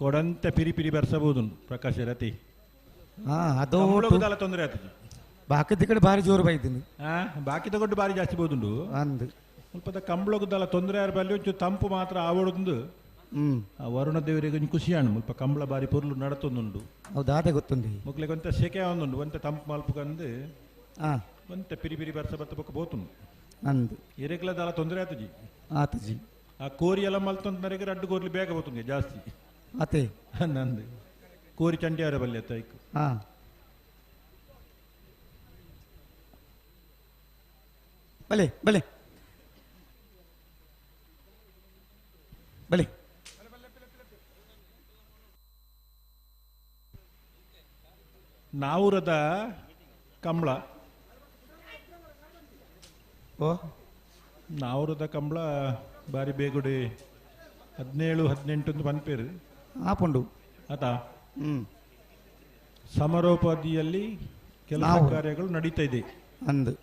ಕೊಡಂತೆ ಪಿರಿ ಪಿರಿ ಬರ್ಸಬಹುದು ಪ್ರಕಾಶ ರತಿ ಅದು ಕಂಬಳಗುದಾಲ ತೊಂದರೆ ಆಗ್ತದೆ. ಬಾಕಿ ಕಡೆ ಭಾರಿ ಜೋರು ಬೈತೀನಿ ಬಾಕಿ ತಗೊಂಡು ಬಾರಿ ಜಾಸ್ತಿ ಬೋದುಂಡು ಅಂದು ಸ್ವಲ್ಪ ಕಂಬಳಗುದಾಲ ತೊಂದರೆ ಆರ ಬಲ್ಲಿ ಒಂಚೂರು ತಂಪು ಮಾತ್ರ ಆವಡೊಂದು ವರುಣ ದೇವರಿಗೆ ಒಂಚು ಖುಷಿ ಅಣ್ಣ ಸ್ವಲ್ಪ ಕಂಬಳ ಬಾರಿ ಪೊರ್ಲು ನಡತೊಂದುಂಡು ಹೌದು ಅದೇ ಗೊತ್ತುಂಡು ಮಕ್ಳಿಗೆ ಒಂತ ಸೆಕೆ ಒಂದುಂಡು ಒಂತ ತಂಪು ಮಲ್ಪಕಂದು ಒಂತ ಪಿರಿ ಪಿರಿ ಬರ್ಸ ಬತ್ತ ಪಕ್ಕ ಬೋತುಂಡು ಅಂದು ಎರೆಗ್ಲ ದಾಲ ತೊಂದರೆ ಆತಜಿ ಆತಜಿ ಆ ಕೋರಿ ಎಲ್ಲ ಮಲ್ತೊಂದರಿಗೆ ರಡ್ಡು ಕೋರ್ಲಿ ಬೇಗ ಬೋತುಂಗೆ ಜಾಸ್ತಿ ಅತೆ ನಂದು ಕೋರಿ ಚಂಡಿಯಾರ ಬಲ್ಲಿ ಅತ್ತ ಐಕು ಬಲೆ ಬಲೆ ಬಲೆ ನಾವುರದ ಕಂಬಳ ಓ ನಾವುರದ ಕಂಬಳ ಬಾರಿ ಬೇಗುಡಿ 17-18 ಪನ್ಪೇರು ಆಪುಂಡು ಆತ ಸಮಾರೋಪಾದಿಯಲ್ಲಿ ಕೆಲಸ ಕಾರ್ಯಗಳು ನಡೀತಾ ಇದೆ ಅಂದು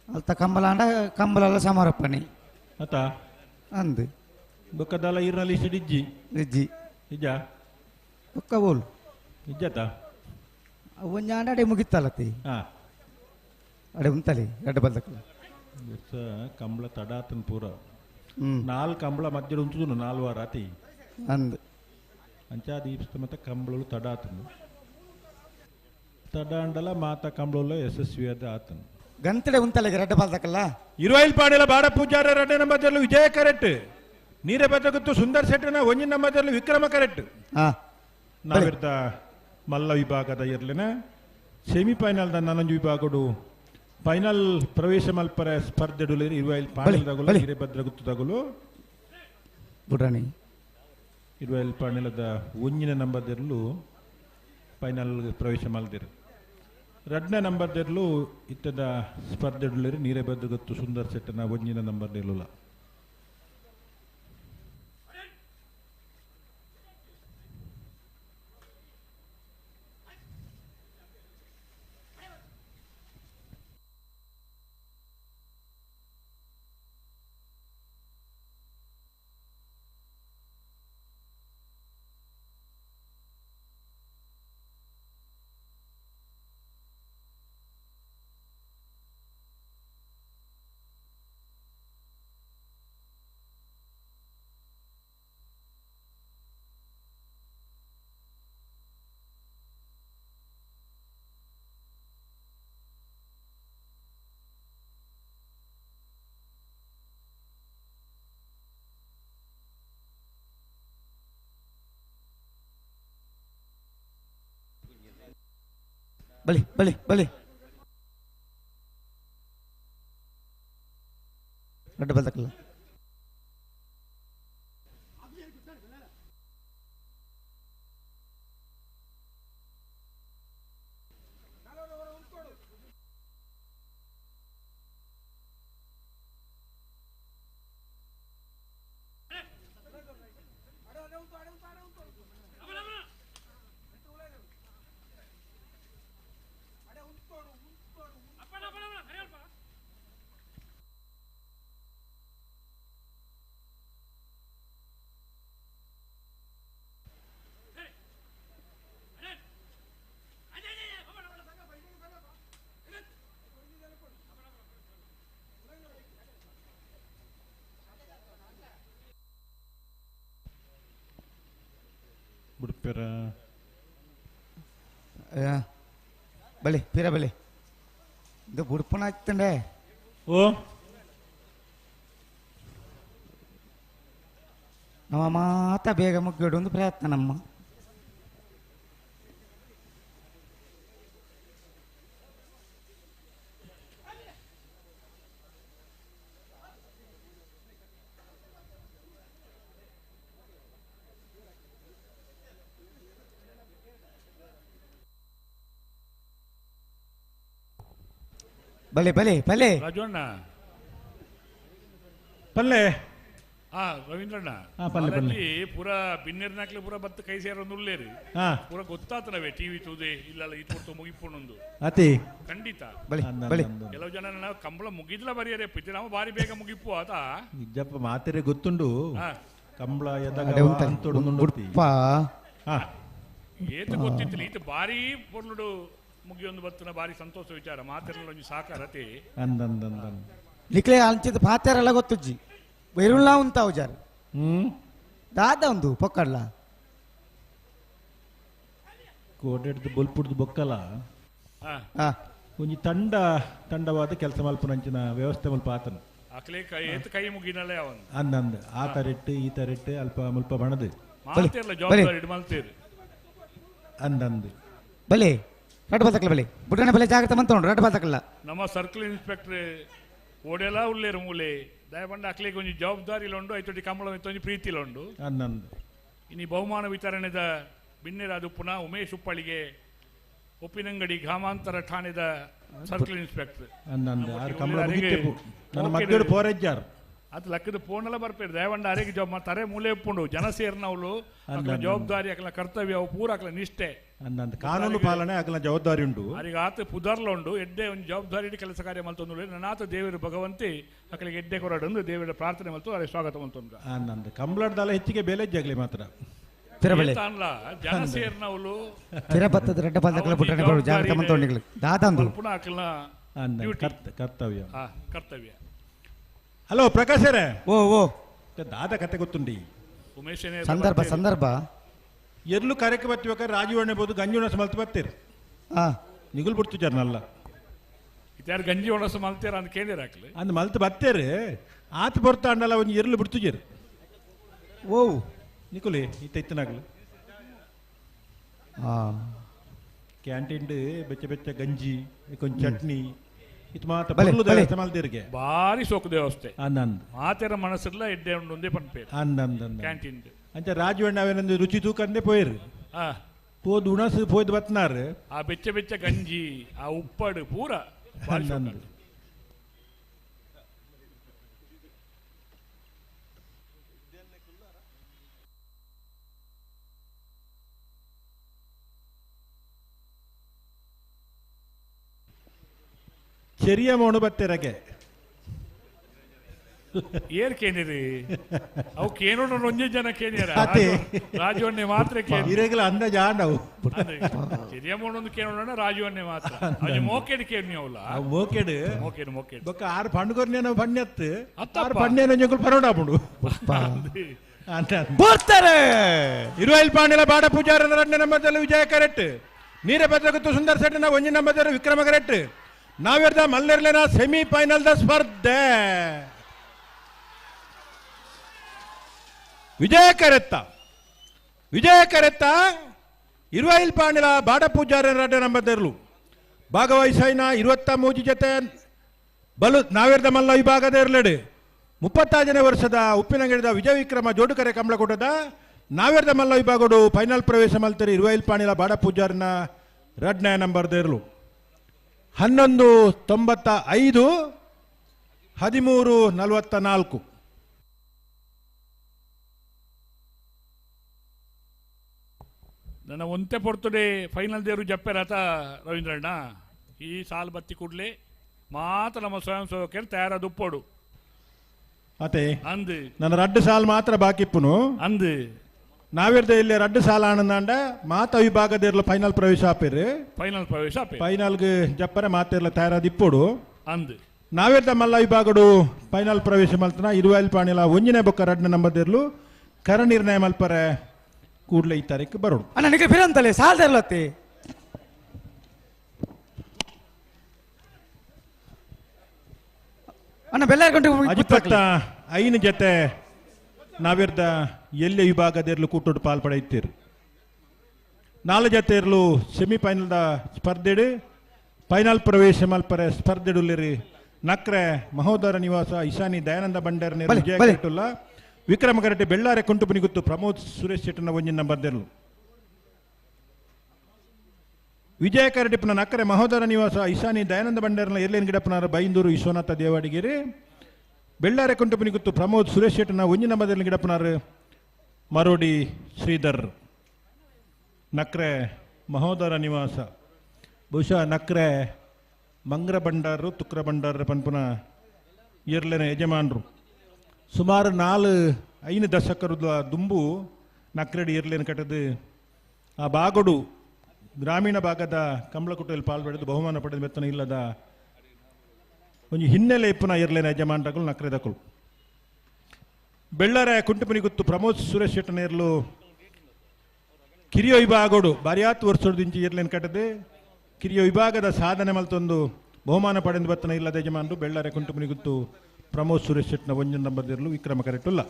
ಅಲ್ತ ಕಂಬಳ ಅಂಡ ಕಂಬಳ ಸಮಾರೋಪಣೆ ಆತ ಅಂದು ಬೊಕ್ಕದಲ್ಲ ಈರ್ನಲ್ಲಿ ಸಿಡಿಜ್ಜಿ ನಿಜ್ಜಿ ನಿಜ ಒಕ್ಕ ಬೋಲು ನಿಜತ ಒಂಜಾಂಡ ಅಡೆ ಮುಗಿತ್ತಲ್ಲತಿ ಅಡೆ ಉಂತಲಿ ಎಡ್ಡ ಬಲ್ದಕ್ಕಲ್ಲ ಕಂಬಳ ತಡಾತನ್ ಪೂರ 4 ಕಂಬಳ ಮಧ್ಯ ಉಂಟು 4 ವಾರ ಆತಿ ಅಂದು ಅಂಚಾದೀಪ್ಸ್ತ ಮತ್ತೆ ಕಂಬಳಲು ತಡಾತನು ತಡಾಂಡಲ ಮಾತ ಕಂಬಳಲು ಯಶಸ್ವಿಯಾದ ಆತನು ಗಂತಡೆ ಉಂತಲ್ಲ ರೆಡ್ಡ ಬಲ್ದಕ್ಕಲ್ಲ ಇರುವೈಲ್ ಪಾಡೆಲ ಬಾಡ ಪೂಜಾರ ರೆಡ್ಡ ನಂಬರ್ಲು ವಿಜಯ ಕರೆಕ್ಟ್ ನೀರೇ ಬದಗುತ್ತು ಸುಂದರ್ ಶೆಟ್ಟನ ಒಂಜಿನ ನಂಬರ್ಲು ವಿಕ್ರಮ ಕರೆಕ್ಟ್ ನಾವಿರ್ದ ಮಲ್ಲ ವಿಭಾಗದ ಇರ್ಲಿನ ಸೆಮಿಫೈನಲ್ ನನಂಜು ವಿಭಾಗಡು ಫೈನಲ್ ಪ್ರವೇಶ ಮಲ್ಪರ ಸ್ಪರ್ಧೆಡು ಇರುವೈಲ್ ಪಾಡೆಲ್ ತಗುಲು ನೀರೇ ಭದ್ರಗುತ್ತು ತಗುಲು ಗುಡಾಣಿ ಇರುವೈಲ್ ಪಾಡೆಲದ ಒಂಜಿನ ನಂಬರ್ಲು ಫೈನಲ್ ಪ್ರವೇಶ ಮಲ್ದಿರು ರಡ್ನ ನಂಬರ್ದೆರ್ಲು ಇತ್ತದ ಸ್ಪರ್ಧೆಡುಲೇರಿ ನೀರೇ ಭದ್ರಗುತ್ತು ಸುಂದರ್ ಶೆಟ್ಟನ ಒಂಜಿನ ನಂಬರ್ದೆರ್ಲುಲ ಬಲಿ ಬಲಿ ಬಲಿ ರೆಡ್ಡ ಬಲ್ದಕ್ಕಲ್ಲ ಬುಡ್ಪೆರ ಬಲಿ ಪಿರ ಬಲಿ ಇದು ಬುಡ್ಪನ ಆಗ್ತಂಡೆ ಓ ನಮ್ಮ ಮಾತ ಬೇಗ ಮುಗ್ಗಿಡು ಒಂದು ಪ್ರಯತ್ನ ನಮ್ಮ ಬಲೆ ಬಲೆ ಬಲೆ ರಾಜಣ್ಣ ಪಲ್ಲೆ ರವೀಂದ್ರಣ್ಣ ಪಲ್ಲೆ ಪೂರ ಬಿನ್ನೆರ್ನಾಕ್ಲೆ ಪೂರ ಬತ್ತ ಕೈ ಸೇರೊಂದು ಉಳ್ಳೇರಿ ಪೂರ ಗೊತ್ತಾತನವೇ ಟಿವಿ ತೂದೆ ಇಲ್ಲ ಇಟ್ಟು ಮುಗಿಪೊಂದು ಅತಿ ಖಂಡಿತ ಬಲೆ ಬಲೆ ಕೆಲವು ಜನ ನಾವು ಕಂಬಳ ಮುಗಿದ್ಲ ಬರಿಯರೆ ಪಿತಿ ನಾವು ಬಾರಿ ಬೇಗ ಮುಗಿಪು ಆತ ನಿಜಪ್ಪ ಮಾತೆರೆ ಗೊತ್ತುಂಡು ಕಂಬಳ ಅಡೆ ಉಡುಪ ಏತ ಗೊತ್ತಿತ್ತಿಲ್ಲ ಈತ ಬಾರಿ ಪೊರ್ಲುಡು ಮುಗಿಯೊಂದು ಬತ್ತನ ಬಾರಿ ಸಂತೋಷ ವಿಚಾರ ಮಾತೆಲ್ಲ ಒಂಜಿ ಸಾಕಾರತೆ ನಿಕ್ಲೆ ಅಂಚಿದ ಪಾತ್ಯಾರೆಲ್ಲ ಗೊತ್ತುಜ್ಜಿ ಬೈರುಳ್ಳ ಉಂತಾವು ಜಾರು ದಾದ ಒಂದು ಪೊಕ್ಕಡ್ಲ ಕೋಟೆಡ್ದು ಬೊಲ್ಪುಡ್ದು ಬೊಕ್ಕಲ ಹಾ ಒಂಜಿ ತಂಡವಾದ ಕೆಲಸ ಮಲ್ಪುನಂಚಿನ ವ್ಯವಸ್ಥೆ ಮಲ್ಪ ಆತನ ಅಕ್ಲೆ ಏತ ಕೈ ಮುಗಿನಲ್ಲ ಅವನು ಅಂದಂದು ಆ ತರಿಟ್ಟು ಈ ತರಿಟ್ಟು ಅಲ್ಪ ಮುಲ್ಪ ಬಣದು ಮಾತೆಲ್ಲ ಜವಾಬ್ದಾರಿ ಇಡು ಮಲ್ತೇರು ಅಂದಂದು ಬಲೆ ರಡ್ ಬದಕಲ ಬಲೆ ಬುಡಣ ಬಲೆ ಜಾಗ್ರತೆ ಮಂತೋಂಡು ರಡ್ ಬದಕಲ್ಲ ನಮ್ಮ ಸರ್ಕಲ್ ಇನ್ಸ್ಪೆಕ್ಟರ್ ಓಡೆಲ್ಲ ಉಳ್ಳೇರು ಮೂಲೆ ದಯಪಂಡ ಅಕ್ಲೆಗೆ ಒಂಜಿ ಜವಾಬ್ದಾರಿಲ ಉಂಡು ಐತೊಟ್ಟಿ ಕಂಬಳ ಒಂಜಿ ಪ್ರೀತಿಲ ಉಂಡು ಅಂದಂದು ಇನಿ ಬಹುಮಾನ ವಿತರಣೆದ ಬಿನ್ನೆರಾದು ಪುನಃ ಉಮೇಶ್ ಉಪ್ಪಳಿಗೆ ಉಪ್ಪಿನಂಗಡಿ ಗ್ರಾಮಾಂತರ ಠಾಣೆದ ಸರ್ಕಲ್ ಇನ್ಸ್ಪೆಕ್ಟರ್ ಅಂದಂದು ಆರು ಕಂಬಳ ಮುಗಿತೆ ನನ್ನ ಮದ್ದೆಡು ಪೋರೆಜ್ಜಾರು ಅದು ಲೆಕ್ಕದ ಫೋನೆಲ್ಲ ಬರ್ಪೇರು ದಯವಂಡ ಅರೆಗೆ ಜಾಬ್ ತರೆ ಮೂಲೆ ಉಪ್ಪುಂಡು ಜನ ಸೇರ್ನವಳು ಅಕ್ಲ ಜವಾಬ್ದಾರಿ ಅಕ್ಲ ಕರ್ತವ್ಯ ಅವು ಪೂರ ಅಕ್ಲ ನಿಷ್ಠೆ ಅಂದಂದು ಕಾನೂನು ಪಾಲನೆ ಅಕ್ಲ ಜವಾಬ್ದಾರಿ ಉಂಟು ಅರಿಗೆ ಆತ ಪುದರ್ಲ ಉಂಡು ಎಡ್ಡೆ ಒಂದು ಜವಾಬ್ದಾರಿ ಕೆಲಸ ಕಾರ್ಯ ಮಲ್ತೊಂದು ನನ್ನಾತ ದೇವರು ಭಗವಂತಿ ಅಕ್ಲಿಗೆ ಎಡ್ಡೆ ಕೊರಡು ದೇವರ ಪ್ರಾರ್ಥನೆ ಮಲ್ತು ಅದೇ ಸ್ವಾಗತ ಮಲ್ತೊಂದು ಅಂದಂದು ಕಂಬಳದಲ್ಲ ಹೆಚ್ಚಿಗೆ ಬೆಲೆ ಜಾಗ್ಲಿ ಮಾತ್ರ ತಿರಬಲೆ ಅನ್ಲ ಜನ ಸೇರ್ನವಳು ತಿರಬತ್ತದ ರೆಡ್ಡ ಬದಕಲ ಬುಡಣ ಬರು ಜಾಗ್ರತೆ ಮಂತೋಂಡಿಗಳು ದಾದಂದು ಪುನಃ ಅಕ್ಲ ಕರ್ತವ್ಯ ಕರ್ತವ್ಯ ಹಲೋ ಪ್ರಕಾಶರೇ ಓ ಓ ದಾದ ಕತೆ ಗೊತ್ತುಂಡಿ ಉಮೇಶ್ ಸಂದರ್ಭ ಎರ್ಲು ಕಾರ್ಯಕ್ಕೆ ಬರ್ತಿಬೇಕಾದ್ರೆ ರಾಜೀವಣ್ಣೆ ಬೋದು ಗಂಜಿ ಒಣಸ ಮಲ್ತು ಬರ್ತೀರಿ ನಿಗುಲ್ ಬಿಡ್ತು ಜರ್ನಲ್ಲ ಇದ್ಯಾರು ಗಂಜಿ ಒಣಸ ಮಲ್ತೀರ ಅಂತ ಕೇಳಿರ ಹಾಕ್ಲಿ ಅಂದ್ ಮಲ್ತು ಬತ್ತೇರಿ ಆತ ಬರ್ತಾ ಅಂಡಲ್ಲ ಒಂದು ಎರ್ಲು ಬಿಡ್ತು ಜೇರು ಓ ನಿಕುಲಿ ಈತ ಇತ್ತನಾಗ್ಲು ಕ್ಯಾಂಟೀನ್ ಬೆಚ್ಚ ಬೆಚ್ಚ ಗಂಜಿ ಕೊಂಚ ಚಟ್ನಿ ಇದು ಮಾತ್ರ ಬಲ್ಲು ದೇವಸ್ಥೆ ಮಲ್ದಿರ್ಗೆ ಬಾರಿ ಸೋಕು ದೇವಸ್ಥೆ ಅಂದಂದು ಮಾತೆರ ಮನಸ್ಸಲ್ಲ ಎಡ್ಡೆ ಉಂಡು ಒಂದೇ ಪನ್ಪೇರು ಅಂದಂದು ಕ್ಯಾಂಟೀನ್ ಅಂಚ ರಾಜವಣ್ಣ ಅವೇನೊಂದು ರುಚಿ ತೂಕಂದೇ ಪೋಯ್ರು ಪೋದು ಉಣಸು ಪೋಯ್ದು ಬತ್ನಾರು ಆ ಬೆಚ್ಚ ಬೆಚ್ಚ ಗಂಜಿ ಆ ಉಪ್ಪಡು ಪೂರ ಬಾರಿ ಸೋಕು. ಅಂದಂದು ചെറിയ മോണ് പത്തിരക്കെ ಏರ್ ಕೇನಿರಿ ಅವು ಕೇನೋಡ ಒಂದೇ ಜನ ಕೇನ್ಯಾರ ಅದೇ. ರಾಜವನ್ನೇ ಮಾತ್ರ ಕೇಳಿ ಇರೆಗಳ ಅಂದ ಜಾಂಡವು ಹಿರಿಯಮ್ಮನೊಂದು ಕೇನೋಡ ರಾಜವನ್ನೇ ಮಾತ್ರ ಅದು ಮೋಕೆಡ್ ಕೇಳಿ ಅವಲ್ಲ ಮೋಕೆಡು ಮೋಕೆಡ್ ಮೋಕೆಡ್ ಬೊಕ್ಕ ಆರು ಪಂಡುಗೊರ್ನೇನ ಪಣ್ಯತ್ತು ಅತ್ತಪ್ಪ. ಆರು ಪಣ್ಯನ ಜೊಂಗಳು ಪರೋಡಾಪುಡು ಬರ್ತಾರೆ ಇರುವೈಲ್ ಪಾಂಡಿಲ ಬಾಡ ಪೂಜಾರನ 2ನೇ ನಂಬರ್ದಲ್ಲಿ ವಿಜಯ ಕರೆಟ್ ನೀರೆ ಭದ್ರಗುತ್ತು ಸುಂದರ್ ಸೆಟ್ನ 1ನೇ ನಂಬರ್ದಲ್ಲಿ ವಿಕ್ರಮ ಕರೆಟ್ ನಾವಿರ್ದ ಮಲ್ಲೆರ್ಲೆನ ಸೆಮಿಫೈನಲ್ ದ ಸ್ಪರ್ಧೆ ವಿಜಯ ಕರೆತ್ತ ಇರುವೈಲ್ ಪಾಂಡಿಲ ಬಾಡ ಪೂಜಾರನ 2ನೇ ನಂಬರ್ದರ್ಲು ಭಾಗವಹಿಸೈನ 23 ಜೊತೆ ಬಲು ನಾವಿರ್ದ ಮಲ್ಲ ವಿಭಾಗದ ಇರ್ಲೆಡು 36ನೇ ವರ್ಷದ ಉಪ್ಪಿನಂಗಡಿದ ವಿಜಯ ವಿಕ್ರಮ ಜೋಡುಕರೆ ಕಂಬಳಕೂಟದ ನಾವಿರ್ದ ಮಲ್ಲ ವಿಭಾಗಡು ಫೈನಲ್ ಪ್ರವೇಶ ಮಲ್ತರಿ ಇರುವೈಲ್ ಪಾಣಿಲ ಬಾಡ ಪೂಜಾರನ 2ನೇ ನಂಬರ್ದರ್ಲು 11:95 13:44 ನನ್ನ ಒಂತೆ ಪೊರ್ತುಡೆ ಫೈನಲ್ ದೇವರು ಜಪ್ಪೆರಾತ ರವೀಂದ್ರಣ್ಣ ಈ ಸಾಲ್ ಬತ್ತಿ ಕೂಡ್ಲೆ ಮಾತ್ರ ನಮ್ಮ ಸ್ವಯಂ ಸೇವಕರು ತಯಾರಾದ ಉಪ್ಪೋಡು ಅತೆ ಅಂದು ನನ್ನ 2 ಸಾಲ್ ಮಾತ್ರ ಬಾಕಿಪ್ಪುನು ಅಂದು ನಾವಿರ್ದ ಇಲ್ಲಿ 2 ಸಾಲ ಆನಂದಾಂಡ ಮಾತ ವಿಭಾಗದಿರ್ಲ ಫೈನಲ್ ಪ್ರವೇಶ ಆಪೇರು ಫೈನಲ್ ಪ್ರವೇಶ ಫೈನಲ್ಗೆ ಜಪ್ಪರೆ ಮಾತಿರ್ಲ ತಯಾರಾದ ಇಪ್ಪೋಡು ಅಂದು ನಾವಿರ್ದ ಮಲ್ಲ ವಿಭಾಗಡು ಫೈನಲ್ ಪ್ರವೇಶ ಮಲ್ತನ ಇರುವೈಲ್ ಪಾಣಿಲ 1ನೇ ಬೊಕ್ಕ 2ನೇ ನಂಬರ್ದಿರ್ಲು ಕರ ನಿರ್ಣಯ ಮಲ್ಪರೆ ಕೂಡ್ಲೆ ಈ ತಾರೀಕು ಬರೋಡು ಅಣ್ಣ ನಿಮಗೆ ಬಿರಂತಲೆ ಸಾಲ್ದಿರ್ಲತ್ತಿ ಅಣ್ಣ ಬೆಲ್ಲಾರ್ಕೊಂಡು ಅಜಿಪತ್ತ 5 ಜೊತೆ ನಾವಿರ್ದ ಎಲ್ಲೆ ವಿಭಾಗದಿರ್ಲು ಕೂಟೋಡು ಪಾಲ್ಪಡೈತೀರು 4 ಜೊತೆ ಇರ್ಲು ಸೆಮಿಫೈನಲ್ದ ಸ್ಪರ್ಧೆಡು ಫೈನಲ್ ಪ್ರವೇಶ ಮಲ್ಪರೆ ಸ್ಪರ್ಧೆಡುಲ್ಲಿರಿ ನಕ್ರೆ ಮಹೋದರ ನಿವಾಸ ಇಶಾನಿ ದಯಾನಂದ ಬಂಡಾರ ವಿಜಯ ಕರೆಟುಲ್ಲ ವಿಕ್ರಮ ಕರೆಟೆ ಬೆಳ್ಳಾರೆ ಕುಂಟುಪುನಿಗುತ್ತು ಪ್ರಮೋದ್ ಸುರೇಶ್ ಶೆಟ್ಟನ 1ನೇ ನಂಬರ್ದರ್ಲು ವಿಜಯ ಕರೆಟಿಪ್ಪನ ನಕ್ಕರೆ ಮಹೋದರ ನಿವಾಸ ಇಶಾನಿ ದಯಾನಂದ ಬಂಡಾರನ ಎರ್ಲೇನ್ ಗಿಡಪ್ಪನಾರ ಬೈಂದೂರು ವಿಶ್ವನಾಥ ದೇವಾಡಿಗೆರೆ ಬೆಳ್ಳಾರೆ ಕುಂಟುಪುನಿಗುತ್ತು ಪ್ರಮೋದ್ ಸುರೇಶ್ ಶೆಟ್ಟನ 1ನೇ ನಂಬರ್ದಲ್ಲಿ ಗಿಡಪ್ಪನಾರ ಮರೋಡಿ ಶ್ರೀಧರ್ ನಕ್ರೆ ಮಹೋದರ ನಿವಾಸ ಬಹುಶಃ ನಕ್ರೆ ಮಂಗ್ರ ಬಂಡಾರರು ತುಕ್ರ ಬಂಡಾರ ಪನ್ಪುನ ಇರ್ಲೇನ ಯಜಮಾನರು ಸುಮಾರು 4 ಐನು ದಶಕದ ದುಂಬು ನಕ್ರೆಡಿ ಇರ್ಲೇನು ಕಟ್ಟದು ಆ ಬಾಗೊಡು ಗ್ರಾಮೀಣ ಭಾಗದ ಕಂಬಳಕುಟ್ಟೆಯಲ್ಲಿ ಪಾಲ್ಪಡೆದು ಬಹುಮಾನ ಪಡೆದ ಮೆತ್ತನ ಇಲ್ಲದ ಒಂದು ಹಿನ್ನೆಲೆ ಇಪ್ಪನ ಇರ್ಲೇನ ಯಜಮಾನಗಳು ನಕ್ರೆದಕಳು ಬೆಳ್ಳರ ಕುಂಟುಪನಿ ಗುತ್ತು ಪ್ರಮೋದ್ ಸುರೇಶ್ ಶೆಟ್ಟನೇರ್ಲು ಕಿರಿಯ ವಿಭಾಗೋಡು ಬಾರಿಯಾತ್ ವರ್ಷದಿಂಚಿ ಇರ್ಲೇನು ಕಟ್ಟದೆ ಕಿರಿಯ ವಿಭಾಗದ ಸಾಧನೆ ಮಲ್ತೊಂದು ಬಹುಮಾನ ಪಡೆದು ಬತ್ತನ ಇಲ್ಲದ ಯಜಮಾನರು ಬೆಳ್ಳರೆ ಕುಂಟುಪನಿ ಗುತ್ತು ಪ್ರಮೋದ್ ಸುರೇಶ್ ಶೆಟ್ಟನ ಒಂಜನ್ ನಂಬರ್ದಿರಲು ವಿಕ್ರಮ ಕರೆಕ್ಟುಲ್ಲ.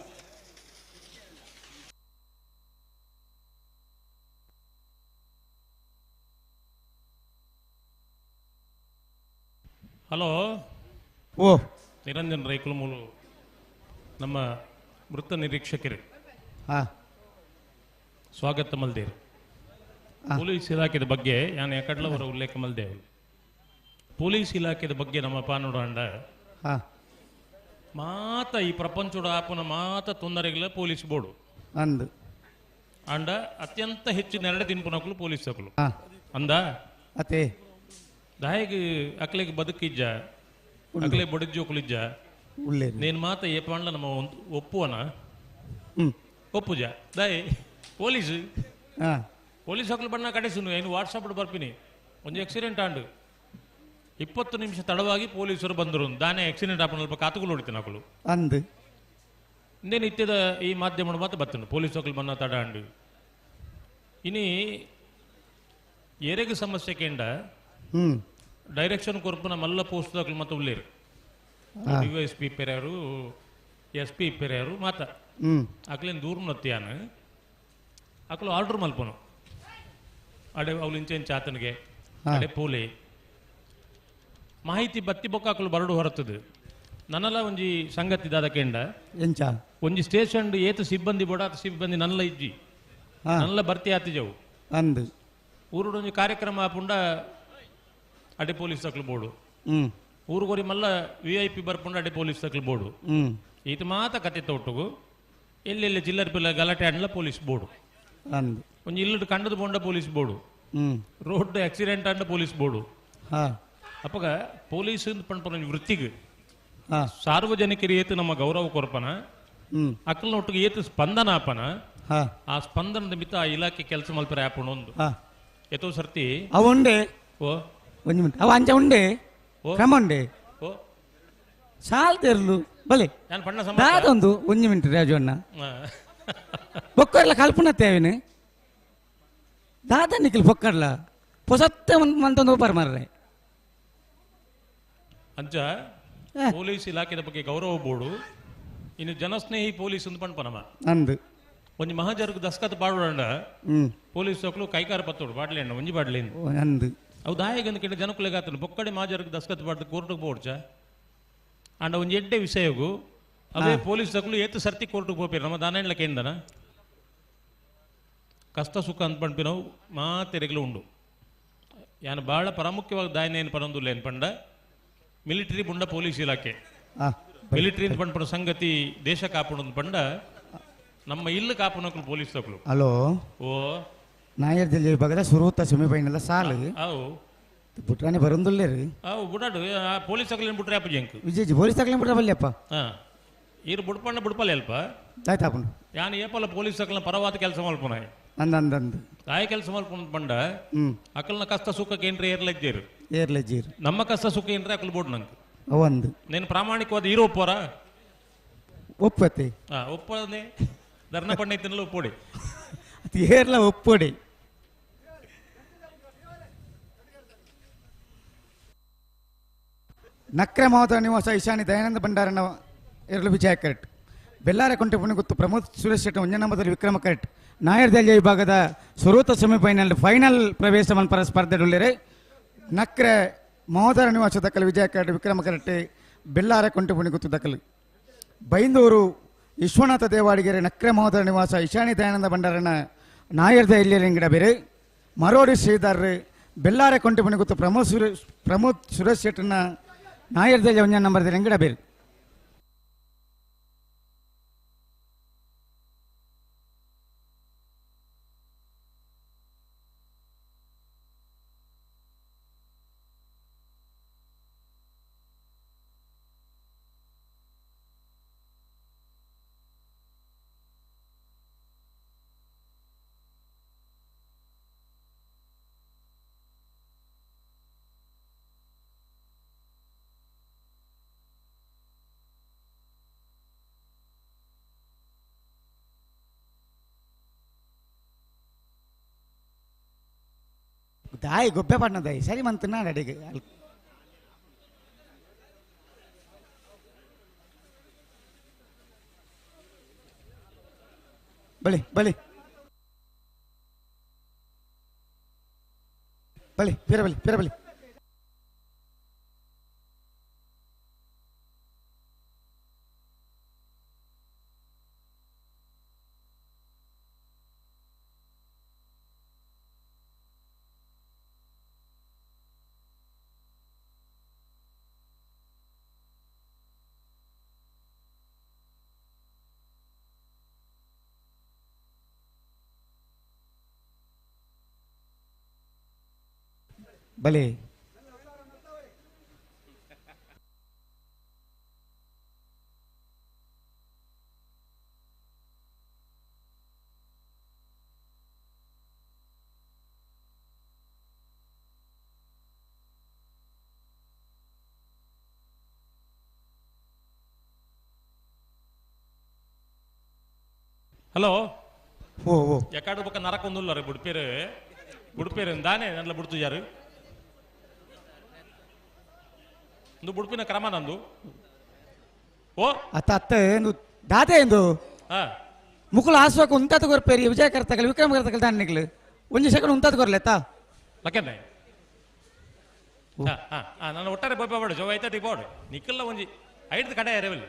ಹಲೋ ಓ ನಿರಂಜನ್ ರೈಕುಲಮೂಲು ನಮ್ಮ ಮೃತ ನಿರೀಕ್ಷಕರು ಹಾಂ ಸ್ವಾಗತ ಮಲ್ದೇರು ಪೊಲೀಸ್ ಇಲಾಖೆದ ಬಗ್ಗೆ ನಾನು ಯಾಕಡ್ಲವರ ಉಲ್ಲೇಖ ಮಲ್ದೇವು ಪೊಲೀಸ್ ಇಲಾಖೆದ ಬಗ್ಗೆ ನಮ್ಮ ಪಾನೋಡಾಂಡ ಹಾಂ ಮಾತ ಈ ಪ್ರಪಂಚದ ಆಪನ ಮಾತ ತೊಂದರೆಗಳ ಪೊಲೀಸ್ ಬೋರ್ಡು ಅಂದು ಅಂಡ ಅತ್ಯಂತ ಹೆಚ್ಚು ನೆರಳೆ ತಿನ್ಪುನಕಲು ಪೊಲೀಸ್ ತಕಲು ಹಾಂ ಅಂದ ಅತ್ತೆ ದಾಯಿಗೆ ಅಕ್ಲೆಗೆ ಬದುಕಿಜ್ಜ ಅಕ್ಲೆ ಬಡಿಜೋಕುಲಿಜ್ಜ ಉಳ್ಳೇ ನೇನು ಮಾತ ಏ ಪಾಂಡ್ಲ ನಮ್ಮ ಒಪ್ಪುವನ ಹ್ಞೂ ಒಪ್ಪುಜ ದಾಯಿ ಪೊಲೀಸ್ ಹಾಂ ಪೊಲೀಸ್ ಹಾಕಲು ಬಣ್ಣ ಕಡೆಸುನು ಏನು ವಾಟ್ಸಪ್ ಬರ್ಪಿನಿ ಒಂದು ಆಕ್ಸಿಡೆಂಟ್ ಆಂಡು 20 ನಿಮಿಷ ತಡವಾಗಿ ಪೊಲೀಸರು ಬಂದರು ದಾನೆ ಆಕ್ಸಿಡೆಂಟ್ ಆಪನ ಅಲ್ಪ ಕಾತುಗಳು ಹೊಡಿತೀನಿ ಹಾಕಲು ಅಂದು ಇಂದೇ ನಿತ್ಯದ ಈ ಮಾಧ್ಯಮ ಮಾತ್ರ ಬರ್ತನು ಪೊಲೀಸ್ ಹಾಕಲು ಬಣ್ಣ ತಡ ಆಂಡು ಇನಿ ಎರೆಗೆ ಸಮಸ್ಯೆ ಕೇಂಡ ಹ್ಞೂ ಡೈರೆಕ್ಷನ್ ಕೊರ್ಪುನ ಮಲ್ಲ ಪೋಸ್ಟ್ ಹಾಕಲು ಮತ್ತೆ ಉಳ್ಳೇರು DYSP ಪೆರ್ಯಾರು SP ಪೆರ್ಯಾರು ಮಾತ ಹ್ಞೂ ಅಕ್ಲೇನು ದೂರ ನತ್ತಿಯಾನ ಅಕ್ಲು ಆರ್ಡರ್ ಮಲ್ಪನು ಅಡೆ ಅವ್ಲು ಇಂಚೆಂಚ ಆತನಿಗೆ ಅಡೆ ಪೋಲೆ ಮಾಹಿತಿ ಬತ್ತಿ ಬೊಕ್ಕಾಕಲು ಬರಡು ಹೊರತದು ನನ್ನಲ್ಲ ಒಂಜಿ ಸಂಗತಿ ದಾದ ಕೆಂಡ ಎಂಚ ಒಂಜಿ ಸ್ಟೇಷನ್ ಏತು ಸಿಬ್ಬಂದಿ ಬೋಡಾತ ಸಿಬ್ಬಂದಿ ನನ್ನಲ್ಲ ಇಜ್ಜಿ ಹಾಂ ನನ್ನಲ್ಲ ಬರ್ತಿ ಆತಿಜವು ಅಂದು ಊರುಡೊಂಜಿ ಕಾರ್ಯಕ್ರಮ ಆಪುಂಡ ಅಡೆ ಪೊಲೀಸ್ ತಕ್ಲು ಬೋಡು ಹ್ಞೂ ಊರುಗೋರಿ ಮಲ್ಲ VIP ಬರ್ಪುಂಡ ಅಡೆ ಪೊಲೀಸ್ ತಕ್ಲು ಬೋಡು ಹ್ಞೂ ಈತ ಮಾತ ಕತೆ ತೊಟ್ಟುಗು ಎಲ್ಲೆಲ್ಲಿ ಚಿಲ್ಲರ್ ಪಿಲ್ಲ ಗಲಾಟೆ ಆಡ್ಲ ಪೊಲೀಸ್ ಬೋಡು ಅಂದು ಒಂಜಿ ಇಲ್ಲಡು ಕಂಡದು ಬೋಂಡ ಪೊಲೀಸ್ ಬೋಡು ಹ್ಞೂ ರೋಡ್ ಆಕ್ಸಿಡೆಂಟ್ ಆಂಡ ಪೊಲೀಸ್ ಬೋಡು ಹಾಂ ಅಪ್ಪಗ ಪೊಲೀಸ್ ಪಂಪನ ವೃತ್ತಿಗೆ ಹಾಂ ಸಾರ್ವಜನಿಕರು ಏತು ನಮ್ಮ ಗೌರವ ಕೊರ್ಪನ ಹ್ಞೂ ಅಕ್ಕಲ್ನೊಟ್ಟಿಗೆ ಏತು ಸ್ಪಂದನ ಆಪನ ಹಾಂ ಆ ಸ್ಪಂದನ ನಿಮಿತ್ತ ಆ ಇಲಾಖೆ ಕೆಲಸ ಮಲ್ಪರ ಆಪಣ ಒಂದು ಹಾಂ ಎತ್ತೋ ಸರ್ತಿ ಅವು ಉಂಡೆ ಓ ಒಂದು ಮಿನಿಟ್ ಅವು ಅಂಚ ಉಂಡೆ ಓ ಕ್ರಮ ಉಂಡೆ ಓ ಸಾಲ್ತಿರ್ಲು ಬಲೆ ನಾನು ಪಣ್ಣ ಸಮ ದಾದೊಂದು ಒಂದು ಮಿನಿಟ್ ರಾಜು ಅಣ್ಣ ಬೊಕ್ಕರ್ಲ ಕಲ್ಪನ ತೇವಿನ ದಾದ ನಿಖಿಲ್ ಬೊಕ್ಕರ್ಲ ಪೊಸತ್ತ ಮಂತೊಂದು ಒಬ್ಬರು ಮಾರ್ರೆ ಅಂಚ ಪೊಲೀಸ್ ಇಲಾಖೆದ ಬಗ್ಗೆ ಗೌರವ ಬೋರ್ಡು ಇನ್ನು ಜನಸ್ನೇಹಿ ಪೊಲೀಸ್ ಅಂತ ಪಂಪನಮ ಅಂದು ಒಂಜಿ ಮಹಾಜರ್ಗ ದಸ್ಕತ್ ಪಾಡೋಂಡ ಹ್ಞೂ ಪೊಲೀಸ್ ತಕ್ಲು ಕೈಕಾರ ಪತ್ತೋಡು ಬಾಡ್ಲೆ ಅಣ್ಣ ಒಂಜಿ ಬಾಡ್ಲೇನು ಅಂದು ಅವು ದಾಯಗಂದು ಕೆಟ್ಟ ಜನಕ್ಕುಲೆಗಾತನು ಬೊಕ್ಕಡೆ ಮಾಜರ್ಗ ದಸ್ಕತ್ ಪಾಡ್ದು ಕೋರ್ಟ್ಗೆ ಬೋಡ್ಚ ಅಂಡ ಒಂಜಿ ಎಡ್ಡೆ ವಿಷಯಗೂ ಅವೇ ಪೊಲೀಸ್ ತಕ್ಲು ಏತು ಸರ್ತಿ ಕೋರ್ಟ್ಗೆ ಹೋಗ್ತೀರಿ ನಮ್ಮ ದಾನೆಣ್ಣ ಕೇಂದನ ಕಷ್ಟ ಸುಖ ಅಂತ ಪಂಪಿ ನಾವು ಮಾತೆರೆಗಳು ಉಂಡು ಯಾನು ಭಾಳ ಪ್ರಾಮುಖ್ಯವಾಗಿ ದಾಯನ ಏನು ಪನೊಂದುಲ್ಲ ಏನು ಪಂಡ ಮಿಲಿಟರಿ ಪುಂಡ ಪೊಲೀಸ್ ಇಲಾಖೆ ಹಾಂ ಮಿಲಿಟರಿ ಅಂತ ಪಂಪನ ಸಂಗತಿ ದೇಶ ಕಾಪುಣ ಪಂಡ ನಮ್ಮ ಇಲ್ಲು ಕಾಪುನಕ್ಲು ಪೊಲೀಸ್ ತಕ್ಲು ಹಲೋ ಓ ನಾಯರ್ ಜಿಲ್ಲೆ ವಿಭಾಗದ ಸುರುತ್ತ ಸೆಮಿಫೈನಲ್ ಸಾಲು ಅವು ಪುಟ್ರಾಣಿ ಬರೊಂದುಲ್ಲೇರು ಅವು ಬುಡಾಡು ಪೊಲೀಸ್ ತಕ್ಲೇನು ಬಿಟ್ರೆ ಅಪ್ಪ ಜಂಕ್ ವಿಜಯ್ ಪೊಲೀಸ್ ತಗಲಿ ಬಿಡ್ರ ಬಲ್ಯಪ್ಪ ಹಾಂ ಇರು ಬುಡ್ಪಣ್ಣ ಬುಡ್ಪಲ್ಲ ಅಲ್ಪ ಆಯ್ತಾಪನು ಯಾನು ಏಪಲ್ಲ ಪೊಲೀಸ್ ತಕ್ಲ ಪರವಾದ ಕೆಲಸ ಮಲ್ಪನ ಅಂದಂದು ತಾಯಿ ಕೆಲಸ ಮಲ್ಪನ ಪಂಡ ಹ್ಞೂ ಅಕಲ್ನ ಕಷ್ಟ ಸುಖಕ್ಕೆ ಏನ್ರಿ ಏರ್ಲಜ್ಜೇರು ಏರ್ಲೆ ಜೀರು ನಮ್ಮ ಕಷ್ಟ ಸುಖ ಏನ್ರಿ ಅಕಲ್ ಬೋಡ್ ನಂಗೆ ಅವಂದು నేను ప్రామాణికవాద హీరో ఒప్పోరా ಒಪ್ಪತ್ತೆ ఒప్పదే ధర్న పండి తినలో ఒప్పోడి ಅದು ಏರ್ಲ ಒಪ್ಪೊಡೆ ನಕ್ರೆ ಮಾವತ ನಿವಾಸ ಈಶಾನಿ ದಯಾನಂದ ಭಂಡಾರನ ಎರಲು ವಿಜಯ correct ಬೆಲ್ಲಾರ Conte ಪುಣ್ಯಗುತ್ತು Pramod Suresh Shetty ಒಂಜನಂಬದಲ್ಲಿ Vikrama correct Nair ದಲ್ಯ ವಿಭಾಗದ ಸುರೂತ ಸೆಮಿಫೈನಲ್ ಫೈನಲ್ ಪ್ರವೇಶ ಮಲ್ಪರ ಸ್ಪರ್ಧೆಡುಳ್ಳರೆ ನಕ್ರೆ ಮಹೋದರ ನಿವಾಸ ದಕ್ಕಲು ವಿಜಯ correct Vikrama correct ಬೆಲ್ಲಾರ Conte ಪುಣ್ಯಗುತ್ತು ದಕ್ಕಲು Byndoor Vishwanath ದೇವಾಡಿಗೆರೆ ನಕ್ರೆ Mahodara ನಿವಾಸ ಈಶಾನಿ ದಯಾನಂದ ಭಂಡಾರನ ನಾಯರ್ ದಲ್ಯಂಗಿಡ ಬೇರೆ ಮರೋಡಿ ಶ್ರೀಧರ್ ಬೆಲ್ಲಾರ ಕೊಂಟೆ ಪುಣ್ಯಗುತ್ತು ಪ್ರಮೋದ್ ಸುರೇಶ್ ಶೆಟ್ಟನ ನಾಯರ್ ದಲ್ಯ ಒಂಜ ನಂಬರ್ ಎಂಗಿಡ ಬೇರೆ ದಾಯಿ ಗೊಬ್ಬೆ ಪಡ್ನ ದಾಯಿ ಸರಿ ಮಂತನ ಅಡಿಗೆ ಬಳಿ ಬಳಿ ಬಳಿ ಪಿರ ಬಳಿ ಪಿರ ಬಳಿ ಬಲೆ ಹಲೋ ಓ ಓ ಎಕಾಡು ಪಕ್ಕ ನರಕೊಂದುಲ್ಲ ರೀ ಬುಡ್ಪೇರು ದಾನೆ ನಲ್ಲ ಬುಡ್ತು ಯಾರು ಒಂದು ಬುಡ್ಪಿನ ಕ್ರಮ ನಂದು ಓ ಅತ್ತ ಅತ್ತ ಎಂದು ದಾತೆ ಎಂದು ಹಾ ಮುಕುಲು ಹಾಸುವಕ್ಕೆ ಉಂತಾತ ಕೊರ್ಪೇರಿ ವಿಜಯ ಕರ್ತಕಲ್ ವಿಕ್ರಮ ಕರ್ತಕಲ್ ದಾನಿಗಳು ಒಂಜಿ ಸೆಕೆಂಡ್ ಉಂತಾತ ಕೊರ್ಲೆತ್ತಾ ಲಕ್ಕನ್ನೆ ನಾನು ಒಟ್ಟಾರೆ ಬೋಡ ಜೋ ಐತತಿ ಬೋಡು ನಿಕ್ಕಲ್ಲ ಒಂಜಿ ಐದು ಕಡೆ ಯಾರೇವಲ್ಲಿ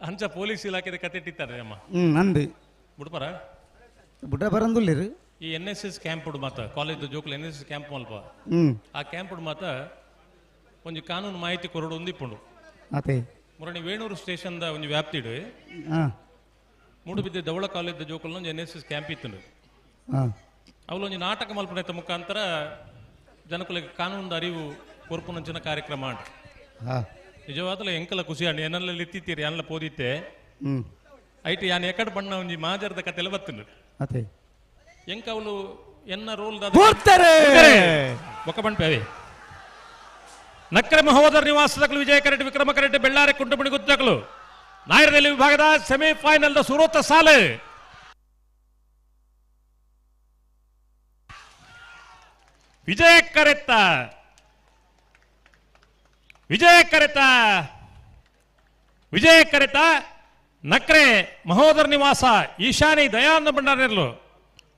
ಅಂಚ ಪೊಲೀಸ್ ಇಲಾಖೆ ಕತೆ ಇಟ್ಟಿದ್ದಾರೆ ಅಮ್ಮ ಅಂದು ಬಿಡ್ಪಾರ ಬುಡ್ಡ ಬರಂದುಲ್ಲಿರು ಈ NSS ಕ್ಯಾಂಪ್ ಮಾತ ಕಾಲೇಜ್ ಜೋಕ್ಲು NSS ಕ್ಯಾಂಪ್ ಮಲ್ಪ ಆ ಕ್ಯಾಂಪ್ ಮಾತ ಒಂಜಿ ಕಾನೂನು ಮಾಹಿತಿ ಕೊರಡು ಒಂದಿಪ್ಪುಂಡು ಅದೇ ಮುರಣಿ ವೇಣೂರು ಸ್ಟೇಷನ್ದ ಒಂಜಿ ವ್ಯಾಪ್ತಿಡು ಮೂಡುಬಿದ್ದೆ ದವಳ ಕಾಲೇಜ್ ಜೋಕಲ್ನ ಒಂಜಿ NSS ಕ್ಯಾಂಪ್ ಇತ್ತು ಅವಳು ಒಂಜಿ ನಾಟಕ ಮಲ್ಪನೆತ ಮುಖಾಂತರ ಜನಕುಲಿಗೆ ಕಾನೂನು ಅರಿವು ಕೊರ್ಪುನಂಚಿನ ಕಾರ್ಯಕ್ರಮ ಅಂಡ್ ನಿಜವಾದಲ್ಲ ಎಂಕಲ ಖುಷಿ ಅಂಡ್ ಏನೆಲ್ಲ ಇತ್ತೀರಿ ಎಲ್ಲ ಪೋದಿತ್ತೆ ಐಟಿ ಯಾನ್ ಎಕಡ್ ಬಣ್ಣ ಒಂಜಿ ಮಾಜರದ ಕತೆಲ್ಲ ಬತ್ತುಂಡು ಅದೇ ಎಂಕ ಅವಳು ಎನ್ನ ರೋಲ್ ಬೊಕ್ಕ ಬಣ್ಪೇವೆ ನಕ್ಕರೆ ಮಹೋದರ ನಿವಾಸದಗಳು ವಿಜಯ ಕರೆಟ್ ವಿಕ್ರಮ ಕರೆಟ್ ಬೆಳ್ಳಾರೆ ಕುಂಟುಮಣಿ ಗುದ್ದಕಲು ನಾಯರದಲ್ಲಿ ವಿಭಾಗದ ಸೆಮಿಫೈನಲ್ ಸುರತ ಸಾಲೆ ವಿಜಯ ಕರೆತ ನಕ್ರೆ ಮಹೋದರ ನಿವಾಸ ಈಶಾನಿ ದಯಾನಂದ ಭಂಡಾರನೆರ್ಲು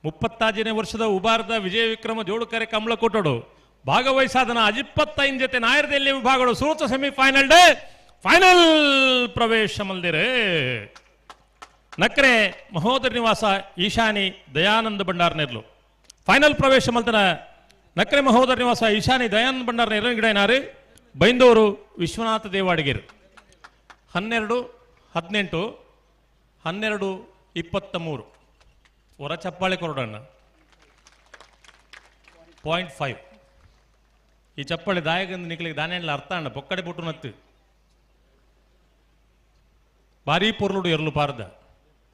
35ನೇ ವರ್ಷದ ಉಬಾರದ ವಿಜಯ ವಿಕ್ರಮ ಜೋಡುಕರೆ ಕಮಲ ಕೊಟ್ಟೋಡು ಭಾಗವಹಿಸಾದನ 25 ಜೊತೆ ನಾಯರದಲ್ಲಿ ವಿಭಾಗಗಳು ಸೂರತ ಸೆಮಿಫೈನಲ್ ಫೈನಲ್ ಪ್ರವೇಶ ಮಲ್ದಿರೆ ನಕ್ರೆ ಮಹೋದರ ನಿವಾಸ ಈಶಾನಿ ದಯಾನಂದ ಭಂಡಾರನೆರ್ಲು ಫೈನಲ್ ಪ್ರವೇಶ ಮಲ್ತನ ನಕ್ರೆ ಮಹೋದರ ನಿವಾಸ ಈಶಾನಿ ದಯಾನಂದ ಭಂಡಾರನೆರ್ಲು ಗಿಡನಾರು ಬೈಂದೂರು ವಿಶ್ವನಾಥ ದೇವಾಡಿಗೇರು 12-18 12-23 ಹೊರ ಚಪ್ಪಾಳೆ ಕೊರಡಣ್ಣ 0.5 ಈ ಚಪ್ಪಾಳೆ ದಾಯಗಂದು ನಿಕ್ಲಿಗೆ ದಾನೆಲ್ಲ ಅರ್ಥ ಅಣ್ಣ ಪೊಕ್ಕಡೆ ಪುಟ್ಟು ನತ್ತು ಭಾರಿ ಪೊರ್ಲುಡು ಎರಲು ಪಾರ್ದ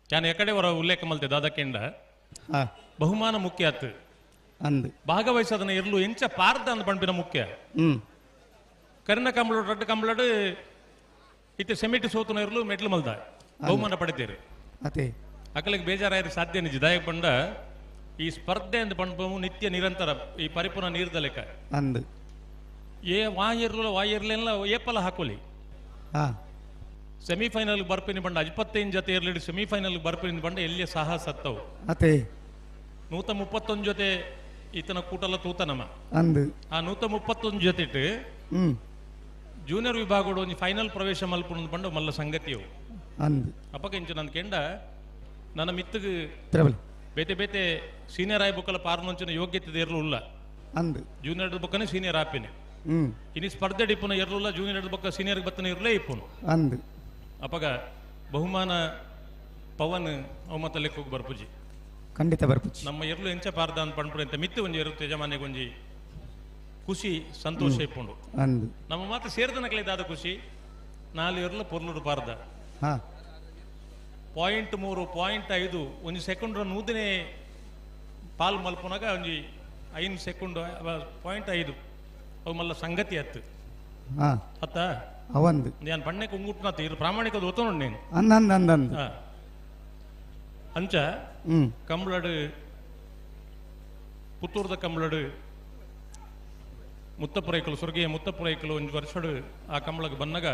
ಯಾನ್ ಎಕಡೆ ಹೊರ ಉಲ್ಲೇಖ ಮಲ್ತಿದ್ದ ಅದಕ್ಕೆಂಡ ಬಹುಮಾನ ಮುಖ್ಯ ಆತು ಅಂದು ಭಾಗವಹಿಸೋದನ್ನ ಎರಲು ಎಂಚ ಪಾರ್ದ ಅಂದ ಪಂಪಿನ ಮುಖ್ಯ ಕರಿನ ಕಂಬಳೋಡು ರಡ್ಡು ಕಂಬಳೋಡು ಇತ್ತೆ ಸೆಮಿಟ್ ಸೋತನ ಇರಲು ಮೆಟ್ಲು ಮಲ್ದ ಬಹುಮಾನ ಪಡಿತೀರಿ ಅದೇ ಅಕಲಿಗೆ ಬೇಜಾರಾಯ್ರಿ ಸಾಧ್ಯ ನಿಜ ದಾಯಕ ಬಂಡ ಈ ಸ್ಪರ್ಧೆ ಅಂತ ಪಂಪವು ನಿತ್ಯ ನಿರಂತರ ಈ ಪರಿಪೂರ್ಣ ನೀರ್ದ ಲೆಕ್ಕ ಅಂದು ವಾಯಿರ್ಲೆಲ್ಲ ಏಪಲ ಹಾಕೋಲಿ ಸೆಮಿಫೈನಲ್ ಬರ್ಪಿನಿ ಬಂಡ 25 ಜೊತೆ ಇರ್ಲಿ ಸೆಮಿಫೈನಲ್ ಬರ್ಪಿನಿ ಬಂಡ ಎಲ್ಲಿಯ ಸಾಹಸ ಸತ್ತವು ಅದೇ 131 ಜೊತೆ ಈತನ ಕೂಟಲ್ಲ ತೂತನಮ್ಮ ಅಂದು ಆ 131 ಜೊತೆ ಇಟ್ಟು ಜೂನಿಯರ್ ವಿಭಾಗಗಳು ಒಂದು ಫೈನಲ್ ಪ್ರವೇಶ ಮಲ್ಪುಣ ಬಂಡು ಮಲ್ಲ ಸಂಗತಿಯವು ಅಂದು ಅಪ್ಪಗ ಇಂಚ ನನ್ನ ಕೆಂಡ ನನ್ನ ಮಿತ್ತಗೆ ಬೇತೆ ಬೇತೆ ಸೀನಿಯರ್ ಆಯ್ ಬುಕ್ಕಲ ಪಾರ್ನಂಚಿನ ಯೋಗ್ಯತೆ ಇರಲಿಲ್ಲ ಅಂದು ಜೂನಿಯರ್ ಬುಕ್ಕನೆ ಸೀನಿಯರ್ ಆಪಿನಿ ಇನಿ ಸ್ಪರ್ಧೆ ಡಿಪ್ಪುನ ಇರಲಿಲ್ಲ ಜೂನಿಯರ್ ಬುಕ್ಕ ಸೀನಿಯರ್ ಬತ್ತನ ಇರಲೇ ಇಪ್ಪುನು ಅಂದು ಅಪ್ಪಗ ಬಹುಮಾನ ಪವನ್ ಅವಮತ ಲೆಕ್ಕ ಬರ್ಪುಜಿ ಖಂಡಿತ ಬರ್ಪುಜಿ ನಮ್ಮ ಎರಲು ಎಂಚ ಪಾರ್ದ ಅಂತ ಪಂಡ್ಪುಡ ಅಂತ ಮಿತ್ತು ಒಂಜಿ ಇರುತ್ತೆ ಯಜಮಾನಿಗೆ ಒಂಜಿ ಖುಷಿ ಸಂತೋಷ ಇಪ್ಪುಂಡು ಅಂದು ನಮ್ಮ ಮಾತು ಸೇರಿದನಕ್ಲೆದಾದ ಖುಷಿ 4 ಎರಲು ಪೊರ್ಲುಡು ಪಾರ್ದ 0.3 ಒಂದು ಸೆಕೆಂಡ್ ನೂದನೆ ಪಾಲ್ ಮಲ್ಪುನಾಗ ಒಂಜಿ 5 ಸೆಕೆಂಡ್ 0.5 ಅವು ಮಲ್ಲ ಸಂಗತಿ ಅತ್ತು ಅತ್ತ ಅವಂದು ನಾನು ಬಣ್ಣಕ್ಕೆ ಉಂಗುಟ್ನತ್ತು ಇರು ಪ್ರಾಮಾಣಿಕದ ಓದ್ತು ನೋಡಿ ನೀನು ಅಂದಂದಂದಂದು ಅಂಚ ಕಂಬಳಡು ಪುತ್ತೂರದ ಕಂಬಳಡು ಮುತ್ತಪ್ಪರೈಕಲು ಸ್ವರ್ಗೀಯ ಮುತ್ತಪ್ಪರೈಕಲು ಒಂದು ವರ್ಷಡು ಆ ಕಂಬಳಗೆ ಬನ್ನಗ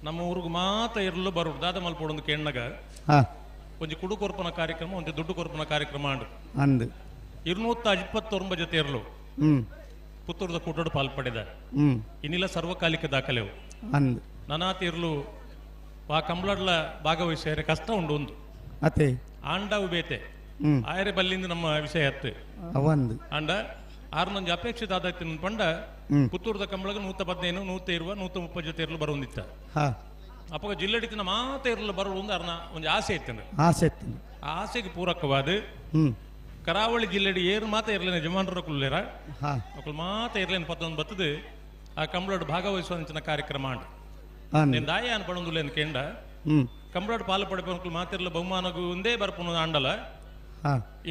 ನಮ್ಮ ಊರಿಗೆ ಮಾತ ಇರಲು ಬರೋದು ದಾದ ಮಲ್ಪೊಂದು ಕೇಣ್ಣಗ ಒಂದು ಕುಡು ಕೊರ್ಪನ ಕಾರ್ಯಕ್ರಮ ಒಂದು ದುಡ್ಡು ಕೊರ್ಪನ ಕಾರ್ಯಕ್ರಮ ಅಂದು 229 ಜೊತೆ ಇರಲು ಪುತ್ತೂರದ ಕೂಟೋಡು ಪಾಲ್ಪಡಿದ ಇನ್ನಿಲ್ಲ ಸರ್ವಕಾಲಿಕ ದಾಖಲೆವು ನನಾತ ಇರಲು ಆ ಕಂಬಳಡ್ಲ ಭಾಗವಹಿಸಿದರೆ ಕಷ್ಟ ಉಂಡು ಒಂದು ಅತ್ತೆ ಆಂಡವು ಬೇತೆ ಆಯರೆ ಬಲ್ಲಿಂದ ನಮ್ಮ ವಿಷಯ ಹತ್ತು ಆಂಡ ಆರ್ನೊಂದು ಅಪೇಕ್ಷಿತ ಆದಾಯ್ತು ಪಂಡ ಪುತ್ತೂರದ ಕಂಬಳಗ 115 120 130 ಜೊತೆ ಇರಲು ಬರೋದಿತ್ತ ಅಪ್ಪ ಜಿಲ್ಲೆಡಿತಿನ ಮಾತ ಇರಲು ಬರೋದು ಒಂದು ಅರ್ನ ಒಂದು ಆಸೆ ಇತ್ತು ಆ ಆಸೆಗೆ ಪೂರಕವಾದ ಕರಾವಳಿ ಜಿಲ್ಲೆಡಿ ಏರು ಮಾತ ಇರಲೇನೆ ಜಮಾನರ ಕುಲ್ಲೇರ ಮಕ್ಕಳು ಮಾತ ಇರಲೇನು 11 ಬತ್ತದು ಆ ಕಂಬಳಡು ಭಾಗವಹಿಸುವಂಚಿನ ಕಾರ್ಯಕ್ರಮ ಅಂಡ್ ದಾಯ ಅನ್ಪಡೊಂದುಲ್ಲ ಅಂತ ಕೇಂಡ ಕಂಬಳಡು ಪಾಲು ಪಡೆಪ ಮಾತಿರಲ ಬಹುಮಾನಗೂ ಒಂದೇ ಬರ್ಪುನ ಆಂಡಲ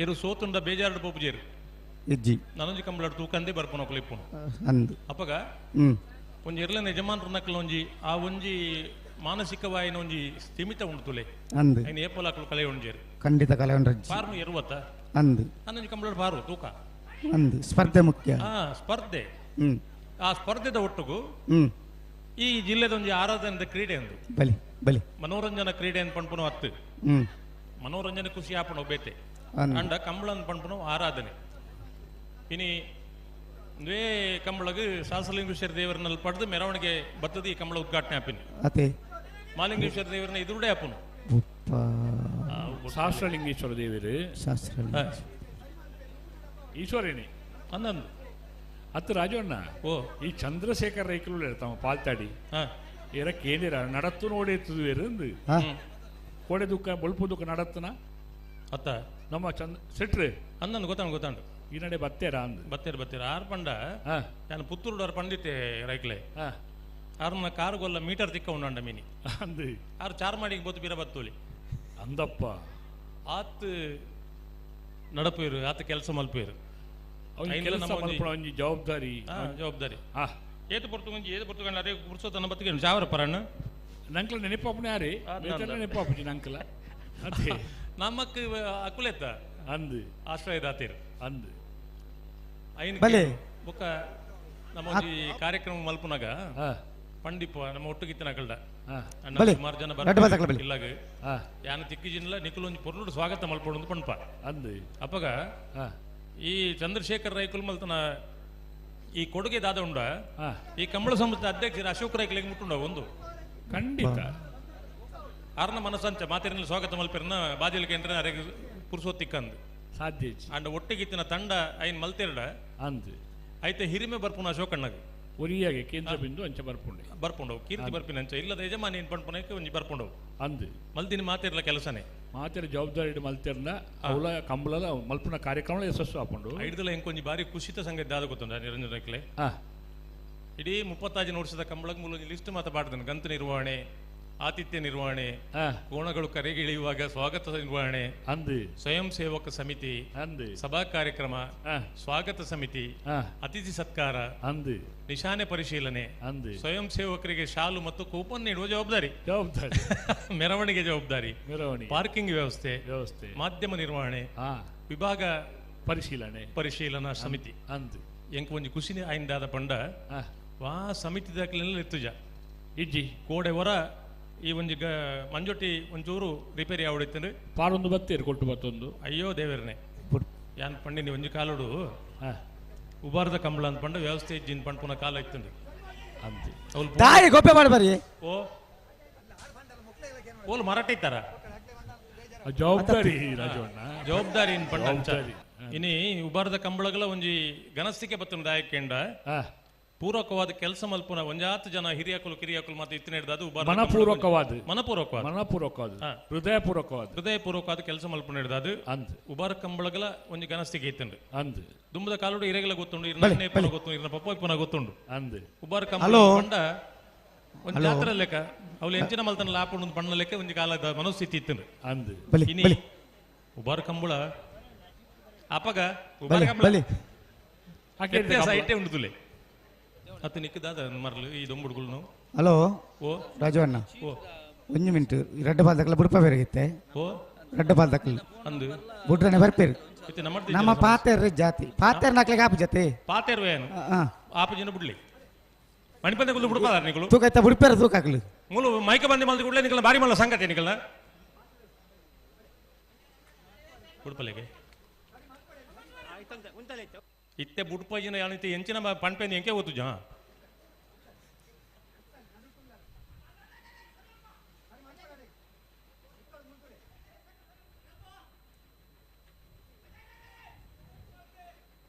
ಏರು ಸೋತುಂಡ ಬೇಜಾರು ಪೋಪುಜೇರು ನನೊಂಜಿ ಕಂಬಳಡು ತೂಕಂದೇ ಬರ್ಪುನ ಇಪ್ಪುನು ಅಪ್ಪಗ ಒಂಜಿ ಇರ್ಲೇನೆ ಯಜಮಾನ್ರ ನಕಲ್ ಒಂಜಿ ಆ ಒಂಜಿ ಮಾನಸಿಕವಾಯಿನ ಒಂಜಿ ಸ್ಥಿಮಿತ ಉಂಟು ತುಲೆ ಐನ ಏಪಲಾಕಲು ಕಲೆ ಉಂಜೇರು ಖಂಡಿತ ಕಲೆ ಉಂಡ್ರ ಪಾರ್ನು ಇರುವತ್ತ ಅನ್ನೊಂಜಿ ಕಂಬಳಡು ಪಾರು ತೂಕ ಸ್ಪರ್ಧೆ ಮುಖ್ಯ ಸ್ಪರ್ಧೆ ಆ ಸ್ಪರ್ಧೆದ ಒಟ್ಟಿಗೂ ಈ ಜಿಲ್ಲೆದೊಂಜಿ ಆರಾಧನೆದ ಕ್ರೀಡೆ ಅಂದು ಬಲಿ ಬಲಿ ಮನೋರಂಜನ ಕ್ರೀಡೆ ಅಂತ ಪಂಪನು ಹತ್ತು ಮನೋರಂಜನೆ ಖುಷಿ ಆಪಣ ಬೇತೆ ಅಂಡ ಕಂಬಳ ಅಂತ ಪಂಪನು ಆರಾಧನೆ ಇನಿ ದ್ವೇ ಕಂಬಳಗೆ ಸಾಸಲಿಂಗೇಶ್ವರ ದೇವರನಲ್ಲಿ ಪಡೆದು ಮೆರವಣಿಗೆ ಬರ್ತದೆ ಈ ಕಂಬಳ ಉದ್ಘಾಟನೆ ಆಪಿನಿ ಮಾಲಿಂಗೇಶ್ವರ ದೇವರನ್ನ ಎದುರುಡೆ ಆಪನು ಶಾಸ್ತ್ರಲಿಂಗೇಶ್ವರ ದೇವರು ಈಶ್ವರೇನಿ ಅಂದಂದು ಅತ್ತು ರಾಜಣ್ಣ ಈ ಚಂದ್ರಶೇಖರ್ ರೈಕಲು ಇರ್ತಾವ ಪಾಲ್ತಾಡಿ ಏರ ಕೇಳಿರ ನಡತ್ತು ನೋಡಿ ಇರ್ತದು ಕೋಡೆ ದುಃಖ ಬೊಳ್ಪು ದುಃಖ ನಡತ್ತನ ಅತ್ತ ನಮ್ಮ ಸೆಟ್ರೆ ಅಂದಂದು ಗೊತ್ತಾಂಡು ಈ ನಡೆ ಬತ್ತೇರ ಅಂದು ಬತ್ತೇರ ಆರು ಪಂಡ ನಾನು ಪುತ್ತೂರು ಪಂಡಿತೆ ರೈಕ್ಲೆ ಆರ್ನ ಕಾರುಗೊಲ್ಲ ಮೀಟರ್ ತಿಕ್ಕ ಉಂಡ ಮೀನಿ ಅಂದು ಆರು ಚಾರ್ ಮಾಡಿ ಬೋತು ಬೀರ ಬತ್ತೋಲಿ ಅಂದಪ್ಪ ಆತ್ ನಡಪೇರು ಆತ ಕೆಲಸ ಮಲ್ಪೇರು ಜವಾಬ್ದಾರಿ ಏತು ಪೊರ್ತುಕೊಂಡು ಅದೇ ಪುರ್ಸೋತನ ಬತ್ತಿಗೆ ಚಾವರ ಪರಣ್ಣ ನಂಕಲ ನೆನಪಾಪನೆ ಯಾರಿ ನೆನಪಾಪುಜಿ ನಂಕಲ ಅದೇ ನಮ್ಮಕ್ಕೆ ಅಕುಲೆತ್ತ ಅಂದು ಆಶ್ರಯದಾತೇರು ಅಂದು ಐನ್ ಬೊಕ್ಕ ನಮ್ಮ ಈ ಕಾರ್ಯಕ್ರಮ ಮಲ್ಪುನಾಗ ಪಂಡಿಪ ನಮ್ಮ ಒಟ್ಟುಗಿತ್ತಿನ ಕಳ್ದ ಸುಮಾರು ಜನ ಬರ್ಲಾಗ ಯಾನ ತಿಕ್ಕಿಜಿನ್ಲ ನಿಖಲ್ ಒಂಜಿ ಪೊರ್ಲುಡು ಸ್ವಾಗತ ಮಲ್ಪೊಂದು ಪಂಪ ಅಂದು ಅಪ್ಪಗ ಈ ಚಂದ್ರಶೇಖರ್ ರೈಕುಲ್ ಮಲ್ತನ ಈ ಕೊಡುಗೆ ದಾದ ಉಂಡ ಈ ಕಂಬಳ ಸಂಸ್ಥೆ ಅಧ್ಯಕ್ಷರು ಅಶೋಕ್ ರೈಕಲಿಗೆ ಮುಟ್ಟುಂಡ ಒಂದು ಖಂಡಿತ ಆರ್ನ ಮನಸ್ಸಂಚ ಮಾತಿರಲಿ ಸ್ವಾಗತ ಮಲ್ಪಿರನ ಬಾದಿಲ್ ಕೇಂದ್ರ ಅರೆಗೆ ಪುರ್ಸೋತಿಕ್ಕಂದು ಸಾಧ್ಯ ಅಂಡ ಒಟ್ಟಿಗಿತ್ತಿನ ತಂಡ ಐನ್ ಮಲ್ತಿರಡ ಅಂದು ಐತೆ ಹಿರಿಮೆ ಬರ್ಪುನ ಅಶೋಕಣ್ಣಗೆ ಒರಿಯಾಗೆ ಕೇಂದ್ರ ಬಿಂದು ಅಂಚ ಬರ್ಪುಂಡವು ಕೀರ್ತಿ ಬರ್ಪಿನ ಅಂಚ ಇಲ್ಲದ ಯಜಮಾನಿ ಏನ್ ಪಂಪನಕ್ಕೆ ಒಂಜಿ ಬರ್ಪುಂಡವು ಅಂದು ಮಲ್ದಿನ ಮಾತಿರ್ಲ ಕೆಲಸನೇ ಮಾತಿರ ಜವಾಬ್ದಾರಿ ಮಲ್ತಿರ್ನ ಅವಳ ಕಂಬಳದ ಮಲ್ಪುನ ಕಾರ್ಯಕ್ರಮ ಯಶಸ್ಸು ಹಾಕೊಂಡು ಐಡ್ದಲ್ಲ ಎಂಕೊಂಜಿ ಬಾರಿ ಖುಷಿತ ಸಂಗತಿ ದಾದ ಗೊತ್ತುಂಡ ನಿರಂಜನ ರೈಕ್ಲೆ ಇಡೀ 35 ವರ್ಷದ ಕಂಬಳಕ್ಕೆ ಮೂಲ ಲಿಸ್ಟ್ ಮಾತಾಡ್ತಾನೆ ಗಂತು ನಿರ್ವಹಣೆ ಆತಿಥ್ಯ ನಿರ್ವಹಣೆ ಕೋಣಗಳು ಕರೆಗೆ ಇಳಿಯುವಾಗ ಸ್ವಾಗತ ನಿರ್ವಹಣೆ ಅಂದು ಸ್ವಯಂ ಸೇವಕ ಸಮಿತಿ ಅಂದು ಸಭಾ ಕಾರ್ಯಕ್ರಮ ಸ್ವಾಗತ ಸಮಿತಿ ಅತಿಥಿ ಸತ್ಕಾರ ಅಂದು ನಿಶಾನೆ ಪರಿಶೀಲನೆ ಅಂದು ಸ್ವಯಂ ಸೇವಕರಿಗೆ ಶಾಲು ಮತ್ತು ಕೂಪನ್ ನೀಡುವ ಜವಾಬ್ದಾರಿ ಮೆರವಣಿಗೆ ಜವಾಬ್ದಾರಿ ಪಾರ್ಕಿಂಗ್ ವ್ಯವಸ್ಥೆ ಮಾಧ್ಯಮ ನಿರ್ವಹಣೆ ವಿಭಾಗ ಪರಿಶೀಲನಾ ಸಮಿತಿ ಅಂದು ಎಂಕ ಒಂಜಿ ಖುಷಿನಿ ಆಯ್ದಾದ ಪಂಡ ವಾ ಸಮಿತಿ ದಾಖಲೆಲ್ಲ ಇತ್ತುಜ ಇಜ್ಜಿ ಕೋಡೆ ಹೊರ ಈ ಒಂಜಿ ಮಂಜೊಟ್ಟಿ ಒಂಚೂರು ರಿಪೇರಿ ಆವಡಿತ್ತಂದ್ರೆ ಪಾಲೊಂದು ಬತ್ತೇರು ಕೊಟ್ಟು ಬತ್ತೊಂದು ಅಯ್ಯೋ ದೇವರನೆ ಯಾನ್ ಪಂಡಿನಿ ಒಂಜಿ ಕಾಲುಡು ಉಬಾರ್ದ ಕಂಬಳ ಅಂತ ಪಂಡ ವ್ಯವಸ್ಥೆ ಇಜ್ಜಿನ್ ಪಂಡ್ ಪುನಃ ಕಾಲ ಇತ್ತಂದು ತಾಯಿ ಗೊಪ್ಪೆ ಮಾಡಬಾರಿ ಓಲ್ ಮರಾಠಿ ಇತ್ತಾರ ಜವಾಬ್ದಾರಿ ಜವಾಬ್ದಾರಿ ಇನ್ ಪಂಡ ಇನಿ ಉಬಾರ್ದ ಕಂಬಳಗಳ ಒಂಜಿ ಗನಸ್ತಿಕೆ ಬತ್ತನ ದಾಯಕೆಂಡ ಪೂರಕವಾದ ಕೆಲಸ ಮಲ್ಪುನ ಒಂಜಾತು ಜನ ಹಿರಿಯಕುಲು ಕಿರಿಯಕುಲು ಮತ್ತೆ ಇತ್ತಿನ ಹಿಡಿದು ಮನಪೂರ್ವಕವಾದ ಹೃದಯಪೂರ್ವಕವಾದ ಕೆಲಸ ಮಲ್ಪುನ ಹಿಡಿದು ಉಬಾರ ಕಂಬಳಗಳ ಒಂಜಿ ಗನಸ್ತಿಗೆ ಇತ್ತಂಡು ದುಂಬದ ಕಾಲುಡು ಇರೆಗಳ ಗೊತ್ತುಂಡು ಇರ್ನೇ ಪುನ ಗೊತ್ತುಂಡು ಇರ್ನ ಪಪ್ಪ ಪುನ ಗೊತ್ತುಂಡು ಉಬಾರ ಕಂಬಳ ಪಂಡ ಒಂಜಿ ಜಾತ್ರೆ ಲೆಕ್ಕ ಅವ್ಲು ಎಂಚಿನ ಮಲ್ತನ ಲಾಪುಂಡು ಪಣ್ಣ ಲೆಕ್ಕ ಒಂಜಿ ಕಾಲದ ಮನಸ್ಥಿತಿ ಇತ್ತಂಡು ಇನಿ ಉಬಾರ ಕಂಬಳ ಅಪಗ ಉಬಾರ ಕಂಬಳ ಐಟೆ ಉಂಡು ತುಲೆ ಅತ್ತ ನಿಕ್ಕದಾದ ಮರಲು ಈ ದೊಂಬುಡುಗಳು ಹಲೋ ರಾಜು ಅಣ್ಣ ಒಂಜಿ ಮಿನಿಟ್ 2 ಬಾದಕಲ ಬುಡಪ ಬೇರೆಗಿತ್ತೆ ರಡ್ಡ ಬಾಲ್ದಕ್ಕಲ್ ಅಂದು ಬುಡ್ರನೆ ಬರ್ಪೇರು ಇತ್ತೆ ನಮ್ಮ ನಮ್ಮ ಪಾತೇರ್ ಜಾತಿ ಪಾತೇರ್ ನಕ್ಲಿಗೆ ಆಪು ಜತೆ ಪಾತೇರ್ವೇನು ಆಪು ಜನ ಬಿಡ್ಲಿ ಮಣಿಪಂದ ಕುಲ್ಲು ಬಿಡ್ಪಾರ ನಿಗಳು ತೂಕ ಐತ ಬುಡ್ಪೇರ ತೂಕ ಹಾಕ್ಲಿ ಮೂಲು ಮೈಕ ಬಂದಿ ಮಲ್ದಿ ಕೂಡಲೇ ನಿಕಲ ಬಾರಿ ಮಲ್ಲ ಸಂಗತಿ ನಿಕಲ ಬುಡ್ಪಲೆಗೆ ಇತ್ತೆ ಬುಡ್ಪಜಿನ ಯಾನಿತ್ತೆ ಎಂಚಿನ ಪಣ್ಪೇಂದು ಎಂಕೆ ಓತು ಜಾ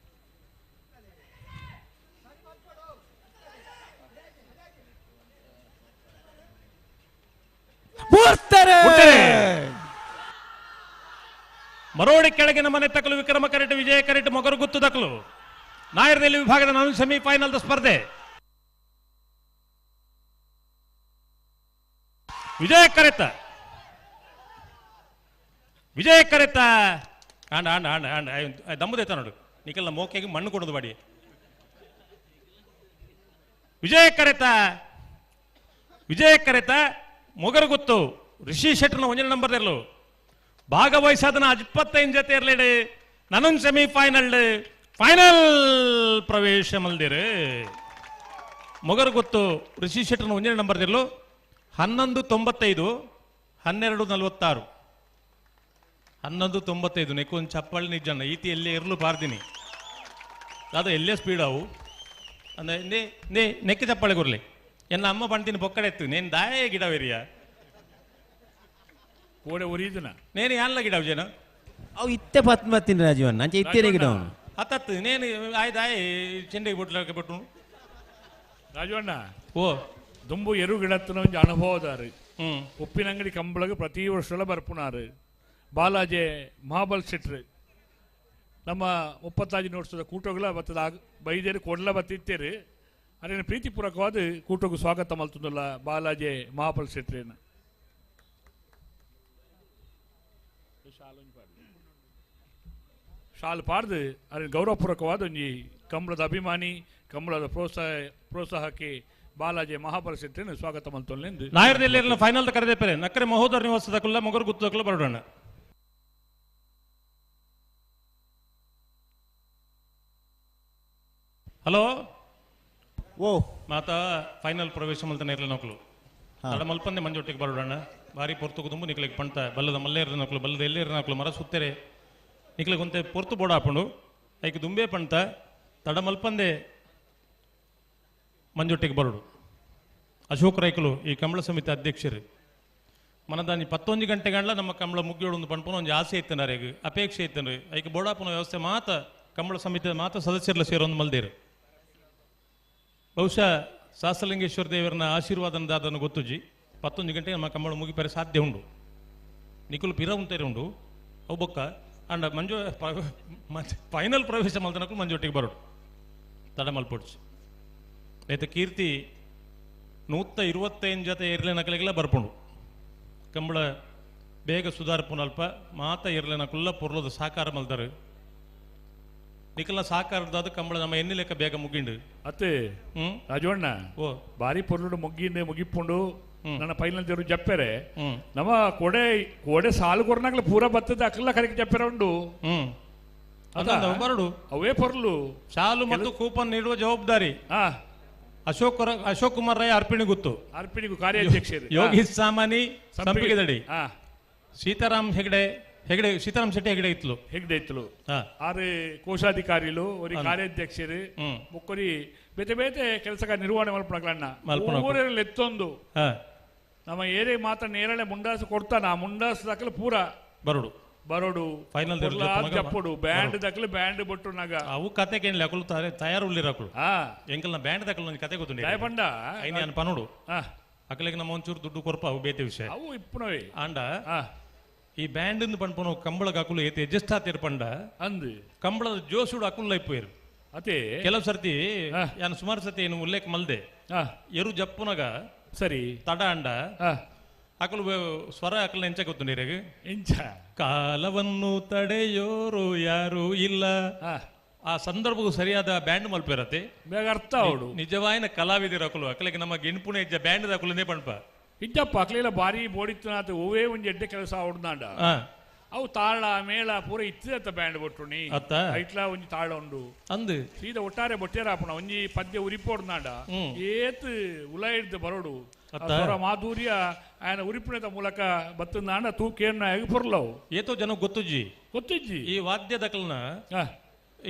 ಮರೋಡಿ ಕೆಳಗಿನ ಮನೆ ತಕ್ಕಲು ವಿಕ್ರಮ ಕರೆಟ್ ವಿಜಯ ಕರೆಟ್ ಮೊಗರು ಗುತ್ತು ತಕ್ಕಲು ನಾಯರ್ದಲ್ಲಿ ವಿಭಾಗದ ನಾನು ಸೆಮಿಫೈನಲ್ ಸ್ಪರ್ಧೆ ವಿಜಯ ಕರೆತ ಆಂಡ ಆಂಡ ಆಂಡ ಆಂಡ ದಮ್ಮದೈತ ನೋಡು ನಿಕಲ್ನ ಮೋಕೆಗೆ ಮಣ್ಣು ಕೊಡೋದು ಬಾಡಿ ವಿಜಯ ಕರೆತ ಮೊಗರು ಗುತ್ತು ರಿಷಿ ಶೆಟ್ಟರ್ನ 1 ನಂಬರ್ ಇರಲು ಭಾಗವಹಿಸಾದನ 25 ಜೊತೆ ಇರಲಿ ನನ್ನೊಂದು ಸೆಮಿಫೈನಲ್ ಫೈನಲ್ ಪ್ರವೇಶ ಮಲ್ದಿರು ಮೊಗರು ಗೊತ್ತು ರಿಷಿ ಶೆಟ್ಟರ್ನ 1 ನಂಬರ್ ಇರಲು 11:95 12:46 11:95 ನೆಕ್ಕೊಂದು ಚಪ್ಪಳಿ ನಿಜಣ್ಣ ಈತಿ ಎಲ್ಲೇ ಇರಲು ಪಾರ್ದಿನಿ ಅದು ಎಲ್ಲೇ ಸ್ಪೀಡ್ ಅವು ಅಂದ್ರೆ ನೆಕ್ಕಿ ಚಪ್ಪಳಿ ಕೊರ್ಲಿ ಎನ್ನ ಅಮ್ಮ ಬಂತೀನಿ ಪೊಕ್ಕಡೆ ಎತ್ತು ನೇನು ದಾಯ ಗಿಡವೇರಿಯ ಕೋಡೆ ಉರಿದನ ನೇನು ಯಾನ್ಲ ಗಿಡವು ಜನ ಅವು ಇತ್ತೆ ಪತ್ಮತ್ತಿನ ರಾಜವನ್ನ ಅಂಚೆ ಇತ್ತೇನೆ ಗಿಡವನು ಹತ್ತತ್ತು ನೇನು ಆಯ್ದಾಯ್ ಚೆಂಡಿಗೆ ಬಿಟ್ಲಕ್ಕೆ ಬಿಟ್ಟು ರಾಜವಣ್ಣ ಓ ದುಂಬು ಎರು ಗಿಡತ್ತಿನ ಒಂದು ಅನುಭವದಾರು ಉಪ್ಪಿನಂಗಡಿ ಕಂಬಳಗೆ ಪ್ರತಿ ವರ್ಷ ಬರ್ಪುನಾರು ಬಾಲಾಜಿ ಮಹಾಬಲ್ ಶೆಟ್ರು ನಮ್ಮ 35 ವರ್ಷದ ಕೂಟಗಳ ಬತ್ತದ ಬೈದೇರು ಕೊಡ್ಲ ಬತ್ತಿತ್ತೇರು ಅದೇನು ಪ್ರೀತಿಪೂರ್ವಕವಾದ ಕೂಟಗೂ ಸ್ವಾಗತ ಮಲ್ತುಂದಲ್ಲ ಬಾಲಾಜಿ ಮಹಾಬಲ್ ಶೆಟ್ರೇನ ಶಾಲು ಪಾಡ್ದು ಅದನ್ನು ಗೌರವಪೂರ್ವಕವಾದ ಒಂಜಿ ಕಂಬಳದ ಅಭಿಮಾನಿ ಕಂಬಳದ ಪ್ರೋತ್ಸಾಹಕ್ಕೆ ಬಾಲಾಜಿ ಮಹಾಬಲ್ ಶೆಟ್ರೇನ ಸ್ವಾಗತ ಮಲ್ತೊಲ್ಲೆಂದು ನಾಯರ್ದಲ್ಲಿ ಫೈನಲ್ ಕರೆದೇಪರೆ ನಕ್ಕರೆ ಮಹೋದರ ನಿವಾಸದಕ್ಕಲ್ಲ ಮೊಗರು ಗುತ್ತದಕ್ಕಲ್ಲ ಬರೋಣ ಹಲೋ ಓ ಮಾತಾ ಫೈನಲ್ ಪ್ರವೇಶ ಮಲ್ತಾನೆ ಇರಲಿ ನಕ್ಲು ನಡ ಮಲ್ಪಂದೆ ಮಂಜೊಟ್ಟಿಗೆ ಬರೋಣ ಬಾರಿ ಪೊರ್ತುಕು ತುಂಬ ನಿಕ್ಲಿಗೆ ಪಂಟ ಬಲ್ಲದ ಮಲ್ಲೇರ ನಕ್ಲು ಬಲ್ಲದ ಎಲ್ಲೇರ ನಕ್ಲು ಮರ ಸುತ್ತರೆ ನಿಕ್ಲಿಗೆ ಒಂತೆ ಪೊರ್ತು ಬೋಡ ಹಾಕೊಂಡು ಐಕೆ ದುಂಬೆ ಪಂಟ ತಡ ಮಲ್ಪಂದೆ ಮಂಜೊಟ್ಟಿಗೆ ಬರೋಡು ಅಶೋಕ್ ರೈಕಲು ಈ ಕಂಬಳ ಸಮಿತಿ ಅಧ್ಯಕ್ಷರು ಮನದಾನಿ 11 ಗಂಟೆಗಂಡ್ಲ ನಮ್ಮ ಕಂಬಳ ಮುಗಿಯೋಡು ಒಂದು ಪಂಪನ ಒಂದು ಆಸೆ ಇತ್ತನಾರೆ ಅಪೇಕ್ಷೆ ಇತ್ತನ್ರಿ ಐಕೆ ಬೋಡಾಪನ ವ್ಯವಸ್ಥೆ ಮಾತ ಕಂಬಳ ಸಮಿತಿಯ ಮಾತ ಸದಸ್ಯರೆಲ್ಲ ಸೇರೊಂದು ಮಲ್ದೇರು ಬಹುಶಃ ಸಾಸಲಿಂಗೇಶ್ವರ ದೇವರನ್ನ ಆಶೀರ್ವಾದನದಾದನ್ನು ಗೊತ್ತುಜಿ 11 ಗಂಟೆಗೆ ನಮ್ಮ ಕಂಬಳ ಮುಗಿಪರೆ ಸಾಧ್ಯ ಉಂಡು ನಿಕುಲು ಪಿರ ಉಂಟೇರಿ ಉಂಡು ಅವು ಬೊಕ್ಕ ಅಂಡ ಮಂಜು ಫೈನಲ್ ಪ್ರವೇಶ ಮಲ್ತನಕ್ಕೂ ಮಂಜೊಟ್ಟಿಗೆ ಬರೋಡು ತಡ ಮಲ್ಪೊಡ್ಚು ಆಯ್ತು ಕೀರ್ತಿ 125 ಜೊತೆ ಇರ್ಲೆ ನಕಲಿಗೆಲ್ಲ ಬರ್ಪುಂಡು ಕಂಬಳ ಬೇಗ ಸುಧಾರ್ಪುನ ಅಲ್ಪ ಮಾತ ಇರ್ಲೆ ನಕುಲ್ಲ ಪೊರ್ಲೋದು ಸಾಕಾರ ಮಲ್ತಾರೆ ನಿಕಲ್ನ ಸಾಕಾರದಾದ ಕಂಬಳ ನಮ್ಮ ಎಣ್ಣೆ ಲೆಕ್ಕ ಬೇಗ ಮುಗಿಂಡು ಅತ್ತೆ ರಾಜವಣ್ಣ ಓ ಬಾರಿ ಪೊರ್ಲು ಮುಗಿಪುಂಡು ನನ್ನ ಫೈನಲ್ ಜರು ಜಪ್ಪೆರೆ ನಮ್ಮ ಕೋಡೆ ಸಾಲು ಕೊರ್ನಾಗ್ಲ ಪೂರ ಬತ್ತದ ಅಕ್ಕಲ್ಲ ಕರೆಗೆ ಜಪ್ಪೆರೆ ಉಂಡು ಬರಡು ಅವೇ ಪೊರ್ಲು ಶಾಲು ಮತ್ತು ಕೂಪನ್ ನೀಡುವ ಜವಾಬ್ದಾರಿ ಅಶೋಕ್ ಕುಮಾರ್ ರೈ ಅರ್ಪಿಣಿ ಗುತ್ತು ಅರ್ಪಿಣಿಗೂ ಕಾರ್ಯಾಧ್ಯಕ್ಷರು ಯೋಗೀಶ್ ಸಾಮಾನಿ ಸಂಪಿಗೆ ದಡಿ ಸೀತಾರಾಮ್ ಸೀತಾರಾಮ್ ಶೆಟ್ಟಿ ಹೆಗ್ಡೆ ಇತ್ತಲು ಆರು ಕೋಶಾಧಿಕಾರಿಲು ಒರಿ ಕಾರ್ಯಾಧ್ಯಕ್ಷರು ಮುಕ್ಕೊರಿ ಬೇತೆ ಬೇತೆ ಕೆಲಸ ನಿರ್ವಹಣೆ ಮಲ್ಪಣ ಎತ್ತೊಂದು ನಮ್ಮ ಏರಿಯಾ ಮಾತ್ರ ನೇರಳೆ ಮುಂಡಾಸು ಕೊಡ್ತಾನ ಆ ಮುಂಡಾಸು ದಾಖಲೆ ಪೂರ ಬರೋಡು ಫೈನಲ್ ಜಪ್ಪಡು ಬ್ಯಾಂಡ್ ದಾಖಲೆ ಬ್ಯಾಂಡ್ ಬೊಟ್ಟು ನಾಗ ಅವು ಕತೆ ಕೇಳಲಿ ಅಕಲು ತಯಾರು ಉಳ್ಳಿರಕಲು ಎಂಕಲ್ನ ಬ್ಯಾಂಡ್ ದಾಖಲು ನನಗೆ ಕತೆ ಗೊತ್ತು ಪಂಡ ಐನು ಪನೋಡು ಅಕಲಿಗೆ ನಮ್ಮ ಒಂಚೂರು ದುಡ್ಡು ಕೊರಪ ಅವು ಬೇತೆ ವಿಷಯ ಅವು ಇಪ್ಪನವೆ ಆಂಡ ಈ ಬ್ಯಾಂಡ್ ಪಂಪನು ಕಂಬಳಗ ಅಕುಲು ಏತೆ ಎಜ್ಜೆಸ್ಟಾತಿರ್ ಪಂಡ ಅಂದು ಕಂಬಳದ ಜೋಸುಡು ಅಕುಲ್ಲ ಇಪ್ಪೇರು ಅದೇ ಕೆಲವು ಸರ್ತಿ ಯಾನು ಸುಮಾರು ಸತಿ ಏನು ಉಲ್ಲೇಖ ಮಲ್ದೆ ಎರು ಜಪ್ಪುನಗ ಸರಿ ತಡ ಅಂಡ ಅಕಲು ಸ್ವರ ಅಕಲ್ ಎಂಚ ಗೊತ್ತು ನೀರಿಗೆ ಎಂಚ ಕಾಲವನ್ನು ತಡೆಯೋರು ಯಾರು ಇಲ್ಲ ಆ ಸಂದರ್ಭಕ್ಕೂ ಸರಿಯಾದ ಬ್ಯಾಂಡ್ ಮಲ್ಪೇರತೆ ಬೇಗ ಅರ್ಥ ಅವಡು ನಿಜವಾಯಿನ ಕಲಾವಿದಿರ ಅಕಲು ಅಕಲಿಗೆ ನಮ್ಮ ಗೆಣಪುಣೆ ಇಜ್ಜ ಬ್ಯಾಂಡ್ ಅಕಲನೇ ಪಣಪ ಇಜ್ಜಪ್ಪ ಅಕ್ಲೆಲ್ಲ ಬಾರಿ ಬೋಡಿತ್ತು ಓವೇ ಒಂದು ಎಡ್ಡೆ ಕೆಲಸ ಅವಡ್ನಾಂಡ ಅವು ತಾಳ ಮೇಳ ಪೂರ ಇತ್ತದ ಬ್ಯಾಂಡ್ ಬೊಟ್ಟುನಿ ಅತ್ತ ಐಟ್ಲ ಒಂಜಿ ತಾಳ ಉಂಡು ಅಂದು ಸೀದಾ ಒಟ್ಟಾರೆ ಬೊಟ್ಟೇರಾಪುಣ ಒಂಜಿ ಪದ್ಯ ಉರಿಪೋಡ್ನಾಡ ಏತ್ ಉಲ ಹಿಡ್ದು ಬರೋಡು ಸ್ವರ ಮಾಧುರ್ಯ ಆಯನ ಉರಿಪಿಣದ ಮೂಲಕ ಬತ್ತನಾಂಡ ತೂಕೇನ ಪೊರ್ಲವು ಏತೋ ಜನ ಗೊತ್ತುಜ್ಜಿ ಗೊತ್ತಿಜ್ಜಿ ಈ ವಾದ್ಯದ ಅಕಲ್ನ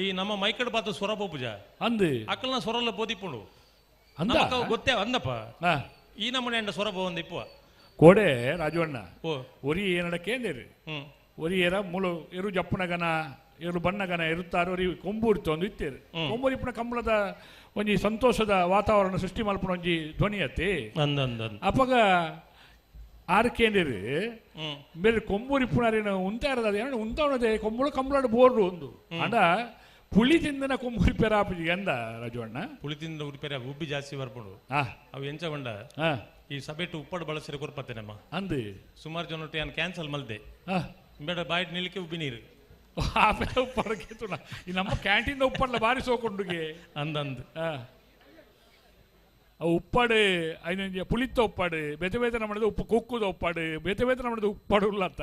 ಈ ನಮ್ಮ ಮೈಕಡ್ ಬಾತ ಸ್ವರ ಪೂಜ ಅಂದು ಅಕಲ್ನ ಸ್ವರಲ್ಲ ಬೋದಿಪ್ಪುಂಡು ಅಂದ ಗೊತ್ತೇ ಅಂದಪ್ಪ ಈ ನಮ್ಮನೆ ಅಂಡ ಸ್ವರ ಬೋಂದ ಇಪ್ಪುವ ಕೋಡೆ ರಾಜವಣ್ಣ ಓ ಒರಿ ಏನಡ ಕೇಂದ್ರಿ ಹ್ಮ್ ಒರಿ ಏರ ಮುಳು ಎರು ಜಪ್ಪನಗನ ಎರು ಬಣ್ಣಗನ ಇರುತ್ತಾರೆ ಒರಿ ಕೊಂಬು ಇರ್ತೊಂದು ಇತ್ತೇರು ಕೊಂಬು ಇಪ್ಪನ ಕಂಬಳದ ಒಂಜಿ ಸಂತೋಷದ ವಾತಾವರಣ ಸೃಷ್ಟಿ ಮಲ್ಪನ ಒಂಜಿ ಧ್ವನಿಯತ್ತೆ ಅಂದ ಅಪಗ ಆರು ಕೇಂದ್ರಿ ಬೇರೆ ಕೊಂಬೂರಿ ಪುಣಾರಿನ ಉಂತಾರದ ಏನು ಉಂತಾವಣದೆ ಕೊಂಬಳು ಕಂಬಳಾಡು ಬೋರ್ಡು ಒಂದು ಅಂಡ ಪುಳಿ ತಿಂದನ ಕೊಂಬೂರಿ ಪೆರಾಪಿ ಅಂದ ರಾಜವಣ್ಣ ಪುಳಿ ತಿಂದ ಉರಿಪೆರ ಉಬ್ಬಿ ಜಾಸ್ತಿ ಬರ್ಪುಂಡು ಅವು ಎಂಚಗೊಂಡ ಈ ಸಭೆಟ್ಟು ಉಪ್ಪಡು ಬಳಸಿರ ಕೊರ್ಪತ್ತೆ ನಮ್ಮ ಅಂದು ಸುಮಾರು ಜನೊಟ್ಟು ಏನು ಕ್ಯಾನ್ಸಲ್ ಮಲ್ದೆ ಬೇಡ ಬಾಯಿಟ್ ನಿಲಿಕೆ ಉಬ್ಬಿ ನೀರು ಆಮೇಲೆ ಉಪ್ಪಡಕ್ಕೆ ಈ ನಮ್ಮ ಕ್ಯಾಂಟೀನ್ ಉಪ್ಪಡ್ಲ ಬಾರಿ ಸೋಕೊಂಡುಗೆ ಅಂದಂದು ಉಪ್ಪಾಡು ಐನ ಪುಳಿತ ಉಪ್ಪಾಡು ಬೇತೆ ಬೇತೆ ನಮ್ಮದು ಉಪ್ಪು ಕುಕ್ಕುದ ಉಪ್ಪಾಡು ಬೇತೆ ಬೇತೆ ನಮ್ಮದು ಉಪ್ಪಾಡು ಉಳ್ಳತ್ತ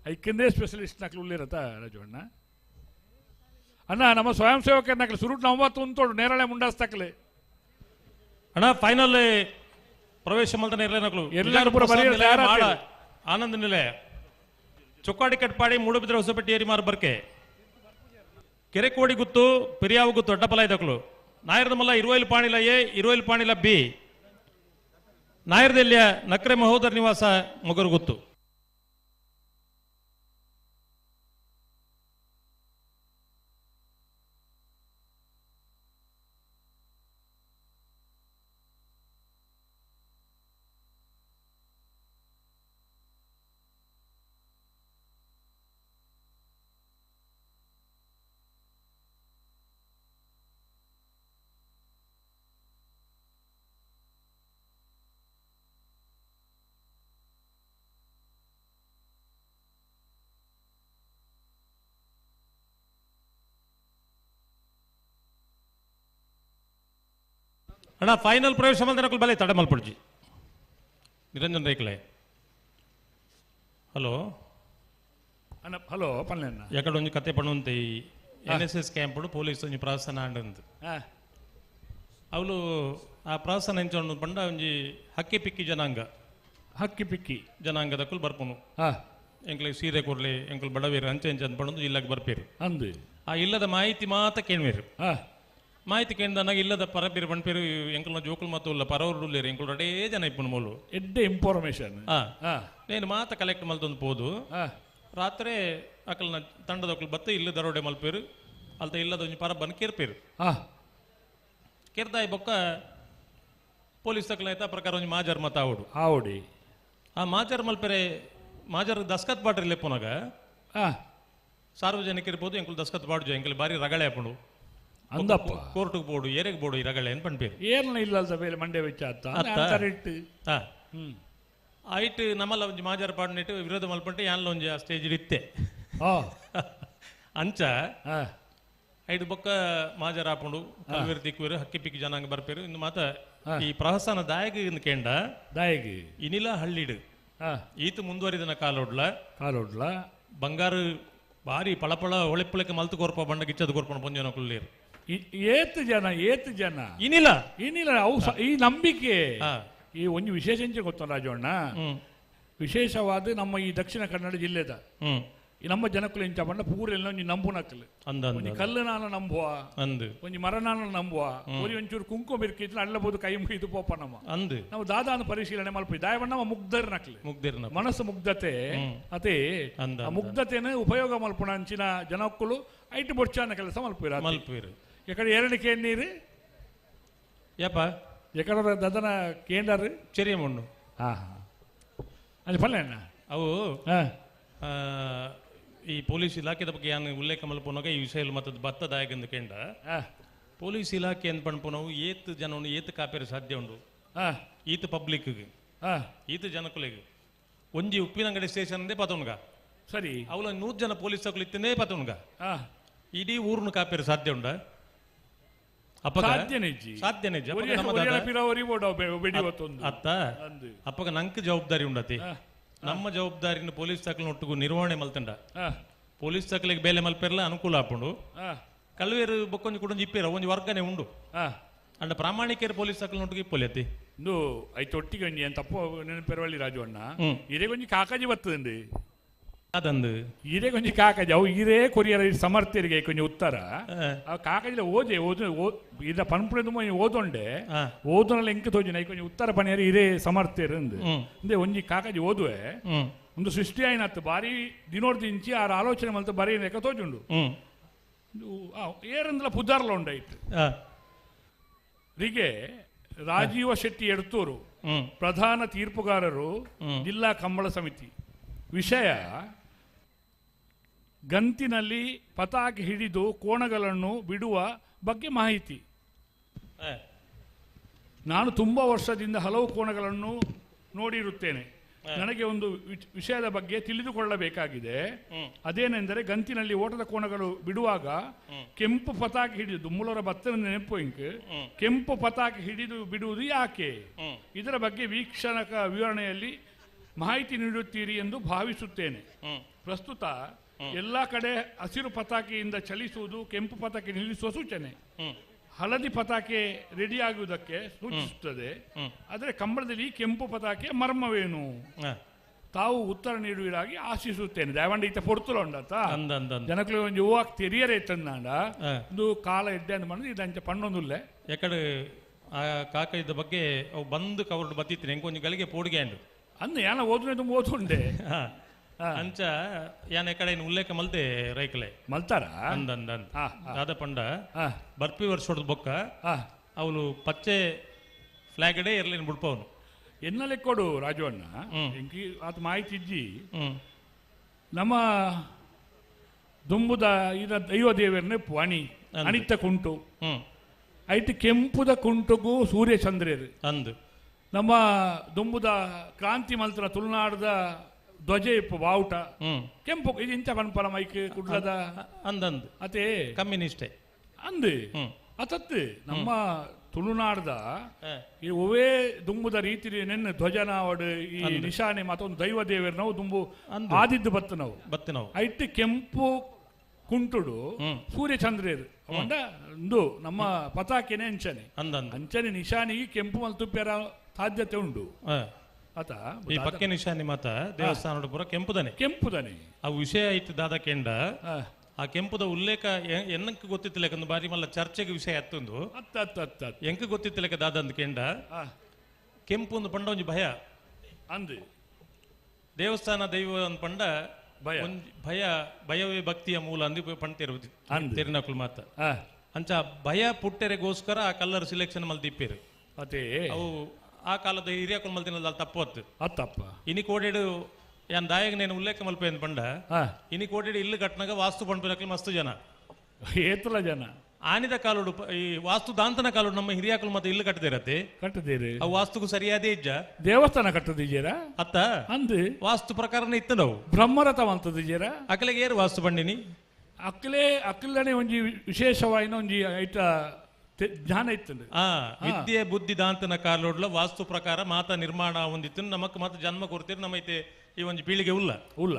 ಐಕಂದೇ ಸ್ಪೆಷಲಿಸ್ಟ್ ನಕ್ಲು ಉಳ್ಳಿರತ್ತ ರಾಜವಣ್ಣ ಅಣ್ಣ ನಮ್ಮ ಸ್ವಯಂ ಸೇವಕರ ನಕ್ಲು ಸುರುಟ್ 90 ಉಂತೋಡು ನೇರಳೆ ಮುಂಡಾಸ್ತಕ್ಲೆ ಅಣ್ಣ ಫೈನಲ್ ಪ್ರವೇಶ ಮಲ್ತನ ಇರಲೇನಕ್ಲು ಎಲ್ಲರೂ ಪೂರ ಆನಂದ ನಿಲೆ ಚೊಕ್ಕಾಡಿ ಕಟ್ಪಾಡಿ ಮೂಡುಬಿದ್ರೆ ಹೊಸಪೇಟೆ ಏರಿ ಮಾರು ಬರ್ಕೆ ಕೆರೆಕೋಡಿ ಗುತ್ತು ಪಿರಿಯಾವು ಗುತ್ತು ಅಡ್ಡಪಲ ಇದಕ್ಲು ನಾಯರದ ಮಲ್ಲ ಇರುವೈಲ್ ಪಾಣಿಲ ಎ ಇರುವೈಲ್ ಪಾಣಿಲ ಬಿ ನಾಯರದಲ್ಲಿಯ ನಕ್ರೆ ಮಹೋದರ್ ನಿವಾಸ ಮೊಗರು ಗುತ್ತು ಅಣ್ಣ ಫೈನಲ್ ಪ್ರವೇಶ ಮಲ್ತನಕಲ್ ಬಲೆ ತಡ ಮಲ್ಪಡ್ಜಿ ನಿರಂಜನ್ ರೈಕ್ಲೆ ಹಲೋ ಅಣ್ಣ ಹಲೋ ಪಲ್ಲೆಣ್ಣ ಯಾಕಡೆ ಒಂಜಿ ಕತೆ ಪಣ್ಣುಂತೆ ಈ NSS ಕ್ಯಾಂಪ್ ಪೊಲೀಸ್ ಒಂಜಿ ಪ್ರಾಸನ ಆಂಡಂದು ಅವಳು ಆ ಪ್ರಾಸನ ಎಂಚೊಂಡು ಪಂಡ ಒಂಜಿ ಹಕ್ಕಿ ಪಿಕ್ಕಿ ಜನಾಂಗದಕ್ಕೂ ಬರ್ಪುನು ಎಂಕ್ಲಿಗೆ ಸೀರೆ ಕೊರ್ಲಿ ಎಂಕ್ಲು ಬಡವೇರು ಅಂಚೆ ಅಂಚೆ ಅಂತ ಪಂಡು ಇಲ್ಲಕ್ಕೆ ಬರ್ಪೇರು ಅಂದು ಆ ಇಲ್ಲದ ಮಾಹಿತಿ ಮಾತ ಕೇಳ್ವೇರು ಮಾಹಿತಿ ಕೇಂದ್ರನಾಗ ಇಲ್ಲದ ಪರಬೇರು ಬಣ್ಪೇರು ಎಂಕಲ್ನ ಜೋಕುಲ್ ಮತ್ತು ಇಲ್ಲ ಪರವರುಳ್ಳೇರು ಎಂಕಲ್ ರಡೇ ಜನ ಇಪ್ಪುನು ಮೂಲು ಎಡ್ಡೆ ಇನ್ಫಾರ್ಮೇಶನ್ నేను ಮಾತ ಕಲೆಕ್ಟ್ ಮಲ್ತೊಂದು ಪೋದು ರಾತ್ರಿ ಅಕಲ್ನ ತಂಡದೊಕ್ಲು ಬತ್ತ ಇಲ್ಲ ದರೋಡೆ ಮಲ್ಪೇರು ಅಲ್ತ ಇಲ್ಲದ ಒಂಜಿ ಪರಬ್ಬನ ಕೇರ್ಪೇರು ಕೇರ್ದಾಯಿ ಬೊಕ್ಕ ಪೊಲೀಸ್ ತಕ್ಲ ಆಯ್ತಾ ಪ್ರಕಾರ ಒಂಜಿ ಮಾಜರ್ ಮತ ಆವಡಿ ಆ ಮಾಜರ್ ಮಲ್ಪೇರೆ ಮಾಜರ್ ದಸ್ಕತ್ ಬಾಟ್ರಿ ಲೆಪ್ಪುನಾಗ ಸಾರ್ವಜನಿಕರಿರ್ಬೋದು ಎಂಕಲ್ ದಸ್ಕತ್ ಬಾಡ್ಜು ಎಂಕಲ್ ಬಾರಿ ರಗಳೆ ಹಾಕೊಂಡು ಅಂದಪ್ಪ ಕೋರ್ಟ್ಗೆ ಬೋಡು ಏರೆಗೆ ಬೋಡು ಈ ರಗಳೆ ಏನು ಪಣ್ಪೇರು ಏರ್ನ ಇಲ್ಲದ ಬೇಲೆ ಮಂಡ್ಯ ವೆಚ್ಚ ಆಯ್ತು ನಮ್ಮಲ್ಲ ಒಂಜಿ ಮಾಜಾರ ಪಾಡ್ನಿಟ್ಟು ವಿರೋಧ ಮಲ್ಪಂಟೆ ಯಾನ್ಲ ಒಂಜಿ ಆ ಸ್ಟೇಜ್ ಇತ್ತೆ ಅಂಚ ಐದು ಬೊಕ್ಕ ಮಾಜಾರ ಹಾಕೊಂಡು ಕಲ್ವೇರು ತಿಕ್ಕುವೇರು ಹಕ್ಕಿ ಪಿಕ್ಕಿ ಜನಾಂಗ ಬರ್ಪೇರು ಇನ್ನು ಮಾತ ಈ ಪ್ರಹಸನ ದಾಯಗ ಕೇಂಡ ದಾಯಗಿ ಇನಿಲ ಹಳ್ಳಿಡು ಈತು ಮುಂದುವರಿದನ ಕಾಲೋಡ್ಲ ಬಂಗಾರು ಬಾರಿ ಪಳಪಳ ಹೊಳೆಪ್ಪಳಕ್ಕೆ ಮಲ್ತು ಕೊರ್ಪ ಬಂಡ ಗಿಚ್ಚದ ಕೊರ್ಪಣ ಪೊಂಜನ ಕುಳ್ಳೇರು ಏತ್ ಜನ ಇನಿಲ್ಲ ಅವು ಈ ನಂಬಿಕೆ ಈ ಒಂದು ವಿಶೇಷ ಗೊತ್ತ ರಾಜವಣ್ಣ ವಿಶೇಷವಾದ ನಮ್ಮ ಈ ದಕ್ಷಿಣ ಕನ್ನಡ ಜಿಲ್ಲೆದ ಈ ನಮ್ಮ ಜನಕ್ಕಲು ಎಂಚ ಬಂಡ ಪೂರೆಲ್ಲ ಒಂಜಿ ನಂಬುನಕ್ಕಲು ಒಂಜಿ ಕಲ್ಲುನಾನ ನಂಬುವ ಒಂಜಿ ಮರನಾನ ನಂಬುವ ಒರಿ ಒಂಚೂರು ಕುಂಕುಮ ಇರ್ಕಿತ್ತು ಅಳ್ಳಬಹುದು ಕೈ ಮುಗಿದು ಪೋಪ ನಾವು ದಾದಾನ ಪರಿಶೀಲನೆ ಮಲ್ಪಿ ದಾಯವಣ್ಣ ನಮ್ಮ ಮುಗ್ಧರ್ನಕ್ಲು ಮನಸ್ಸು ಮುಗ್ಧತೆ ಅದೇ ಆ ಮುಗ್ಧತೆನ ಉಪಯೋಗ ಮಲ್ಪುಣ ಅಂಚಿನ ಜನಕ್ಕಲು ಐಟು ಬೊಚ್ಚಾನ ಕೆಲಸ ಮಲ್ಪೀರು ಎಕಡೆ ಎರಡಕ್ಕೆ ನೀರು ಯಪ್ಪ ಎಕಡೆ ದದನ ಕೇಂದ್ರ ಚೆರಿಯ ಮಣ್ಣು ಅದು ಪಲ್ಲೆ ಅಣ್ಣ ಅವು ಈ ಪೊಲೀಸ್ ಇಲಾಖೆದ ಬಗ್ಗೆ ಏನು ಉಲ್ಲೇಖ ಮಲ್ಪೋನಾಗ ಈ ವಿಷಯ ಮತ್ತದ ಬತ್ತದಾಯಕಂದು ಕೇಂಡ ಪೊಲೀಸ್ ಇಲಾಖೆ ಅಂತ ಪಣ್ಪೋನವು ಏತ್ ಜನವನ್ನು ಏತ್ ಕಾಪೇರು ಸಾಧ್ಯ ಉಂಡು ಈತ ಪಬ್ಲಿಕ್ಗೆ ಈತ ಜನಕುಲಿಗೆ ಒಂಜಿ ಉಪ್ಪಿನಂಗಡಿ ಸ್ಟೇಷನ್ ಪತೋನ್ಗ ಸರಿ ಅವಳ 100 ಜನ ಪೊಲೀಸ್ ತಗೊಳ್ಳಿ ಇತ್ತಂದೇ ಪತೋನ್ಗ ಇಡೀ ಊರ್ನು ಕಾಪೇರು ಸಾಧ್ಯ ಉಂಡ ಅತ್ತ ಅಪ್ಪಗ ನಂಗೆ ಜವಾಬ್ದಾರಿ ಉಂಡತಿ ನಮ್ಮ ಜವಾಬ್ದಾರಿನ ಪೊಲೀಸ್ ತಕಲ್ನ ಒಟ್ಟಿಗೂ ನಿರ್ವಹಣೆ ಮಲ್ತಂಡ ಆ, ಪೊಲೀಸ್ ತಕಲಿಗೆ ಬೇಲೆ ಮಲ್ಪೆರ್ಲ ಅನುಕೂಲ ಆಪುಂಡು ಆ, ಕಲ್ವೇರು ಬೊಕ್ಕೊಂಜಿ ಕೂಡ ಇಪ್ಪೇರ ಒಂಜಿ ವರ್ಗನೆ ಉಂಡು ಆ. ಅಂಡ ಪ್ರಾಮಾಣಿಕರು ಪೊಲೀಸ್ ತಕಲ್ನ ಒಟ್ಟಿಗೆ ಇಪ್ಪೊಲಿ ಇಂದು ಐತು ಒಟ್ಟಿಗೆ ಒಂಜಿ ಏನು ತಪ್ಪು ನೆನಪೆರವಳ್ಳಿ ರಾಜವಣ್ಣ ಹ್ಮ್. ಇದೇ ಕೊಂಚ ಕಾಕಾಜಿ ಬರ್ತದಂడి ಅದಂದು ಇದೇ ಕೊಂಚ ಕಾಕಾಜಿ ಅವು ಇದೇ ಕೊರಿಯರ್ ಸಮರ್ಥರಿಗೆ ಕೊಂಚ ಉತ್ತರ ಆ, ಆ ಕಾಕಾಜಿಲ ಓದೆ ಇದ ಪನ್ಪುಣದ ಓದೊಂಡೆ ಆ, ಓದೊನಲ್ಲ ಎಂಕ ತೋಜಿನ ಕೊಂಚ ಉತ್ತರ ಪಣಿಯರು ಇರೇ ಸಮರ್ಥರು ಹ್ಮ್. ಇಂದೆ ಒಂಜಿ ಕಾಕಾಜಿ ಓದುವೆ ಹ್ಮ್ ಒಂದು ಸೃಷ್ಟಿ ಆಯ್ನತ್ತು ಬಾರಿ ದಿನೋಡ್ದಿಂಚಿ ಆರ ಆಲೋಚನೆ ಮಲ್ತ ಬರೀ ಲೆಕ್ಕ ತೋಜುಂಡು ಹ್ಮ್ ಏರಂದಲ ಪುದಾರ್ಲ ಉಂಡಾಯ್ತು ಆ, ರಿಗೆ ರಾಜೀವ ಶೆಟ್ಟಿ ಎಡ್ತೂರು ಹ್ಮ್ ಪ್ರಧಾನ ತೀರ್ಪುಗಾರರು ಹ್ಮ್. ಜಿಲ್ಲಾ ಕಂಬಳ ಸಮಿತಿ ವಿಷಯ ಗಂತಿನಲ್ಲಿ ಪತಾಕೆ ಹಿಡಿದು ಕೋಣಗಳನ್ನು ಬಿಡುವ ಬಗ್ಗೆ ಮಾಹಿತಿ ಆ, ನಾನು ತುಂಬ ವರ್ಷದಿಂದ ಹಲವು ಕೋಣಗಳನ್ನು ನೋಡಿರುತ್ತೇನೆ ನನಗೆ ಒಂದು ವಿಷಯದ ಬಗ್ಗೆ ತಿಳಿದುಕೊಳ್ಳಬೇಕಾಗಿದೆ ಹ್ಮ್. ಅದೇನೆಂದರೆ ಗಂತಿನಲ್ಲಿ ಓಟದ ಕೋಣಗಳು ಬಿಡುವಾಗ ಕೆಂಪು ಪತಾಕೆ ಹಿಡಿದು ಮೂಲರ ಭತ್ತನ ನೆನಪು ಇಂಕ್ ಕೆಂಪು ಪತಾಕೆ ಹಿಡಿದು ಬಿಡುವುದು ಯಾಕೆ ಹ್ಮ್. ಇದರ ಬಗ್ಗೆ ವೀಕ್ಷಣಕ ವಿವರಣೆಯಲ್ಲಿ ಮಾಹಿತಿ ನೀಡುತ್ತೀರಿ ಎಂದು ಭಾವಿಸುತ್ತೇನೆ ಹ್ಮ್. ಪ್ರಸ್ತುತ ಎಲ್ಲ ಕಡೆ ಹಸಿರು ಪತಾಕೆಯಿಂದ ಚಲಿಸುವುದು ಕೆಂಪು ಪತಾಕೆ ನಿಲ್ಲಿಸುವ ಸೂಚನೆ ಹ್ಮ್. ಹಳದಿ ಪತಾಕೆ ರೆಡಿಯಾಗುವುದಕ್ಕೆ ಸೂಚಿಸುತ್ತದೆ ಆದರೆ ಕಂಬಳದಲ್ಲಿ ಕೆಂಪು ಪತಾಕೆ ಮರ್ಮವೇನು ಆ, ತಾವು ಉತ್ತರ ನೀಡುವಿರಾಗಿ ಆಶಿಸುತ್ತೇನೆ ದಯವಂಡ ಈತ ಪೊರ್ತುಲ ಉಂಡತ್ತ ಅಂದ ಅಂದ ಅಂದ. ಜನಕ್ಕೆ ಒಂದು ಯುವಕ್ ತೆರಿಯರೇ ತಂದಾಂಡ ಆ, ಇದು ಕಾಲ ಎಡ್ಡೆ ಅಂತ ಮಾಡಿದ್ರೆ ಇದಂಚ ಪಣ್ಣೊಂದುಲ್ಲೆ ಎಕಡೆ ಆ ಕಾಕ ಇದ್ದ ಬಗ್ಗೆ ಅವು ಬಂದು ಕವರ್ಡ್ ಬತ್ತಿತ್ತೀನಿ ಎಂಕೊಂಜಿ ಗಳಿಗೆ ಪೋಡಿಗೆ ಅಂಡು ಅಂದ ಯಾನ ಓದುನೆ ತುಂಬ ಓದುಂಡೆ ಆ, ಆ. ಅಂಚ ಯಾನ ಎಕಡೆ ಉಲ್ಲೇಖ ಮಲ್ತೆ ರೈಕಲೆ ಮಲ್ತಾರ ಅಂದ ಅಂದ ಅಂದ ಆ, ದಾದ ಪಂಡ ಆ, ಬರ್ಪಿ ವರ್ಷದ ಬೊಕ್ಕ ಆ. ಅವಳು ಪಚ್ಚೆ ಫ್ಲಾಗ್ ಡೇ ಇರ್ಲೇನು ಬಿಡ್ಪವನು ಎನ್ನಲೆ ಕೊಡು ರಾಜವಣ್ಣ ಹ್ಮ್. ಎಂಕಿ ಆತ ಮಾಹಿತಿ ಇಜ್ಜಿ ಹ್ಮ್ ನಮ್ಮ ದುಂಬುದ ಇದ ದೈವ ದೇವರನ್ನೇ ಅಣಿ ಅಂದು. ಅಣಿತ ಕುಂಟು ಹ್ಮ್ ಐಟ್ ಕೆಂಪುದ ಕುಂಟುಗೂ ಸೂರ್ಯ ಚಂದ್ರರು ಅಂದು ನಮ್ಮ ದುಂಬುದ ಕ್ರಾಂತಿ ಮಂತ್ರ ತುಳುನಾಡದ ಧ್ವಜ ಇಪ್ಪು ಬಾವುಟ ಹ್ಮ್ ಕೆಂಪು ಇದು ಇಂಚ ಪನ್ಪಲ ಮೈಕ್ ಕುಡ್ಲದ ಅಂದಂದು ಅದೇ ಕಮ್ಯುನಿಸ್ಟೇ ಅಂದು ಹ್ಮ್ ಅತತ್ತು ನಮ್ಮ ತುಳುನಾಡದ ಆ, ಈ ಒವೇ ದುಂಬುದ ರೀತಿ ನೆನ್ನೆ ಧ್ವಜನಾವಡು ಈ ಅಂದು. ನಿಶಾನೆ ಮತ್ತೊಂದು ದೈವ ದೇವರ ನಾವು ದುಂಬು ಅಂದು. ಆದಿದ್ದು ಬತ್ತ ನಾವು ಬತ್ತೆ ನಾವು ಐಟ್ ಕೆಂಪು ಕುಂಟುಡು ಹ್ಮ್. ಸೂರ್ಯ ಚಂದ್ರರು ಅವಂಡ ಒಂದು ನಮ್ಮ ಪತಾಕೆನೆ ಅಂಚನೆ ಅಂದಂದು ಅಂಚನೆ ನಿಶಾನಿಗೆ ಕೆಂಪು ಮಲ್ತುಪ್ಯರ ಸಾಧ್ಯತೆ ಉಂಟು ಆ, ಆತ ಈ ಪಕ್ಕೆ ನಿಶಾನಿ ಮಾತ ದೇವಸ್ಥಾನದ ಪುರ ಕೆಂಪುದನೆ ಕೆಂಪುದನೆ ಆ ವಿಷಯ ಐತಿ ದಾದ ಕೆಂಡ ಆ, ಆ ಕೆಂಪುದ ಉಲ್ಲೇಖ ಎನ್ನಕ್ಕೆ ಗೊತ್ತಿತ್ತಿಲ್ಲ ಯಾಕಂದ್ರೆ ಬಾರಿ ಮಲ್ಲ ಚರ್ಚೆಗೆ ವಿಷಯ ಹತ್ತೊಂದು ಅತ್ತ ಅತ್ತ ಅತ್ತ ಅತ್ತ. ಎಂಕ ಗೊತ್ತಿತ್ತಿಲ್ಲ ದಾದಂದು ಕೆಂಡ ಆ, ಕೆಂಪು ಒಂದು ಪಂಡ ಒಂಜಿ ಭಯ ಅಂದು ದೇವಸ್ಥಾನ ದೈವ ಒಂದು ಪಂಡ ಭಯ. ಒಂಜಿ ಭಯ ಭಯವೇ ಭಕ್ತಿಯ ಮೂಲ ಅಂದು ಪಂಡ್ತಿರುವುದು ಅಂದು. ತೆರಿನಕುಲು ಮಾತ ಆ, ಅಂಚ ಭಯ ಪುಟ್ಟೆರೆಗೋಸ್ಕರ ಆ ಕಲ್ಲರ್ ಸಿಲೆಕ್ಷನ್ ಮಲ್ತಿಪ್ಪೇರು ಅದೇ ಅವು ಆ ಕಾಲದ ಹಿರಿಯಕುಲ್ ಮಲ್ತಿನಲ್ಲ ತಪ್ಪು ಹೊತ್ತು ಅತ್ತಪ್ಪ ಇನಿ ಕೋಡೆಡು ಯಾನ್ ದಾಯಗ ನೇನು ಉಲ್ಲೇಖ ಮಲ್ಪೆ ಅಂತ ಪಂಡ ಆ, ಇನಿ ಕೋಡೆಡು ಇಲ್ಲು ಕಟ್ನಾಗ ವಾಸ್ತು ಪಂಪಿನಕ್ಲು ಮಸ್ತು ಜನ ಏತಲ ಜನ ಆನಿದ ಕಾಲುಡು ಈ ವಾಸ್ತು ದಾಂತನ ಕಾಲುಡು ನಮ್ಮ ಹಿರಿಯಕುಲ್ ಮತ್ತೆ ಇಲ್ಲು ಕಟ್ಟದಿರತ್ತೆ ಕಟ್ಟದೇರಿ ಅವು ವಾಸ್ತುಗೂ ಸರಿಯಾದೇ ಇಜ್ಜ ದೇವಸ್ಥಾನ ಕಟ್ಟದಿದ್ದೀರಾ ಅತ್ತ ಅಂದು ವಾಸ್ತು ಪ್ರಕಾರನೇ ಇತ್ತು ನಾವು ಬ್ರಹ್ಮರಥ ಮಂತದಿದ್ದೀರಾ ಅಕಲೆಗೆ ಏರು ವಾಸ್ತು ಪಂಡಿನಿ ಅಕ್ಕಲನೆ ಒಂಜಿ ವಿಶೇಷವಾಯಿನ ಒಂಜಿ ಐಟ ಜ್ಞಾನ ಇತ್ತು ಆ ವಿದ್ಯೆ ಬುದ್ಧಿ ದಾಂತನ ಕಾಲೋಡ್ಲ ವಾಸ್ತು ಪ್ರಕಾರ ಮಾತ ನಿರ್ಮಾಣ ಹೊಂದಿತ್ತು ನಮಕ್ ಮಾತ ಜನ್ಮ ಕೊಡ್ತೀರಿ ನಮ್ಮ ಐತೆ ಈ ಒಂಜಿ ಪೀಳಿಗೆ ಉಲ್ಲ ಉಲ್ಲ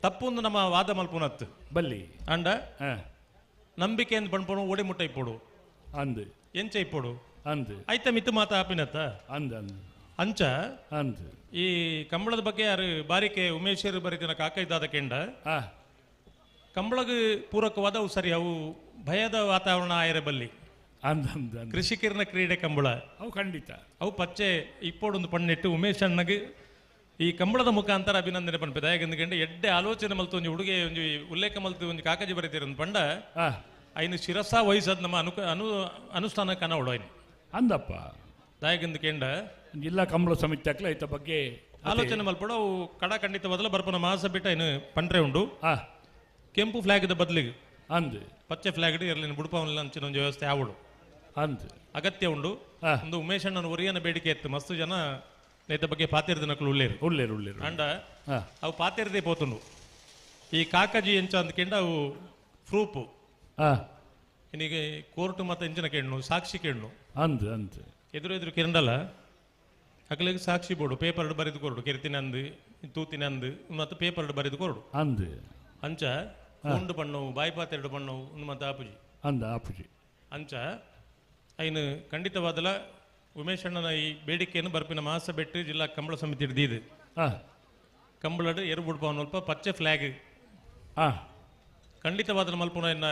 ತಪ್ಪೊಂದು ನಮ್ಮ ವಾದ ಮಲ್ಪುನತ್ತು ಬಲ್ಲಿ ಅಂಡ ಆ, ನಂಬಿಕೆ ಅಂತ ಪಂಡ್ಪೋಡು ಓಡಿ ಮುಟ್ಟ ಇಪ್ಪೋಡು ಅಂದು ಎಂಚ ಇಪ್ಪೋಡು ಅಂದು ಆಯ್ತ ಮಿತ್ತು ಮಾತ ಆಪಿನತ್ತ ಅಂದು ಅಂದು ಅಂಚ ಅಂದು ಈ ಕಂಬಳದ ಬಗ್ಗೆ ಯಾರು ಬಾರಿಕೆ ಉಮೇಶರು ಬರೀತಿನ ಕಾಕ ಇದ್ದಾದ ಕೆಂಡ ಆ, ಕಂಬಳಗ ಪೂರಕವಾದ ಅವು ಸರಿ ಅವು ಭಯದ ವಾತಾವರಣ ಆಯರೆ ಬಲ್ಲಿ ಅಂದು ಅಂದು ಅಂದು ಕೃಷಿಕರನ ಕ್ರೀಡೆ ಕಂಬಳ ಅವು ಖಂಡಿತ ಅವು ಪಚ್ಚೆ ಇಪ್ಪೋಡೊಂದು ಪಣ್ಣಿಟ್ಟು ಉಮೇಶ್ ಅಣ್ಣಗೆ ಈ ಕಂಬಳದ ಮುಖಾಂತರ ಅಭಿನಂದನೆ ಪಂಪಿದ ಯಾಕಂದ್ರೆ ಎಡ್ಡೆ ಆಲೋಚನೆ ಮಲ್ತು ಒಂಜಿ ಹುಡುಗೆ ಒಂಜಿ ಉಲ್ಲೇಖ ಮಲ್ತು ಒಂಜಿ ಕಾಕಜಿ ಬರೀತಿರ ಪಂಡ ಆ, ಐನು ಶಿರಸ ವಹಿಸದ್ ನಮ್ಮ ಅನುಷ್ಠಾನ ಕನವಡು ಐನು ಅಂದಪ್ಪ ದಾಯಗಂದು ಕೆಂಡ ಜಿಲ್ಲಾ ಕಂಬಳ ಸಮಿತಿ ಅಕ್ಲ ಐತ ಬಗ್ಗೆ ಆಲೋಚನೆ ಮಲ್ಪಡು ಅವು ಕಡ ಖಂಡಿತ ಬದಲ ಬರ್ಪನ ಮಹಾಸಭೆ ಐನು ಪಂಡ್ರೆ ಉಂಡು ಆ, ಕೆಂಪು ಫ್ಲಾಗ್ದ ಬದಲಿಗೆ ಅಂದು ಪಚ್ಚೆ ಫ್ಲಾಗ್ ಇರಲಿ ಬುಡಪವನ ಅಂಚಿನ ಒಂದು ವ್ಯವಸ್ಥೆ ಆವಡು ಅಂದು ಅಗತ್ಯ ಉಂಡು ಆ. ಒಂದು ಉಮೇಶ್ ಅಣ್ಣನ ಒರಿಯನ ಬೇಡಿಕೆ ಇತ್ತು ಮಸ್ತು ಜನ ರೈತ ಬಗ್ಗೆ ಪಾತಿರ್ದ ನಕಲು ಉಳ್ಳೇರು ಉಳ್ಳೇರು ಉಳ್ಳೇರು ಅಂಡ ಆ, ಅವು ಪಾತಿರದೆ ಪೋತುಂಡು ಈ ಕಾಕಜಿ ಎಂಚ ಅಂದ್ಕೆಂಡ ಅವು ಪ್ರೂಫ್ ಆ, ಇನ್ನೀಗ ಕೋರ್ಟ್ ಮತ್ತೆ ಎಂಚಿನ ಕೇಳು ಸಾಕ್ಷಿ ಕೇಳು ಅಂದು ಅಂದು ಎದುರು ಕಿರಂಡಲ್ಲ ಅಕಲಿಗೆ ಸಾಕ್ಷಿ ಬೋರ್ಡು ಪೇಪರ್ ಬರೆದು ಕೊಡು ಕೆರ್ತಿನ ಅಂದು ತೂತಿನ ಅಂದು ಮತ್ತು ಪೇಪರ್ ಬರೆದು ಕೊರಡು ಅಂದು ಅಂಚ ಉಂಡು ಪಣ್ಣವು ಬಾಯಿಪಾತ್ ಎರಡು ಪಣ್ಣವು ಮತ್ತು ಆಪುಜಿ ಅಂದ ಆಪುಜಿ ಅಂಚ ಐನು ಖಂಡಿತವಾದಲ ಉಮೇಶ್ ಅಣ್ಣನ ಈ ಬೇಡಿಕೆಯನ್ನು ಬರ್ಪಿನ ಮಾಸ ಬೆಟ್ಟು ಜಿಲ್ಲಾ ಕಂಬಳ ಸಮಿತಿ ಹಿಡಿದಿದೆ ಕಂಬಳಡು ಎರು ಬುಡ್ಪವನ್ ಅಲ್ಪ ಪಚ್ಚೆ ಫ್ಲಾಗ್ ಖಂಡಿತವಾದ ಮಲ್ಪುಣ ಇನ್ನ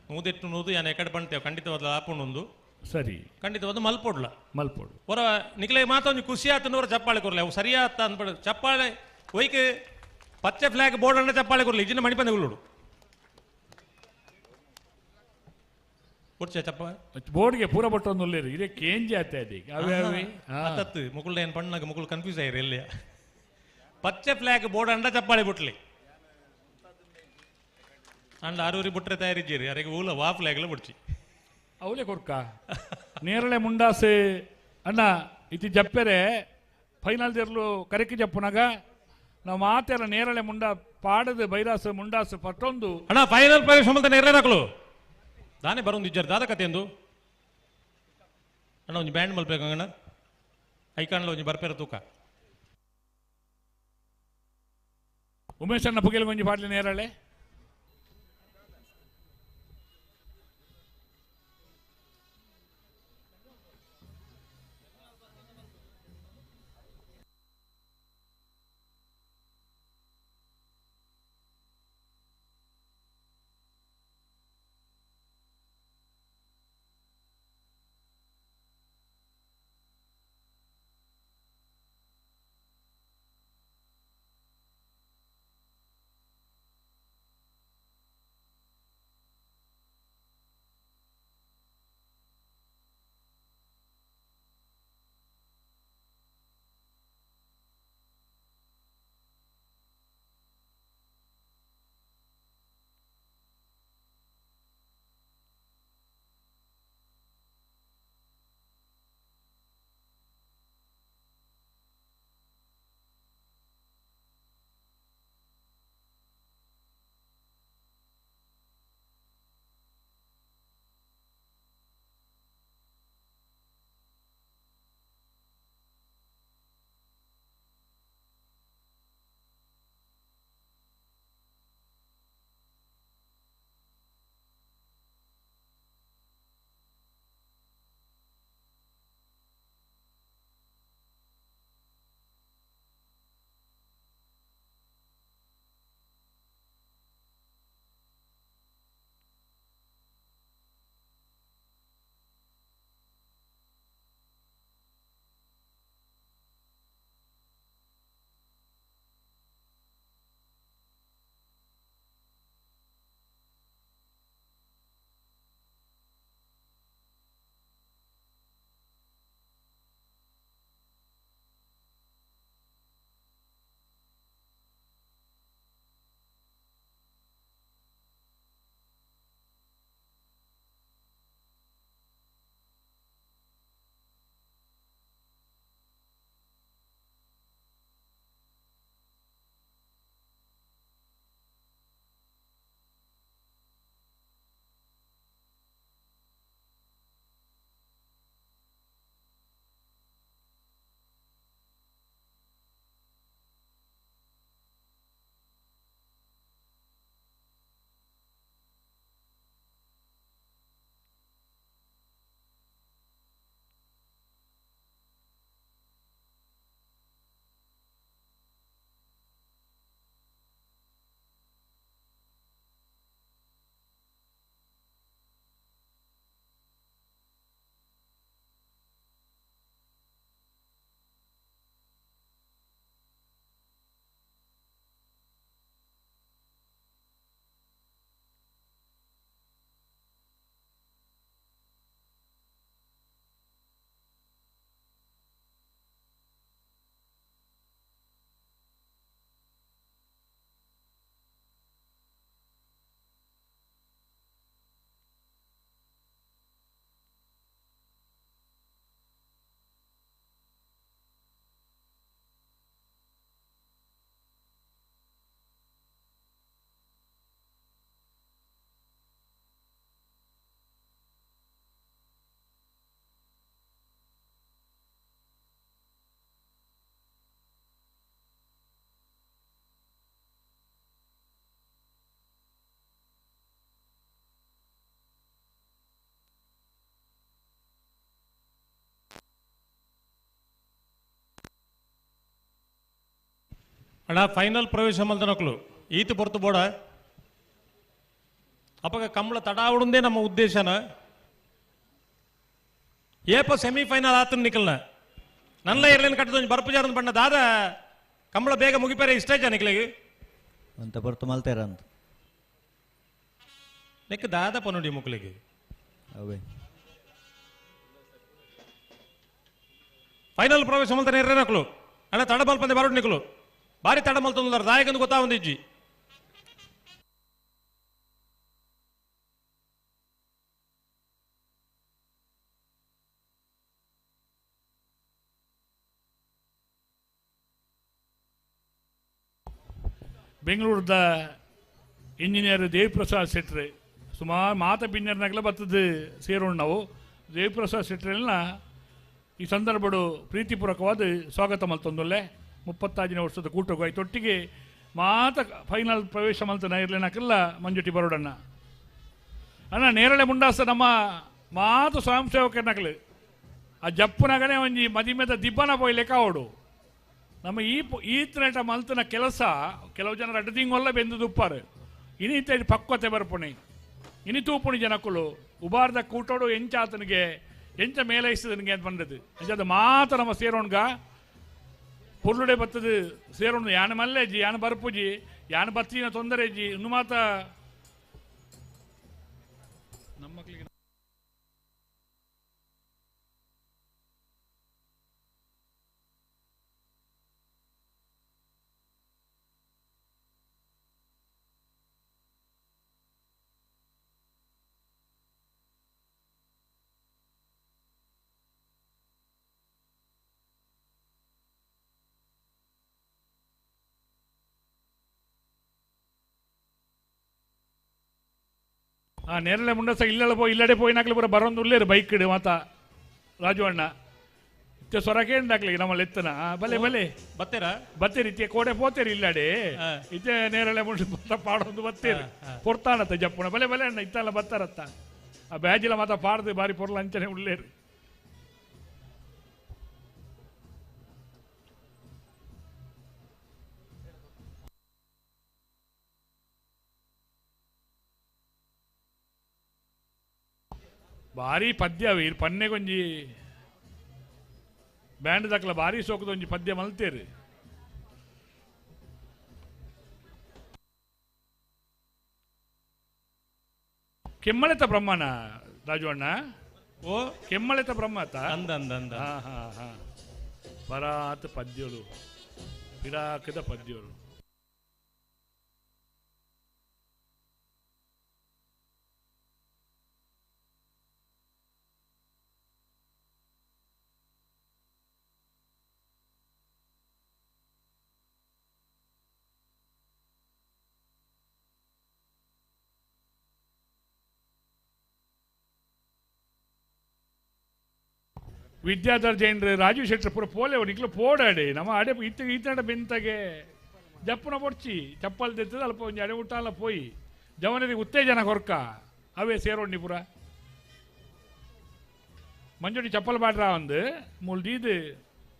ಮೂದೆಟ್ಟು ನೂದು ಯಾನ ಎಕಡೆ ಪಣ್ತೇವೆ ಖಂಡಿತವಾದ ಆಪುಣೊಂದು ಸರಿ ಖಂಡಿತವಾದ ಮಲ್ಪೊಡ್ಲ ಮಲ್ಪೋಡು ಹೊರ ನಿಖಲೆ ಮಾತೊಂದು ಖುಷಿ ಆತನವರ ಚಪ್ಪಾಳೆ ಕೊರ್ಲೆ ಅವು ಸರಿಯಾತ ಅಂದ್ಬಿಡ ಚಪ್ಪಾಳೆ ಒಯ್ಕೆ ಪಚ್ಚೆ ಫ್ಲಾಗ್ ಬೋರ್ಡ್ ಅನ್ನ ಚಪ್ಪಾಳೆ ಕೊರ್ಲಿ ಇಜಿನ ಮಣಿಪಂದೆ ಉಳ್ಳುಡು ಕೊಡ್ಚೆ ಚಪ್ಪ ಬೋರ್ಡ್ಗೆ ಪೂರ ಬಟ್ಟೊಂದು ಉಳ್ಳೇರು ಇದೇ ಕೇಂಜಿ ಆತ ಅವೇ ಅವೇ ಅತ್ತತ್ತು ಮುಕುಲ್ ಏನು ಪಣ್ಣಾಗ ಮುಕುಲ್ ಕನ್ಫ್ಯೂಸ್ ಆಯ್ರಿ ಎಲ್ಲಿಯ ಪಚ್ಚೆ ಫ್ಲಾಗ್ ಬೋರ್ಡ್ ಅಂಡ ಚಪ್ಪಾಳೆ ಬಿಟ್ಲಿ ಅಂಡ್ ಆರೂರಿ ಬಿಟ್ರೆ ತಯಾರಿದ್ದೀರಿ ಅರೆಗೆ ಊಲ ವಾ ಫ್ಲಾಗ್ಲ ಬಿಡ್ಚಿ ಅವಲೇ ಕೊಡ್ಕ ನೇರಳೆ ಮುಂಡಾಸೆ ಅಣ್ಣ ಇತಿ ಜಪ್ಪೆರೆ ಫೈನಲ್ ಜರ್ಲು ಕರೆಕಿ ಜಪ್ಪುನಾಗ ನಾವು ಮಾತೆಲ್ಲ ನೇರಳೆ ಮುಂಡ ಪಾಡದು ಬೈರಾಸು ಮುಂಡಾಸು ಪಟ್ಟೊಂದು ಅಣ್ಣ ಫೈನಲ್ ಪ್ರವೇಶ ಸಂಬಂಧ ನೇರಳೆ ಹಾಕಲು ದಾನೆ ಬರೋದು ಇಜ್ಜರ್ ದಾದ ಕತೆ ಎಂದು ಅಣ್ಣ ಒಂದು ಬ್ಯಾಂಡ್ ಮಲ್ಬೇಕು ಅಣ್ಣ ಐಕಾನ್ಲ ಒಂದು ಬರ್ಪೇರ ತೂಕ ಉಮೇಶ್ ಅಣ್ಣ ಪುಗಿಲ್ ಗೊಂಜಿ ಪಾಡ್ಲಿ ನೇರಳೆ ಅಣ್ಣ ಫೈನಲ್ ಪ್ರವೇಶ ಮಲ್ತನಕ್ಲು ಈತು ಪೊರ್ತು ಬೋಡ ಅಪ್ಪಗ ಕಂಬಳ ತಡಾವಡುಂದೇ ನಮ್ಮ ಉದ್ದೇಶನ ಏಪ ಸೆಮಿಫೈನಲ್ ಆತನ ನಿಕಲ್ನ ನಲ್ಲ ಇರ್ಲೇನು ಕಟ್ಟದ ಬರ್ಪುಜಾರನ ಬಣ್ಣ ದಾದ ಕಂಬಳ ಬೇಗ ಮುಗಿಪಾರೆ ಇಷ್ಟ ನಿಕ್ಲಿಗೆ ಅಂತ ಬರ್ತು ಮಲ್ತಾರ ಅಂತ ನೆಕ್ ದಾದ ಪನುಡಿ ಮುಕ್ಲಿಗೆ ಅವೇ ಫೈನಲ್ ಪ್ರವೇಶ ಮಲ್ತಾನೆ ಇರ್ರೇನಕ್ಲು ಅಣ್ಣ ತಡ ಮಲ್ಪಂದೆ ಬರೋಡ್ ನಿಕ್ಲು ಬಾರಿ ತಡ ಮಲ್ತಂದಾರ ದಾಯಕಂದು ಗೊತ್ತಾ ಒಂದಿಜ್ಜಿ ಬೆಂಗಳೂರದ ಇಂಜಿನಿಯರ್ ದೇವಿಪ್ರಸಾದ್ ಶೆಟ್ರೆ ಸುಮಾರು ಮಾತ ಬಿನ್ನರ್ನಾಗಲೇ ಬರ್ತದೆ ಸೇರೋಣ ನಾವು ದೇವಿಪ್ರಸಾದ್ ಶೆಟ್ರೆಲ್ಲ ಈ ಸಂದರ್ಭಡು ಪ್ರೀತಿಪೂರ್ವಕವಾದ ಸ್ವಾಗತ ಮಲ್ತೊಂದೊಲ್ಲೆ 35ನೇ ವರ್ಷದ ಕೂಟಕ್ಕೆ ಆಯ್ತು ಒಟ್ಟಿಗೆ ಮಾತ ಫೈನಲ್ ಪ್ರವೇಶ ಮಲ್ತನ ಇರ್ಲೇನಾಕಲ್ಲ ಮಂಜುಟಿ ಬರೋಡಣ್ಣ ಅಣ್ಣ ನೇರಳೆ ಮುಂಡಾಸ ನಮ್ಮ ಮಾತು ಸ್ವಯಂ ಸೇವಕನಾಗಲಿ ಆ ಜಪ್ಪುನಾಗನೇ ಒಂಜಿ ಮದಿಮೆದ ದಿಬ್ಬನ ಪೋಯ್ ಲೆಕ್ಕ ಓಡು ನಮ್ಮ ಈತನೇಟ ಮಲ್ತನ ಕೆಲಸ ಕೆಲವು ಜನರು ಅಡ್ಡದಿಂಗೊಲ್ಲ ಬೆಂದು ದುಪ್ಪಾರು ಇನ್ನಿತ ಪಕ್ವತೆ ಬರ್ಪುಣಿ ಇನಿ ತೂಪುಣಿ ಜನಕ್ಕಳು ಉಬಾರ್ದ ಕೂಟೋಡು ಎಂಚ ಆತನಿಗೆ ಎಂಚ ಮೇಲೈಸದನಿಗೆ ಅಂತ ಬಂದದ್ದು ಎಂಚದ ಮಾತ ನಮ್ಮ ಸೇರೋಣ್ಗ ಪುರ್ಲುಡೆ ಬತ್ತದು ಸೇರೋಣ ಯಾನ ಮಲ್ಲೆಜಿ ಯಾನ ಬರ್ಪುಜಿ ಯಾನ ಬತ್ತಿನ ತೊಂದರೆಜಿ ಇನ್ನು ಮಾತ ನಮ್ಮ ಮಕ್ಕಳಿಗೆ ನೇರಳೆ ಮುಂಡಸ ಇಲ್ಲೆಲ್ಲ ಪೋಯಿ ಇಲ್ಲಡೆ ಪೋಯಿನಾಕ್ಲಿ ಪೂರ ಬರೋದು ಉಳ್ಳೇರು ಬೈಕ್ ಇಡು ಮಾತ ರಾಜು ಅಣ್ಣ ಇತ್ತೆ ಸೊರಕೇಂದಾಕ್ಲಿ ನಮ್ಮಲ್ಲಿ ಎತ್ತನ ಬಲೆ ಬಲೆ ಬತ್ತೇರಾ ಬತ್ತೇರಿ ಇತ್ತೆ ಕೋಡೆ ಪೋತೇರಿ ಇಲ್ಲಡೆ ಇತ್ತೆ ನೇರಳೆ ಮುಂಡ ಪಾಡೊಂದು ಬತ್ತೇರಿ ಪೊರ್ತಾನತ್ತ ಜಪ್ಪುಣ ಬಲೆ ಬಲೆ ಅಣ್ಣ ಇತ್ತಲ್ಲ ಬತ್ತಾರತ್ತ ಆ ಬ್ಯಾಜಿಲ ಮಾತ ಪಾಡ್ದು ಬಾರಿ ಪೊರ್ಲ ಅಂಚನೆ ಉಳ್ಳೇರು ಭಾರಿ ಪದ್ಯ ಅವಿ ಪನ್ನೆಗೊಂಜಿ ಬ್ಯಾಂಡ್ ದಾಖಲ ಭಾರಿ ಸೋಕದೊಂಜಿ ಪದ್ಯ ಮಲ್ತೇರಿ ಕೆಮ್ಮಳೆತ ಬ್ರಹ್ಮನ ರಾಜು ಅಣ್ಣ ಓ ಕೆಮ್ಮಳೆತ ಬ್ರಹ್ಮತ ಅಂದ ಅಂದ ಅಂದ ಹಾ ಹಾ ಹಾ ಬರಾತ್ ಪದ್ಯಗಳು ಪಿಡಾಕದ ಪದ್ಯಗಳು ವಿದ್ಯಾಧರ್ ಜೈನ್ರು ರಾಜು ಶೆಟ್ರು ಪೂರ ಪೋಲೆ ನಿಕ್ಲು ಪೋಡಾಡಿ ನಮ್ಮ ಅಡೆ ಈತಡ ಬೆಂತಗೆ ಜಪ್ಪುನ ಪೊಡ್ಚಿ ಚಪ್ಪಲ್ ತೆತ್ತದ ಅಲ್ಪ ಒಂಜಿ ಅಡೆ ಊಟ ಪೋಯಿ ಜವನರಿಗೆ ಉತ್ತೇಜನ ಕೊರ್ಕ ಅವೇ ಸೇರೋಣಿ ಪೂರ ಮಂಜುಡಿ ಚಪ್ಪಲ್ ಬಾಡ್ರ ಒಂದು ಮೂಲ್ ದೀದು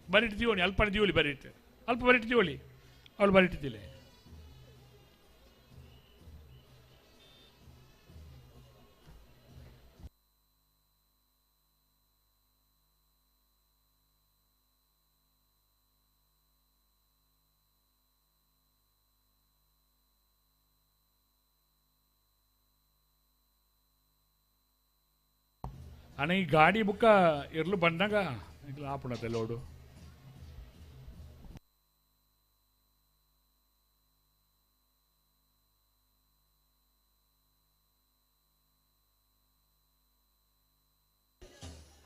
ಬರಿಟ್ ದೀವಣಿ ಅಲ್ಪನ ದೀವಲಿ ಬರಿಟ್ ಅಲ್ಪ ಬರಿಟ್ ದೀವಳಿ ಅವಳು ಬರಿಟ್ಟಿದ್ದಿಲ್ಲ ಅಣ್ಣ ಈ ಗಾಡಿ ಬುಕ್ಕ ಇರ್ಲು ಬಂದಾಗ ಈಗ ಆಪಣತೆ ಲೋಡು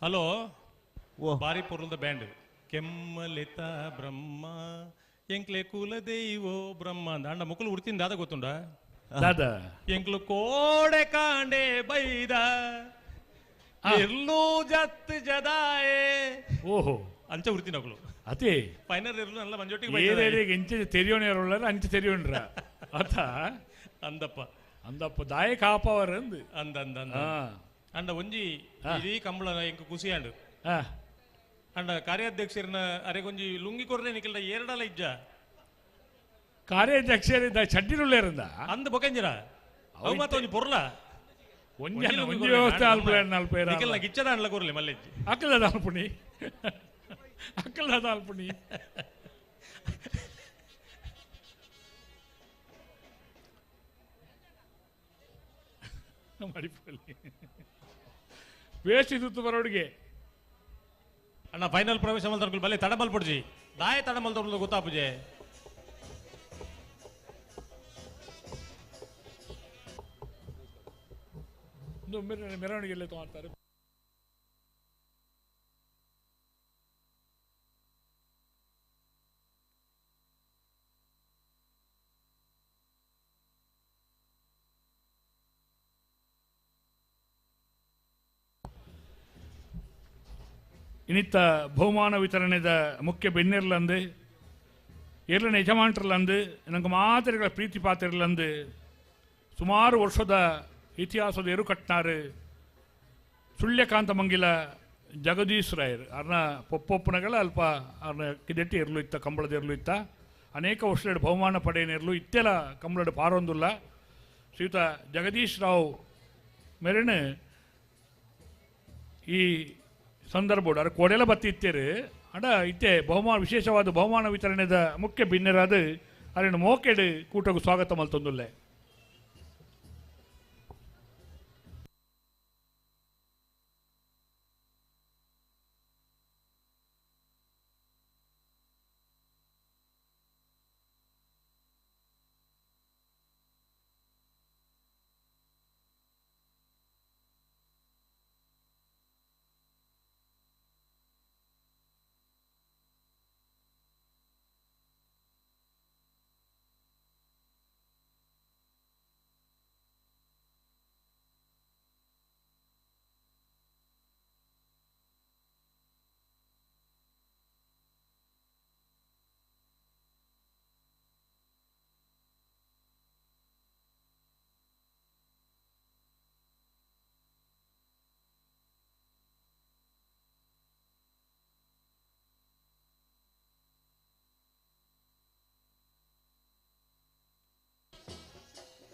ಹಲೋ ಓ ಬಾರಿ ಪೊರ್ಲದ ಬ್ಯಾಂಡ್ ಕೆಮ್ಮಲಿತ ಬ್ರಹ್ಮ ಎಂಕ್ಲೆ ಕುಲದೈವೋ ಬ್ರಹ್ಮ ಅಂದ ಅಣ್ಣ ಮುಕ್ಕಲು ಉಡ್ತೀನಿ ದಾದ ಗೊತ್ತುಂಡ ದಾದ ಎಂಕ್ಲು ಕೋಡೆ ಕಾಂಡೆ ಬೈದ ಎಲ್ಲೂ ಜತ್ ಜದಾಯೆ ಓಹೋ ಅಂಚ ಉಡ್ತೀನಿ ಮಕ್ಕಳು ಅದೇ ಫೈನಲ್ ಇರ್ಲು ಎಲ್ಲ ಮಂಜೊಟ್ಟಿಗೆ ಏನೇರಿಗೆ ಇಂಚೆ ತೆರಿಯೋಣ ಅಂಚೆ ತೆರಿಯೋಣ್ರ ಅತ್ತ ಅಂದಪ್ಪ ಅಂದಪ್ಪ ದಾಯ ಕಾಪವರ ಅಂದು ಅಂದ ಅಂದ ಅಂದ ಅಂಡ ಒಂಜಿ ಇಡೀ ಕಂಬಳ ಎಂಕ್ ಖುಷಿ ಅಂಡು ಅಂಡ ಕಾರ್ಯಾಧ್ಯಕ್ಷರನ್ನ ಅರೆಗೊಂಜಿ ಲುಂಗಿ ಕೊರ್ರೆ ನಿಖಿಲ್ಡ ಎರಡಲ ಇಜ್ಜ ಕಾರ್ಯಾಧ್ಯಕ್ಷರಿದ್ದ ಚಡ್ಡಿರುಳ್ಳೇರಿಂದ ಅಂದ್ ಬೊಕೆಂಜಿರ ಅವು ಮತ್ತೆ ಒಂದು ಪೊರ್ಲ ಒಂಜಿ ವ್ಯವಸ್ಥೆ ಅಲ್ಪೇರ ನಿಖಿಲ್ನ ಗಿಚ್ಚದ ಅಣ್ಣ ಕೂರ್ಲಿ ಮಲ್ಲೆಜ್ಜಿ ಅಕ್ಕಲದ ಅಲ್ಪುಣಿ ಅಕ್ಕಲದ ಅಲ್ಪುಣಿ ಮಡಿಪಲ್ಲಿ ವೇಸ್ಟ್ ಇದ್ದು ಬರೋಡಿಗೆ ಅಣ್ಣ ಫೈನಲ್ ಪ್ರವೇಶ ಮಲ್ತರ್ಗಳು ಬಲ್ಲೆ ತಡಮಲ್ ಪಡ್ಜಿ ದಾಯ ತಡಮಲ್ ತರ್ಲು ಗೊತ್ತಾಪುಜೆ ಮೆರವಣಿಗೆಲ್ಲ ತಗೊಳ್ತಾರೆ. ಇನ್ನಿತ್ತ ಬಹುಮಾನ ವಿತರಣೆದ ಮುಖ್ಯ ಬೆನ್ನಿರ್ಲಂದು ಏರ್ಲಿನ ಯಜಮಾನ್ರಲ್ಲಂದು ನಂಗೆ ಮಾತ್ರೆಗಳ ಪ್ರೀತಿ ಪಾತ್ರರ್ಲಂದು ಸುಮಾರು ವರ್ಷದ ಇತಿಹಾಸದ ಎರುಕಟ್ನಾರು ಸುಳ್ಯಕಾಂತ ಮಂಗಿಲ ಜಗದೀಶ್ ರಾಯರ್ ಅವ್ರನ್ನ ಪೊಪ್ಪೊಪ್ಪನಗಳ ಅಲ್ಪ ಅವ್ರನ್ನ ಕಿದೆಟ್ಟಿ ಇರಲು ಇತ್ತ ಕಂಬಳದ ಇರಲು ಇತ್ತ ಅನೇಕ ವರ್ಷದ ಬಹುಮಾನ ಪಡೆಯನಿರಲು ಇತ್ತೆಲ್ಲ ಕಂಬಳದ ಪಾರೊಂದಿಲ್ಲ ಶ್ರೀಯುತ ಜಗದೀಶ್ ರಾವ್ ಮೆರೆನು ಈ ಸಂದರ್ಭ ಅವ್ರ ಕೋಡೆಲ್ಲ ಬತ್ತಿ ಇತ್ತೇರು ಅಡ ಇತ್ತೆ ಬಹುಮಾನ ವಿಶೇಷವಾದ ಬಹುಮಾನ ವಿತರಣೆದ ಮುಖ್ಯ ಭಿನ್ನರಾದ ಅಲ್ಲಿನ ಮೋಕೆಡು ಕೂಟಗೂ ಸ್ವಾಗತ ಮಲ್ತೊಂದುಲ್ಲೆ.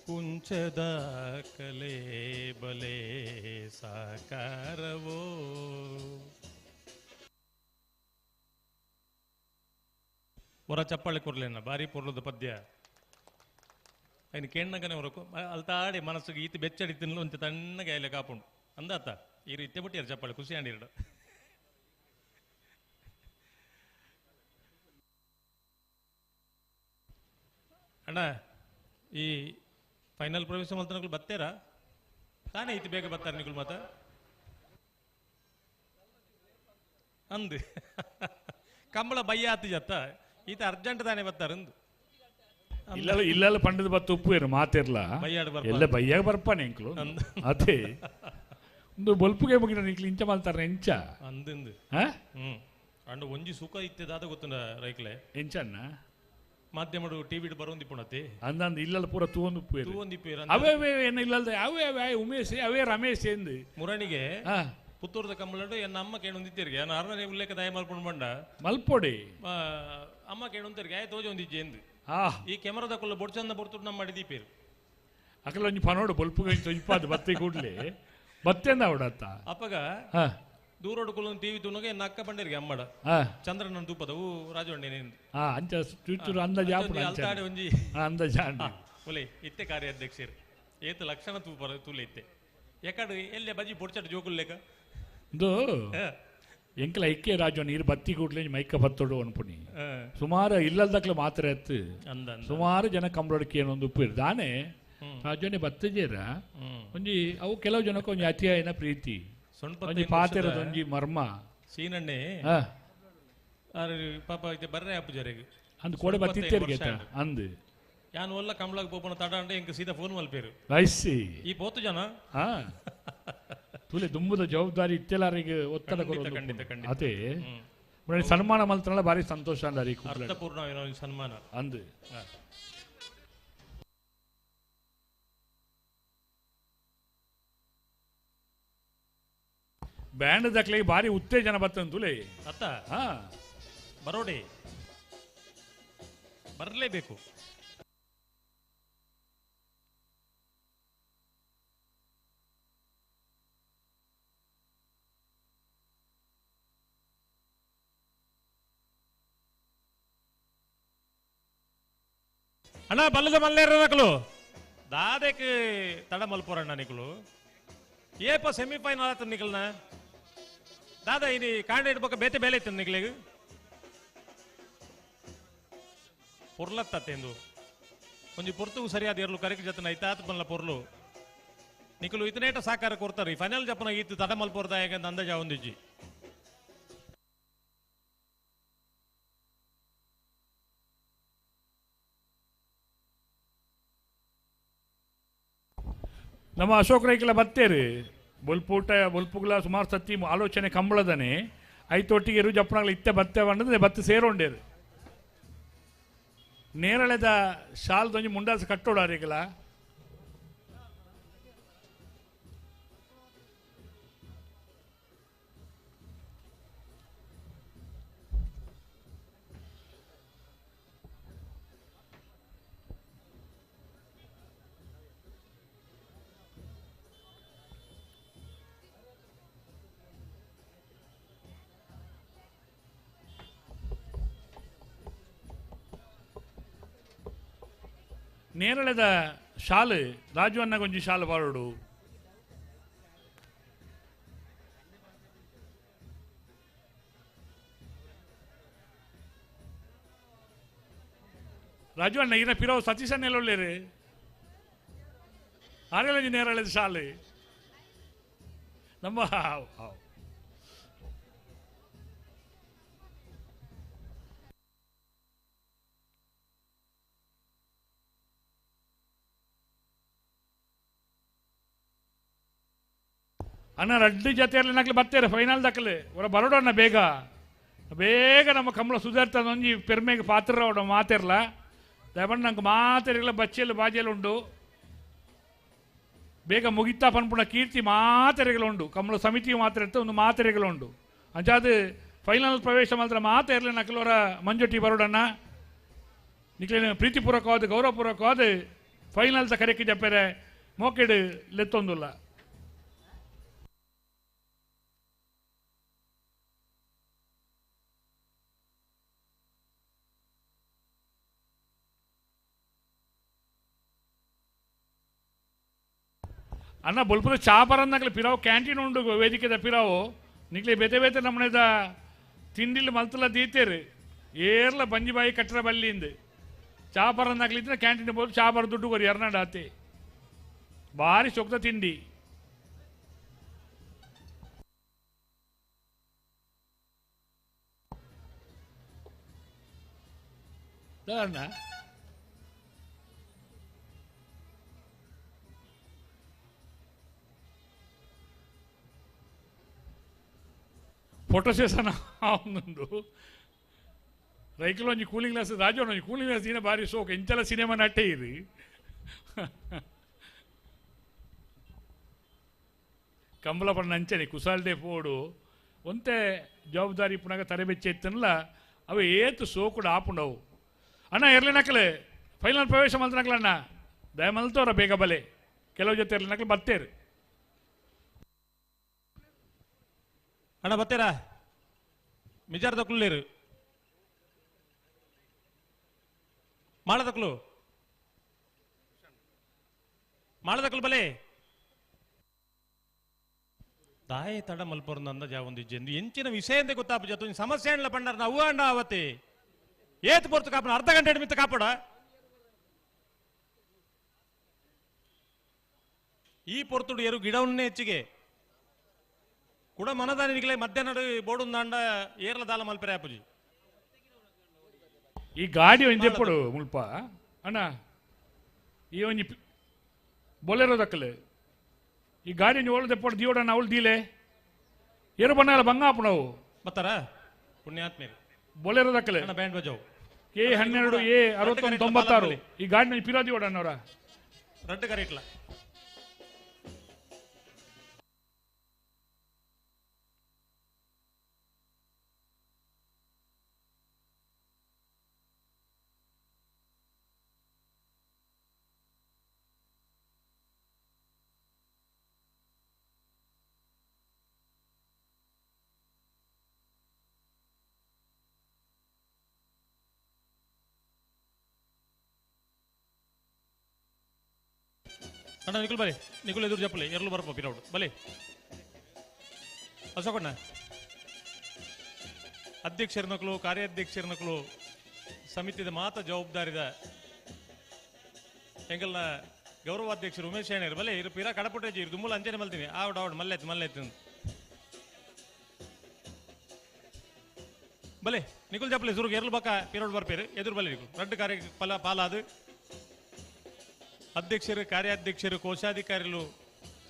ಕುಂಚದ ಕಲೆ ಬಲೆ ಸಾಕಾರವೋ ಹೊರ ಚಪ್ಪಾಳೆ ಕೊರ್ಲೇನ ಬಾರಿ ಪೊರ್ಲದ ಪದ್ಯ ಐನು ಕೇಣ್ಣಗನೆ ಹೊರಕು ಅಲ್ತಾಡಿ ಮನಸ್ಸಿಗೆ ಈತ ಬೆಚ್ಚಡಿ ತಿನ್ನಲು ಒಂಚ ತಣ್ಣಗೆ ಆಯ್ಲೆ ಕಾಪುಂಡು ಅಂದಾತ ಈ ರೀತಿ ಬಿಟ್ಟಿರ ಚಪ್ಪಾಳೆ ಖುಷಿ ಅಂಡಿರಡು. ಅಣ್ಣ ಈ ಫೈನಲ್ ಪ್ರವೇಶ ಮಲ್ತನಗಳು ಬತ್ತೇರಾ ತಾನೇ ಐತಿ ಬೇಗ ಬರ್ತಾರೆ ನಿಗಳು ಮತ್ತ ಅಂದು ಕಂಬಳ ಬಯ್ಯ ಆತಿ ಜತ್ತ ಈತ ಅರ್ಜೆಂಟ್ ತಾನೇ ಬರ್ತಾರೆ ಅಂದು ಇಲ್ಲೆಲ್ಲ ಪಂಡದ ಬತ್ತು ಉಪ್ಪು ಏನು ಮಾತಿರ್ಲ ಎಲ್ಲ ಬಯ್ಯಾಗ ಬರ್ಪಾನೆ ಎಂಕ್ಲು ಅದೇ ಒಂದು ಬಲ್ಪುಗೆ ಮುಗಿನ ನಿಕ್ಲು ಇಂಚ ಮಾಡ್ತಾರೆ ಎಂಚ ಅಂದಿಂದು ಅಂಡು ಒಂಜಿ ಸುಖ ಇತ್ತದಾದ ಗೊತ್ತುಂಡ ರೈಕ್ಲೆ ಎಂಚನ್ನ ಮಾಧ್ಯಮಡು ಟಿವಿ ಬರೋಂದಿಪ್ಪುಣತಿ ಅಂದಂದು ಇಲ್ಲೆಲ್ಲ ಪೂರ ತೂವೊಂದಿಪ್ಪು ತೂವೊಂದಿಪ್ಪು ಅವೇ ಏನು ಇಲ್ಲದ ಅವೇ ಅವೇ ಉಮೇಶ್ ಅವೇ ರಮೇಶ್ ಎಂದು ಮುರಣಿಗೆ ಪುತ್ತೂರದ ಕಂಬಳಡು ಎನ್ನ ಅಮ್ಮ ಕೇಳೊಂದಿತ್ತಿರ್ಗೆ ನಾನು ಅರ್ಣನೆ ಉಲ್ಲೇಖ ದಯ ಮಲ್ಕೊಂಡು ಬಂಡ ಮಲ್ಪೊಡಿ ಅಮ್ಮ ಕೇಳೊಂದಿರ್ಗೆ ಆಯ್ತು ತೋಜ ಒಂದಿಜ್ಜೆ ಎಂದು ಆ ಈ ಕೆಮರದ ಕೊಲ್ಲ ಬೊಡ್ಚಂದ ಬರ್ತುಡು ನಮ್ಮ ಮಾಡಿದೀಪೇರು ಅಕಲ ಒಂಜಿ ಪನೋಡು ಬಲ್ಪುಗ ಇಪ್ಪಾದ ಬತ್ತೆ ಕೂಡ್ಲೆ ಬತ್ತೆಂದ ಅವಡತ್ತ ಅಪ್ಪಗ ದೂರೋಡು ಕುಲ್ಲೊಂದು ಟಿವಿ ತುನಗೆ ಎನ್ನ ಅಕ್ಕ ಬಂಡಿರ್ಗೆ ಅಮ್ಮಡ ಚಂದ್ರನ ತೂಪದ ಹೂ ರಾಜವಂಡೇನೆಂದು ಅಂಚ ಚೂಚೂರು ಅಂದಾಜು ಅಲ್ತಾಡೆ ಒಂಜಿ ಅಂದಾಜಾಂಡಿ ಒಲೆ ಇತ್ತೆ ಕಾರ್ಯಾಧ್ಯಕ್ಷರು ಏತು ಲಕ್ಷಣ ತೂಪರ ತೂಲೆ ಇತ್ತೆ ಎಕಡು ಎಲ್ಲೇ ಬಜಿ ಬೊಡ್ಚಟ್ಟು ಜೋಕುಲ್ಲೇಕ ಇದು ಎಂಕಲ ಐಕ್ಯ ರಾಜ ನೀರು ಬತ್ತಿ ಕೂಡ್ಲೆ ಮೈಕ ಬತ್ತೋಡು ಅನ್ಪುಣಿ ಸುಮಾರು ಇಲ್ಲದಕ್ಲೆ ಮಾತ್ರ ಎತ್ತು ಸುಮಾರು ಜನ ಕಂಬಳಕ್ಕೆ ಏನೊಂದು ಉಪ್ಪು ದಾನೆ ರಾಜನೇ ಬತ್ತಜೇರ ಒಂಜಿ ಅವು ಕೆಲವು ಜನಕ್ಕೆ ಒಂಜಿ ಅತಿಯಾಯನ ಪ್ರೀತಿ ಒಂಜಿ ಪಾತೆರದ ಒಂಜಿ ಮರ್ಮ ಸೀನಣ್ಣೆ ಪಾಪ ಇದೆ ಬರ್ರೆ ಅಪ್ಪುಜರೆಗೆ ಅಂದ್ ಕೋಡೆ ಬತ್ತಿತ್ತೇರ್ಗೆ ಅಂದ್ ಯಾನ್ ಒಲ್ಲ ಕಂಬಳಕ್ಕೆ ಪೋಪನ ತಡ ಅಂದ್ರೆ ಎಂಕ ಸೀದಾ ಫೋನ್ ಮಲ್ಪೇರು ಐಸಿ ಈ ಪೋತು ಜನ ತುಲೆ ದುಂಬುದ ಜವಾಬ್ದಾರಿ ಇತ್ತೆಲ್ಲರಿಗೆ ಒತ್ತಡ ಕೊಡೋದು ಖಂಡಿತ ಖಂಡಿತ ಅದೇ ಸನ್ಮಾನ ಮಲ್ತನಲ್ಲ ಬಾರಿ ಸಂತೋಷ ಅಂದಾರಿ ಅರ್ಥಪೂರ್ಣ ಸನ್ಮಾನ ಅಂದ್ ಬ್ಯಾಂಡ್ ದಕ್ಲಿಗೆ ಭಾರಿ ಉತ್ತೇಜನ ಬರ್ತಂತುಲೆ ಅತ್ತ ಬರೋಡಿ ಬರಲೇಬೇಕು ಅಣ್ಣ ಬಲ್ಲದ ಮಲ್ಲೇರ ನಕಲು ದಾದಕ್ಕೆ ತಡ ಮಲ್ಪೋರಣ್ಣ ನಿಕಲು ಏಪ ಸೆಮಿಫೈನಲ್ ಆತ ನಿಕಲ್ನ ದಾದಾ ಇದು ಕಾಂಡ ಇಡ್ಬೇಕ ಬೇತೆ ಬೇಲೆ ಇತ್ತು ನಿಕ್ಲಿಗೆ ಪೊರ್ಲತ್ತೇಂದು ಒಂಜಿ ಪೊರ್ತುಗು ಸರಿಯಾದ ಇರ್ಲು ಕರೆಕ್ಟ್ ಜತನ ಐತಾತ್ ಬಲ್ಲ ಪೊರ್ಲು ನಿಕಲು ಇತನೇಟ ಸಾಕಾರ ಕೊಡ್ತಾರೆ ಫೈನಲ್ ಜಪನ ಇತ್ತು ತಡ ಮಲ್ಪೋರ್ದ ಹೇಗಂತ ಅಂದಾಜ ಒಂದಿಜ್ಜಿ ನಮ್ಮ ಅಶೋಕ್ ರೈಕೆಲ್ಲ ಬತ್ತೇರಿ ಬೊಲ್ಪುಗಳ ಸುಮಾರು ಸತಿ ಆಲೋಚನೆ ಕಂಬಳದನೆ ಐತೊಟ್ಟಿಗೆ ಇರು ಜಪ್ಪನಾಗ್ಲ ಇತ್ತೆ ಬತ್ತೇವೆ ಅಂದ್ರೆ ಬತ್ತು ಸೇರೋಂಡೇರು ನೇರಳೆದ ಶಾಲ್ದೊಂಜಿ ಮುಂಡಾಸ ಕಟ್ಟೋಡಾರಿಗಲ ನೇರಳೆದ ಶಾಲು ರಾಜು ಅಣ್ಣಗೊಂಜಿ ಶಾಲು ಬಾರೋಡು ರಾಜು ಅಣ್ಣ ಈನ ಪಿರವು ಸತೀಶ್ ಅಣ್ಣ ಎಲ್ಲ ಒಳ್ಳೆಯರು ಆರೆಲ್ಲ ನೇರಳೆದ ಶಾಲು ನಮ್ಮ ಅಣ್ಣ ರಡ್ಡು ಜೊತೆಯಲ್ಲಿ ನಕ್ಲಿ ಬರ್ತಾರೆ ಫೈನಲ್ ದಕ್ಕಲೆ ಅವರ ಬರೋಡಣ್ಣ ಬೇಗ ಬೇಗ ನಮ್ಮ ಕಂಬಳ ಸುಧಾರ್ತ ಒಂಜಿ ಪೆರ್ಮೆಗೆ ಪಾತ್ರ ಅವಡ ಮಾತಿರಲ್ಲ ದಯಬಂಡು ನಂಗೆ ಮಾತಿರಲ್ಲ ಬಚ್ಚೆಲ್ಲ ಬಾಜಿಯಲ್ಲಿ ಉಂಡು ಬೇಗ ಮುಗಿತಾ ಪನ್ಪುಣ ಕೀರ್ತಿ ಮಾತೆರೆಗಳು ಉಂಡು ಕಂಬಳ ಸಮಿತಿ ಮಾತ್ರ ಇರ್ತದೆ ಒಂದು ಮಾತೆರೆಗಳು ಉಂಡು ಅಂಚಾದ ಫೈನಲ್ ಪ್ರವೇಶ ಮಾತ್ರ ಮಾತ ಇರಲಿ ನಕಲವರ ಮಂಜುಟಿ ಬರೋಡಣ್ಣ ನಿಕ್ಲೇನು ಪ್ರೀತಿಪೂರ್ವಕವಾದ ಗೌರವಪೂರ್ವಕವಾದ ಫೈನಲ್ಸ ಕರೆಕ್ಕೆ ಜಪ್ಪರೆ ಮೋಕೆಡು ಲೆತ್ತೊಂದುಲ್ಲ ಅಣ್ಣ ಬೊಲ್ಪುರ ಚಾಪರನ್ನಾಗಲಿ ಪಿರಾವು ಕ್ಯಾಂಟೀನ್ ಉಂಡು ವೇದಿಕೆದ ಪಿರಾವು ನಿಕ್ಲಿ ಬೇತೆ ಬೇತೆ ನಮ್ಮನೆದ ತಿಂಡಿಲಿ ಮಲ್ತಲ್ಲ ದೀತೇರು ಏರ್ಲ ಬಂಜಿ ಬಾಯಿ ಕಟ್ಟರ ಬಲ್ಲಿಂದ ಚಾಪರನ್ನಾಗ್ಲಿದ್ರೆ ಕ್ಯಾಂಟೀನ್ ಬೋದು ಚಾಪರ ದುಡ್ಡು ಕೊರಿ ಎರನಾಡ ಆತೆ ಭಾರಿ ಸೊಕ್ತ ತಿಂಡಿ ಅಣ್ಣ ಫೋಟೋ ಸೇಸನ ಅವನೊಂದು ರೈಕಲ್ ಒಂಜಿ ಕೂಲಿಂಗ್ ಗ್ಲಾಸ್ ರಾಜು ಒಂಜಿ ಕೂಲಿಂಗ್ ಗ್ಲಾಸ್ ದಿನ ಭಾರಿ ಸೋಕ ಇಂಚಲ ಸಿನಿಮಾ ನಟ್ಟೆ ಇರಿ ಕಂಬಳ ಪಣ್ಣ ಅಂಚನೆ ಕುಸಾಲ್ಡೆ ಪೋಡು ಒಂತೆ ಜವಾಬ್ದಾರಿ ಪುನಗ ತರಬೆಚ್ಚೆ ಇತ್ತನಲ್ಲ ಅವು ಏತು ಸೋಕುಡು ಆಪುಂಡವು ಅಣ್ಣ ಇರ್ಲಿ ನಕಲೆ ಫೈನಲ್ ಪ್ರವೇಶ ಮಲ್ತ ಅಣ್ಣ ದಯ ಮಲ್ತವ್ರ ಬೇಗ ಬಲೆ ಕೆಲವು ಜೊತೆ ಇರ್ಲಿ ನಕಲೆ ಬರ್ತೇರು ಅಣ್ಣ ಬತ್ತೇರಾ ಮಿಜಾರ್ ತಕ್ಲೇರು ಮಾಳದಕ್ಲು ಮಾಳದಕ್ಲು ಬಲೆ ದಾಯ ತಡ ಮಲ್ಪೊರ್ನ ಅಂದ ಜಾವೊಂದಿಜ್ಜೆಂದು ಎಂಚಿನ ವಿಷಯ ಅಂತ ಗೊತ್ತಾಪ ಸಮಸ್ಯೆ ಇಲ್ಲ ಪಂಡಾರ ನಾವು ಅಣ್ಣ ಅವತ್ತೆ ಏತ್ ಪೊರ್ತು ಕಾಪನ ಅರ್ಧ ಗಂಟೆ ಮಿತ್ತ ಕಾಪಡ ಈ ಪೊರ್ತುಡು ಏರು ಗಿಡವನ್ನೇ ಹೆಚ್ಚಿಗೆ ಕೂಡ ಮನದಾನಿಗಳೇ ಮಧ್ಯಾಹ್ನ ಬೋಡುಂದಾಂಡ ಏರ್ಲ ದಾಲ ಮಲ್ಪೆರೆ ಆಪುಜಿ ಈ ಗಾಡಿ ಒಂಜಿ ಎಪ್ಪಡು ಮುಲ್ಪ ಅಣ್ಣ ಈ ಒಂಜಿ ಬೊಲೆರೋ ದಕ್ಕಲೆ ಈ ಗಾಡಿ ಒಂಜಿ ಓಳು ದೆಪ್ಪಡು ದಿಯೋಡಣ್ಣ ಅವಳು ದೀಲೆ ಏರು ಬಣ್ಣ ಬಂಗಾಪು ನಾವು ಬತ್ತಾರ ಪುಣ್ಯಾತ್ಮೇರು ಬೊಲೆರೋ ದಕ್ಕಲೆ ಬ್ಯಾಂಡ್ ಬಜಾವು K12 A6196 ಈ ಗಾಡಿ ಪಿರೋದಿ ಓಡಣ್ಣವರ ರಡ್ಡು ಕರೆಕ್ಟ್ಲ ಅಣ್ಣ ನಿಖಿಲ್ ಬಲಿ ನಿಖಿಲ್ ಎದುರು ಜಪ್ಪಲಿ ಎರಲು ಬರಪ್ಪ ಪಿರೌಡ್ ಬಲಿ ಅಶೋಕಣ್ಣ ಅಧ್ಯಕ್ಷರನಕಲು ಕಾರ್ಯಾಧ್ಯಕ್ಷರನಕಲು ಸಮಿತಿದ ಮಾತ ಜವಾಬ್ದಾರಿದ ಎಂಗಲ್ನ ಗೌರವಾಧ್ಯಕ್ಷರು ಉಮೇಶ್ ಶೇಣರ್ ಬಲೆ ಇರು ಪಿರಾ ಕಡಪುಟೇಜಿ ಇರು ದುಮ್ಮಲ ಅಂಚನೆ ಮಲ್ತೀನಿ ಆವಡ್ ಮಲ್ಲೆತ್ತು ಬಲೆ ನಿಖುಲ್ ಜಪ್ಪಲಿ ಸುರುಗ್ ಎರಲು ಬಕ್ಕ ಪಿರೋಡ್ ಬರ್ಪೇರು ಎದುರು ಬಲೆ ನಿಖುಲ್ ರಡ್ಡು ಕಾರ್ಯ ಪಾಲಾದು ಅಧ್ಯಕ್ಷರು ಕಾರ್ಯಾಧ್ಯಕ್ಷರು ಕೋಶಾಧಿಕಾರಿಗಳು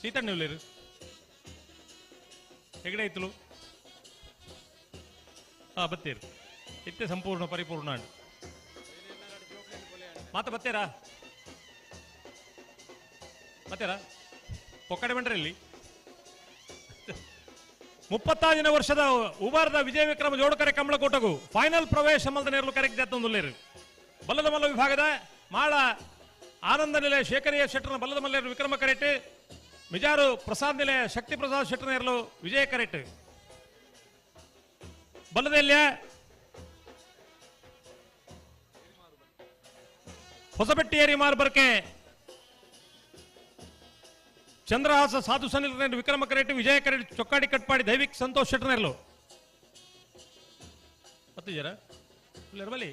ಸೀತಣ್ಣರು ಹೆಗಡೆ ಇತ್ತಲು ಬತ್ತೀರು ಇತ್ತೆ ಸಂಪೂರ್ಣ ಪರಿಪೂರ್ಣ ಮಾತ ಬತ್ತೇರಾ ಒಕ್ಕಡೆ ಬಂಡ್ರಲ್ಲಿ 36 ವರ್ಷದ ಉಬಾರದ ವಿಜಯ ವಿಕ್ರಮ ಜೋಡಕರೆ ಕಂಬಳಕೋಟಗೂ ಫೈನಲ್ ಪ್ರವೇಶ ಮಲ್ದ ನೇರಲು ಕರೆಕ್ಟ್ ಜಾತೊಂದುಲ್ಲೇರು ಬಲ್ಲದ ಮಲ್ಲ ವಿಭಾಗದ ಮಾಳ ಆನಂದ ನಿಲಯ ಶೇಖರಿಯ ಶೆಟ್ಟರ್ನ ಬಲ್ಲದ ಮಲ್ಲೇರು ವಿಕ್ರಮ ಕರೆಟ್ ಮಿಜಾರು ಪ್ರಸಾದ್ ನಿಲಯ ಶಕ್ತಿ ಪ್ರಸಾದ್ ಶೆಟ್ಟರ್ನ ಎರಲು ವಿಜಯ ಕರೆಟ್ ಬಲ್ಲದೆಲ್ಲ ಹೊಸಬೆಟ್ಟಿಯೇರಿ ಮಾರ್ಬರ್ಕೆ ಚಂದ್ರಹಾಸ ಸಾಧು ಸನಿಲ್ ವಿಕ್ರಮ ಕರೆಟ್ ವಿಜಯ ಕರೆಟ್ ಚೊಕ್ಕಾಡಿ ಕಟ್ಪಾಡಿ ದೈವಿಕ್ ಸಂತೋಷ್ ಶೆಟ್ಟರ್ನೆರ್ಲು ಮತ್ತೆ ಜರ ಬಲಿ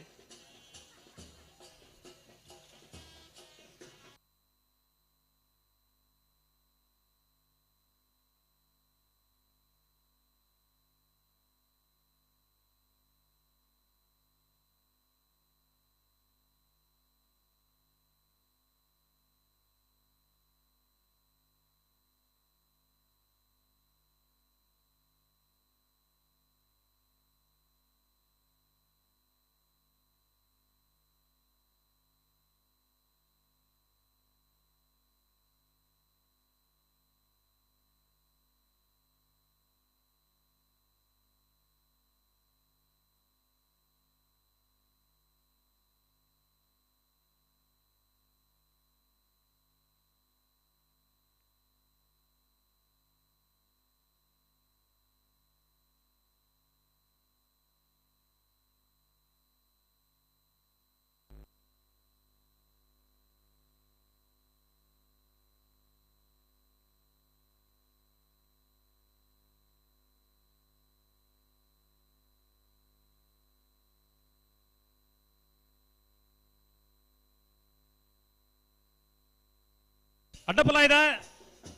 ಅಡ್ಡಪಲಾಯ್ದ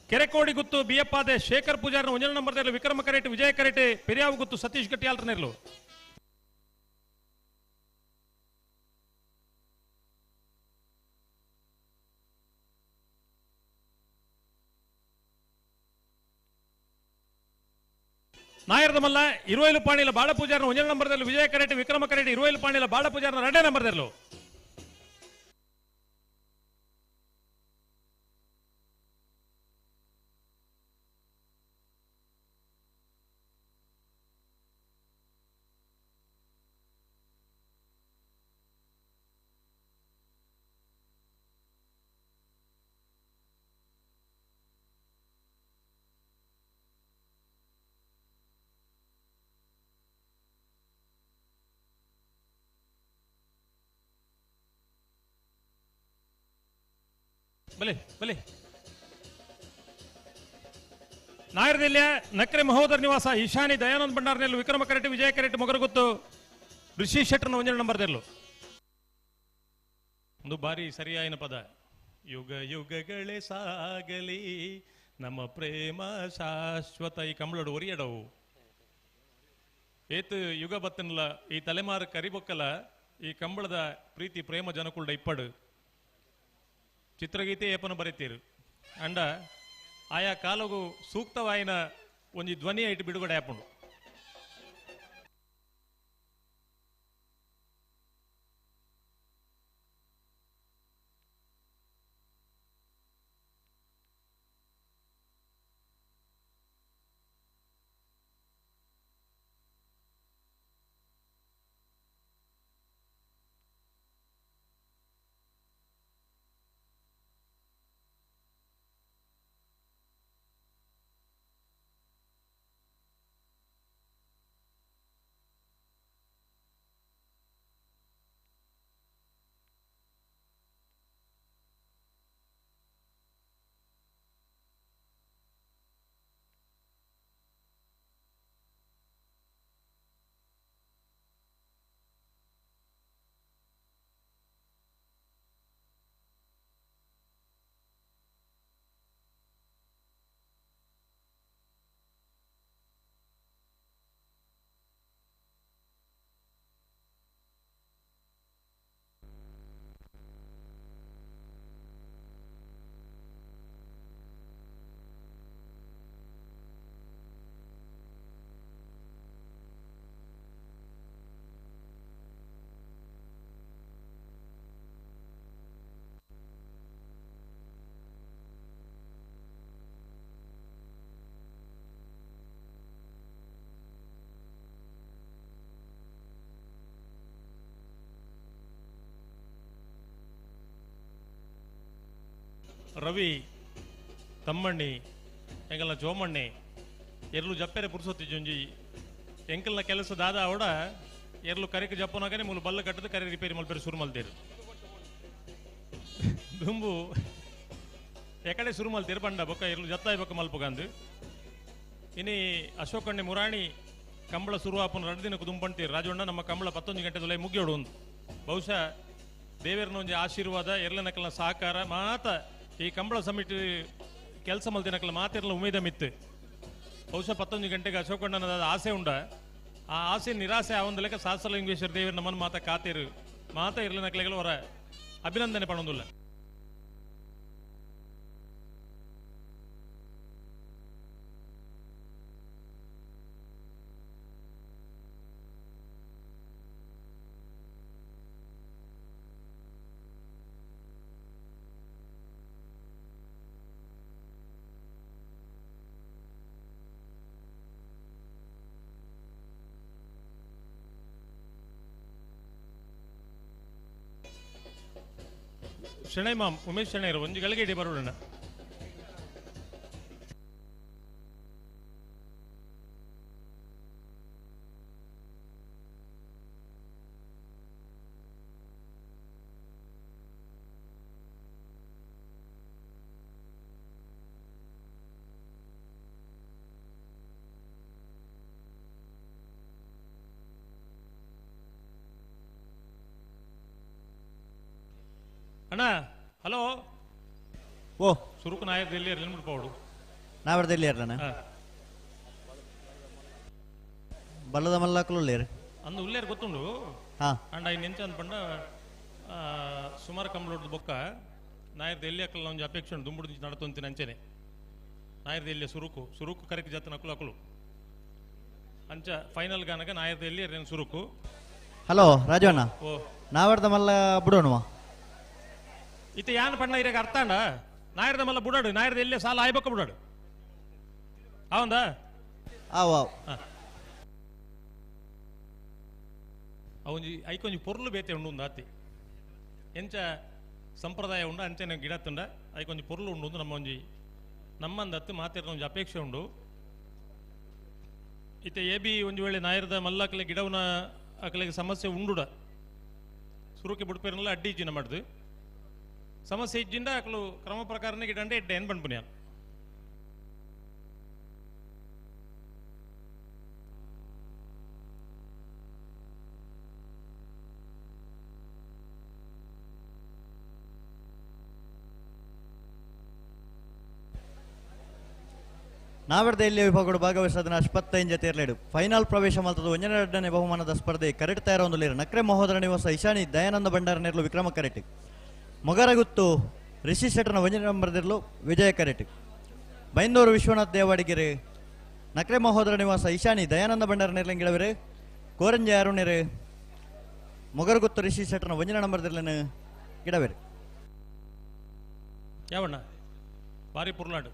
ಕೆರೆಕೋಡಿ ಗುತ್ತು ಬಿಯಪ್ಪಾದೆ ಶೇಖರ್ ಪೂಜಾರ 1 ನಂಬರ್ ವಿಕ್ರಮ ಕರೆಟ್ ವಿಜಯ ಕರೆಟ್ ಪೆರಿಯಾವು ಗುತ್ತು ಸತೀಶ್ ಗಟ್ಟಿಯಾಲ್ರನೇರ್ಲು ನಾಯರದ ಮಲ್ಲ ಇರುವೈಲು ಪಾಣಿಲ ಬಾಳ ಪೂಜಾರ 1 ನಂಬರ್ ವಿಜಯ ಕರೆಟ್ ವಿಕ್ರಮ ಕರೆಟ್ ಇರುವೈಲು ಪಾಣಿಲ ಬಾಳ ಪೂಜಾರ 2 ನಂಬರ್ ಬಲೆ ಬಲೆ ನಾಯರದೆಲ್ಲ ನಕ್ರೆ ಮಹೋದರ ನಿವಾಸ ಈಶಾನಿ ದಯಾನಂದ್ ಭಂಡಾರ್ನೆಲ್ಲು ವಿಕ್ರಮ ಕರೆಟ್ ವಿಜಯ ಕರೆಟ್ ಮೊಗರಗುತ್ತು ಋಷಿ ಶೆಟ್ಟರ್ನ 1 ನಂಬರ್ದೆಲ್ಲು ಒಂದು ಬಾರಿ ಸರಿಯಾಯಿನ ಪದ ಯುಗ ಯುಗಗಳೇ ಸಾಗಲಿ ನಮ್ಮ ಪ್ರೇಮ ಶಾಶ್ವತ ಈ ಕಂಬಳಡು ಒರಿಯಡವು ಏತು ಯುಗ ಬತ್ತನಲ್ಲ ಈ ತಲೆಮಾರು ಕರಿಬೊಕ್ಕಲ ಈ ಕಂಬಳದ ಪ್ರೀತಿ ಪ್ರೇಮ ಜನಕುಳ್ಳ ಇಪ್ಪಡು ಚಿತ್ರಗೀತೆ ಏಪನ ಬರೀತೀರು ಅಂಡ ಆಯಾ ಕಾಲಗೂ ಸೂಕ್ತವಾಯಿನ ಒಂಜಿ ಧ್ವನಿ ಐಟ್ ಬಿಡುಗಡೆ ಆಪುಂಡು ರವಿ ತಮ್ಮಣ್ಣಿ ಎಂಕಲ್ನ ಜೋಮಣ್ಣೆ ಎರ್ಲು ಜಪ್ಪೆರೆ ಪುರ್ಸೊತ್ತಿ ಜೊಂಜಿ ಎಂಕಲ್ನ ಕೆಲಸ ದಾದ ಅವಡ ಎರ್ಲು ಕರೆಗೆ ಜಪ್ಪನಾಗನೆ ಮೂಲ ಬಲ್ಲ ಕಟ್ಟದ ಕರೆ ರಿಪೇರಿ ಮಲ್ಪೇರು ಶುರು ಮಲ್ತೇರು ದುಂಬು ಎಕಡೆ ಶುರು ಮಲ್ತೇರು ಬಂಡ ಬೊಕ್ಕ ಎರ್ಲು ಜತ್ತಾಯಿ ಬೊಕ್ಕ ಮಲ್ಪಗಂದು ಇನಿ ಅಶೋಕಣ್ಣೆ ಮುರಾಣಿ ಕಂಬಳ ಶುರು ಆಪನ 2 ದಿನಕ್ಕೆ ದುಂಪಂತೀರು ರಾಜಣ್ಣ ನಮ್ಮ ಕಂಬಳ 11 ಗಂಟೆ ತೊಲೆ ಮುಗಿಯೋಡು ಒಂದು ಬಹುಶಃ ದೇವರನ ಒಂದು ಆಶೀರ್ವಾದ ಎರ್ಲನಕಲ್ನ ಸಹಕಾರ ಮಾತ ಈ ಕಂಬಳ ಸಮಿತಿ ಕೆಲಸ ಮಲ್ತಿನಕಲ್ಲ ಮಾತಿರಲ್ಲ ಉಮೇದ ಮಿತ್ತು ಬಹುಶಃ 11 ಗಂಟೆಗೆ ಅಶೋಕಣ್ಣನ ಆಸೆ ಉಂಡ ಆ ಆಸೆ ನಿರಾಸೆ ಆ ಒಂದು ಲೆಕ್ಕ ಸಹಸ್ರಲಿಂಗೇಶ್ವರ ದೇವರು ನಮ್ಮನ್ನು ಮಾತ ಕಾತೇರು ಮಾತ ಇರ್ಲನಕಲೆಗಳು ಅವರ ಅಭಿನಂದನೆ ಪಡೋದಿಲ್ಲ. ಶೆಣೈ ಮಾಮ್ ಉಮೇಶ್ ಶೆಣೈರು ಒಂದು ಗಳಿಗೆ ಇಡಿ ಬರೋಣ. ಅಣ್ಣ ಹಲೋ ಓ ಸುರುಕು ನಾಯಕ ಎಲ್ಲಿ ಇರಲಿ ಬಿಡ್ಬೋಡು ನಾವರ್ದಲ್ಲಿ ಇರ್ಲನ ಬಲ್ಲದ ಮಲ್ಲಕ್ಕಲು ಉಳ್ಳೇರು ಅಂದು ಉಳ್ಳೇರು ಗೊತ್ತುಂಡು ಹಾ ಅಂಡ ಇನ್ನು ಎಂತ ಅಂದ್ಪಂಡ ಸುಮಾರು ಕಂಬಳೋಡ್ದು ಬೊಕ್ಕ ನಾಯರ್ದ ಎಲ್ಲಿ ಅಕ್ಕಲ್ಲ ಒಂದು ಅಪೇಕ್ಷೆ ಉಂಟು ದುಂಬುಡು ನಡತೊಂತೀನಿ ಅಂಚೆನೆ ನಾಯರ್ದ ಎಲ್ಲಿ ಸುರುಕು ಸುರುಕು ಕರೆಕ್ಟ್ ಜಾತ ನಕಲು ಅಕಲು ಅಂಚ ಫೈನಲ್ ಗಾನಗ ನಾಯರ್ದ ಎಲ್ಲಿ ಸುರುಕು. ಹಲೋ ರಾಜಣ್ಣ ಓ ನಾವರ್ದ ಮಲ್ಲ ಬಿಡೋಣವ ಇತ್ತೆ ಯಾನ್ ಪಣ್ಣ ಇರಾಗ ಅರ್ಥ ಅಂಡ ನಾಯರ್ದ ಮಲ್ಲ ಬುಡಾಡು ನಾಯರ್ದ ಎಲ್ಲೇ ಸಾಲ ಆಯ್ಬೇಕ ಬುಡಾಡು ಅವಂದ ಆವ್ ಅವೊಂಜಿ ಐಕೊಂಜಿ ಪೊರ್ಲು ಬೇತೆ ಉಂಡು ಒಂದು ಆತಿ ಎಂಚ ಸಂಪ್ರದಾಯ ಉಂಡು ಅಂಚೆನ ಗಿಡ ತುಂಡ ಐಕೊಂಜಿ ಪೊರ್ಲು ಉಂಡು ನಮ್ಮ ಒಂಜಿ ನಮ್ಮಂದತ್ತು ಮಾತಿರ ಒಂಜಿ ಅಪೇಕ್ಷೆ ಉಂಡು ಇತ್ತೆ ಬಿ ಒಂಜಿ ವೇಳೆ ನಾಯರ್ದ ಮಲ್ಲಕಲೆ ಗಿಡವನ ಅಕಲೆಗೆ ಸಮಸ್ಯೆ ಉಂಡುಡ ಸುರುಕೆ ಬುಡ್ಪೇರನೆಲ್ಲ ಅಡ್ಡಿ ಇಜ್ಜಿನ ಮಾಡ್ದು ಸಮಸ್ಯೆ ಇಜ್ಜಿಂದ ಅಕಲು ಕ್ರಮ ಪ್ರಕಾರನೇ ಗಿಡಂಡೆ ಎಡ್ಡೆ ಏನ್ ಬಂದ್ಪುನ್ಯಾನ ನಾವರ್ದ ಎಲ್ಲಿ ವಿಭಾಗಗಳು ಭಾಗವಹಿಸೋದನ್ನ 25 ಜೊತೆ ಇರಲೇಡು ಫೈನಲ್ ಪ್ರವೇಶ ಮಲ್ತದ್ದು 12ನೇ ಬಹುಮಾನದ ಸ್ಪರ್ಧೆ ಕರೆಕ್ಟ್ ಇರೋದು ನಕ್ರೆ ಮಹೋದರ ನಿವಾಸ ಇಶಾನಿ ದಯಾನಂದ ಭಂಡಾರ ನೆರಲು ವಿಕ್ರಮ ಕರೆಟ್ ಮೊಗರಗುತ್ತು ರಿಷಿ ಶೆಟ್ಟರ್ನ 1 ನಂಬರ್ದಿರಲು ವಿಜಯ ಕರೆಟ್ ಬೈಂದೂರು ವಿಶ್ವನಾಥ್ ದೇವಾಡಿಗೆರೆ ನಕ್ರೆ ಮಹೋದರ ನಿವಾಸ ಇಶಾನಿ ದಯಾನಂದ ಭಂಡಾರ ನೆರಲಿಂಗಿಳವರೆ ಕೋರಂಜೆ ಅರುಣಿರೆ ಮೊಗರಗುತ್ತು ರಿಷಿ ಶೆಟ್ಟರ್ನ 1 ನಂಬರ್ದಿರಲಿನ ಗಿಡವೇರು ಯಾವಣ್ಣ ಬಾರಿ ಪುರ್ಲಾಡು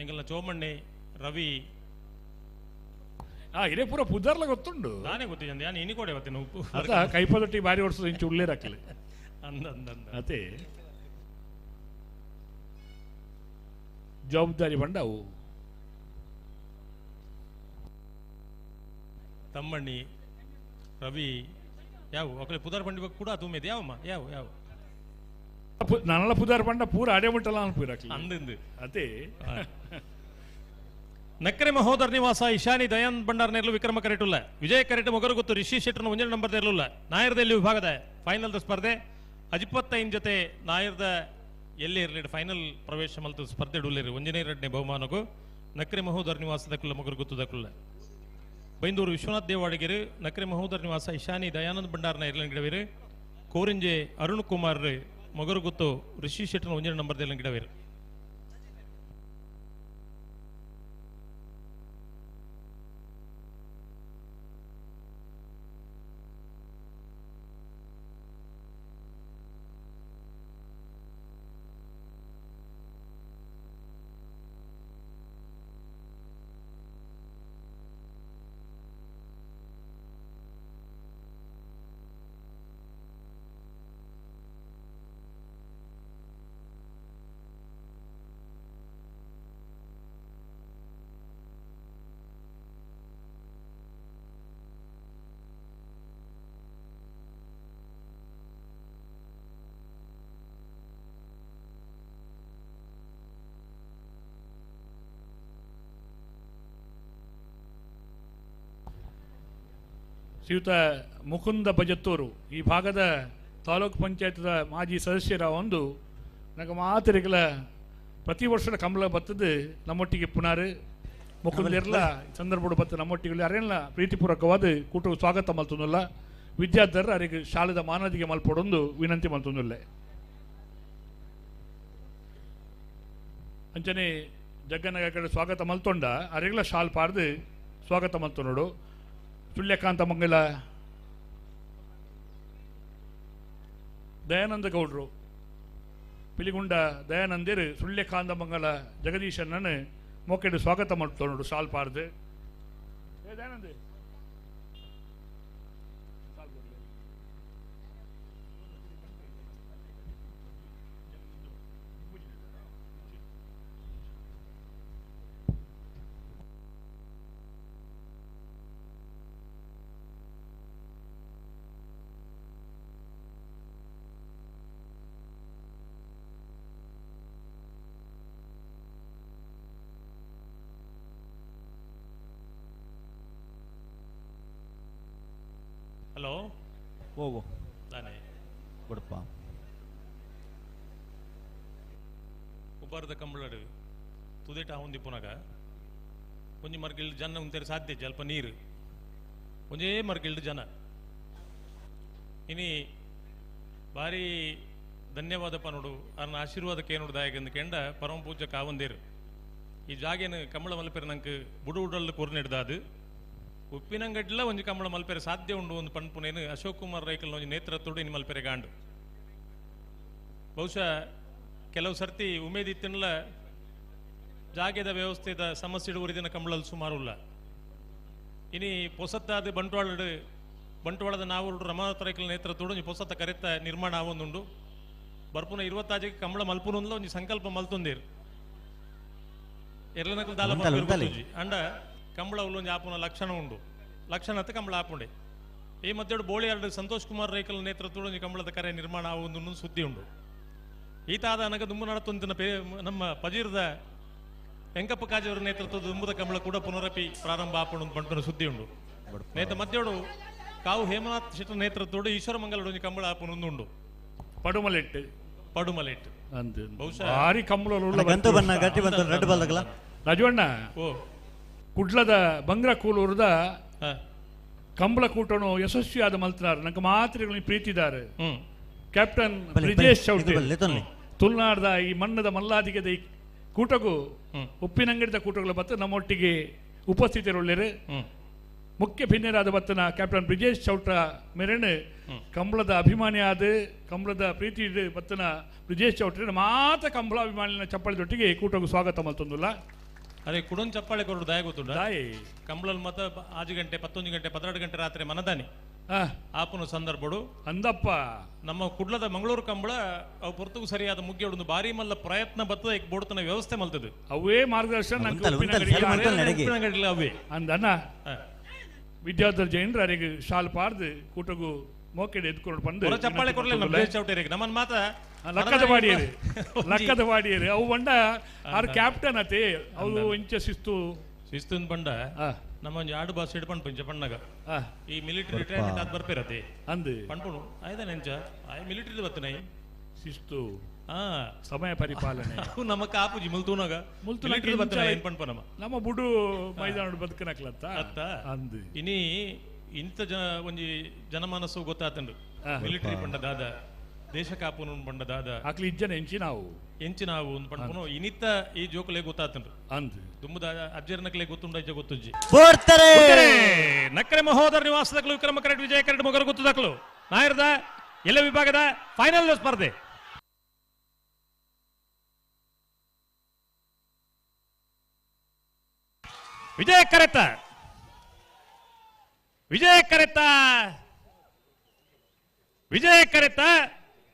ಎಂಗಲ್ನ ಚೋಮಣ್ಣೆ ರವಿ ಇದೇ ಪೂರ ಪುದರ್ಲ ಗೊತ್ತುಂಡು ನಾನೇ ಗೊತ್ತಿದ್ದೆ ನಾನು ಇನಿ ಕೊಡೆ ಅವತ್ತೇನು ಉಪ್ಪು ಅದ ಕೈಪದೊಟ್ಟಿ ಬಾರಿ ಓಡಿಸೋದು ಇಂಚು ಉಳ್ಳೇರಾಕಲಿ ಅಂದ ಅದೇ ಜವಾಬ್ದಾರಿ ಬಂಡವು ತಮ್ಮಣ್ಣಿ ರವಿ ಯಾವ ಒಕ್ಕಲೆ ಪುದಾರ್ ಬಂಡಿ ಕೂಡ ತುಂಬಿದೆ ಯಾವಮ್ಮ ಯಾವ ಯಾವ ನನ್ನಲ್ಲ ಪುದಾರ್ ಬಂಡ ಪೂರ ಅಡೆ ಮುಟ್ಟಲ್ಲ ಅನ್ಪಿರಾಕಲಿ ಅಂದಿಂದು ಅದೇ ನಕ್ಕರೆ ಮಹೋದರ್ ನಿವಾಸ ಇಶಾನಿ ದಯಾನಂದ್ ಭಂಡಾರ ನೆರಲು ವಿಕ್ರಮ ಕರೆಟುಲ್ಲ ವಿಜಯ ಕರೆಟ್ ಮೊಗರು ಗೊತ್ತು ರಿಷಿ ಶೆಟ್ಟರ್ನ 1 ನಂಬರ್ ನೆರಲುಲ್ಲ ನಾಯರ್ದಲ್ಲಿ ವಿಭಾಗದ ಫೈನಲ್ ಸ್ಪರ್ಧೆ 25 ಜೊತೆ ನಾಯರ್ದ ಎಲ್ಲಿ ಇರಲಿ ಫೈನಲ್ ಪ್ರವೇಶ ಮಲ್ತ ಸ್ಪರ್ಧೆ ಡೂಲೇರಿ 1ನೇ ಬಹುಮಾನಗೂ ನಕ್ಕರೆ ಮಹೋದರ್ ನಿವಾಸದ ಕುಲ್ಲ ಮೊಗರು ಗೊತ್ತುದಕ್ಕುಲ್ಲ ಬೈಂದೂರು ವಿಶ್ವನಾಥ್ ದೇವಾಡಿಗೆರೆ ನಕ್ಕರೆ ಮಹೋದರ್ ನಿವಾಸ ಇಶಾನಿ ದಯಾನಂದ್ ಭಂಡಾರನ ಇರಲಿನ ಗಿಡವೇರು ಕೋರಿಂಜೆ ಅರುಣ್ ಕುಮಾರ್ ಮೊಗರು ಗೊತ್ತು ರಿಷಿ ಶೆಟ್ಟರ್ನ 1 ನಂಬರ್ ಗಿಡವೇರು ಶ್ರೀಯುತ ಮುಕುಂದ ಬಜತ್ತೂರು ಈ ಭಾಗದ ತಾಲೂಕು ಪಂಚಾಯತ್ದ ಮಾಜಿ ಸದಸ್ಯರ ಒಂದು ನನಗೆ ಮಾತರಿಗಳ ಪ್ರತಿ ವರ್ಷದ ಕಂಬಳ ಬತ್ತದು ನಮ್ಮೊಟ್ಟಿಗೆ ಪುನಾರು ಮುಕುಂದೆರ್ಲ ಸಂದರ್ಭ ಬತ್ತ ನಮ್ಮೊಟ್ಟಿಗೆ ಅರೆಲ್ಲ ಪ್ರೀತಿಪೂರ್ವಕವಾದ ಕೂಟಕ್ಕೆ ಸ್ವಾಗತ ಮಲ್ತೊಂದಿಲ್ಲ ವಿದ್ಯಾರ್ಥಿಗಳು ಅವರಿಗೆ ಶಾಲೆದ ಮಾನದಿಗೆ ಮಲ್ಪಡೊಂದು ವಿನಂತಿ ಮಲ್ತೊಂದಿಲ್ಲ ಅಂಚನೆ ಜಗ್ಗನಗ ಕಡೆ ಸ್ವಾಗತ ಮಲ್ತೊಂಡ ಅರೆಗ್ಲ ಶಾಲ್ ಪಾರ್ದು ಸ್ವಾಗತ ಮಲ್ತೊಂಡು ಸುಳ್ಯಕಾಂತ ಮಂಗಲ ದಯಾನಂದ ಗೌಡ್ರು ಪಿಲಿಗುಂಡ ದಯಾನಂದಿರು ಸುಳ್ಯಕಾಂತ ಮಂಗಲ ಜಗದೀಶನನ್ನು ಮೋಕೆಡು ಸ್ವಾಗತ ಮಾಡ್ತೊಂಡು ಶಾಲ್ ಪಾರ್ದು ದಯಾನಂದ ಹಲೋ ಹೋಗು ನಾನೇ ಕೊಡಪ್ಪ ಉಬ್ಬಾರದ ಕಂಬಳಡು ತುದೇಟ ಹೊಂದಿ ಪುನಗ ಒಂಜಿ ಮರ್ಗಿಲ್ಡು ಜನ ಉಂತಾರೆ ಸಾಧ್ಯ ಸ್ವಲ್ಪ ನೀರು ಒಂಜೇ ಮರ್ಗಿಲ್ಡು ಜನ ಇನಿ ಭಾರಿ ಧನ್ಯವಾದಪ್ಪ ನೋಡು ಅನ್ನ ಆಶೀರ್ವಾದಕ್ಕೆ ನೋಡು ದಾಯಕಂದು ಕೆಂಡ ಪರಮ ಪೂಜೆ ಕಾವಂದೇರು ಈ ಜಾಗೇನು ಕಂಬಳ ಮಲ್ಪೇರು ನಂಗೆ ಬುಡು ಉಡಲ್ಲು ಕೊರ್ನಿಡ್ದಾದು ಉಪ್ಪಿನಂಗಡ್ಲ ಒಂಜಿ ಕಂಬಳ ಮಲ್ಪೆರೆ ಸಾಧ್ಯ ಉಂಡು ಒಂದು ಪಣ್ಪುನೇನು ಅಶೋಕ್ ಕುಮಾರ್ ರೈಕಲ್ ಒಂಜಿ ನೇತೃತ್ವಡು ಇನ್ನು ಮಲ್ಪೆರೆ ಗಾಂಡು ಬಹುಶಃ ಕೆಲವು ಸರ್ತಿ ಉಮೇದಿತ್ತಿನಲ ಜಾಗದ ವ್ಯವಸ್ಥೆದ ಸಮಸ್ಯೆ ಉರಿದಿನ ಕಂಬಳಲ್ಲಿ ಸುಮಾರು ಇಲ್ಲ ಇನಿ ಪೊಸತ್ತಾದ ಬಂಟ್ವಾಳದ ನಾವು ರಮಾನಾಥ ರೈಕಲ್ ನೇತೃತ್ವಡು ಒಂಜಿ ಪೊಸತ್ತ ಕರೆತ ನಿರ್ಮಾಣ ಆವೊಂದುಂಡು ಬರ್ಪುನ 20 ಕಂಬಳ ಮಲ್ಪುನೊಂದ್ಲ ಒಂಜಿ ಸಂಕಲ್ಪ ಮಲ್ತೊಂದೇರು ಎರ್ಲನಕಲ್ ದಾಲ ಅಂಡ ಕಂಬಳ ಉಲ್ಲೊಂಜಿ ಆಪುನ ಲಕ್ಷಣ ಉಂಡು ಲಕ್ಷಣತ್ತೆ ಕಂಬಳ ಆಪುಂಡೆ ಈ ಮಧ್ಯೆ ಬೋಳಿಯಾರ್ಡ್ ಸಂತೋಷ್ ಕುಮಾರ್ ರೈಕಲ್ ನೇತೃತ್ವಡು ಒಂಜಿ ಕಂಬಳದ ಕರೆ ನಿರ್ಮಾಣ ಆವೊಂದು ಸುದ್ದಿ ಉಂಡು ಈತಾದ ನನಗ ದುಂಬು ನಡತೊಂದಿನ ನಮ್ಮ ಪಜೀರ್ದ ವೆಂಕಪ್ಪ ಕಾಜಿಯವರ ನೇತೃತ್ವದ ದುಂಬುದ ಕಂಬಳ ಕೂಡ ಪುನರಪಿ ಪ್ರಾರಂಭ ಆಪುಂಡು ಪಂಪನ ಸುದ್ದಿ ಉಂಡು ನೇತ ಮಧ್ಯೋಡು ಕಾವು ಹೇಮನಾಥ್ ಶೆಟ್ಟಿ ನೇತೃತ್ವಡು ಈಶ್ವರ ಮಂಗಲಡು ಒಂಜಿ ಕಂಬಳ ಆಪುನೊಂದುಂಡು ಪಡುಮಲೆಟ್ ಅಂತೆ ಬಹುಶಃ ಭಾರಿ ಕಂಬಳ ಗಂತು ಬಣ್ಣ ಗಟ್ಟಿ ಬಂತ ರೆಡ್ ಬಲ್ಲಗಲ ರಾಜವಣ್ಣ ಓ ಕುಡ್ಲದ ಬಂಗ್ರ ಕೂಲೂರದ ಕಂಬಳ ಕೂಟನು ಯಶಸ್ವಿಯಾದ ಮಲ್ತನಾರು ನಂಗೆ ಮಾತ್ರೆಗಳು ಪ್ರೀತಿದ್ದಾರೆ ಕ್ಯಾಪ್ಟನ್ ಬ್ರಿಜೇಶ್ ಚೌಟ್ರಿ ತುಳುನಾಡದ ಈ ಮಣ್ಣದ ಮಲ್ಲಾದಿಗೆದ ಈ ಕೂಟಗೂ ಉಪ್ಪಿನಂಗಡಿದ ಕೂಟಗಳ ಬತ್ತ ನಮ್ಮೊಟ್ಟಿಗೆ ಉಪಸ್ಥಿತರುಳ್ಳರು ಮುಖ್ಯ ಭಿನ್ನರಾದ ಬತ್ತನ ಕ್ಯಾಪ್ಟನ್ ಬ್ರಿಜೇಶ್ ಚೌಟ್ರ ಮೆರೆನ್ ಕಂಬಳದ ಅಭಿಮಾನಿಯಾದ ಕಂಬಳದ ಪ್ರೀತಿ ಬತ್ತನ ಬ್ರಿಜೇಶ್ ಚೌಟ್ರಿ ಮಾತ್ರ ಕಂಬಳ ಅಭಿಮಾನಿನ ಚಪ್ಪಳದೊಟ್ಟಿಗೆ ಕೂಟಗೂ ಸ್ವಾಗತ ಮಲ್ತೊಂದುಲ್ಲ ಅದೇ ಕುಡೊಂದು ಚಪ್ಪಾಳೆ ಕೊರಡು ದಾಯ ಗೊತ್ತುಂಡ ಕಂಬಳಲ್ ಮತ 6 ಗಂಟೆ 11 ಗಂಟೆ 12 ಗಂಟೆ ರಾತ್ರಿ ಮನದಾನಿ ಆಪುನ ಸಂದರ್ಭಡು ಅಂದಪ್ಪ ನಮ್ಮ ಕುಡ್ಲದ ಮಂಗಳೂರು ಕಂಬಳ ಅವು ಪೊರ್ತುಗು ಸರಿಯಾದ ಮುಗ್ಗೆ ಒಂದು ಬಾರಿ ಮಲ್ಲ ಪ್ರಯತ್ನ ಬತ್ತದ ಈಗ ಬೋಡ್ತನ ವ್ಯವಸ್ಥೆ ಮಲ್ತದು ಅವೇ ಮಾರ್ಗದರ್ಶನ ಅವೇ ಅಂದನ ವಿದ್ಯಾರ್ಥಿ ಜೈನರು ಅವರಿಗೆ ಶಾಲ್ ಪಾರ್ದು ಕೂಟಗೂ ಮೋಕೆಡೆ ಎದ್ಕೊಂಡು ಬಂದು ಚಪ್ಪಾಳೆ ಕೊರಲಿಲ್ಲ ನಮ್ಮನ್ ಮಾತ ಲಕ್ಕದ ಬಾಡಿಯರು ಅವು ಬಂಡ ಆರು ಕ್ಯಾಪ್ಟನ್ ಅತಿ ಅವು ಇಂಚ ಶಿಸ್ತು ಬಂಡ ನಮ್ಮ ಆಡು ಬಾಸ್ ಹಿಡ್ಪಣ್ ಪಂಚ ಪಣ್ಣಗ ಈ ಮಿಲಿಟರಿ ರಿಟೈರ್ಮೆಂಟ್ ಆದ್ ಬರ್ಪೇರತಿ ಅಂದ್ ಪಣ್ಪುಣು ಆಯ್ದ ನೆಂಚ ಆಯ್ ಮಿಲಿಟರಿ ಬತ್ತನೈ ಶಿಸ್ತು ಸಮಯ ಪರಿಪಾಲನೆ ನಮ್ಮ ಕಾಪುಜಿ ಮುಲ್ತೂನಾಗ ಮುಲ್ತೂನಾಗ ಬತ್ತನ ಏನ್ ಪಣ್ಪ ನಮ್ಮ ಬುಡು ಮೈದಾನ ಬದುಕನಕ್ಲತ್ತ ಅತ್ತ ಅಂದ್ ಇನಿ ಇಂಥ ಒಂಜಿ ಜನಮಾನಸವು ಗೊತ್ತಾತಂಡು ಮಿಲಿಟರಿ ಪಂಡ ದಾದ ದೇಶ ಕಾಪುನು ಪಂಡ ದಾದ ಆಕ್ಲಿ ಇಜ್ಜನ ಎಂಚಿ ನಾವು ಒಂದು ಪಂಪನು ಇನಿತ್ತ ಈ ಜೋಕಲೆ ಗೊತ್ತಾತಂಡು ಅಂದ್ ದುಮ್ಮದ ಅಜ್ಜರ್ನಕ್ಲೆ ಗೊತ್ತುಂಡ ಇಜ್ಜ ಗೊತ್ತುಜ್ಜಿ ನಕ್ಕರೆ ಮಹೋದರ ನಿವಾಸದಕ್ಲು ವಿಕ್ರಮ ಕರೆಕ್ಟ್ ವಿಜಯ ಕರೆಕ್ಟ್ ಮೊಗರು ಗೊತ್ತದಕ್ಲು ನಾಯರದ ಎಲ್ಲ ವಿಭಾಗದ ಫೈನಲ್ ಸ್ಪರ್ಧೆ ವಿಜಯ ಕರೆತ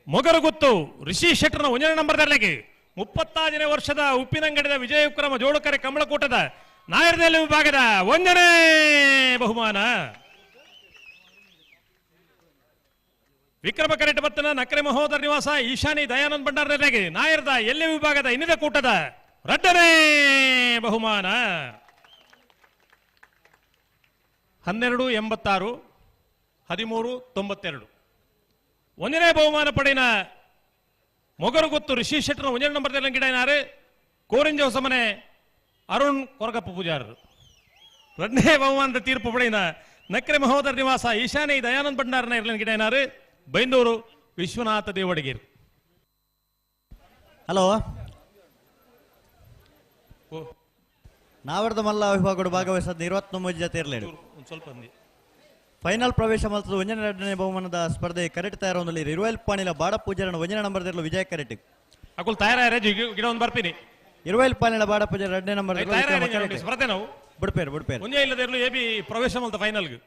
ಮೊಗರು ಗೊತ್ತು ರಿಷಿ ಶೆಟ್ಟರ್ನ 1ನೇ ನಂಬರ್ದಲ್ಲಿಗೆ 36ನೇ ವರ್ಷದ ಉಪ್ಪಿನಂಗಡಿದ ವಿಜಯ ವಿಕ್ರಮ ಜೋಡುಕರೆ ಕಂಬಳಕೂಟದ ನಾಯರದಲ್ಲಿ ವಿಭಾಗದ 1ನೇ ಬಹುಮಾನ ವಿಕ್ರಮ ಕರೆಟ್ ಬತ್ತನ ನಕ್ಕರೆ ಮಹೋದರ ನಿವಾಸ ಈಶಾನಿ ದಯಾನಂದ್ ಭಂಡಾರನೆಲೆಗೆ ನಾಯರದ ಎಲ್ಲಿ ವಿಭಾಗದ ಇನ್ನಿದ ಕೂಟದ 2ನೇ ಬಹುಮಾನ 1286 13-92. ಒಂದನೇ ಬಹುಮಾನ ಪಡೆಯಿನ ಮೊಗರುಗೊತ್ತು ರಿಷಿ ಶೆಟ್ಟರ್ 1 ನಂಬರ್ ಗಿಡನಾರು ಕೋರಿಂಜ ಹೊಸಮನೆ ಅರುಣ್ ಕೊರಗಪ್ಪ ಪೂಜಾರರು. 2ನೇ ಬಹುಮಾನದ ತೀರ್ಪು ಪಡೆಯಿನ ನಕ್ರೆ ಮಹೋದರ ನಿವಾಸ ಈಶಾನಿ ದಯಾನಂದ ಭಂಡಾರನ ಇರ್ಲಿನ ಗಿಡನಾರು ಬೈಂದೂರು ವಿಶ್ವನಾಥ ದೇವಡಿಗೇರು. ಹಲೋ, ನಾವರ್ದ ಮಲ್ಲ ವಿಭಾಗಗಳು ಭಾಗವಹಿಸಿದ 29 ಜೊತೆ ಇರಲೇಡು. ಸ್ವಲ್ಪ ಫೈನಲ್ ಪ್ರವೇಶ ಮಲ್ತದ 1ನೇ ಬಹುಮಾನದ ಸ್ಪರ್ಧೆ ಕರೆಕ್ಟ್ ತಯಾರೊಂದಲ್ಲಿ ಇರುವೆಲ್ ಪಾಣಿಲ ಬಾಡ ಪೂಜಾರನ 1ನೇ ನಂಬರ್ ವಿಜಯ ಕರೆಕ್ಟ್ ಅಕುಲ್ ತಯಾರ ಗಿಡ ಒಂದು ಬರ್ತೀನಿ. ಇರುವೆಲ್ ಪಾಣಿಲ ಬಾಡ ಪೂಜಾರ 2ನೇ ನಂಬರ್ ಸ್ಪರ್ಧೆ ನಾವು ಬಿಡ್ಪೇರು ಒಂದೇ ಇಲ್ಲದಿರಲು ಎ ಬಿ ಪ್ರವೇಶ ಮಲ್ತ ಫೈನಲ್ಗೆ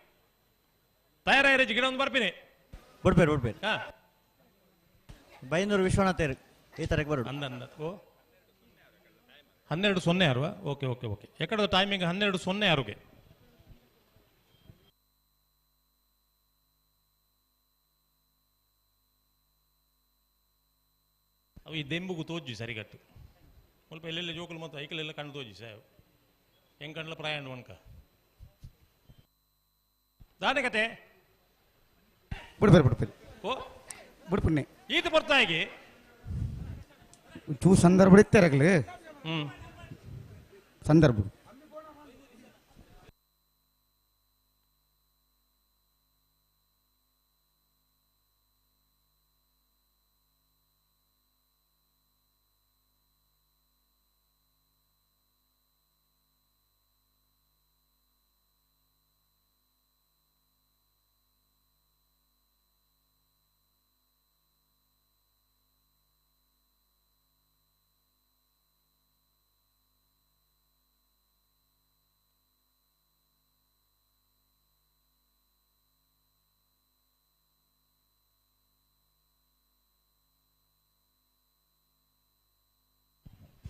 ತಯಾರ ಗಿಡ ಒಂದು ಬರ್ತೀನಿ. ಬಿಡ್ಪೇರು ಹಾ ಬೈಂದೂರು ವಿಶ್ವನಾಥ ಈ ತರಕ್ಕೆ ಬರೋದು. ಅಂದ ಓ 12:06 ಓಕೆ ಓಕೆ ಓಕೆ ಎಕಡೆ ಟೈಮಿಂಗ್ 12:06ಗೆ. ಅವು ಈ ದೆಂಬುಗು ತೋಜಿ ಸರಿಗಟ್ಟು ಸ್ವಲ್ಪ ಎಲ್ಲೆಲ್ಲ ಜೋಕುಲು ಮತ್ತು ಐಕಲೆಲ್ಲ ಕಣ್ಣು ತೋಜಿ ಸಾಯವು ಹೆಂಗೆ ಕಣ್ಣಲ ಪ್ರಯಾಣ ಅನ್ಕ ದಾನೆ ಕತೆ ಬಿಡ್ಪೇರು ಓ ಬಿಡ್ಪುಣ್ಣೆ ಈತ ಬರ್ತಾಗಿ ಚೂ ಸಂದರ್ಭ ಇತ್ತಾರಗ್ಲಿ ಸಂದರ್ಭ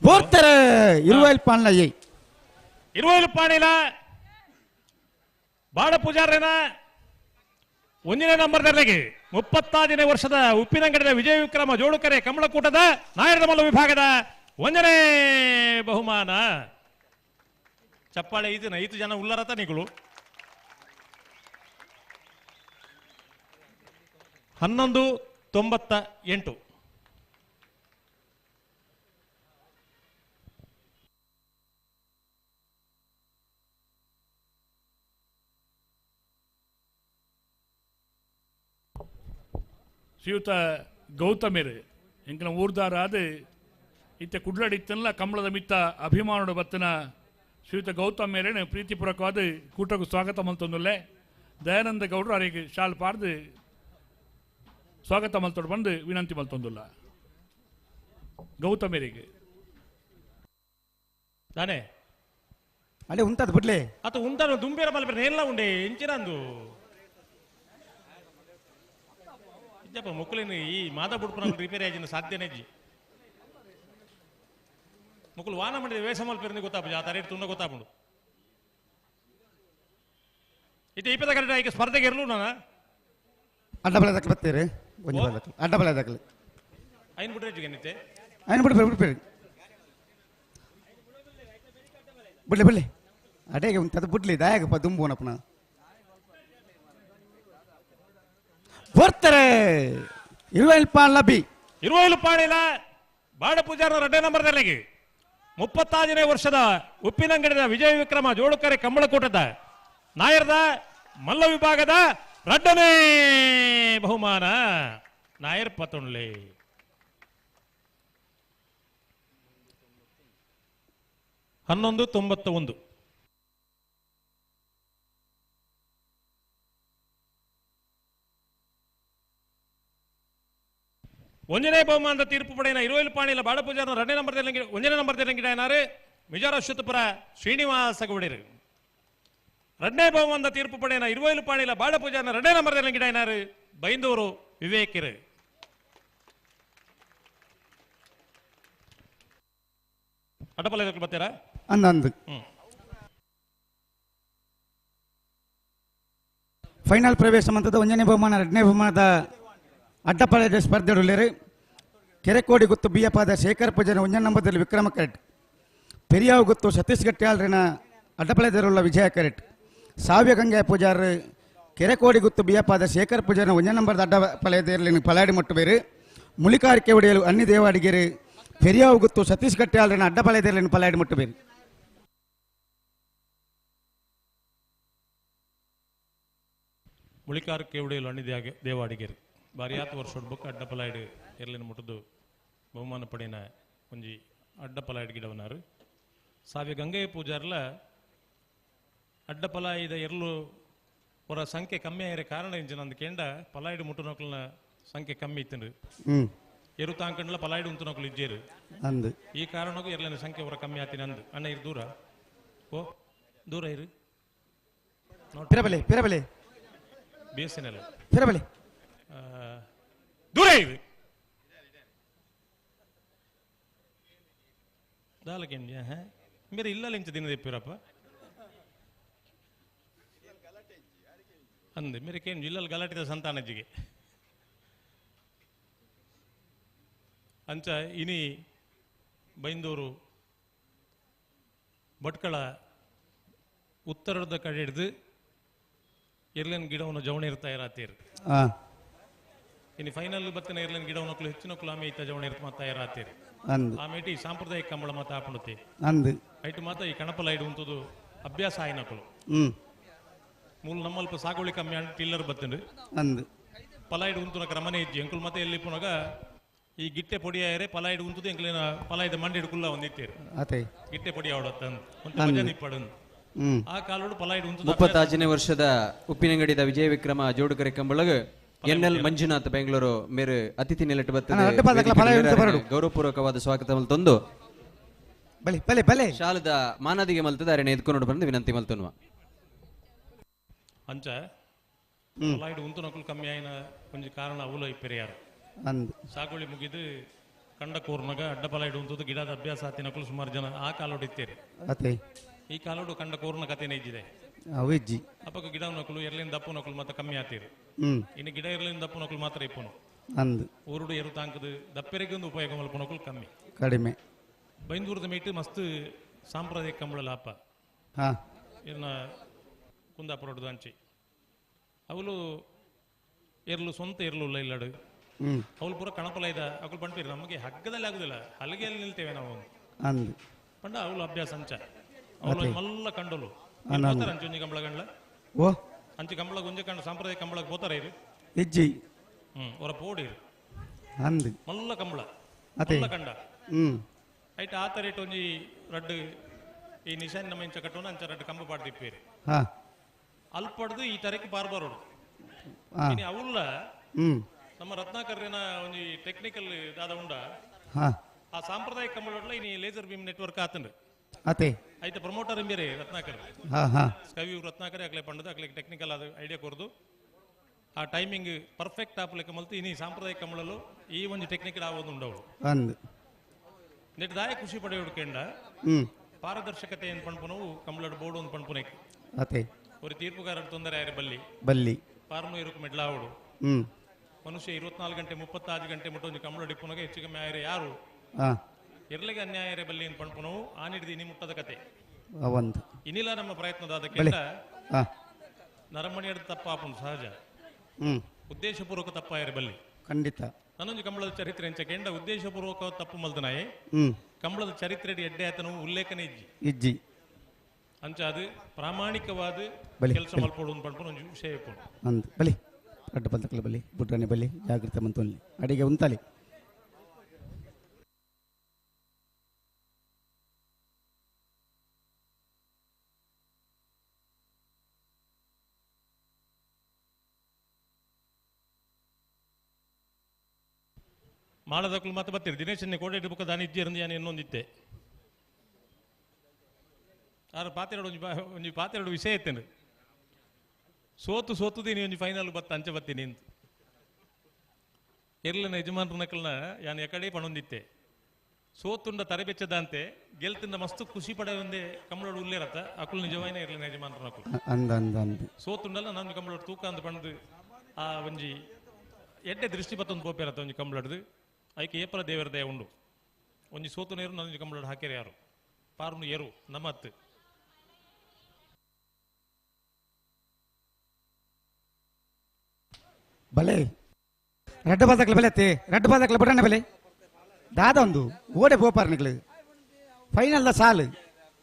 போர்த்தர இருவாயில் பான்ல ஐ ಇರುವಲು ಪಾಣಿಲ ಬಾಳ ಪೂಜಾರನ 1ನೇ ನಂಬರ್ದಲ್ಲಿಗೆ 36ನೇ ವರ್ಷದ ಉಪ್ಪಿನಂಗಡಿಯ ವಿಜಯ ವಿಕ್ರಮ ಜೋಡುಕರೆ ಕಮಲಕೂಟದ ನಾಯರದ ಮಲ್ಲ ವಿಭಾಗದ 1ನೇ ಬಹುಮಾನ. ಚಪ್ಪಾಳೆ 5 ಜನ ಉಲ್ಲರತ ನಿಗಳು 11:98. ಶ್ರೀಯುತ ಗೌತಮಿರು ಎಂಕನ ಊರ್ದಾರಾದ ಇತ್ತೆ ಕುಡ್ಲಡಿತ್ತಲ್ಲ ಕಂಬಳದ ಮಿತ್ತ ಅಭಿಮಾನದ ಬತ್ತನ ಶ್ರೀಯುತ ಗೌತಮಿರೇನು ಪ್ರೀತಿಪೂರ್ವಕವಾದ ಕೂಟಕ್ಕೂ ಸ್ವಾಗತ ಮಲ್ತೊಂದುಲ್ಲೆ ದಯಾನಂದ ಗೌಡರು ಅವರಿಗೆ ಶಾಲ್ ಪಾರ್ದು ಸ್ವಾಗತ ಮಲ್ತೊಡು ಬಂದು ವಿನಂತಿ ಮಲ್ತೊಂದುಲ್ಲ ಗೌತಮಿರಿಗೆ ತಾನೇ ಅಲ್ಲೇ ಉಂಟದ ಬಿಡ್ಲೆ ಅತ ಉಂಟನು ದುಂಬೇರ ಮಲ್ಪೆ ಎಲ್ಲ ಉಂಡೆ ಎಂಚಿನಂದು ಮುಕ್ಕಲಿನ ಈ ಮಾತಾ ಬುಡ್ಪುನ ರಿಪೇರಿ ಆಜಿನ ಸಾಧ್ಯನೇ ಜಿ ಮುಕ್ಕಲು ವಾನ ಮಾಡಿದ ವೇಷ ಮಲ್ಪೇರಿ ಗೊತ್ತಾಪ ಆ ತರ ತುಂಡ ಗೊತ್ತಾಪುಂಡು ಇದು ಇಪ್ಪತ್ತ ಕರೆಕ್ಟ್ ಆಗಿ ಸ್ಪರ್ಧೆಗೆ ಇರಲು ನಾನು ಅಡ್ಡಬಲ ದಕ್ಕ ಬತ್ತೀರಿ ಅಡ್ಡಬಲ ದಕ್ಕಲಿ ಐನ್ ಬಿಟ್ರೆ ನಿತ್ತೆ ಐನ್ ಬಿಡ್ಬೇಡಿ ಬಿಡ್ಲಿ ಅಡೇಗೆ ಉಂಟದ ಬಿಡ್ಲಿ ದಾಯಗಪ್ಪ ದುಂಬೋನಪ್ಪನ ಬರ್ತಾರೆ ಇರುವೆಲ್ ಪಾಣಿಲ ಬಾಡ ಪೂಜಾರ 2ನೇ ನಂಬರ್ದಲ್ಲಿಗೆ 36ನೇ ವರ್ಷದ ಉಪ್ಪಿನಂಗಡಿಯ ವಿಜಯ ವಿಕ್ರಮ ಜೋಡುಕರೆ ಕಂಬಳಕೂಟದ ನಾಯರದ ಮಲ್ಲ ವಿಭಾಗದ 2ನೇ ಬಹುಮಾನ ನಾಯರ್ ಪತೊಂಡ್ಲೆ 11:91. ಒಂದನೇ ಬಹುಮಾನದ ತೀರ್ಪು ಪಡೆಯಿನ ಇರುವೆಲ್ ಪಾಣಿಲ ಬಾಳ ಪೂಜಾರ 2ನೇ ನಂಬರ್ದಲ್ಲಿ 1ನೇ ನಂಬರ್ದಲ್ಲಿ ಗಿಡನಾರು ಮಿಜಾರ ಅಶ್ವತ್ಥಪುರ ಶ್ರೀನಿವಾಸ ಗೌಡರು. 2ನೇ ಬಹುಮಾನದ ತೀರ್ಪು ಪಡೆಯಿನ ಇರುವೆಲ್ ಪಾಣಿಲ ಬಾಳ ಪೂಜಾರ 2ನೇ ನಂಬರ್ದಲ್ಲಿ ಗಿಡನಾರು ಬೈಂದೂರು ವಿವೇಕಿರು. ಅಡ್ಡಪಲ್ಲ ಬರ್ತೀರಾ ಅಂದಂದು ಫೈನಲ್ ಪ್ರವೇಶ ಮಂತದ 1ನೇ ಬಹುಮಾನ 2ನೇ ಬಹುಮಾನದ ಅಡ್ಡಪಾಳ್ಯದ ಸ್ಪರ್ಧೆಯುಳ್ಳರು ಕೆರೆಕೋಡಿ ಗುತ್ತು ಬಿಯಪಾದ ಶೇಖರ್ ಪೂಜನ 1ನೇ ನಂಬರ್ದಲ್ಲಿ ವಿಕ್ರಮ ಕರೆಟ್ ಪೆರಿಯಾವು ಗುತ್ತು ಸತೀಶ್ ಗಟ್ಯಾಳ್ರಿನ ಅಡ್ಡಪಾಳ್ಯದಲ್ಲಿರುವ ವಿಜಯ ಕರೆಟ್ ಸಾವ್ಯ ಗಂಗೆ ಪೂಜಾರ್ ಕೆರೆಕೋಡಿ ಗುತ್ತು ಬಿಯಪ್ಪಾದ ಶೇಖರ್ ಪೂಜಾರನ ಒಂಜ ನಂಬರ್ ಅಡ್ಡ ಪಲೆಯದೇರ್ಲಿನ ಪಲಾಡಿ ಮೊಟ್ಟು ಬೇರು ಮುಳಿಕಾರಿಕೆ ಒಡೆಯಲು ಅನ್ನಿ ದೇವಾಡಿಗೆರು ಪೆರಿಯಾವು ಗುತ್ತು ಸತೀಶ್ ಗಟ್ಟಿಯಾಲ್ರಿನ ಅಡ್ಡ ಪಲೆಯದೇರ್ಲಿನ ಪಲಾಡಿ ಮೊಟ್ಟು ಬೇರು ಮುಳಿಕಾರ ಕೇವಡಿಯಲು ಅಣ್ಣಿ ದೇವಾಡಿಗೆರು ಬಾರಿಯಾತ ವರ್ಷ ಬುಕ್ ಅಡ್ಡ ಪಲಾಯ್ಡು ಎರ್ಲಿನ ಮುಟ್ಟದು ಬಹುಮಾನ ಪಡೆಯಿನ ಒಂಜಿ ಅಡ್ಡ ಪಲಾಯ್ಡು ಗಿಡವನಾರು ಸಾವ್ಯ ಗಂಗೆಯ ಪೂಜಾರ್ಲ ಅಡ್ಡ ಪಲಾಯಿದ ಎರ್ಲು ಅವರ ಸಂಖ್ಯೆ ಕಮ್ಮಿ ಆಗಿರೋ ಕಾರಣ ಇಂಚು ನಂದು ಕೆಂಡ ಪಲಾಯ್ಡು ಮುಟ್ಟು ನೊಕ್ಕಲಿನ ಸಂಖ್ಯೆ ಕಮ್ಮಿ ಇತ್ತು ಎರು ತಾಂಕಂಡ್ಲ ಪಲಾಯ್ಡು ಉಂಟು ನೊಕ್ಕಲು ಇಜ್ಜೇರು ಅಂದು ಈ ಕಾರಣಕ್ಕೂ ಎರ್ಲಿನ ಸಂಖ್ಯೆ ಅವರ ಕಮ್ಮಿ ಆತೀನಿ ಅಂದು ಅಣ್ಣ ಇರು ದೂರ ಓ ದೂರ ಇರು ಪಿರಬಲೆ ಪಿರಬಲೆ ಬೇಸಿನಲ್ಲ ಪಿರಬಲೆ ದೂರ ಇರು ದಾಲಕೆಂಡ್ಯ ಮೇರೆ ಇಲ್ಲಲ್ಲ ಇಂಚ ದಿನ ತೆಪ್ಪಿರಪ್ಪ ಅಂದೆ ಮೇರೆ ಕೇಂದ್ರ ಇಲ್ಲಲ್ಲಿ ಗಲಾಟಿದ ಸಂತಾನಜ್ಜಿಗೆ ಅಂಚ ಇನಿ ಬೈಂದೂರು ಭಟ್ಕಳ ಉತ್ತರದ ಕಡೆ ಹಿಡಿದು ಇರ್ಲಿನ ಗಿಡವನ್ನು ಜವಣಿ ಇರ್ತಾ ಇರಾತೀರು ಇನ್ನು ಫೈನಲ್ ಬತ್ತಿನ ಇರ್ಲಿನ ಗಿಡವನ್ನು ಹೆಚ್ಚಿನ ಕುಲಾಮಿ ಇತ್ತ ಜವಣಿ ಇರ್ತ ಮಾತಾ ಇರಾತೀರು ಆಮೇಲೆ ಈ ಸಾಂಪ್ರದಾಯಿಕ ಕಂಬಳ ಮಾತ ಹಾಪಣತೆ ಐಟು ಮಾತ ಈ ಕಣಪಲ ಇಡು ಉಂಟದು ಅಭ್ಯಾಸ ಆಯ್ನಕಲು ಮೂಲ ನಮ್ಮಲ್ಪ ಸಾಗುವಳಿ ಕಮ್ಮಿ ಅಂತ ಟಿಲ್ಲರ್ ಬತ್ತಂಡು ಪಲಾಯ್ಡು ಉಂತುನ ಕ್ರಮನೇ ಇಜ್ಜಿ ಎಂಕುಲ್ ಮತ್ತೆ ಎಲ್ಲಿ ಪುನಗ ಈ ಗಿಟ್ಟೆ ಪೊಡಿ ಆಯರೆ ಪಲಾಯ್ಡು ಉಂತುದು ಎಂಕಲಿನ ಪಲಾಯ್ದ ಮಂಡಿ ಕುಲ್ಲ ಒಂದಿತ್ತೇರು ಗಿಟ್ಟೆ ಪೊಡಿ ಆವಡತ್ತಂದು ಆ ಕಾಲೋಡು ಪಲಾಯ್ಡು ಉಂಟು 35ನೇ ವರ್ಷದ ಉಪ್ಪಿನಂಗಡಿದ ವಿಜಯ ವಿಕ್ರಮ ಜೋಡುಕರೆ ಕಂಬಳಗ ಎನ್ಎಲ್ ಮಂಜುನಾಥ್ ಬೆಂಗಳೂರು ಮೇರು ಅತಿಥಿ ನೆಲೆಟ್ಟು ಬರ್ತದೆ ಗೌರವಪೂರ್ವಕವಾದ ಸ್ವಾಗತ ಮಲ್ತೊಂದು ಶಾಲದ ಮಾನದಿಗೆ ಮಲ್ತದ ಅರಣ್ಯ ಎದ್ಕೊಂಡು ಬಂದು ವಿನಂತಿ ಮಲ್ತನ್ವ ಅಂಚ ಪಲಾಯ್ಡು ಉಂತು ನಕಲು ಕಮ್ಮಿ ಆಯ್ನ ಕೊಂಚ ಕಾರಣ ಅವಲು ಇಪ್ಪೆರಿಯಾರು ಸಾಗುವಳಿ ಮುಗಿದು ಕಂಡ ಕೂರ್ನಾಗ ಅಡ್ಡ ಪಲಾಯ್ಡು ಉಂತದು ಗಿಡದ ಅಭ್ಯಾಸ ಆತಿ ನಕಲು ಸುಮಾರು ಜನ ಆ ಕಾಲೋಡು ಇತ್ತೇರಿ ಈ ಕಾಲೋಡು ಕಂಡ ಕೂರ್ನ ಕಥೆನೇ ಇದ್ದಿದೆ ಅಪ್ಪಕ್ಕ ಗಿಡ ನಕಲು ಎರ್ಲಿನ ದಪ್ಪು ನಕಲು ಮತ್ತೆ ಕಮ್ಮಿ ಆತೀರಿ ಇನ್ನು ಗಿಡ ಎರ್ಲಿನ ದಪ್ಪು ನಕಲು ಮಾತ್ರ ಇಪ್ಪನು ಊರುಡು ಎರು ತಾಂಕದು ದಪ್ಪೆರೆಗೆ ಒಂದು ಉಪಯೋಗ ಮಲ್ಪ ನಕಲು ಕಮ್ಮಿ ಕಡಿಮೆ ಬೈಂದೂರದ ಮೀಟು ಮಸ್ತ್ ಸಾಂಪ್ರದಾಯಿಕ ಕಂಬಳ ಲಾಪ ಇನ್ನ ಕುಂದಾಪುರಡು ಅಂಚಿ ಅವಳು ಎರ್ಲು ಸ್ವಂತ ಎರ್ಲು ಇಲ್ಲಡು ಅವಳು ಪೂರ ಕಣಪಲ ಇದ ಅವಳು ಪಂಡ್ಪೀರಿ ನಮಗೆ ಹಗ್ಗದಲ್ಲಿ ಆಗುದಿಲ್ಲ ಹಲಗೆಯಲ್ಲಿ ನಿಲ್ತೇವೆ ನಾವು ಪಂಡ ಅವಳು ಅಭ್ಯಾಸ ಅಂಚ ಅವಳು ಮಲ್ಲ ಕಂಡಲು ಅಂಚಿ ಕಂಬಳ ಗಂಡ್ಲ ಅಂಚಿ ಕಂಬಳ ಗುಂಜ ಕಂಡ ಸಾಂಪ್ರದಾಯಿಕ ಕಂಬಳಕ್ಕೆ ಬೋತಾರ ಇರು ಹೆಜ್ಜಿ ಅವರ ಪೋಡಿರು ಮಲ್ಲ ಕಂಬಳ ಮಲ್ಲ ಕಂಡ ಐಟ್ ಆತ ರೇಟ್ ಒಂಜಿ ರಡ್ಡು ಈ ನಿಶಾನ್ ನಮ್ಮ ಇಂಚ ಕಟ್ಟೋನ ಅಂಚ ರಡ್ಡು ಕಂಬ ಪಾಡ್ದಿಪ್ಪೇರಿ ಅಲ್ಪಡ್ದು ಈ ತರಕ್ಕೆ ಬಾರ್ಬಾರೋಡು ಅವಲ್ಲ ನಮ್ಮ ರತ್ನಾಕರ್ನ ಒಂದು ಟೆಕ್ನಿಕಲ್ ದಾದ ಉಂಡ ಆ ಸಾಂಪ್ರದಾಯಿಕ ಕಂಬಳ ಇನಿ ಲೇಸರ್ ಬೀಮ್ ನೆಟ್ವರ್ಕ್ ಆತಂಡ್ರಿ ಐತೆ ಪ್ರಮೋಟರ್ ಬೇರೆ ರತ್ನಾಕರ್ ಕವಿ ರತ್ನಾಕರ್ ಅಕ್ಲೆ ಪಂಡದು ಅಕ್ಲೆ ಟೆಕ್ನಿಕಲ್ ಅದು ಐಡಿಯಾ ಕೊರದು ಆ ಟೈಮಿಂಗ್ ಪರ್ಫೆಕ್ಟ್ ಆಪ್ಲೆಕ್ಕ ಮಲ್ತು ಇನಿ ಸಾಂಪ್ರದಾಯಿಕ ಕಂಬಳಲು ಈ ಒಂದು ಟೆಕ್ನಿಕಲ್ ಆಗೋದು ಉಂಡವಳು ನೆಟ್ ದಾಯ ಖುಷಿ ಪಡೆಯೋಡು ಕೆಂಡ ಪಾರದರ್ಶಕತೆ ಏನು ಪಣ್ಪುನವು ಕಂಬಳಡು ಬೋರ್ಡು ಒಂದು ಪಣ್ಪುನಕ್ಕೆ ஒரு ತೀರ್ಪುಗಾರರು ತೊಂದರೆ ಆಯ್ರೆ ಬಲ್ಲಿ ಪಾರ್ನು ಇರುಕು ಮೆಡ್ಲಾವಡು ಮನುಷ್ಯ 24 ಗಂಟೆ 36 ಗಂಟೆ ಮುಟ್ಟೊಂದು ಕಂಬಳ ಡಿಪ್ಪುನಗೆ ಹೆಚ್ಚು ಕಮ್ಮಿ ಆಯ್ರೆ ಯಾರು ಇರ್ಲಿಗೆ ಅನ್ಯಾಯ ಬಲ್ಲಿ ಏನು ಪಣ್ಪುನವು ಆ ನಿಡಿದು ಇನಿ ಮುಟ್ಟದ ಕತೆ ಇನಿಲ್ಲ ನಮ್ಮ ಪ್ರಯತ್ನದಾದ ಕೆಂಡ ನರಮಣಿ ಹಿಡಿದು ತಪ್ಪಾಪುಂಡು ಸಹಜ ಉದ್ದೇಶಪೂರ್ವಕ ತಪ್ಪಾಯ್ರೆ ಬಲ್ಲಿ ಖಂಡಿತ ನನ್ನೊಂದು ಕಂಬಳದ ಚರಿತ್ರೆ ಎಂಚ ಕೆಂಡ ಉದ್ದೇಶಪೂರ್ವಕ ತಪ್ಪು ಮಲ್ದನಾಯೆ ಕಂಬಳದ ಚರಿತ್ರೆ ಎಡ್ಡೆ ಆತನವು ಉಲ್ಲೇಖನ ಇಜ್ಜಿ ಅಂಚ ಅದು ಪ್ರಾಮಾಣಿಕವಾದ ಕೆಲಸ ಮಲ್ಪಡು ಪಡ್ಕೊಂಡು ಒಂದು ವಿಷಯ ಬಲಿ ಅಡ್ಡ ಪಂತಕಲ ಬಲಿ ಬುಡ್ರನೆ ಬಲಿ ಜಾಗೃತ ಮಂತೊಲ್ಲಿ ಅಡಿಗೆ ಉಂತಲಿ ಮಾಡದಕ್ಕಲು ಮತ್ತೆ ಬರ್ತೀರಿ ದಿನೇಶನ್ನೇ ಕೋಟೆ ಬುಕ್ಕ ದಾನಿ ಇದ್ದಿರಂದು ನಾನು ಇನ್ನೊಂದಿತ್ತೆ ಆರು ಪಾತೆರಡು ಒಂಜಿ ಪಾತೆರಡು ವಿಷಯ ಇತ್ತೇನೆ ಸೋತುದೀನಿ ಒಂಜಿ ಫೈನಲ್ ಬತ್ತ ಅಂಚೆ ಬತ್ತೀನಿ ಅಂತ ಎರ್ಲಿನ ಯಜಮಾನ್ರ ನಕಲ್ನ ಯಾನು ಎಕಡೆ ಪಣೊಂದಿತ್ತೆ ಸೋತುಂಡ ತರಬೆಚ್ಚದ ಅಂತೆ ಗೆಲ್ತಿಂದ ಮಸ್ತ್ ಖುಷಿ ಪಡೆಯೊಂದೇ ಕಂಬಳೋಡು ಉಲ್ಲೇರತ್ತ ಅಕುಲ್ ನಿಜವಾಯಿನ ಇರ್ಲಿನ ಯಜಮಾನ್ರ ನಕಲು ಸೋತುಂಡಲ್ಲ ನಾನು ಕಂಬಳೋಡು ತೂಕ ಅಂತ ಪಣದು ಆ ಒಂಜಿ ಎಡ್ಡೆ ದೃಷ್ಟಿ ಬತ್ತೊಂದು ಪೋಪೇರತ್ತ ಒಂಜಿ ಕಂಬಳಡ್ದು ಅದಕ್ಕೆ ಏಪಲ ದೇವರ ದಯ ಉಂಡು ಒಂಜಿ ಸೋತು ನೇರು ನನ್ನ ಕಂಬಳೋಡು ಹಾಕ್ಯಾರ ಯಾರು ಪಾರ್ನು ಏರು ನಮ್ಮತ್ತು ಬಲೆ ರಡ್ಡ ಬಾದಕ್ಲ ಬೆಲೆ ಅತ್ತೆ ರಡ್ಡ ಬಾದಕ್ಲ ಬಿಡಣ್ಣ ಬೆಲೆ ದಾದ ಒಂದು ಓಡೆ ಬೋಪಾರ್ನಿಗಳು ಫೈನಲ್ದ ಸಾಲು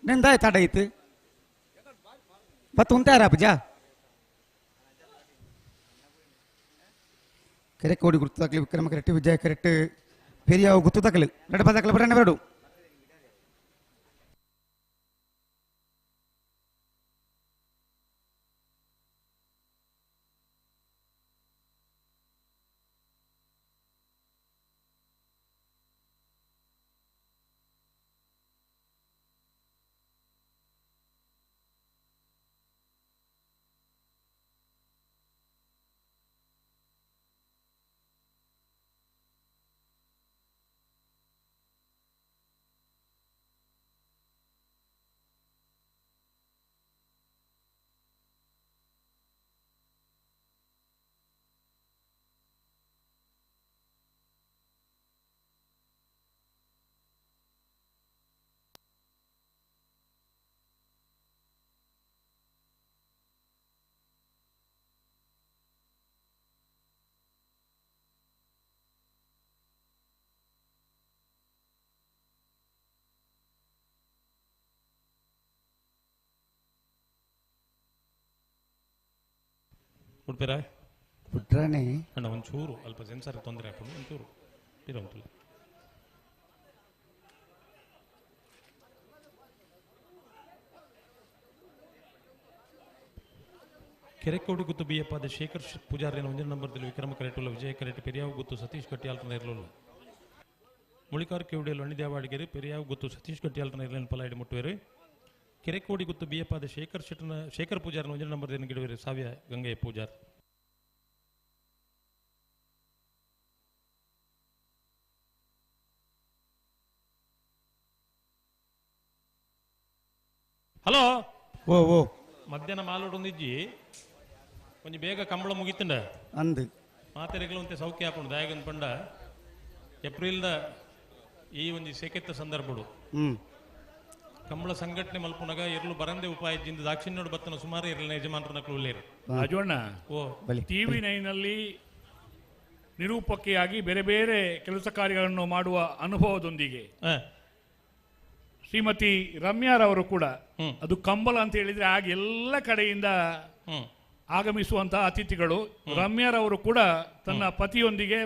ನಿಂದಾಯ ತಡ ಇತ್ತು ಬತ್ತು ಉಂಟಾರ ಪೂಜಾ ಕೆರೆಕ್ ಓಡಿ ಗುರ್ತು ತಕ್ಲಿ ವಿಕ್ರಮ ಕರೆಕ್ಟ್ ವಿಜಯ ಕರೆಕ್ಟ್ ಪೆರಿಯಾವು ಗುತ್ತು ತಕ್ಲಿ ರಡ್ಡ ಬಾದಕ್ಲ ಬಿಡಣ್ಣ ಬೇಡು ಬಿಡ್ತೀರಾ ಬಿಟ್ರಾನೆ ಅಣ್ಣ ಒಂಚೂರು ಅಲ್ಪ ಸೆನ್ಸರ್ ತೊಂದರೆ ಹಾಕೊಂಡು ಒಂಚೂರು ಇರೋಂತಿಲ್ಲ. ಕೆರೆಕೋಡಿ ಗುತ್ತು ಬಿಯಪ್ಪಾದ ಶೇಖರ್ ಪೂಜಾರಿನ 1 ನಂಬರ್ದಲ್ಲಿ ವಿಕ್ರಮ ಕರೆಟುಲ್ಲ ವಿಜಯ ಕರೆಟ್ ಪೆರಿಯಾವು ಗುತ್ತು ಸತೀಶ್ ಗಟ್ಟಿಯಾಲ್ತನ ಇರಲಿಲ್ಲ ಮುಳಿಕಾರ್ ಕೆವಡಿಯಲ್ಲಿ ಅಣಿದೇವಾಡಿಗೆರೆ ಪೆರಿಯಾವು ಗುತ್ತು ಸತೀಶ್ ಗಟ್ಟಿಯಾಲ್ತನ ಇರಲಿಲ್ಲ ಪಲಾಯಿಡಿ ಮುಟ್ಟುವೇರು ಕೆರೆಕೋಡಿ ಗುತ್ತು ಬಿಯಪ್ಪಾದ ಶೇಖರ್ ಪೂಜಾರಿನ 1 ನಂಬರ್ದಲ್ಲಿ ಗಿಡುವೇರು ಸಾವ್ಯ ಗಂಗೆಯ ಪೂಜಾರ್. ಹಲೋ ಓ ಓ ಮಧ್ಯಾಹ್ನ ಮಾಲೋಡೊಂದಿಜ್ಜಿ ಕೊಂಚ ಬೇಗ ಕಂಬಳ ಮುಗಿತಂಡ ಅಂದು ಮಾತೆರೆಗಳಂತೆ ಸೌಖ್ಯ ಹಾಕೊಂಡು ದಯಾಗನ್ ಪಂಡ ಏಪ್ರಿಲ್ದ ಈ ಒಂದು ಸೆಕೆತ್ತ ಸಂದರ್ಭಡು ಕಂಬಳ ಸಂಘಟನೆ ಮಲ್ಪುನಗ ಇರ್ಲು ಬರಂದೆ ಉಪಾಯದಿಂದ ದಾಕ್ಷಿಣ್ಯೋಡು ಬತ್ತನ ಸುಮಾರು ಇರಲಿನ ಯಜಮಾನರ ನಕಲು ಉಳ್ಳೇರು ರಾಜಣ್ಣ ಓ ಟಿವಿ 9ನಲ್ಲಿ ನಿರೂಪಕಿಯಾಗಿ ಬೇರೆ ಬೇರೆ ಕೆಲಸ ಕಾರ್ಯಗಳನ್ನು ಮಾಡುವ ಅನುಭವದೊಂದಿಗೆ ಶ್ರೀಮತಿ ರಮ್ಯಾರವರು ಕೂಡ ಅದು ಕಂಬಳ ಅಂತ ಹೇಳಿದ್ರೆ ಆಗ ಎಲ್ಲ ಕಡೆಯಿಂದ ಆಗಮಿಸುವಂತಹ ಅತಿಥಿಗಳು. ರಮ್ಯಾರವರು ಕೂಡ ತನ್ನ ಪತಿಯೊಂದಿಗೆ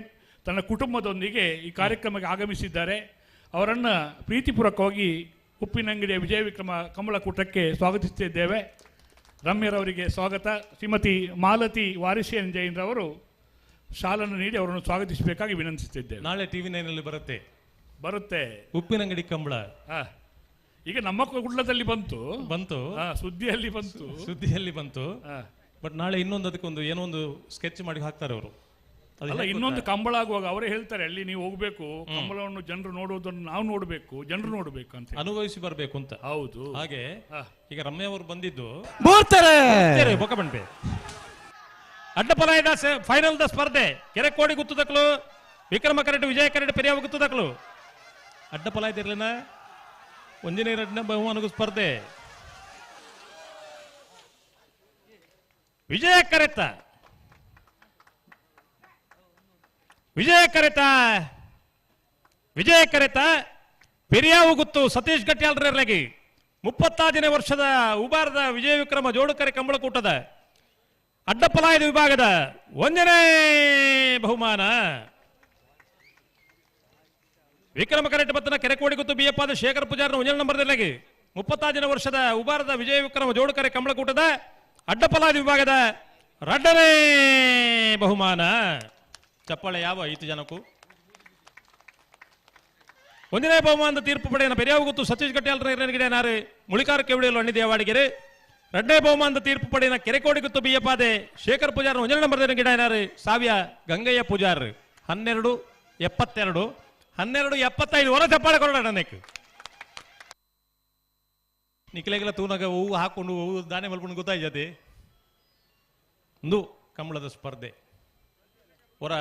ತನ್ನ ಕುಟುಂಬದೊಂದಿಗೆ ಈ ಕಾರ್ಯಕ್ರಮಕ್ಕೆ ಆಗಮಿಸಿದ್ದಾರೆ. ಅವರನ್ನು ಪ್ರೀತಿಪೂರ್ವಕವಾಗಿ ಉಪ್ಪಿನಂಗಡಿಯ ವಿಜಯ ವಿಕ್ರಮ ಕಂಬಳ ಕೂಟಕ್ಕೆ ಸ್ವಾಗತಿಸುತ್ತಿದ್ದೇವೆ. ರಮ್ಯರವರಿಗೆ ಸ್ವಾಗತ. ಶ್ರೀಮತಿ ಮಾಲತಿ ವಾರಿಸಿಯನ್ ಜೈನ್ ರವರು ಶಾಲನ್ನು ನೀಡಿ ಅವರನ್ನು ಸ್ವಾಗತಿಸಬೇಕಾಗಿ ವಿನಂತಿಸುತ್ತಿದ್ದೇವೆ. ನಾಳೆ ಟಿವಿ 9ನಲ್ಲಿ ಬರುತ್ತೆ ಉಪ್ಪಿನಂಗಡಿ ಕಂಬಳ. ಈಗ ನಮ್ಮ ಕುಳ್ಳದಲ್ಲಿ ಬಂತು ಸುದ್ದಿಯಲ್ಲಿ ಬಂತು. ಬಟ್ ನಾಳೆ ಇನ್ನೊಂದು ಅದಕ್ಕೊಂದು ಏನೋ ಒಂದು ಸ್ಕೆಚ್ ಮಾಡಿ ಹಾಕ್ತಾರೆ ಅವರು. ಅಲ್ಲ, ಇನ್ನೊಂದು ಕಂಬಳ ಆಗುವಾಗ ಅವರೇ ಹೇಳ್ತಾರೆ, ಅಲ್ಲಿ ನೀವು ಹೋಗ್ಬೇಕು, ಕಂಬಳವನ್ನು ಜನರು ನೋಡುವುದನ್ನು ನಾವು ನೋಡಬೇಕು, ಜನರು ನೋಡಬೇಕು ಅಂತ ಅನುಭವಿಸಿ ಬರಬೇಕು ಅಂತ. ಹೌದು. ಹಾಗೆ ಈಗ ರಮ್ಯ ಅವರು ಬಂದಿದ್ದು ಬೊಕಬಂಡೆ ಅಡ್ಡಪಲಾಯದ ಫೈನಲ್ ದ ಸ್ಪರ್ಧೆ ಕೆರೆಕೋಡಿ ಗುತ್ತುದಕ್ಲು ವಿಕ್ರಮ ಕರೆಟ್ ವಿಜಯ ಕರೆಟ್ ಪೆರಿಯಾವ ಗುತ್ತುದಕ್ಲು ಅಡ್ಡಪಲಾಯದಿರ್ಲಿನ ಒಂದಿನ ಎರಡನೇ ಬಹುಮಾನಗೂ ಸ್ಪರ್ಧೆ. ವಿಜಯ ಕರೆತ ಪೆರಿಯಾವು ಗುತ್ತು ಸತೀಶ್ ಗಟ್ಟಿಯಾಲ್ರರ್ಲಾಗಿ 36ನೇ ವರ್ಷದ ಉಬಾರದ ವಿಜಯ ವಿಕ್ರಮ ಜೋಡುಕರೆ ಕಂಬಳ ಕೂಟದ ಅಡ್ಡಪಲಾಯದ ವಿಭಾಗದ 1ನೇ ಬಹುಮಾನ. ವಿಕ್ರಮ ಕರೆಟ್ ಬತ್ತನ ಕೆರೆಕೋಡಿ ಗುತ್ತು ಬಿಯಪ್ಪಾದ ಶೇಖರ್ ಪೂಜಾರ್ನ 1 ನಂಬರ್ದಲ್ಲಿ 36ನೇ ವರ್ಷದ ಉಬಾರದ ವಿಜಯ ವಿಕ್ರಮ ಜೋಡುಕರೆ ಕಂಬಳ ಕೂಟದ ಅಡ್ಡಪಲಾಯದ ವಿಭಾಗದ 2ನೇ ಬಹುಮಾನ. ಚಪ್ಪಾಳೆ ಯಾವ 5 ಜನಕ್ಕೂ. 1ನೇ ಬಹುಮಾನದ ತೀರ್ಪು ಪಡೆಯನ ಪೆರಿಯಾವು ಗುತ್ತು ಸತೀಶ್ ಗಟ್ಟಿಯಾಲ್ರ ಮುಳಿಕಾರ ಕೆವಡಿಯಲ್ಲಿ ಅಣ್ಣಿದೇವಾಡಿಗೆರೆ. 2ನೇ ಬಹುಮಾನದ ತೀರ್ಪು ಪಡೆಯನ ಕೆರೆಕೋಡಿ ಗುತ್ತು ಬಿಯಪ್ಪಾದೆ ಶೇಖರ್ ಪೂಜಾರ್ 1 ನಂಬರ್ದ ಗಿಡ ಏನಾರು ಸಾವ್ಯ ಗಂಗಯ್ಯ ಪೂಜಾರ್. 12-72 ಹೊರ ಚಪ್ಪಾಳೆ ಕೊಡೋಣ ನೆಕ್ ನಿಖಲೆಗೆಲ್ಲ ತೂನಾಗ ಹೂವು ಹಾಕೊಂಡು ಹೂವು ದಾನೆ ಮಲ್ಕೊಂಡು ಗೊತ್ತಾಯ್ತದೆ. ಒಂದು ಕಂಬಳದ ಸ್ಪರ್ಧೆ ಹೊರ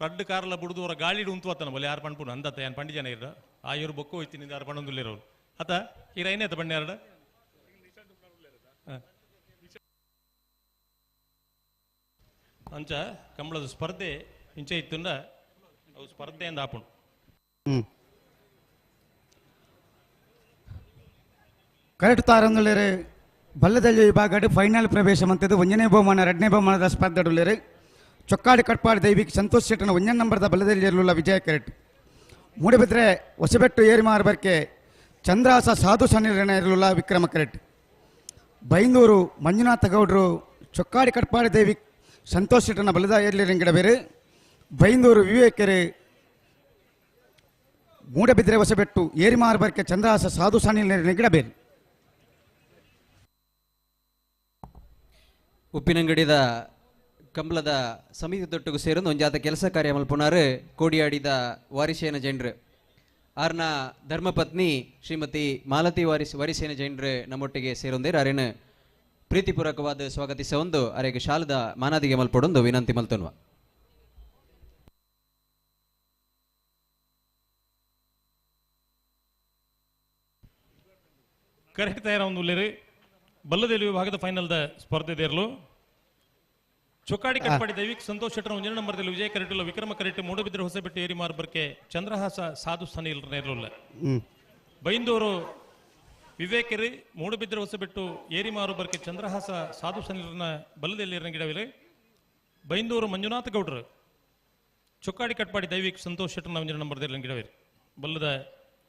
ರಡ್ಡು ಕಾರೆಲ್ಲ ಬಿಡುದು ಹೊರ ಗಾಳಿಡು ಉಂತುವತ್ತನ ಬೋಲೆ ಯಾರು ಪಣ್ಪುನು ಅಂದತ್ತ ಏನು ಪಂಡಿ ಜನ ಇರ ಆ ಇವ್ರು ಬೊಕ್ಕು ಹೋಯ್ತೀನಿ ಯಾರು ಪಣ್ಣೊಂದಿಲ್ಲಿರೋರು ಅತ್ತ ಈಗ ಏನೇತ ಬಣ್ಣ ಎರಡು ಅಂಚ ಕಂಬಳದ ಸ್ಪರ್ಧೆ ಇಂಚೆ ಇತ್ತುಂಡ ಅವು ಸ್ಪರ್ಧೆಯಿಂದ ಆಪುಂಡು. ಕರೆಕ್ಟ್ ತಾರಂದುಳ್ಳೇರು ಬಲ್ಲದಲ್ಲಿ ವಿಭಾಗಡು ಫೈನಲ್ ಪ್ರವೇಶ ಮಂತದ್ದು 1ನೇ ಬಹುಮಾನ 2ನೇ ಬಹುಮಾನದ ಸ್ಪರ್ಧೆಡುಳ್ಳೇರು ಚೊಕ್ಕಾಡಿ ಕಟ್ಪಾಡಿ ದೈವಿಕ್ ಸಂತೋಷ್ ಶೆಟ್ಟನ 1ನೇ ನಂಬರ್ದ ಬಲ್ಲದಲ್ಲಿ ಇರಲಿಲ್ಲ ವಿಜಯ ಕೆರೆಟ್ ಮೂಡಬಿದ್ರೆ ಹೊಸಬೆಟ್ಟು ಏರಿಮಾರು ಬರ್ಕೆ ಚಂದ್ರಾಸ ಸಾಧು ಸನ್ನಿರಣ ಇರಲಿಲ್ಲ ವಿಕ್ರಮ ಕೆರೆಟ್ ಬೈಂದೂರು ಮಂಜುನಾಥ ಗೌಡರು ಚೊಕ್ಕಾಡಿ ಕಟ್ಪಾಡಿ ದೈವಿಕ್ ಸಂತೋಷ್ ಶೆಟ್ಟನ ಬಲ್ಲದ ಏರ್ಲಿರಂಗಿಡ ಬೇರೆ ಬೈಂದೂರು ವಿವೇಕೆರೆ ಮೂಡಬಿದ್ರೆ ಹೊಸಬೆಟ್ಟು ಏರಿಮಾರು ಬರ್ಕೆ ಚಂದ್ರಾಸ ಸಾಧು ಸನ್ನಿರಣ ಬೇರೆ ಉಪ್ಪಿನಂಗಡಿದ ಕಂಬಳದ ಸಮಿತಿ ತೊಟ್ಟಿಗೂ ಸೇರೊಂದು ಒಂಜಾತ ಕೆಲಸ ಕಾರ್ಯ ಮಲ್ಪುನಾರು ಕೋಡಿಯಾಡಿದ ವಾರಿಸೇನ ಜೈನ್ರು ಆರ್ನ ಧರ್ಮಪತ್ನಿ ಶ್ರೀಮತಿ ಮಾಲತಿ ವಾರಿಸೇನ ಜೈನ್ರು ನಮ್ಮೊಟ್ಟಿಗೆ ಸೇರೊಂದೇರು ಅರೇನು ಪ್ರೀತಿಪೂರ್ವಕವಾದ ಸ್ವಾಗತಿಸ ಒಂದು ಅರೆಗೆ ಶಾಲದ ಮಾನಾದಿಗೆ ಮಲ್ಪಡೊಂದು ವಿನಂತಿ ಮಲ್ತನ್ವ. ಕರೆಕ್ಟ್ ತಯಾರ ಒಂದು ಉಲ್ಲೇರಿ ಬಲ್ಲದಲ್ಲಿ ವಿಭಾಗದ ಫೈನಲ್ದ ಸ್ಪರ್ಧೆದೇರ್ಲು ಚೊಕ್ಕಾಡಿ ಕಟ್ಪಾಡಿ ದೈವಿಕ್ ಸಂತೋಷ್ ಶೆಟ್ಟರ 1ನೇ ನಂಬರ್ದಲ್ಲಿ ವಿಜಯ ಕರೆಟುಲ್ಲ ವಿಕ್ರಮ ಕರೆಟ್ಟು ಮೂಡಬಿದ್ರೆ ಹೊಸಬೆಟ್ಟು ಏರಿ ಮಾರ್ಬರ್ಕೆ ಚಂದ್ರಹಾಸ ಸಾಧು ಸ್ಥಾನ ಇರಲಿಲ್ಲ ಬೈಂದೂರು ವಿವೇಕೆರಿ ಮೂಡಬಿದ್ರೆ ಹೊಸಬೆಟ್ಟು ಏರಿ ಮಾರುಬರ್ಕೆ ಚಂದ್ರಹಾಸ ಸಾಧು ಸ್ಥಾನ ಬಲ್ಲದಲ್ಲಿ ಇರಂಗಿಡವಿಲೆ ಬೈಂದೂರು ಮಂಜುನಾಥ ಗೌಡ್ರು ಚೊಕ್ಕಾಡಿ ಕಟ್ಪಾಡಿ ದೈವಿಕ್ ಸಂತೋಷ್ ಶೆಟ್ಟರ್ನ 1ನೇ ನಂಬರ್ದಲ್ಲಿ ಇರಂಗಿಡವಿರಿ ಬಲ್ಲದ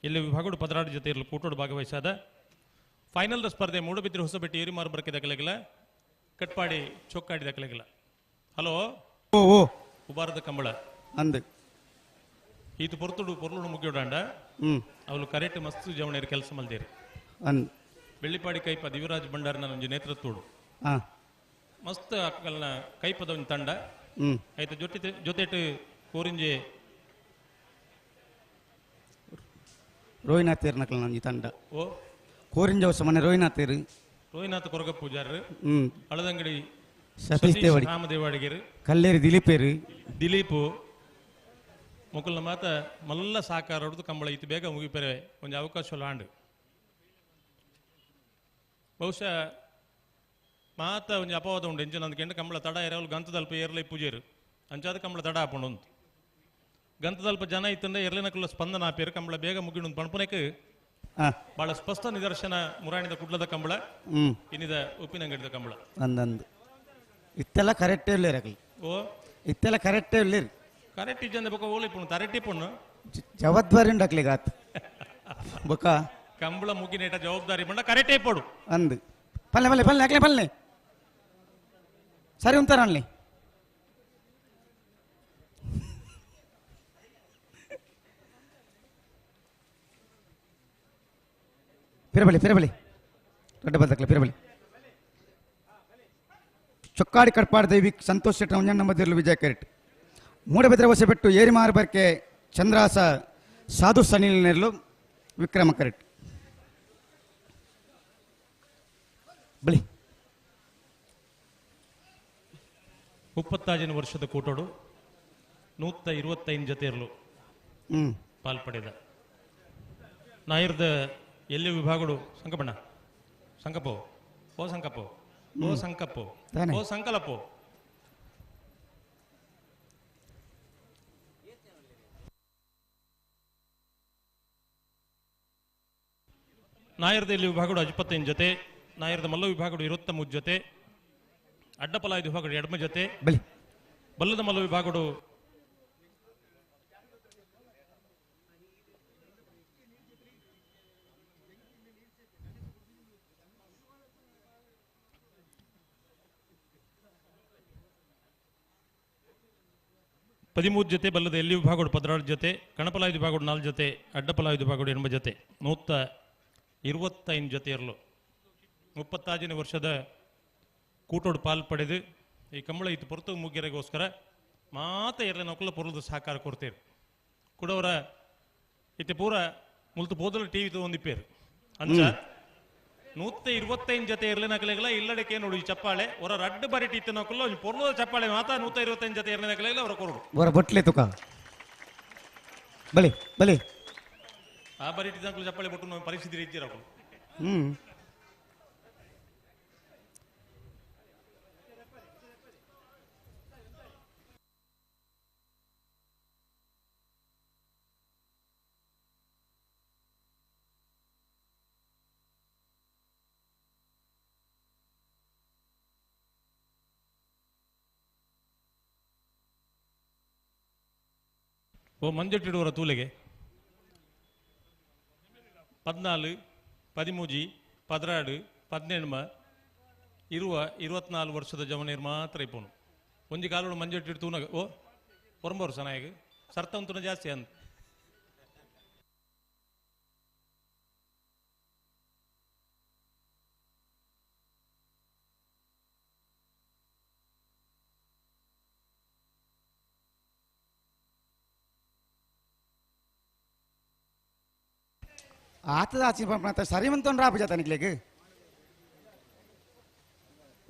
ಎಲ್ಲಿ ವಿಭಾಗಡು ಪದರಾಡಿ ಜೊತೆ ಇರಲು ಕೂಟೋಡು ಭಾಗವಹಿಸಾದ ಫೈನಲ್ ಸ್ಪರ್ಧೆ ಮೂಡಬಿದ್ರೆ ಹೊಸಬೆಟ್ಟು ಏರಿ ಮಾರುಬರ್ಕೆ ದಕ್ಕಲಾಗಿಲ್ಲ ಕಟ್ಪಾಡಿ ಚೊಕ್ಕಾಡಿ ದಕ್ಕಲಾಗಿಲ್ಲ. ಹಲೋ ಓ ಉಬಾರದ ಕಂಬಳ ಅಂದು ಈತು ಪೊರ್ತುಡು ಪೊರ್ಲುಡು ಮುಗಿಯೋಡಾಂಡ ಅವಳು ಕರೆಕ್ಟ್ ಮಸ್ತ್ ಜವಣೇರಿ ಕೆಲಸ ಮಲ್ದೇರಿ ಅಂದು ಬೆಳ್ಳಿಪಾಡಿ ಕೈಪ ದಿವರಾಜ್ ಭಂಡಾರನ ಒಂಜಿ ನೇತೃತ್ವಡು ಮಸ್ತ್ ಅಕ್ಕಲ್ನ ಕೈಪದ ಒಂದು ತಂಡ ಆಯ್ತು ಜೊತೆಟ್ ಕೋರಿಂಜೆ ರೋಹಿನಾಥೇರ್ ನಕಲ್ ನಂಜಿ ತಂಡ ಓ ಕೋರಿಂಜ ಹೊಸ ಮನೆ ರೋಹಿನಾಥೇರು ರೋಹಿನಾಥ ಕೊರಗ ಪೂಜಾರರು ಹಳದಂಗಡಿ ಸತೀಶ್ ದೇವಾಡಿ ರಾಮದೇವಾಡಿಗೆರು ಕಲ್ಲೇರಿ ದಿಲೀಪೇರು ದಿಲೀಪು ಮೊಕಲ್ನ ಮಾತ ಮಲ್ಲ ಸಾಕಾರ ಹೊಡೆದು ಕಂಬಳ ಇತ್ತು ಬೇಗ ಮುಗಿಪೇರೆ ಒಂದು ಅವಕಾಶ ಆಂಡು ಬಹುಶಃ ಮಾತ ಒಂದು ಅಪವಾದ ಉಂಡು ಎಂಚಿನ ಅಂದ್ಕೊಂಡು ಕಂಬಳ ತಡ ಇರವಲು ಗಂತದಲ್ಪ ಏರ್ಲೈ ಪೂಜೆರು ಅಂಚಾದ ಕಂಬಳ ತಡ ಹಾಕೊಂಡು ಒಂದು ಗಂತದಲ್ಪ ಜನ ಇತ್ತಂದ್ರೆ ಎರ್ಲಿನಕುಲ್ಲ ಸ್ಪಂದನ ಆಪೇರು ಕಂಬಳ ಬೇಗ ಮುಗಿಡು ಪಣಪನಕ್ಕೆ ಬಹಳ ಸ್ಪಷ್ಟ ನಿದರ್ಶನ ಮುರಾಣಿದ ಕುಡ್ಲದ ಕಂಬಳ ಇನ್ನಿದ ಉಪ್ಪಿನಂಗಡಿದ ಕಂಬಳ ಅಂದಂದು ಇತ್ತೆಲ್ಲ ಕರೆಕ್ಟೇ ಇರ್ಲಿರಕಲ್ ಓ ಇತ್ತೆಲ್ಲ ಕರೆಕ್ಟೇ ಇರ್ಲಿರಿ ಕರೆಕ್ಟ್ ಇಜ್ಜಂದ ಬೊಕ್ಕ ಓಲಿ ಪುಣ್ಣು ತರೆಟ್ಟಿ ಪುಣ್ಣು ಜವಾಬ್ದಾರಿ ಉಂಡಕ್ಲಿಗೆ ಆತ್ ಬೊಕ್ಕ ಕಂಬಳ ಮುಗಿನೇಟ ಜವಾಬ್ದಾರಿ ಬಂಡ ಕರೆಕ್ಟೇ ಪೋಡು ಅಂದು ಪಲ್ಲೆ ಪಲ್ಲೆ ಪಲ್ಲೆ ಅಕ್ಲೆ ಪಲ್ಲೆ ಸರಿ ಉಂತಾರ ಅನ್ಲಿ ಫಿರಬಲಿ ದೊಡ್ಡ ಬದಕ್ಲೆ ಫಿರಬಲಿ ಚೊಕ್ಕಾಡಿ ಕಟ್ಪಾಡಿ ದೈವಿಕ್ ಸಂತೋಷ್ ಶೆಟ್ಟರ್ 1ನೇ ನಂಬರ್ದಲ್ಲಿ ವಿಜಯ ಕೆರೆಟ್ ಮೂಡಬಿದ್ರೆ ಹೊಸಬೆಟ್ಟು ಏರಿ ಮಾರುಬರ್ಕೆ ಚಂದ್ರಾಸ ಸಾಧು ಸನಿಲ್ ನೆರಲು ವಿಕ್ರಮ ಕೆರೆಟ್ ಬಳಿ 25 ವರ್ಷದ ಕೂಟೋಡು 125 ಜೊತೆ ಇರಲು ಪಾಲ್ಪಡಿದ ನಾಯಿರ್ದ ಎಲ್ಲಿ ವಿಭಾಗಗಳು ಸಂಕಪಣ್ಣ ಸಂಕಪೋ ಓ ಸಂಕಪೋ ಓ ಸಂಕಪ್ಪೋ ಓ ಸಂಕಲಪೋ ನಾಯರ್ದ ಇಲ್ಲಿ ವಿಭಾಗಗಳು 25 ಜೊತೆ ನಾಯರ್ದ ಮಲ್ಲ ವಿಭಾಗಗಳು 23 ಜೊತೆ ಅಡ್ಡಪಲಾಯ್ದ ವಿಭಾಗಗಳು 2 ಜೊತೆ ಬಲ್ಲದ ಮಲ್ಲ ವಿಭಾಗಗಳು ಪದಿಮೂರು ಜೊತೆ ಬಲ್ಲದ ಎಲ್ಲಿ ವಿಭಾಗಗಳು 16 ಜೊತೆ ಕಣಪಲಾಯ್ದ ವಿಭಾಗಗಳು 4 ಜೊತೆ ಅಡ್ಡಪಲಾಯ್ದ ವಿಭಾಗಗಳು 8 ಜೊತೆ 125 ಜೊತೆ ಇರಲು 35 ವರ್ಷದ ಕೂಟೋಡು ಪಾಲ್ಪಡೆದು ಈ ಕಂಬಳ ಇತ್ತು ಪೊರ್ತು ಮುಗಿಯರಿಗೋಸ್ಕರ ಮಾತ ಎರಲ ನೌಕಲ ಪೊರ್ಲದ ಸಹಕಾರ ಕೊಡ್ತೇವೆ ಕೂಡವರ ಇತ್ತೆ ಪೂರ ಮುಲ್ತು ಪೋದಲು ಟಿವಿ ಒಂದಿಪ್ಪೇರು ಅಂಚ 125 ಜೊತೆ ಇರಲಿನ ಕಲೆಗಳ ಇಲ್ಲಡಕ್ಕೆ ನೋಡಿ ಚಪ್ಪಾಳೆ ಅವರ ರಡ್ಡು ಬರಿಟಿ ಇತ್ತು ನೌಕಲ್ಲ ಪೊರ್ಲದ ಚಪ್ಪಾಳೆ ಮಾತ 125 ಜೊತೆ ಇರಲಿನ ಕಲೆಗಳ ಅವರ ಕೊರಡು ಅವರ ಬಟ್ಲೆ ತುಕ ಬಲಿ ಬಲಿ ಆ ಬರಿಟಿ ಚಪ್ಪಾಳೆ ಬಿಟ್ಟು ನಾವು ಪರಿಸ್ಥಿತಿ ಇದ್ದೀರ ಓ ಮಂಜಟ್ಟಿಡುವರ ತೂಲೆಗೆ 14, 13, 16, 17 ಇರುವ 24 ವರ್ಷದ ಜವನೇರು ಮಾತ್ರ ಇಪ್ಪನು ಒಂಜಿ ಕಾಲೋಡು ಮಂಜಟ್ಟಿಡು ತೂನಾಗ ಓ ಹೊರಂಬರು ಸನಾಯಗ ಸರ್ತ ಉಂತುನ ಜಾಸ್ತಿ ಅಂತ ಆತದ ಆಚೆ ಪಂಪ ಸರಿಮಂತ ರಾಪು ಜಾತ ನಿಕ್ಲೆಗ್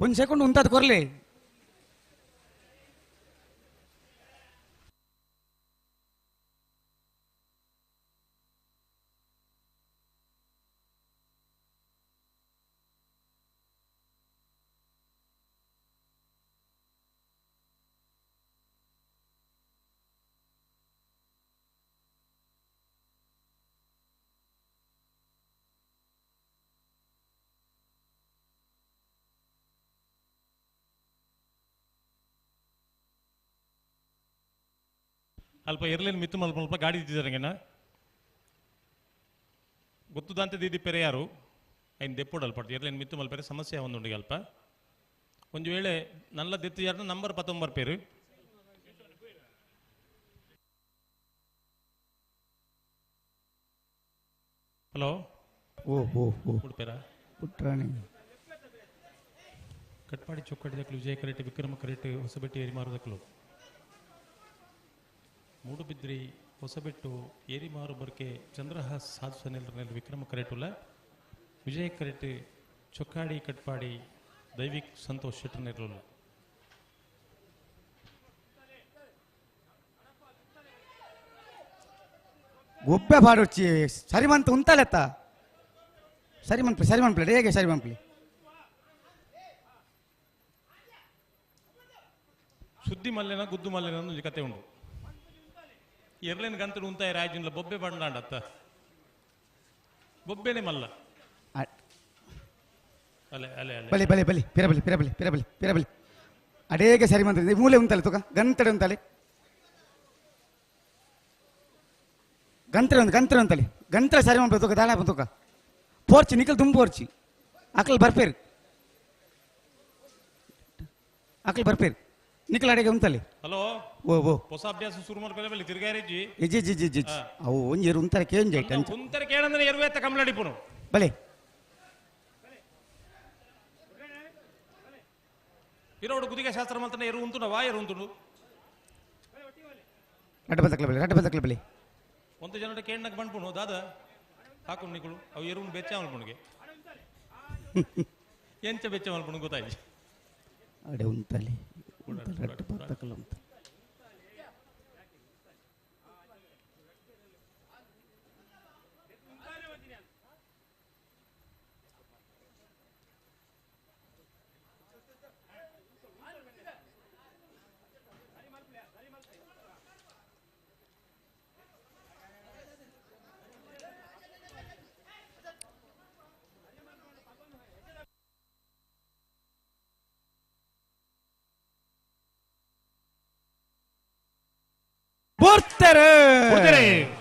ಒಂದು ಸೆಕೆಂಡ್ ಉಂತದ್ ಕೊರ್ಲೆ ಅಲ್ಪ ಇರ್ಲೇನು ಮಿತ್ತು ಮಲ್ಪ ಮಲ್ಪ ಗಾಡಿ ಇದ್ದಿದ್ದಾರಂಗೆನ ಗೊತ್ತುದಂತೆ ದೀದಿ ಪೆರೆ ಯಾರು ಐನ್ ದೆಪ್ಪೋಡಲ್ಪಟ್ಟು ಇರ್ಲೇನು ಮಿತ್ತು ಮಲ್ಪೆರೆ ಸಮಸ್ಯೆ ಒಂದುಂಡಿಗೆ ಅಲ್ಪ ಒಂದು ವೇಳೆ ನಲ್ಲ ದೆತ್ತು ಯಾರು ನಂಬರ್ 19 ಪೇರು ಹಲೋ ಉಡುಪೇರ ಪುಟ್ರಾಣಿ ಕಟ್ಪಾಡಿ ಚೊಕ್ಕಡಿದಕ್ಕಲು ವಿಜಯ ಕರೆಟ್ ವಿಕ್ರಮ ಕರೆಟ್ ಹೊಸಬೆಟ್ಟಿ ಏರಿ ಮಾರುದಕ್ಕಲು ಮೂಡುಬಿದ್ರಿ ಹೊಸಬೆಟ್ಟು ಏರಿಮಾರು ಬರ್ಕೆ ಚಂದ್ರಹಾಸ್ ಸಾಧು ಸನಿಲ್ ವಿಕ್ರಮ ಕರೆಟುಲ ವಿಜಯ ಕರೆಟ್ ಚೊಕ್ಕಾಡಿ ಕಟ್ಪಾಡಿ ದೈವಿಕ್ ಸಂತೋಷ್ ಶೆಟ್ಟರ್ ನೆರಳು ಗೊಬ್ಬೆ ಪಾಡೊಚ್ಚಿ ಸರಿಮಂತ ಉಂತಲೆತ್ತ ಸರಿಮಂಪ್ಲೆ ಹೇಗೆ ಸರಿಮಂಪ್ಲೆ ಸುದ್ದಿ ಮಲ್ಲೆನ ಗುದ್ದು ಮಲ್ಲೆನ ಒಂದು ಕತೆ ಉಂಟು ಎರ್ಲೇನು ಗಂತಡು ಉಂತಾಯ ರಾಜ್ಯಂಲ ಬೊಬ್ಬೆ ಬಂಡಾಂಡತ್ತ ಬೊಬ್ಬೆನೆ ಮಲ್ಲ ಅಲೆ ಅಲೆ ಅಲೆ ಬಲಿ ಬಲಿ ಬಲಿ ಪಿರಬಲಿ ಪಿರಬಲಿ ಪಿರಬಲಿ ಪಿರಬಲಿ ಅಡೇಗೆ ಸರಿಮಂತ ಮೂಲೆ ಉಂತಲೆ ತುಕ ಗಂತಡೆ ಉಂತಲೆ ಗಂತರೆ ಉಂತಲೆ ಗಂತಲೆ ಸರಿಮಂಪ್ಲೆ ತುಕ ದಾಳ ತುಕ ಪೋರ್ಚಿ ನಿಕಲ್ ತುಂಬ ಪೋರ್ಚಿ ಅಕಲ್ ಬರ್ಪೇರು ನಿಕಲ್ ಅಡೆಗೆ ಉಂತಲೆ ಹಲೋ ಓ ಹೊಸ ಅಭ್ಯಾಸ ಶುರು ಮಾಡ್ಕೊಳ್ಳಿ ತಿರ್ಗಾರಿಜ್ಜಿ ಇಜಿ ಅವು ಒಂಜೇರು ಉಂತಾರೆ ಕೇಂಜ್ ಕುಂತರ ಕೇಳಂದ್ರೆ ಎರುವೆತ್ತ ಕಮಲಡಿಪುನು ಬಲೆ ಇರೋಡು ಗುದಿಗೆ ಶಾಸ್ತ್ರ ಮಂತ್ರ ಎರು ಉಂಟು ಎರು ಉಂಟು ರಡ್ಡ ಬಲೆ ಒಂದು ಜನರ ಕೇಳನಕ್ ಬಂದ್ಪುನು ದಾದ ಹಾಕೊಂಡು ನಿಗಳು ಅವು ಎರುವನ್ನು ಬೆಚ್ಚ ಮಲ್ಪುಣಿಗೆ ಎಂಚ ಬೆಚ್ಚ ಮಲ್ಪುಣು ಗೊತ್ತಾಯ್ತು ಅಡೆ ಉಂತಲೆ ರಡ್ಡ ಬತ್ತಕಲ ಉಂತ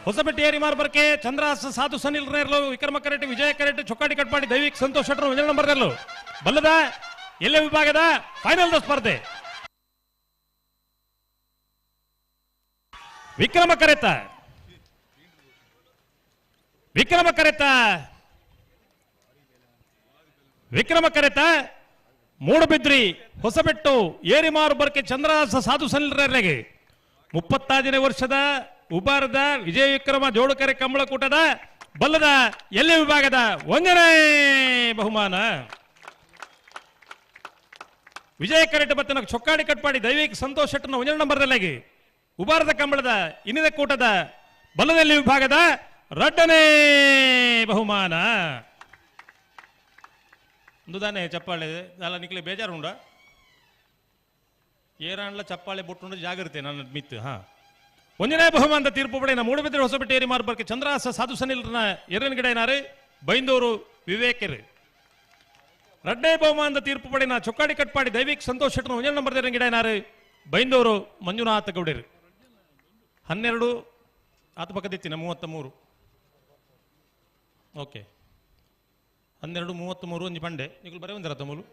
ಹೊಸಬೆಟ್ಟಿ ಏರಿ ಮಾರು ಬರ್ಕೆ ಚಂದ್ರಾಸ್ ಸಾಧು ಸನಿಲ್ ನೇರ್ಲು ವಿಕ್ರಮ ಕರೆಟ್ ವಿಜಯ ಕರೆಟ್ ಚೊಕ್ಕಾಡಿ ಕಟ್ಪಾಡಿ ದೈವಿಕ್ ಸಂತೋಷ್ ಶೆಟ್ಟರ್ 1 ನಂಬರ್ ನೇರ್ಲು ಬಲ್ಲದ ಎಲ್ಲೆ ವಿಭಾಗದ ಫೈನಲ್ ಸ್ಪರ್ಧೆ ವಿಕ್ರಮ ಕರೆತ ಮೂಡುಬಿದ್ರಿ ಹೊಸಬೆಟ್ಟು ಏರಿಮಾರು ಬರ್ಕೆ ಚಂದ್ರಾಸ ಸಾಧು ಸನಿಲ್ ನೇರ್ಲೆಗೆ 35ನೇ ವರ್ಷದ ಉಬಾರದ ವಿಜಯ ವಿಕ್ರಮ ಜೋಡುಕೆರೆ ಕಂಬಳಕೂಟದ ಬಲ್ಲದ ಎಲ್ಲೆ ವಿಭಾಗದ 1ನೇ ಬಹುಮಾನ ವಿಜಯ ಕರೆಟ್ ಬತ್ತನ ಚೊಕ್ಕಾಡಿ ಕಟ್ಪಾಡಿ ದೈವಿಕ್ ಸಂತೋಷ್ ಶೆಟ್ಟರ್ನ 1 ನಂಬರ್ನಲ್ಲಿ ಉಬಾರದ ಕಂಬಳದ ಇನ್ನಿದ ಕೂಟದ ಬಲ್ಲದಲ್ಲಿ ವಿಭಾಗದ 2ನೇ ಬಹುಮಾನ ದುದಾನೆ ಚಪ್ಪಾಳೆ ಅಲ್ಲ ನಿಕ್ಲೆ ಬೇಜಾರುಂಡ ಏರಾಣ್ಲ ಚಪ್ಪಾಳೆ ಬೊಟ್ಟು ಜಾಗ್ರತೆ ನನ್ನ ಮಿತ್ತು 1ನೇ ಬಹುಮಾನದ ತೀರ್ಪು ಪಡೆಯ ಮೂಡುಬಿದ್ರೆ ಹೊಸಬೆಟ್ಟಿ ಏರಿ ಮಾರು ಬರ್ಕೆ ಚಂದ್ರಾಸ ಸಾಧು ಸನಿಲ್ನ ಎರ್ರನ್ ಗಿಡನಾರು ಬೈಂದೂರು ವಿವೇಕರು 2ನೇ ಬಹುಮಾನದ ತೀರ್ಪು ಪಡೆಯ ಚೊಕ್ಕಾಡಿ ಕಟ್ಪಾಡಿ ದೈವಿಕ್ ಸಂತೋಷ್ ಶೆಟ್ಟರ್ 1 ನಂಬರ್ ಗಿಡನಾರು ಬೈಂದೂರು ಮಂಜುನಾಥ ಗೌಡರು 12 ಆತ ಪಕ್ಕದಿತ್ತಿನ 33. ಓಕೆ 12:33 ಒಂಜಿ ಪಂಡೆ ನೀವು ಬರೀ ಒಂದಿರ ತಮ್ಮಲು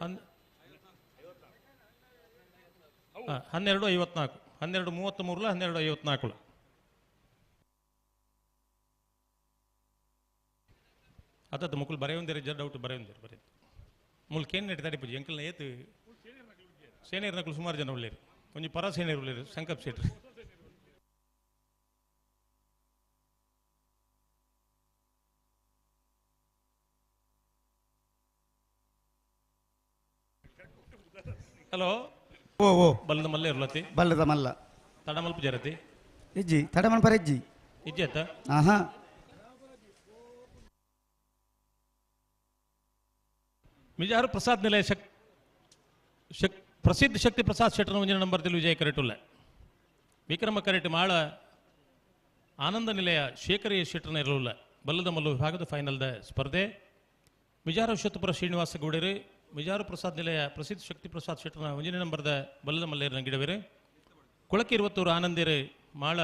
12:54 12:33 12:54 ಅತ್ತ ಮುಕ್ಕಳು ಬರೆಯೊಂದಿರ ಡೌಟ್ ಬರೆಯೊಂದಿರ ಬರೀ ಮುಲ್ಕೇನು ನಡೀತಾರೆ ಪೂಜೆ ಎಂಕಲ್ನ ಏತು ಸೇನೇರ್ ನಕಲು ಸುಮಾರು ಜನ ಉಳ್ಳೇರು ಒಂಜಿ ಪರ ಸೇನೇರು ಉಳ್ಳೇರು ಸಂಕಪ್ ಸೇಟ್ರಿ ಹಲೋ ಓ ಓ ಬಲ್ಲದ ಮಲ್ಲ ಇರ್ಲತಿ ಬಲ್ಲದ ಮಲ್ಲ ತಡ ಮಲ್ಪ ಜರತಿ ಇಜ್ಜಿ ತಡಮನ್ ಪರ ಇಜ್ಜಿ ಇಜ್ಜಿ ಆತ ಆಹಾ ಮಿಜಾರು ಪ್ರಸಾದ್ ನಿಲಯ ಪ್ರಸಿದ್ಧ ಶಕ್ತಿ ಪ್ರಸಾದ್ ಶೆಟ್ಟರ್ ಒಂಜಿನ ನಂಬರ್ದಲ್ಲಿ ವಿಜಯ ಕರೆಟುಲ್ಲ ವಿಕ್ರಮ ಕರೆಟ್ ಮಾಳ ಆನಂದ ನಿಲಯ ಶೇಖರಿ ಶೆಟ್ಟರ್ನ ಇರಲಿಲ್ಲ ಬಲ್ಲದ ಮಲ್ಲು ವಿಭಾಗದ ಫೈನಲ್ದ ಸ್ಪರ್ಧೆ ಮಿಜಾರು ಅಶ್ವತ್ಥಪುರ ಶ್ರೀನಿವಾಸ ಗೌಡರು ಮಿಜಾರು ಪ್ರಸಾದ್ ನಿಲಯ ಪ್ರಸಿದ್ಧ ಶಕ್ತಿ ಪ್ರಸಾದ್ ಶೆಟ್ಟರ್ನ ಒಂಜಿನ ನಂಬರ್ದ ಬಲ್ಲದ ಮಲ್ಲೇರನ ಗಿಡವೇರು ಕೊಳಕ್ಕೆ 20 ಆನಂದೇರು ಮಾಳ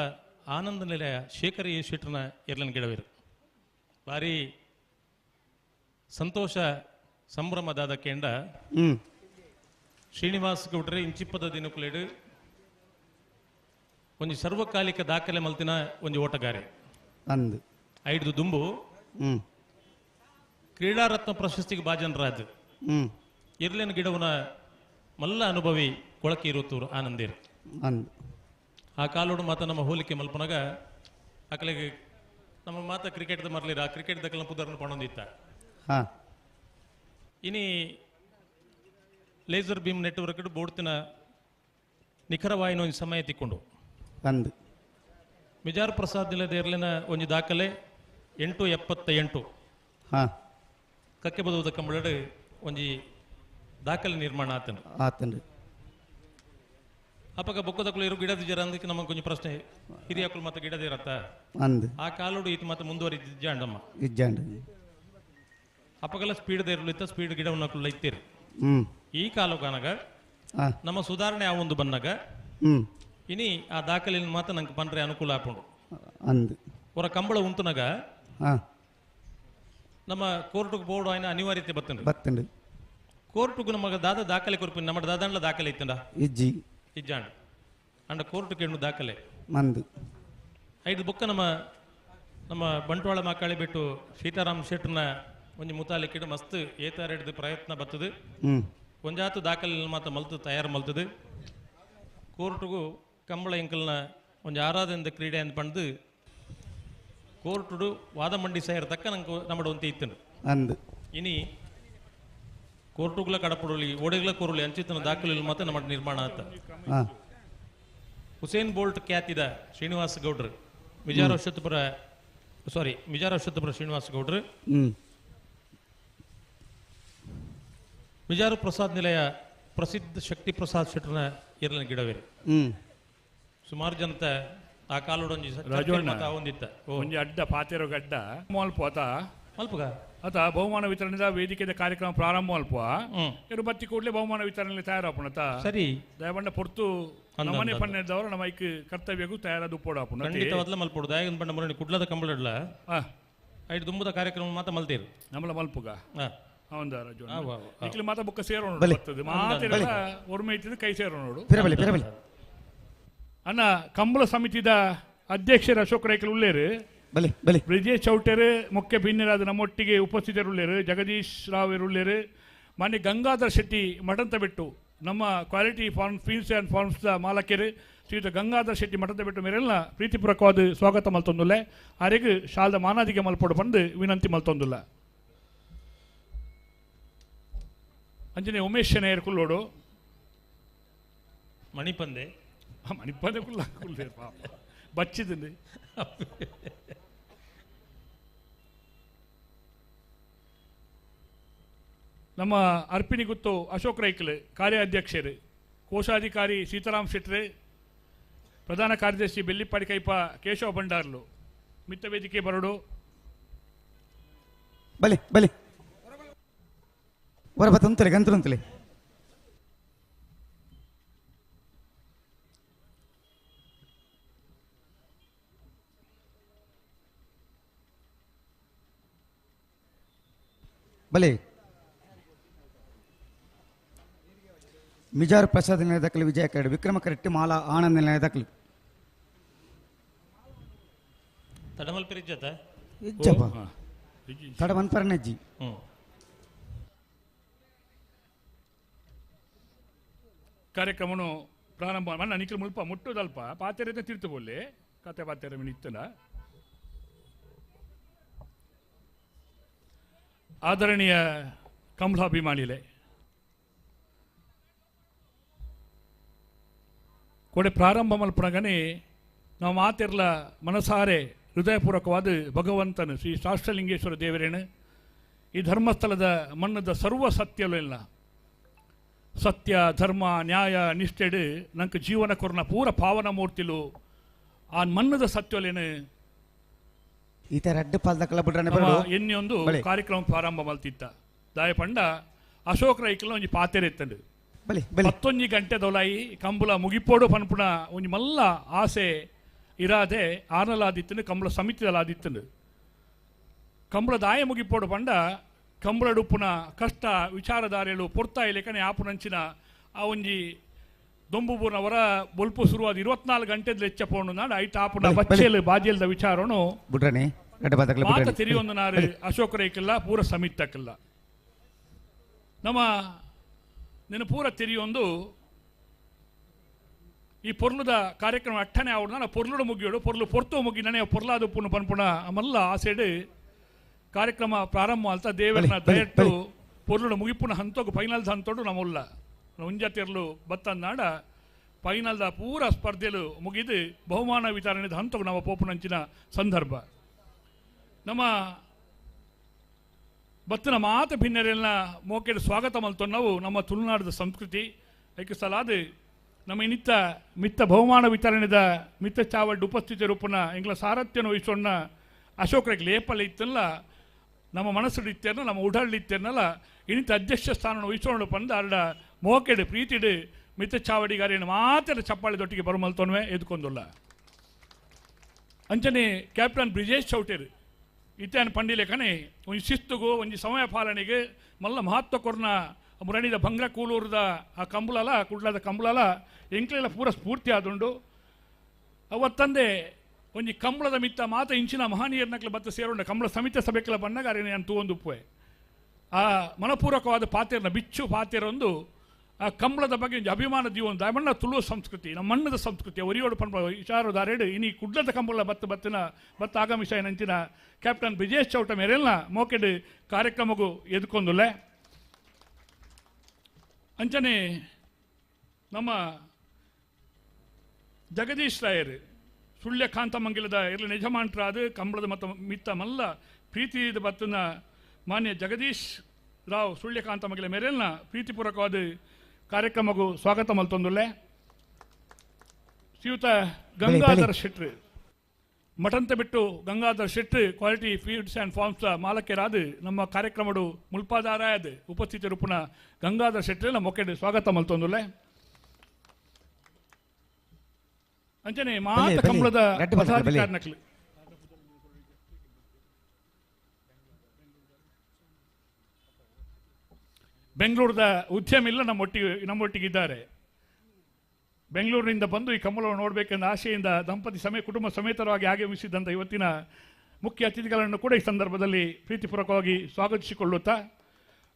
ಆನಂದ ನಿಲಯ ಶೇಖರಿ ಶೆಟ್ಟರ್ನ ಎರಲನ ಗಿಡವೇರು ಭಾರಿ ಸಂತೋಷ ಸಂಭ್ರಮದಾದ ಕೇಂದ್ರ ಶ್ರೀನಿವಾಸ್ ಗೌಡ್ರೆ ಇಂಚಿಪ್ಪದ ದಿನಕುಲೇಡು ಒಂಜಿ ಸರ್ವಕಾಲಿಕ ದಾಖಲೆ ಮಲ್ತಿನ ಒಂಜಿ ಓಟಗಾರೆ ಅಂದು 5 ದುಂಬು ಕ್ರೀಡಾ ರತ್ನ ಪ್ರಶಸ್ತಿಗೆ ಭಾಜನರಾದ ಇರ್ಲೇನ ಗಿಡವನ ಮಲ್ಲ ಅನುಭವಿ ಕೊಳಕೆ 20 ಆನಂದೇರು ಅಂದು ಆ ಕಾಲೋಡು ಮಾತ ನಮ್ಮ ಹೋಲಿಕೆ ಮಲ್ಪನಾಗ ಆಕಲೆಗೆ ನಮ್ಮ ಮಾತ ಕ್ರಿಕೆಟ್ದ ಮರ್ಲಿರ ಆ ಕ್ರಿಕೆಟ್ ದಕ್ಕಲ ಪುದರ್ನ ಪಣೊಂದಿತ್ತ ಇನಿ ಲೇಸರ್ ಬೀಮ್ ನೆಟ್ವರ್ಕ್ ಬೋಡ್ತಿನ ನಿಖರವಾಯಿನ ಒಂದು ಸಮಯ ತಿಕ್ಕೊಂಡು ಅಂದು ಮಿಜಾರ್ ಪ್ರಸಾದ್ ನಿಲಯದ ಇರ್ಲಿನ ಒಂದು ದಾಖಲೆ 8:78 ಕಕ್ಕೆ ಬದುವುದ ಕಂಬಳಡು ಒಂಜಿ ದಾಖಲೆ ನಿರ್ಮಾಣ ಆತನು ಅಪ್ಪಗ ಬೊಕ್ಕದಕ್ಕಳು ಇರು ಗಿಡದ ಜರ ಅಂದಕ್ಕೆ ನಮಗೆ ಕೊಂಚ ಪ್ರಶ್ನೆ ಹಿರಿಯಕ್ಕಳು ಮತ್ತೆ ಗಿಡದ ಇರತ್ತ ಅಂದು ಆ ಕಾಲೋಡು ಇದು ಮತ್ತೆ ಮುಂದುವರಿದ್ದಂಡಮ್ಮ ಇಜ್ಜಾಂಡ ಅಪ್ಪಗೆಲ್ಲ ಸ್ಪೀಡ್ ಇರಲಿತ್ತ ಸ್ಪೀಡ್ ಗಿಡವನ್ನ ಇತ್ತೀರಿ ಈ ಕಾಲ ಕಾನಾಗ ನಮ್ಮ ಸುಧಾರಣೆ ಆ ಒಂದು ಬನ್ನಾಗ ಇನಿ ಆ ದಾಖಲೆಯನ್ನು ಮಾತ್ರ ನಂಗೆ ಪಂಡ್ರೆ ಅನುಕೂಲ ಆಪುಂಡು ಅಂದು ಅವರ ಕಂಬಳ ಉಂತುನಾಗ ನಮ್ಮ ಕೋರ್ಟ್ಗೆ ಬೋರ್ಡ್ ಆಯ್ನ ಅನಿವಾರ್ಯತೆ ಬತ್ತಂಡು ಕೋರ್ಟ್ಗೂ ನಮಗೆ ದಾಖಲೆ ಕೊರ್ಪು ನಮ್ಮ ದಾದಂಡ್ಲ ದಾಖಲೆ ಇತ್ತಂಡ ಇಜ್ಜಿ ಇಜ್ಜಾಂಡ್ ಅಂಡ ಕೋರ್ಟ್ಗೆ ಹೆಣ್ಣು ದಾಖಲೆ ಮಂದು 5 ಬುಕ್ಕ ನಮ್ಮ ಬಂಟ್ವಾಳ ಮಕ್ಕಳಿ ಬಿಟ್ಟು ಸೀತಾರಾಮ್ ಶೆಟ್ಟರ್ನ ಒಂಜಿ ಮುತಾಲಿಕ್ಕಿಡು ಮಸ್ತ್ ಏತಾರೆಡ್ದು ಪ್ರಯತ್ನ ಬರ್ತದೆ ಒಂಜಾತು ದಾಖಲೆ ಮಾತ್ರ ಮಲ್ತು ತಯಾರು ಮಲ್ತದೆ ಕೋರ್ಟ್ಗೂ ಕಂಬಳ ಎಂಕಲ್ನ ಒಂಜಿ ಆರಾಧನೆದ ಕ್ರೀಡೆ ಅಂತ ಪಂದು ಕೋರ್ಟುಡು ವಾದ ಮಂಡಿ ಸೇರ ತಕ್ಕ ನಂಗೆ ನಮ್ಮಡು ಒಂತೆ ಇತ್ತನು ಅಂದು ಇನಿ ಕೋರ್ಟುಗಳ ಕಡಪುಡುಲಿ ಓಡೆಗಳ ಕೋರುಲಿ ಅಂಚಿತನ ದಾಖಲೆ ಮಾತ್ರ ನಮ್ಮ ನಿರ್ಮಾಣ ಆತ ಹುಸೇನ್ ಬೋಲ್ಟ್ ಖ್ಯಾತಿದ ಶ್ರೀನಿವಾಸ ಗೌಡ್ರು ಮಿಜಾರ ಅಶ್ವತ್ಥಪುರ ಶ್ರೀನಿವಾಸ ಗೌಡ್ರು ಮಿಜಾರು ಪ್ರಸಾದ್ ನಿಲಯ ಪ್ರಸಿದ್ಧ ಶಕ್ತಿ ಪ್ರಸಾದ್ ಶೆಟ್ಟರ್ನ ಎರಲನ ಗಿಡವೇರು ಸುಮಾರು ಜನತ ಆ ಕಾಲೋಡೊಂಜಿ ಒಂದಿತ್ತ ಒಂಜಿ ಅಡ್ಡ ಪಾತೆರೋ ಗಡ್ಡ ಮಲ್ಪೋತ ಮಲ್ಪಗ ಅತ ಬಹುಮಾನ ವಿತರಣೆದ ವೇದಿಕೆದ ಕಾರ್ಯಕ್ರಮ ಪ್ರಾರಂಭ ಮಲ್ಪ ಇವರು ಬತ್ತಿ ಕೂಡಲೇ ಬಹುಮಾನ ವಿತರಣೆ ತಯಾರಾಪುಣತ ಸರಿ ದಯಬಂಡ ಪೊರ್ತು ನಮ್ಮನೆ ಪನ್ನೆದವರು ನಮ್ಮ ಐಕ್ ಕರ್ತವ್ಯಕ್ಕೂ ತಯಾರಾದ ಉಪ್ಪೋಡಾಪುಣ ಖಂಡಿತ ಮೊದಲ ಮಲ್ಪೋಡು ದಯಗನ್ ಬಂಡ ಮರಣಿ ಕುಡ್ಲದ ಕಂಬಳಡ್ಲ 5 ದುಂಬದ ಕಾರ್ಯಕ್ರಮ ಮಾತ್ರ ಮಲ್ತೇರು ನಮ್ಮಲ ಮಲ್ಪುಗ ಹೌದಾ ರಾಜು ಇಕ್ಲಿ ಮಾತ ಬುಕ್ಕ ಸೇರೋಣ ಬಲೆ. ಬರ್ತದೆ ಮಾತೆಲ್ಲ ಒರ್ಮೆ ಇಟ್ಟಿದ್ದು ಕೈ ಸೇರೋಣ ಪಿರಬಲಿ ಪಿರಬಲಿ ಅನ್ನ ಕಂಬಳ ಸಮಿತಿದ ಅಧ್ಯಕ್ಷರ ಅಶೋಕ್ ರೈಕಲ್ ಉಳ್ಳೇರು ಬಲಿ ಬಲಿ ಬ್ರಿಜೇಶ್ ಚೌಟರು ಮುಖ್ಯ ಭಿನ್ನರಾದ ನಮ್ಮೊಟ್ಟಿಗೆ ಉಪಸ್ಥಿತರುಳ್ಳೇರು ಜಗದೀಶ್ ರಾವ್ ಇರುಳ್ಳೇರು ಮಾನ್ಯ ಗಂಗಾಧರ್ ಶೆಟ್ಟಿ ಮಠಂತ ಬಿಟ್ಟು ನಮ್ಮ ಕ್ವಾಲಿಟಿ ಫೀಲ್ಸ್ ಆ್ಯಂಡ್ ಫಾರ್ಮ್ಸ್ದ ಮಾಲಕ್ಯರು ಶ್ರೀಯುತ ಗಂಗಾಧರ್ ಶೆಟ್ಟಿ ಮಠಂತ ಬಿಟ್ಟು ಮೇರೆಲ್ಲ ಪ್ರೀತಿಪೂರ್ವಕವಾದ ಸ್ವಾಗತ ಮಲ್ತೊಂದುಲ್ಲ ಆರೆಗೂ ಶಾಲದ ಮಾನಾದಿಗೆ ಮಲ್ಪೋಡು ಬಂದು ವಿನಂತಿ ಮಲ್ತೊಂದುಲ್ಲ ಅಂಜನೆ ಉಮೇಶ್ ಶೆನೆಯರ್ ಕುಲ್ಲೋಡು ಮಣಿಪಂದೆ ಮಣಿಪಂದೆ ಕುಲ್ಲ ಬಚ್ಚಿದ್ದೀನಿ ನಮ್ಮ ಅರ್ಪಿಣಿ ಗುತ್ತು ಅಶೋಕ್ ರೈಕಲ್ ಕಾರ್ಯಾಧ್ಯಕ್ಷರು ಕೋಶಾಧಿಕಾರಿ ಸೀತಾರಾಮ್ ಶೆಟ್ರೆ ಪ್ರಧಾನ ಕಾರ್ಯದರ್ಶಿ ಬೆಲ್ಲಿಪ್ಪಾಡಿ ಕೈಪ ಕೇಶವ ಭಂಡಾರ್ಲು ಮಿತ್ತ ವೇದಿಕೆ ಬರಡು ಬಲಿ ಬಲಿ ಹೊರಬತ್ತ ಉಂತಲೆ ಗಂತಲು ಉಂತಲೆ ಬಲೆ ಮಿಜಾರ್ ಪ್ರಸಾದ್ ನಿಲಯದಕ್ಕಲು ವಿಜಯ ಕರಡು ವಿಕ್ರಮ ಕರೆಕ್ಟ್ ಮಾಲಾ ಆನಂದ್ ನಿಲಯದಕ್ಕಲು ತಡಮಲ್ಪಿರಿಜ್ಜತ ಇಜ್ಜಪ್ಪ ತಡ ಬಂದ್ಪರ್ನೆಜ್ಜಿ ಕಾರ್ಯಕ್ರಮನು ಪ್ರಾರಂಭ ಮನ್ನ ನಿಖಿಲ್ ಮುಲ್ಪ ಮುಟ್ಟುದಲ್ಪ ಪಾತೆರೆ ತಿರ್ತು ಬೋಲೆ ಕತೆ ಪಾತೆರೆ ಮಿನಿತ್ತನ ಆದರಣೀಯ ಕಮಲಾಭಿಮಾನಿಲೆ ಕೊಡೆ ಪ್ರಾರಂಭ ಮಲ್ಪನಗನೆ ನಾವು ಮಾತಿರ್ಲ ಮನಸಾರೆ ಹೃದಯಪೂರ್ವಕವಾದ ಭಗವಂತನು ಶ್ರೀ ಶಾಸ್ತ್ರಲಿಂಗೇಶ್ವರ ದೇವರೇನು ಈ ಧರ್ಮಸ್ಥಳದ ಮಣ್ಣದ ಸರ್ವ ಸತ್ಯಲು ಇಲ್ಲ ಸತ್ಯ ಧರ್ಮ ನ್ಯಾಯ ನಿಷ್ಠೆಡು ನಂಗೆ ಜೀವನ ಕೊರನ ಪೂರ ಪಾವನ ಮೂರ್ತಿಲು ಆ ಮಣ್ಣದ ಸತ್ಯಲೇನು ಈ ತರ ಅಡ್ಡ ಪಾಲ್ದಕ್ಕಲ ಬಿಡ್ರನೆ ಎನ್ನಿಯೊಂದು ಕಾರ್ಯಕ್ರಮ ಪ್ರಾರಂಭ ಮಲ್ತಿತ್ತ ದಾಯ ಪಂಡ ಅಶೋಕ್ ರೈಕಲ್ ಒಂಜಿ ಪಾತೆರೆ ಎತ್ತಂಡು 11 ಗಂಟೆ ದೊಲಾಯಿ ಕಂಬುಲ ಮುಗಿಪೋಡು ಪನ್ಪುಣ ಒಂಜಿ ಮಲ್ಲ ಆಸೆ ಇರಾದೆ ಆನಲಾದಿತ್ತನು ಕಂಬಳ ಸಮಿತಿದಲಾದಿತ್ತನು ಕಂಬಳ ದಾಯ ಮುಗಿಪೋಡು ಪಂಡ ಕಂಬಳಡುಪ್ಪುನ ಕಷ್ಟ ವಿಚಾರಧಾರೆಗಳು ಪೊರ್ತಾ ಲೆಕ್ಕನೆ ಆಪುನಂಚಿನ ಆ ಒಂಜಿ ದೊಂಬುಬೂರ್ನ ಹೊರ ಬೊಲ್ಪು ಶುರುವಾದ 24 ಗಂಟೆದ ಲೆಚ್ಚ ಪೋಣು ನಾಡು ಐಟ್ ಆಪುನ ಬಚ್ಚೆಲ್ ಬಾಜಿಯಲ್ದ ವಿಚಾರನು ಮಾತ ತಿರಿಯೊಂದು ನಾರು ಅಶೋಕ ರೈಕಲ್ಲ ಪೂರ ಸಮಿತಕ್ಕಲ್ಲ ನಮ್ಮ ನಿನ್ನ ಪೂರ ತಿರಿಯೊಂದು ಈ ಪೊರ್ಲುದ ಕಾರ್ಯಕ್ರಮ ಅಟ್ಟನೆ ಆವಡು ನಾನು ಪೊರ್ಲುಡು ಮುಗಿಯೋಡು ಪೊರ್ಲು ಪೊರ್ತು ಮುಗಿ ನನಗೆ ಪೊರ್ಲಾದು ಪುಣ್ಣ ಪನ್ಪುಣ ಮಲ್ಲ ಆಸೆಡು ಕಾರ್ಯಕ್ರಮ ಪ್ರಾರಂಭ ಅಲ್ತ ದೇವರನ್ನ ದಯಟ್ಟು ಪೊರ್ಲುಡು ಮುಗಿಪುನ ಹಂತೋಗು ಫೈನಲ್ದ ಹಂತೋಡು ನಮ್ಮಲ್ಲ ಉಂಜತಿರ್ಲು ಬತ್ತನ್ನಾಡ ಫೈನಲ್ದ ಪೂರ ಸ್ಪರ್ಧೆಲು ಮುಗಿದು ಬಹುಮಾನ ವಿತರಣೆದ ಹಂತೋಗು ನಮ್ಮ ಪೋಪುನಂಚಿನ ಸಂದರ್ಭ ನಮ್ಮ ಬತ್ತಿನ ಮಾತು ಭಿನ್ನರೆಲ್ಲ ಮೋಕೆಡು ಸ್ವಾಗತ ಮಲ್ತು ನಾವು ನಮ್ಮ ತುಳುನಾಡದ ಸಂಸ್ಕೃತಿ ಐಕೆ ಸಲಾದು ನಮ್ಮ ಇನ್ನಿತ್ತ ಮಿತ್ತ ಬಹುಮಾನ ವಿತರಣೆದ ಮಿತ್ತ ಚಾವಡ್ ಉಪಸ್ಥಿತಿ ರೂಪನ ಎಂಗ್ಲ ಸಾರಥ್ಯನ ವಹಿಸೋಣ ಅಶೋಕರಿಗೆ ಲೇಪಲ್ಲಿ ಇತ್ತಲ್ಲ ನಮ್ಮ ಮನಸ್ಸು ಇತ್ತೇನಲ್ಲ ನಮ್ಮ ಉಡಾಳಿ ಇತ್ತೇನಲ್ಲ ಇನ್ನಿತ್ತ ಅಧ್ಯಕ್ಷ ಸ್ಥಾನ ವಹಿಸೋಣ ಪಂದ ಅರ್ಡ ಮೋಕೆಡು ಪ್ರೀತಿಡು ಮಿತ್ತ ಚಾವಡಿಗಾರೇನು ಮಾತ್ರ ಚಪ್ಪಾಳಿ ದೊಟ್ಟಿಗೆ ಬರುಮಲ್ತೋನ್ವೆ ಎದ್ಕೊಂಡಲ್ಲ ಅಂಚನೆ ಕ್ಯಾಪ್ಟನ್ ಬ್ರಿಜೇಶ್ ಚೌಟೇರು ಇತ್ಯಾನ ಪಂಡಿಲೆ ಕಣೆ ಒಂಜಿ ಶಿಸ್ತುಗು ಒಂಜಿ ಸಮಯ ಪಾಲನೆಗೆ ಮಲ್ಲ ಮಹತ್ವ ಕೊರ್ನ ಮುರಣಿದ ಭಂಗ್ರ ಕೂಲೂರದ ಆ ಕಂಬಳಲ ಕುಡ್ಲದ ಕಂಬಳಲ ಎಂಕ್ಲೆಲ್ಲ ಪೂರ ಸ್ಫೂರ್ತಿ ಆದುಂಡು ಅವತ್ತಂದೆ ಒಂಜಿ ಕಂಬಳದ ಮಿತ್ತ ಮಾತ ಇಂಚಿನ ಮಹಾನೀಯರ್ನಕ್ಲೆ ಬತ್ತ ಸೇರೋಣ ಕಂಬಳ ಸಮಿತಿ ಸಭೆಕ್ಕೆಲ್ಲ ಬಂದಾಗ ನಾನು ತೂವೊಂದು ಉಪ್ಪುವೆ ಆ ಮನಪೂರ್ವಕವಾದ ಪಾತೆರನ ಬಿಚ್ಚು ಪಾತೆರೊಂದು ಆ ಕಂಬಳದ ಬಗ್ಗೆ ಒಂದು ಅಭಿಮಾನ ಜೀವನ ದಯಮಣ್ಣ ತುಳು ಸಂಸ್ಕೃತಿ ನಮ್ಮ ಮಣ್ಣದ ಸಂಸ್ಕೃತಿ ಒರಿಯೋಡು ಪಂಪ ವಿಚಾರದಾರೆಡು ಇನಿ ಕುಡ್ಲದ ಕಂಬಳ ಬತ್ತ ಆಗಮಿಸ ನಂಚಿನ ಕ್ಯಾಪ್ಟನ್ ಬ್ರಿಜೇಶ್ ಚೌಟ ಮೇರೆಲ್ಲ ಮೋಕೆಡು ಕಾರ್ಯಕ್ರಮಗೂ ಎದ್ಕೊಂದುಲ್ಲೆ ಅಂಚನೆ ನಮ್ಮ ಜಗದೀಶ್ ರಾಯರು ಸುಳ್ಯ ಕಾಂತಮಂಗಿಲದ ಎಲ್ಲ ಯಜಮಾಂಟ್ರಾದ ಕಂಬಳದ ಮತ್ತು ಮಿತ್ತ ಮಲ್ಲ ಪ್ರೀತಿದ ಬತ್ತನ ಮಾನ್ಯ ಜಗದೀಶ್ ರಾವ್ ಸುಳ್ಯ ಕಾಂತಮಂಗಿಲ ಮೇರೆಲ್ಲ ಪ್ರೀತಿಪೂರ್ವಕವಾದ ಕಾರ್ಯಕ್ರಮಗೂ ಸ್ವಾಗತ ಮಲ್ತೊಂದುಲ್ಲೆ ಶ್ರೀಯುತ ಗಂಗಾಧರ್ ಶೆಟ್ರು ಮಠಂತ ಬಿಟ್ಟು ಗಂಗಾಧರ್ ಶೆಟ್ರು ಕ್ವಾಲಿಟಿ ಫೀಡ್ಸ್ ಆ್ಯಂಡ್ ಫಾರ್ಮ್ಸ್ ಮಾಲಕ್ಯರಾದ ನಮ್ಮ ಕಾರ್ಯಕ್ರಮಡು ಮುಲ್ಪಾದಾರಾಯದ ಉಪಸ್ಥಿತಿ ರೂಪನ ಗಂಗಾಧರ್ ಶೆಟ್ರೆಲ್ಲ ಮೊಕೆಡು ಸ್ವಾಗತ ಮಲ್ತೊಂದುಲ್ಲೆ ಅಂಚನೆ ಮಾತ ಕಂಬಳದ ಪದಾಧಿಕಾರಿನಕ್ಲು ಬೆಂಗಳೂರದ ಉದ್ಯಮಿಲ್ಲ ನಮ್ಮೊಟ್ಟಿಗಿದ್ದಾರೆ ಬೆಂಗಳೂರಿನಿಂದ ಬಂದು ಈ ಕಂಬಳವನ್ನು ನೋಡಬೇಕೆಂದ ಆಶೆಯಿಂದ ದಂಪತಿ ಕುಟುಂಬ ಸಮೇತರವಾಗಿ ಆಗಮಿಸಿದಂಥ ಇವತ್ತಿನ ಮುಖ್ಯ ಅತಿಥಿಗಳನ್ನು ಕೂಡ ಈ ಸಂದರ್ಭದಲ್ಲಿ ಪ್ರೀತಿಪೂರ್ವಕವಾಗಿ ಸ್ವಾಗತಿಸಿಕೊಳ್ಳುತ್ತಾ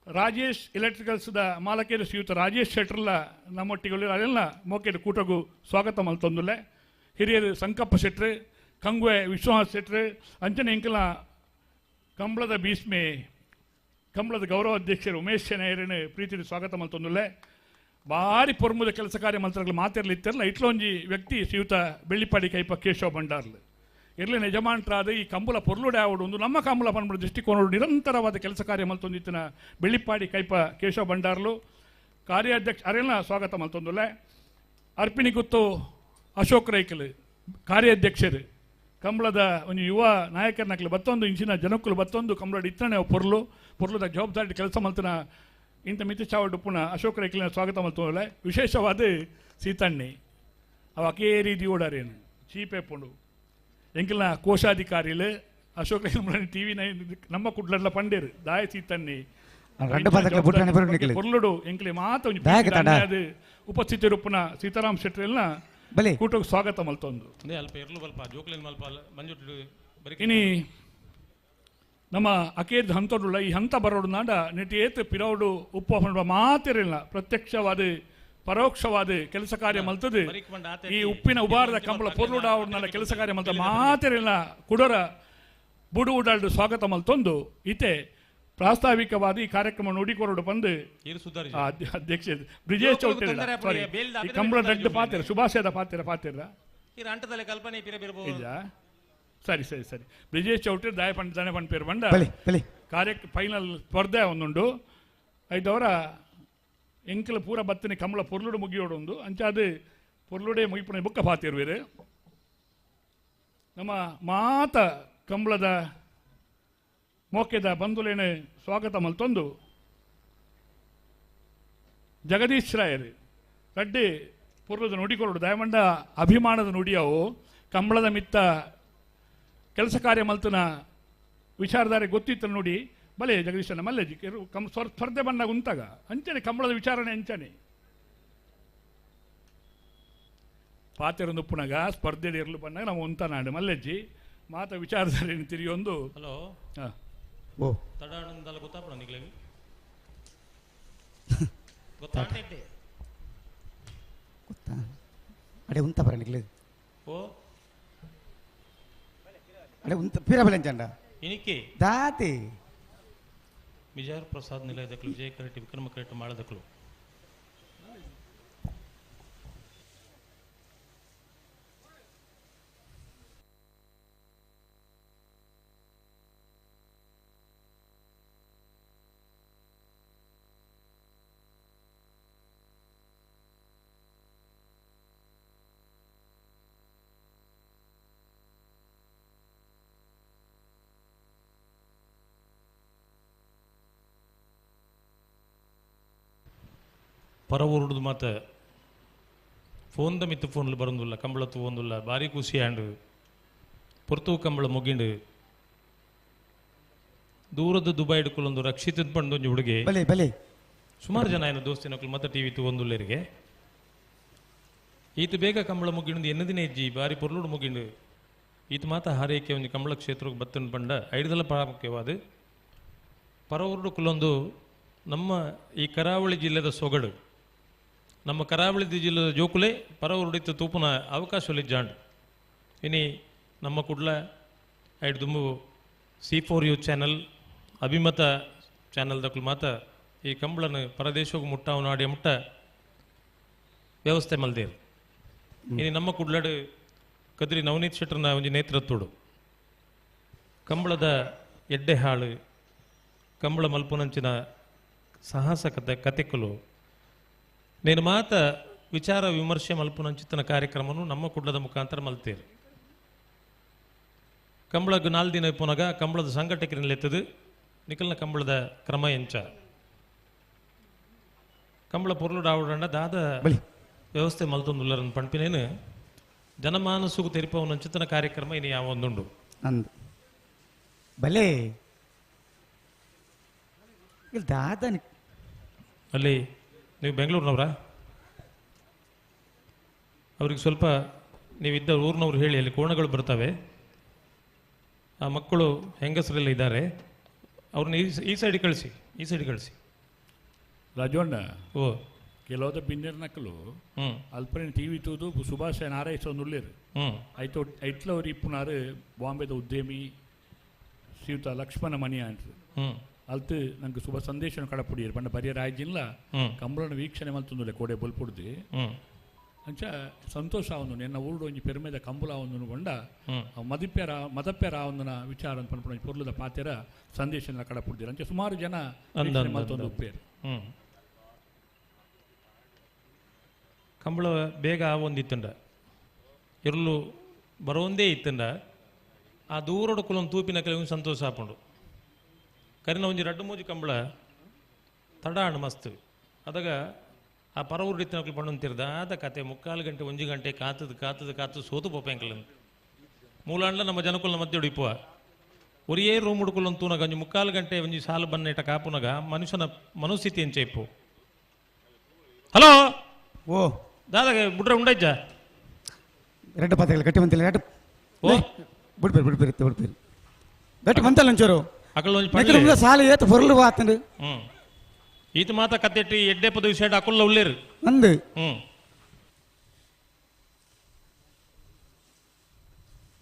ರಾಜೇಶ್ ಎಲೆಕ್ಟ್ರಿಕಲ್ಸ್ದ ಮಾಲಕೇರು ಶ್ರೀಯುತ ರಾಜೇಶ್ ಶೆಟ್ರಲ್ಲ ನಮ್ಮೊಟ್ಟಿಗೆ ಅದೆಲ್ಲ ಮೋಕೆಡು ಕೂಟಗೂ ಸ್ವಾಗತ ಮಲ್ತೊಂದುಲ್ಲೆ ಹಿರಿಯರು ಸಂಕಪ್ಪ ಶೆಟ್ರು ಕಂಗುವೆ ವಿಶ್ವನಾಥ್ ಶೆಟ್ರು ಅಂಚನೆ ಎಂಕಲ ಕಂಬಳದ ಭೀಷ್ಮೆ ಕಂಬಳದ ಗೌರವ ಅಧ್ಯಕ್ಷರು ಉಮೇಶ್ ಶೆನೆಯರನ್ನು ಪ್ರೀತಿ ಸ್ವಾಗತ ಮಲ್ತೊಂದುಲ್ಲೆ ಭಾರಿ ಪೊರ್ಮುದ ಕೆಲಸ ಕಾರ್ಯ ಮಂತ್ರಗಳು ಮಾತಿರಲಿತ್ತರಲ್ಲ ಇಟ್ಲೊಂಜಿ ವ್ಯಕ್ತಿ ಶ್ರೀಯುತ ಬೆಳ್ಳಿಪಾಡಿ ಕೈಪ ಕೇಶವ ಭಂಡಾರ್ಲು ಇರಲಿ ಯಜಮಾಂಟ್ರಾದ ಈ ಕಂಬಳ ಪೊರ್ಲುಡೆ ಆವಡು ಒಂದು ನಮ್ಮ ಕಂಬಳ ಪನ್ಬಡ ದೃಷ್ಟಿಕೋನಗಳು ನಿರಂತರವಾದ ಕೆಲಸ ಕಾರ್ಯ ಮಲ್ತೊಂದಿತ್ತಿನ ಬೆಳ್ಳಿಪಾಡಿ ಕೈಪ ಕೇಶವ ಭಂಡಾರ್ಲು ಕಾರ್ಯಾಧ್ಯಕ್ಷ ಅರೆಲ್ಲ ಸ್ವಾಗತ ಮಲ್ತೊಂದುಲ್ಲೆ ಅರ್ಪಿಣಿ ಗುತ್ತು ಅಶೋಕ್ ರೈಕಲ್ ಕಾರ್ಯಾಧ್ಯಕ್ಷರು ಕಂಬಳದ ಒಂದು ಯುವ ನಾಯಕರನಾಗಲಿ ಬತ್ತೊಂದು ಇಂಚಿನ ಜನಕ್ಕಲು ಬತ್ತೊಂದು ಕಂಬಳದ ಇತ್ತನೆ ಪೊರ್ಲುದ ಜವಾಬ್ದಾರಿ ಕೆಲಸ ಮಲ್ತನ ಇಂಥ ಮಿತಿ ಚಾವಡು ಪುನಃ ಅಶೋಕ ರೈಕಲಿನ ಸ್ವಾಗತ ಮಲ್ತೊಂದುಲ್ಲೆ ವಿಶೇಷವಾದ ಸೀತಣ್ಣಿ ಅವ ಅಕೇ ರೀತಿ ಓಡಾರೇನು ಚೀಪೆ ಪುಂಡು ಎಂಕಲ್ನ ಕೋಶಾಧಿಕಾರಿಗಳು ಅಶೋಕ ರೈಕಲ್ ಟಿ ವಿ ನಮ್ಮ ಕುಡ್ಲೆಲ್ಲ ಪಂಡೇರು ದಾಯ ಸೀತಣ್ಣಿ రెండు ಪದಕ್ಕೆ ಬುಟ್ಟನೆ ಬರು ನಿಕಲಿ ಪೊರ್ಲುಡು ಎಂಕ್ಲೆ ಮಾತ ಒಂಜಿ ಬ್ಯಾಗ್ ತಡ. ಅದು ಉಪಸ್ಥಿತರಿಪ್ಪುನ ಸೀತಾರಾಮ್ ಶೆಟ್ಟಿಲ್ನ ಬಲೆ ಕೂಟಕ್ಕೆ ಸ್ವಾಗತ ಮಲ್ತೊಂದು ಅಲ್ಪ ಇರ್ಲು ಬಲ್ಪ ಜೋಕ್ಲೇನ್ ಮಲ್ಪ ಮಂಜುಟ್ಟು ಬರೀ ಇನಿ ನಮ್ಮ ಅಕೇದ್ ಹಂತಡುಳ್ಳ ಈ ಹಂತ ಬರೋಡು ನಾಡ ನೆಟ್ಟಿ ಏತ್ ಪಿರೌಡು ಉಪ್ಪು ಮಾತಿರಲಿಲ್ಲ ಪ್ರತ್ಯಕ್ಷವಾದ ಪರೋಕ್ಷವಾದ ಕೆಲಸ ಕಾರ್ಯ ಮಲ್ತದು ಈ ಉಪ್ಪಿನ ಉಬಾರದ ಕಂಬಳ ಪೊರ್ಲುಡಾವುಡ್ನ ಕೆಲಸ ಕಾರ್ಯ ಮಲ್ತ ಮಾತಿರಲಿಲ್ಲ ಕುಡರ ಬುಡು ಉಡಾಲ್ಡು ಸ್ವಾಗತ ಮಲ್ತೊಂದು ಈತೆ ಪ್ರಾಸ್ತಾವಿಕವಾದ ಈ ಕಾರ್ಯಕ್ರಮ ನೋಡಿಕೊರಡು ಬಂದು ಅಧ್ಯಕ್ಷ ಬ್ರಿಜೇಶ್ ಚೌಟ್ರಿ ಈ ಕಂಬಳ ದಡ್ಡ ಪಾತ್ರ ಶುಭಾಶಯದ ಪಾತ್ರ ಅಂಟದಲ್ಲಿ ಕಲ್ಪನೆ ಇಲ್ಲ ಸರಿ ಸರಿ ಸರಿ ಬ್ರಿಜೇಶ್ ಚೌಟ್ರಿ ದನೆ ಪಂಡ ಪೇರು ಬಂಡ ಕಾರ್ಯಕ್ಕೆ ಫೈನಲ್ ಸ್ಪರ್ಧೆ ಒಂದುಂಡು ಐದವರ ಎಂಕಲ ಪೂರ ಬತ್ತನೆ ಕಂಬಳ ಪೊರ್ಲುಡು ಮುಗಿಯೋಡು ಒಂದು ಅಂಚಾದು ಪೊರ್ಲುಡೆ ಮುಗಿಪುಣ ಬುಕ್ಕ ಪಾತಿರುವೇರು ನಮ್ಮ ಮಾತ ಕಂಬಳದ ಮೋಕೆದ ಬಂಧುಲೇನೆ ಸ್ವಾಗತ ಮಲ್ತೊಂದು ಜಗದೀಶ್ ರಾಯರು ರಡ್ಡಿ ಪೂರ್ವದ ನುಡಿಕೊರಡು ದಯಮಂಡ ಅಭಿಮಾನದ ನುಡಿಯವು ಕಂಬಳದ ಮಿತ್ತ ಕೆಲಸ ಕಾರ್ಯ ಮಲ್ತನ ವಿಚಾರಧಾರೆ ಗೊತ್ತಿತ್ತು ನೋಡಿ ಬಲೆ ಜಗದೀಶನ ಮಲ್ಲೆಜಿ ಸ್ಪರ್ಧೆ ಬಂದಾಗ ಉಂತಾಗ ಅಂಚನೆ ಕಂಬಳದ ವಿಚಾರಣೆ ಅಂಚನೆ ಪಾತೆರೊಂದು ಉಪ್ಪುನಾಗ ಸ್ಪರ್ಧೆ ಇರಲು ಬಂದಾಗ ನಾವು ಉಂತನಾಡು ಮಲ್ಲೆಜ್ಜಿ ಮಾತ ವಿಚಾರಧಾರೆ ತಿರಿಯೊಂದು ಹಲೋ ಹಾಂ ಓ ತಡಾಣಂದಲ್ಲ ಗೊತ್ತಾಪಡ ನಿಗ್ಲಿಗೆ ಗೊತ್ತಾಗ್ತೈತೆ ಗೊತ್ತಾ ಅಡೆ ಉಂತ ಬರ ನಿಕ್ಲೆ ಓ ಅಡೆ ಉಂತ ಪಿರಬಲೆಂಚಂಡ ಇನಿಕೆ ದಾತಿ ವಿಜಯ ಪ್ರಸಾದ್ ನಿಲಯದಕ್ಕಲು ವಿಜಯ ಕರೆಟ್ಟಿ ವಿಕ್ರಮ ಕರೆಟ್ಟಿ ಮಾಡದಕ್ಕಲು ಪರವೂರುಡು ಮಾತ ಫೋನ್ದ ಮಿತ್ತು ಫೋನ್ಲು ಬರೋದಿಲ್ಲ ಕಂಬಳತ್ತು ಒಂದಿಲ್ಲ ಭಾರಿ ಖುಷಿ ಆಂಡು ಪೊರ್ತು ಕಂಬಳ ಮುಗಿಂಡು ದೂರದ ದುಬೈ ಹಿಡ್ಕೊಳ್ಳೊಂದು ರಕ್ಷಿತದ ಪಂಡೊಂದು ಹುಡುಗಿ ಬಲೆ ಬಲೆ ಸುಮಾರು ಜನ ಏನು ದೋಸ್ತಿನಕ್ಕಳು ಮತ್ತೆ ಟಿವಿ ಒಂದುಲ್ಲರಿಗೆ ಈತ ಬೇಗ ಕಂಬಳ ಮುಗಿಂಡು ಎನ್ನ ದಿನ ಇಜ್ಜಿ ಭಾರಿ ಪೊರ್ಲುಡು ಮುಗಿಂಡು ಈತ ಮಾತ ಹಾರೈಕೆ ಒಂದು ಕಂಬಳ ಕ್ಷೇತ್ರಕ್ಕೆ ಬತ್ತನ ಪಂಡ ಐದಲ ಪ್ರಾಮುಖ್ಯವಾದ ಪರವೂರುಡು ಕುಲ್ಲೊಂದು ನಮ್ಮ ಈ ಕರಾವಳಿ ಜಿಲ್ಲೆದ ಸೊಗಡು ನಮ್ಮ ಕರಾವಳಿ ಜಿಲ್ಲೆದ ಜೋಕುಲೆ ಪರವರುಡಿತ ತೂಪುನ ಅವಕಾಶಲಿಜ್ಜಾಂಡು ಇನಿ ನಮ್ಮ ಕುಡ್ಲ ಐದು ದುಂಬು C4U ಚಾನಲ್ ಅಭಿಮತ ಚಾನಲ್ದಕ್ಕೂ ಮಾತ ಈ ಕಂಬಳನ ಪರದೇಶಕ್ಕೆ ಮುಟ್ಟಾವು ನಾಡಿ ಮುಟ್ಟ ವ್ಯವಸ್ಥೆ ಮಲ್ದೇರು ಇನಿ ನಮ್ಮ ಕುಡ್ಲಾಡು ಕದ್ರಿ ನವನೀತ್ ಶೆಟ್ಟರ್ನ ಒಂದು ನೇತೃತ್ವಡು ಕಂಬಳದ ಎಡ್ಡೆ ಹಾಳು ಕಂಬಳ ಮಲ್ಪುನಂಚಿನ ಸಾಹಸಕತೆ ಕತೆಕಲು నేను ಮಾತ ವಿಚಾರ ವಿಮರ್ಶೆ ಮಲ್ಪುನಂಚಿತನ ಕಾರ್ಯಕ್ರಮನು ನಮ್ಮ ಕುಡ್ಲದ ಮುಖಾಂತರ ಮಲ್ತೇರು ಕಂಬಳಗ 4 ದಿನ ಪುನಗ ಕಂಬಳದ ಸಂಘಟಕರಿನೆತ್ತದು ನಿಕಲ್ನ ಕಂಬಳದ ಕ್ರಮ ಎಂಚ ಕಂಬಳ ಪೊರ್ಲುಡು ಆವಡಂಡ ದಾದ ವ್ಯವಸ್ಥೆ ಮಲ್ತೊಂದುಲ್ಲರನ್ನು ಪಂಪಿನೇನು ಜನಮಾನಸುಗು ತೆರಿಪವನಂಚಿತನ ಕಾರ್ಯಕ್ರಮ ಇನಿ ಯಾವ ಒಂದುಂಡು ಅಂದು ಬಲೆ ದಾದ ಅಲ್ಲಿ ನೀವು ಬೆಂಗಳೂರಿನವರಾ ಅವ್ರಿಗೆ ಸ್ವಲ್ಪ ನೀವಿದ್ದ ಊರಿನವ್ರು ಹೇಳಿ ಅಲ್ಲಿ ಕೋಣಗಳು ಬರ್ತವೆ ಆ ಮಕ್ಕಳು ಹೆಂಗಸರೆಲ್ಲ ಇದ್ದಾರೆ ಅವ್ರನ್ನ ಈ ಸೈಡ್ ಕಳಿಸಿ ರಾಜವಣ್ಣ ಓ ಕೆಲವದ ಬಿನ್ನೆರ್ ನಕ್ಕಲು ಅಲ್ಪನೆ ಟಿವಿ ತೂದು ಸುಭಾಷ ನಾರಾಯಣುಳ್ಳೇರು ಆಯ್ತು ಐಟ್ಲವ್ರು ಇಪ್ಪುನಾರು ಬಾಂಬೆದ ಉದ್ಯಮಿ ಶ್ರೀಯುತ ಲಕ್ಷ್ಮಣ ಮಣಿ ಅಂತ ಅಲ್ತು ನಂಗೆ ಶುಭ ಸಂದೇಶ ಕಡಪುಡಿಯರು ಬಂಡ ಬರಿಯರ ಆಯ್ಜಿಲ್ಲ ಕಂಬಳನ ವೀಕ್ಷಣೆ ಮಲ್ತುಂದುಲೆ ಕೋಡೆ ಬಲ್ಪುಡ್ದು ಅಂಚ ಸಂತೋಷ ಅವನು ಎನ್ನ ಊರುಡು ಒಂಜಿ ಪೆರ್ಮೆದ ಕಂಬಳ ಅವನು ಬಂಡ ಮದಪ್ಯರ ಅವನ ವಿಚಾರ ಅಂತ ಪಂಪಣ ಪೊರ್ಲದ ಪಾತೆರ ಸಂದೇಶ ಕಡಪುಡ್ದಿರು ಅಂಚೆ ಸುಮಾರು ಜನ ಮಲ್ತೊಂದು ಉಪ್ಪೇರು ಕಂಬಳ ಬೇಗ ಒಂದಿತ್ತಂಡ ಇರಲು ಬರೋಂದೇ ಇತ್ತಂಡ ಆ ದೂರಡು ಕುಲೊಂದು ತೂಪಿನ ಕೆಲವು ಸಂತೋಷ ಹಾಕೊಂಡು ಕರಿನ ಒಂಜಿ 2-3 ಕಂಬಳ ತಡಾಣ ಮಸ್ತ್ ಅದಾಗ ಆ ಪರವೂರಿನ ಪಣ್ಣಂತಿರ್ದ ಆದ ಕತೆ 3/4 ಗಂಟೆ 1 ಗಂಟೆ ಕಾತದು ಸೋತು ಪೋಪೆಂಕಲ್ ಮೂಲಾಂಡ್ಲ ನಮ್ಮ ಜನಕುಲ್ನ ಮಧ್ಯೆ ಉಡಿಪುವ ಒರಿಯೇ ರೂಮ್ ಹುಡುಕಲಂತೂನಾಗ ಒಂಜಿ 3/4 ಗಂಟೆ ಒಂಜಿ ಸಾಲು ಬನ್ನೇಟ ಕಾಪುನಾಗ ಮನುಷ್ಯನ ಮನಸ್ಥಿತಿ ಏನು ಚೈಪು. ಹಲೋ ಓ ದಾದಾಗ ಬಿಡ್ರೆ ಉಂಡಜ್ಜ ಎರಡು ಪಾತ್ರಗಳು ಗಟ್ಟಿ ಬಂತಿಲ್ಲ ಎರಡು ಓ ಬಿಡ್ಬೇರಿ ಗಟ್ಟಿ ಬಂತಲ್ಲ ಒಂಚೂರು ಅಕಲ್ ಒಂಜಿ ನೆಕ್ಸ್ಟ್ ಮುಂದೆ ಸಾಲ ಏತ್ ಹೊರಲು ಆತಂಡು ಈತ ಮಾತ ಕತ್ತೆಟ್ಟಿ ಎಡ್ಡೆ ಪದವಿ ಸೈಡ್ ಅಕುಲ್ಲ ಉಳ್ಳೇರು ಒಂದು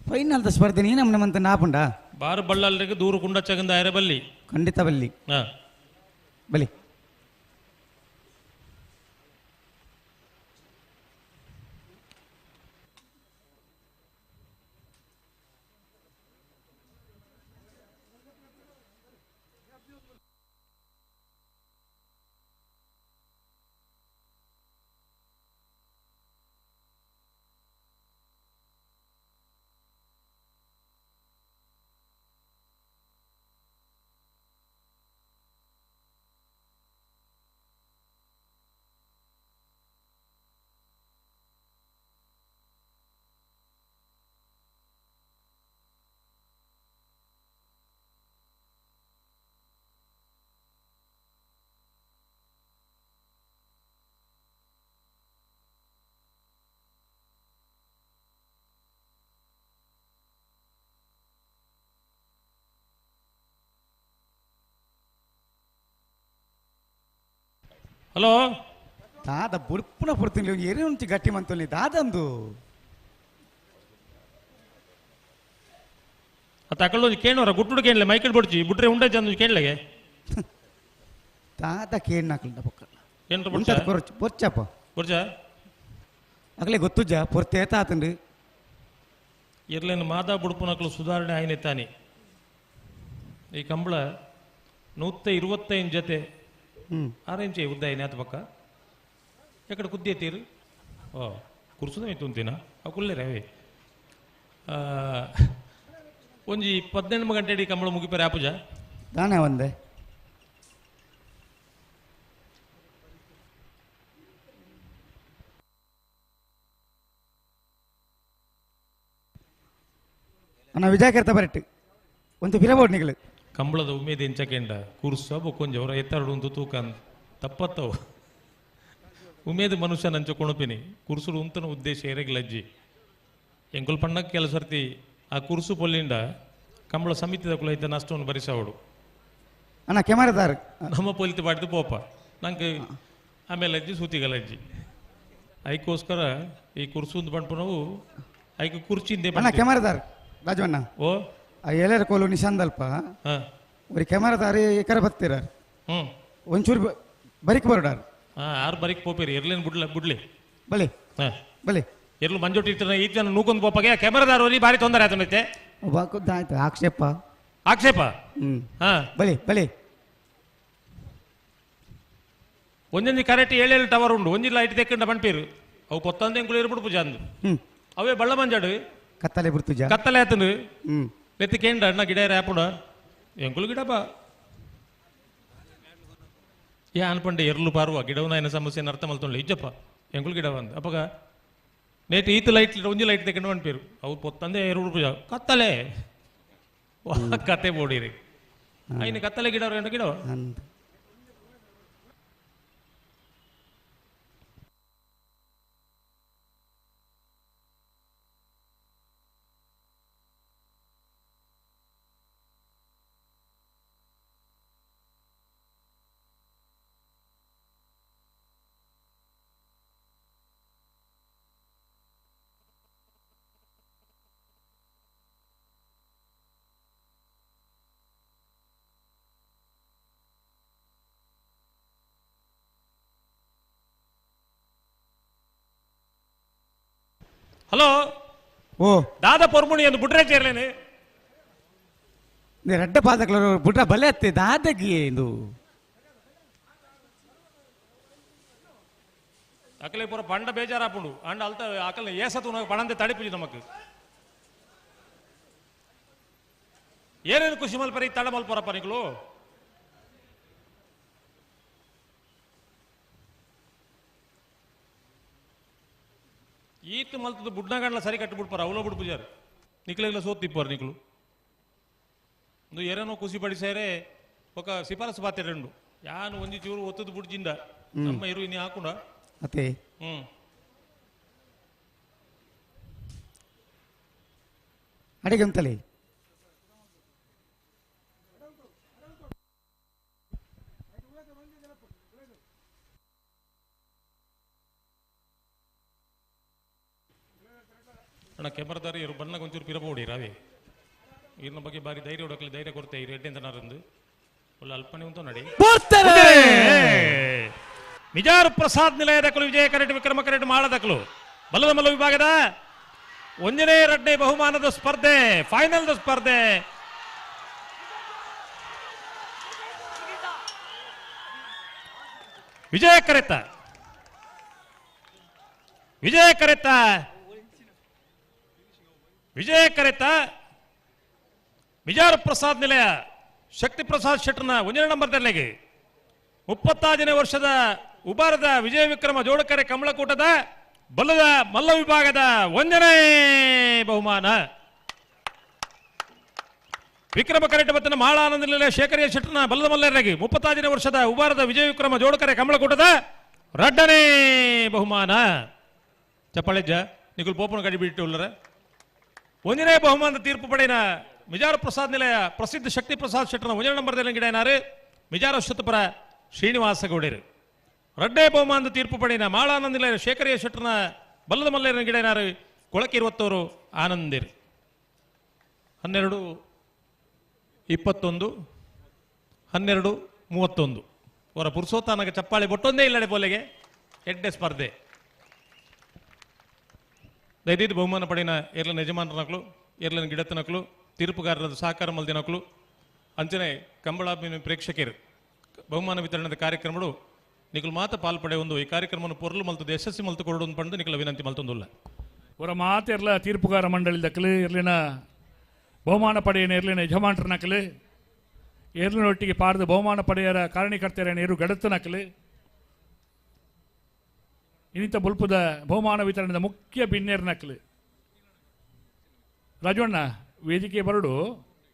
ಫೈನಲ್ ಸ್ಪರ್ಧೆ ನೀ ನಮ್ಮಂತ ನಾಪುಂಡ ಬಾರು ಬಳ್ಳಲ್ರಿಗೆ ದೂರು ಕುಂಡಚ್ಚಗಂದ ಆಯ್ರೆ ಬಲ್ಲಿ ಖಂಡಿತ ಬಲ್ಲಿ ಹಾ ಬಲಿ. ಹಲೋ ದಾದ ಬುಡ್ಪುನ ಪುಡ್ತೀನಿ ಎರಿ ಉಂಚಿ ಗಟ್ಟಿ ಮಂತೊಲ್ಲಿ ದಾದಂದು ಅತ್ತ ಅಕಲ್ಲೊಂದು ಕೇಳೋರ ಗುಟ್ಟುಡು ಕೇಳಲೆ ಮೈಕಲ್ ಬಡ್ಚಿ ಬಿಟ್ರೆ ಉಂಡೆ ಚಂದ ಕೇಳಲೆಗೆ ದಾದ ಕೇಳಿ ನಾಕಲ್ದ ಪೊಕ್ಕಲ್ಲ ಏನು ಉಂಟದ ಪೊರ್ಚಪ್ಪ ಬಡ್ಚ ಅಗಲೇ ಗೊತ್ತುಜ್ಜ ಪೊರ್ತೆ ಏತ ಆತಂಡು ಇರ್ಲೇನು ಮಾದಾ ಬುಡುಪುನಕಲು ಸುಧಾರಣೆ ಆಯ್ನೆ ತಾನಿ ಈ ಕಂಬಳ 125 ಜೊತೆ 6 ಇಂಚೆ ಉದ್ದ ಏನೇ ಆತ ಪಕ್ಕ ಎಕಡೆ ಕುದ್ದಿ ಎತ್ತೀರು ಓ ಕುರ್ಸುದ ತುಂತಿನ ಅವು ಕುಲ್ಲೆ ರವೆ ಒಂಜಿ 18 ಗಂಟೆ ಇಡೀ ಕಂಬಳ ಮುಗಿಪಾರೆ ಆಪುಜ ದಾನೆ ಒಂದೇ ಅಣ್ಣ ವಿಜಯಕರ್ತ ಬರಟ್ಟು ಒಂದು ಬಿರಬೋಡ್ ನಿಗಳು ಕಂಬಳದ ಉಮೇದು ಎಂಚಕೆಂಡ ಕುರ್ಸ ಬೊಕ್ಕೊಂಜ ಅವರ ಎತ್ತರಡು ಒಂದು ತೂಕ ತಪ್ಪತ್ತವು ಉಮೇದು ಮನುಷ್ಯ ನಂಚ ಕೊಣಪಿನಿ ಕುರ್ಸುಡು ಉಂತನ ಉದ್ದೇಶ ಎರೆಗ್ಲಜ್ಜಿ ಎಂಕುಲ್ ಪಣ್ಣಕ್ಕೆ ಕೆಲ ಸರ್ತಿ ಆ ಕುರ್ಸು ಪೊಲ್ಲಿಂಡ ಕಂಬಳ ಸಮಿತಿದ ಕುಲ ಇದ್ದ ನಷ್ಟವನ್ನು ಭರಿಸವಡು ಅಣ್ಣ ಕೆಮರದಾರ ನಮ್ಮ ಪೊಲಿತಿ ಬಾಡಿದು ಪೋಪ ನಂಗೆ ಆಮೇಲೆ ಅಜ್ಜಿ ಸೂತಿಗಲಜ್ಜಿ ಐಕೋಸ್ಕರ ಈ ಕುರ್ಸು ಒಂದು ಬಂಟು ನಾವು ಐಕ ಕುರ್ಚಿಂದೆ ಅಣ್ಣ ಕೆಮರದಾರ ರಾಜವಣ್ಣ ಓ ಆ ಎಲೆರ ಕೋಲು ನಿಶಾಂದಲ್ಪ ಹಾಂ ஒரு ಕೆಮರದಾರಿ ಎಕರ ಬತ್ತಿರಾರ್ ಒಂಚೂರು ಬರಿಕ್ ಬರೋಡಾರ್ ಹಾಂ ಯಾರು ಬರಿಕ್ ಪೋಪಿರಿ ಎರ್ಲೇನು ಬಿಡ್ಲಿ ಬಲಿ ಹಾಂ ಬಲಿ ಎರ್ಲು ಮಂಜೋಟಿ ಇರ್ತಾನೆ ಈ ಜನ ನೂಕೊಂದು ಪೋಪಗೆ ಕ್ಯಾಮರಾದಾರವ್ರಿಗೆ ಭಾರಿ ತೊಂದರೆ ಆಯ್ತು ಆಯ್ತು ಆಕ್ಷೇಪ ಆಕ್ಷೇಪ ಹಾಂ ಬಲಿ ಬಲಿ ಒಂದೊಂದು ಕರೆಕ್ಟ್ 7 ಟವರ್ ಉಂಡು ಒಂದಿಲ್ಲ ಲೈಟ್ ತೆಕ್ಕಂಡ ಬಂಡ್ಪೇರು ಅವು ಪೊತ್ತಂದೆ ಎಂಕುಲು ಇರ್ಬಿಡು ಪೂಜಾ ಅಂದು ಅವೇ ಬಳ್ಳ ಮಂಜಾಡು ಕತ್ತಲೆ ಬಿಡ್ತುಜ ಕತ್ತಲೆ ಆತನು ಲೆತ್ತಿ ಕೇಂಡ ಅಣ್ಣ ಗಿಡ ರ್ಯಾಪುಡ ಎಂಕುಲು ಗಿಡ ಬಾ ಏ ಅನ್ಪಂಡೆ ಎರ್ಲು ಪಾರುವ ಗಿಡವನ ಏನ ಸಮಸ್ಯೆ ಅರ್ಥ ಮಲ್ತೊಂಡ್ಲೆ ಇಜ್ಜಪ್ಪ ಎಂಕುಲು ಗಿಡ ಬಂದು ಅಪ್ಪಗ ನೇಟ್ ಈತ ಲೈಟ್ ಒಂಜಿ ಲೈಟ್ ತೆಕ್ಕಂಡು ಬಂಡ್ಪೇರು ಅವು ಪೊತ್ತಂದೆ 2 ಪೂಜಾ ಕತ್ತಲೆ ಕತೆ ಬೋಡಿರಿ ಐನು ಕತ್ತಲೆ ಗಿಡ ಗಿಡವ ಹಲೋ ಓ ದಾದ ಪೊರ್ಮುಣಿ ಎಂದು ಬುಡ್ರೆ ಚೇರ್ಲೇನೆ ரெட்ட பாதக்கல புட்ற பலத்தை தாதகி இது ಅಕಲೆ ಪುರ ಪಂಡ ಬೇಜಾರಾಪುಂಡು ಅಂಡ ಅಲ್ತ ಅಕಲ್ನ ಏಸತು ಪಣಂದೆ ತಡಿಪುಜಿ ನಮಕ್ ಏನೇನು ಖುಷಿ ಮಲ್ಪರಿ ತಡ ಮಲ್ಪರಪ್ಪ ನಿಗಳು ಈತ್ ಮಲ್ತದ ಬುಡ್ನಗಂಡ್ಲ ಸರಿ ಕಟ್ಟು ಬಿಡ್ಪಾರ ಅವಲೋ ಬಿಡ್ ಪೂಜಾರ್ ನಿಕ್ಲೆಲ್ಲ ಸೋತಿಪ್ಪಾರ ನಿಕ್ಲು ಎರೇನೋ ಖುಷಿ ಪಡಿಸಾರೆ ఒక సిఫారసు పాతేటండు యాను ಒಂಜಿ ಚೂರು ಒತ್ತದು ಬುಡ್ಜಿಂದ ನಮ್ಮ ಇರು ಇನಿ ಹಾಕೊಂಡ ಅತ್ತೆ ಅಡಿಗಂತಲೇ ಅಣ್ಣ ಕೆಮರದಾರಿ ಇರು ಬಣ್ಣ ಕೊಂಚೂರು ಪಿರಬೋಡಿ ರಾವೆ ಇರ್ನ ಬಗ್ಗೆ ಬಾರಿ ಧೈರ್ಯ ಹೊಡಕಲಿ ಧೈರ್ಯ ಕೊಡ್ತೆ ಇರು ಎಡ್ಡೆ ಅಂತನಾರಂದು ಒಳ್ಳೆ ಅಲ್ಪನೆ ಉಂಟು ನಡಿ ಮಿಜಾರು ಪ್ರಸಾದ್ ನಿಲಯದಕ್ಕಲು ವಿಜಯ ಕರೆಟ್ ವಿಕ್ರಮ ಕರೆಟ್ ಮಾಡದಕ್ಕಲು ಬಲ್ಲದ ಮಲ್ಲ ವಿಭಾಗದ 1ನೇ 2ನೇ ಬಹುಮಾನದ ಸ್ಪರ್ಧೆ ಫೈನಲ್ ಸ್ಪರ್ಧೆ ವಿಜಯ ಕರೆತ ಮಿಜಾರು ಪ್ರಸಾದ್ ನಿಲಯ ಶಕ್ತಿ ಪ್ರಸಾದ್ ಶೆಟ್ಟರ್ನ 1ನೇ ನಂಬರ್ದಲ್ಲಿಗೆ 36ನೇ ವರ್ಷದ ಉಬಾರದ ವಿಜಯ ವಿಕ್ರಮ ಜೋಡಕರೆ ಕಮಲಕೂಟದ ಬಲ್ಲದ ಮಲ್ಲ ವಿಭಾಗದ 1ನೇ ಬಹುಮಾನ ವಿಕ್ರಮ ಕರೆಟ್ ಬತ್ತನ ಮಾಳ ಆನಂದ ನಿಲಯ ಶೇಖರಿಯ ಶೆಟ್ಟರ್ನ ಬಲ್ಲದ ಮಲ್ಲರಿಗೆ 36ನೇ ವರ್ಷದ ಉಬಾರದ ವಿಜಯ ವಿಕ್ರಮ ಜೋಡಕರೆ ಕಮಲಕೂಟದ 2ನೇ ಬಹುಮಾನ ಚಪ್ಪಾಳೆಜ್ಜ ನಿಗುಲ್ ಪೋಪನ ಗಡಿ ಬಿಟ್ಟು ಉಳ್ಳರ 1ನೇ ಬಹುಮಾನದ ತೀರ್ಪು ಪಡೆಯಿನ ಮಿಜಾರು ಪ್ರಸಾದ್ ನಿಲಯ ಪ್ರಸಿದ್ಧ ಶಕ್ತಿ ಪ್ರಸಾದ್ ಶೆಟ್ಟರ್ನ 1ನೇ ನಂಬರ್ದಲ್ಲಿ ಗಿಡನಾರು ಮಿಜಾರ ಅಶ್ವತ್ಥಪುರ ಶ್ರೀನಿವಾಸ ಗೌಡರು 2ನೇ ಬಹುಮಾನದ ತೀರ್ಪು ಪಡೆಯಿನ ಮಾಳಾನಂದ ನಿಲಯ ಶೇಖರಿಯ ಶೆಟ್ಟರ್ನ ಬಲ್ಲದ ಮಲ್ಲೇರನ ಗಿಡನಾರು ಕೊಳಕೆ 20 ಆನಂದಿರು 12-21 12-31 ಅವರ ಪುರುಷೋತ್ತಾನಗ ಚಪ್ಪಾಳೆ ಬೊಟ್ಟೊಂದೇ ಇಲ್ಲಡೆ ಪೋಲೆಗೆ ಎಡ್ಡೆ ಸ್ಪರ್ಧೆ ದಯವಿಟ್ಟು ಬಹುಮಾನ ಪಡೆಯಿನ ಏರ್ಲನ ಯಜಮಾನರನಕ್ಲು ಏರ್ಲನ ಗಿಡತನಕ್ಲು ತೀರ್ಪುಗಾರರ ಸಹಕಾರ ಮಲ್ದಿನಕ್ಲು ಅಂಚನೆ ಕಂಬಳಾಭಿಮಾನಿ ಪ್ರೇಕ್ಷಕರು ಬಹುಮಾನ ವಿತರಣದ ಕಾರ್ಯಕ್ರಮಗಳು ನಿಖಲ್ ಮಾತ ಪಾಲ್ಪಡೆ ಒಂದು ಈ ಕಾರ್ಯಕ್ರಮವನ್ನು ಪೊರ್ಲು ಮಲ್ತದ್ದು ಯಶಸ್ವಿ ಮಲ್ತು ಕೊಡು ಪಂಡು ನಿಖಲ ವಿನಂತಿ ಮಲ್ತೊಂದುಲ್ಲ ಅವರ ಮಾತು ಇರಲ ತೀರ್ಪುಗಾರ ಮಂಡಳಿ ದಕ್ಕಲು ಇರ್ಲಿನ ಬಹುಮಾನ ಪಡೆಯನ ಇರ್ಲಿನ ಯಜಮಾನರನಕಲು ಏರ್ಲಿನೊಟ್ಟಿಗೆ ಪಾರ್ದು ಬಹುಮಾನ ಪಡೆಯರ ಕಾರಣಕರ್ತರ ಏರು ಗಡತನಕಲು ಇನ್ನಿತ ಬುಲ್ಪುದ ಬಹುಮಾನ ವಿತರಣದ ಮುಖ್ಯ ಬಿನ್ನೇರ್ನಕಲು ರಾಜವಣ್ಣ ವೇದಿಕೆ ಬರಡು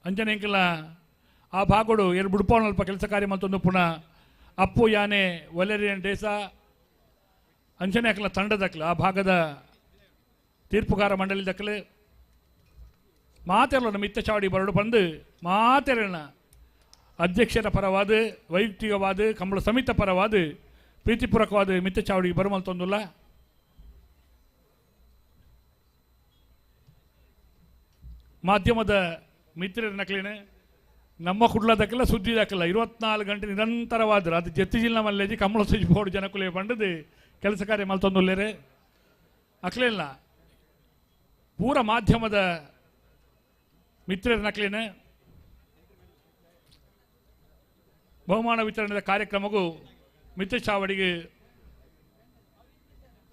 ಅಂಜನೆಂಕಲ ಆ ಭಾಗಡು ಎರಡು ಬುಡ್ಪವನ ಅಲ್ಪ ಕೆಲಸ ಕಾರ್ಯ ಮತ್ತೊಂದು ಪುನಃ ಅಪ್ಪು ಯಾನೆ ವಲೇರಿಯನ್ ಡೇಸಾ ಅಂಜನೆ ಹಾಕಲ ತಂಡದಕ್ಕಲ ಆ ಭಾಗದ ತೀರ್ಪುಗಾರ ಮಂಡಳಿ ದಕ್ಕಲು ಮಾತೆರಲ ಮಿತ್ತ ಚಾವಡಿ ಬರಡು ಬಂದು ಮಾತೆರನ ಅಧ್ಯಕ್ಷರ ಪರವಾದ ವೈಯಕ್ತಿಕವಾದ ಕಂಬಳ ಸಮಿತ ಪರವಾದ ಪ್ರೀತಿಪೂರ್ವಕವಾದ ಮಿತ್ತ ಚಾವಡಿಗೆ ಬರುವಂತೊಂದಿಲ್ಲ ಮಾಧ್ಯಮದ ಮಿತ್ರರ ನಕಲಿನ ನಮ್ಮ ಕುಡ್ಲದಕ್ಕೆಲ್ಲ ಸುದ್ದಿ ದಾಕಲ್ಲ 24 ಗಂಟೆ ನಿರಂತರವಾದ್ರು ಅದು ಜತ್ತಿ ಜಿಲ್ಲಾ ಮಲ್ಲೇಜಿ ಕಮಲ ಸುಜಿ ಬೋರ್ಡ್ ಜನಕುಲೆ ಬಂಡದು ಕೆಲಸ ಕಾರ್ಯ ಮಲ್ತೊಂದುಲ್ಲೇರೆ ಅಕ್ಲಿಲ್ಲ ಪೂರ ಮಾಧ್ಯಮದ ಮಿತ್ರರ ನಕಲಿನ ಬಹುಮಾನ ವಿತರಣೆಯ ಕಾರ್ಯಕ್ರಮಕ್ಕೂ ಮಿತ್ರ ಚಾವಡಿಗೆ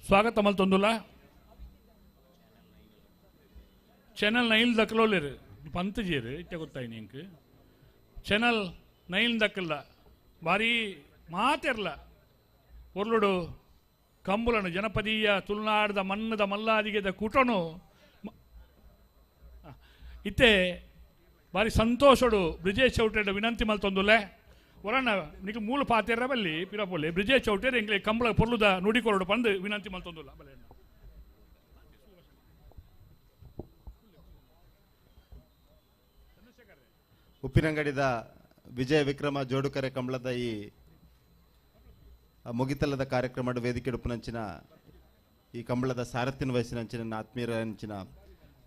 ಸ್ವಾಗತ ಮಲ್ತೊಂದುಲ್ಲ ಚಾನಲ್ 9 ದಕ್ಕಲೋಲೇರು ಪಂತಜೀರು ಇಟ್ಟೆ ಗೊತ್ತಾಯಿ ನಿಂಗೆ ಚಾನಲ್ 9 ದಕ್ಕಲ್ಲ ಭಾರಿ ಮಾತಿರಲ್ಲ ಒರ್ಲುಡು ಕಂಬುಲನು ಜನಪದೀಯ ತುಳುನಾಡದ ಮನ್ನದ ಮಲ್ಲಾದಿಗೆದ ಕೂಟನು ಇತ್ತೆ ಭಾರಿ ಸಂತೋಷಡು ಬ್ರಿಜೇಶ್ ಚೌಟೆಡ ವಿನಂತಿ ಮಲ್ತೊಂದುಲೆ ಒರಣ್ಣ ನಿಮಗೆ ಮೂಲ ಪಾತೆರ ಬಲ್ಲಿ ಪಿರಪೊಲ್ಲೆ ಬ್ರಿಜೇಶ್ ಚೌಟೆರ್ ಎಂಗ್ಲೆ ಕಂಬಳ ಪೊರ್ಲುದ ನುಡಿಕೊರಡು ಬಂದು ವಿನಂತಿ ಮಲ್ತೊಂದುಲ್ಲ ಬಲೆ ಉಪ್ಪಿನಂಗಡಿದ ವಿಜಯ ವಿಕ್ರಮ ಜೋಡುಕರೆ ಕಂಬಳದ ಈ ಮುಗಿತಲ್ಲದ ಕಾರ್ಯಕ್ರಮ ವೇದಿಕೆ ಉಪ್ಪುನಂಚಿನ ಈ ಕಂಬಳದ ಸಾರಥ್ಯನ ವಯಸ್ಸಿನಂಚಿನ ನನ್ನ ಆತ್ಮೀಯರಂಚಿನ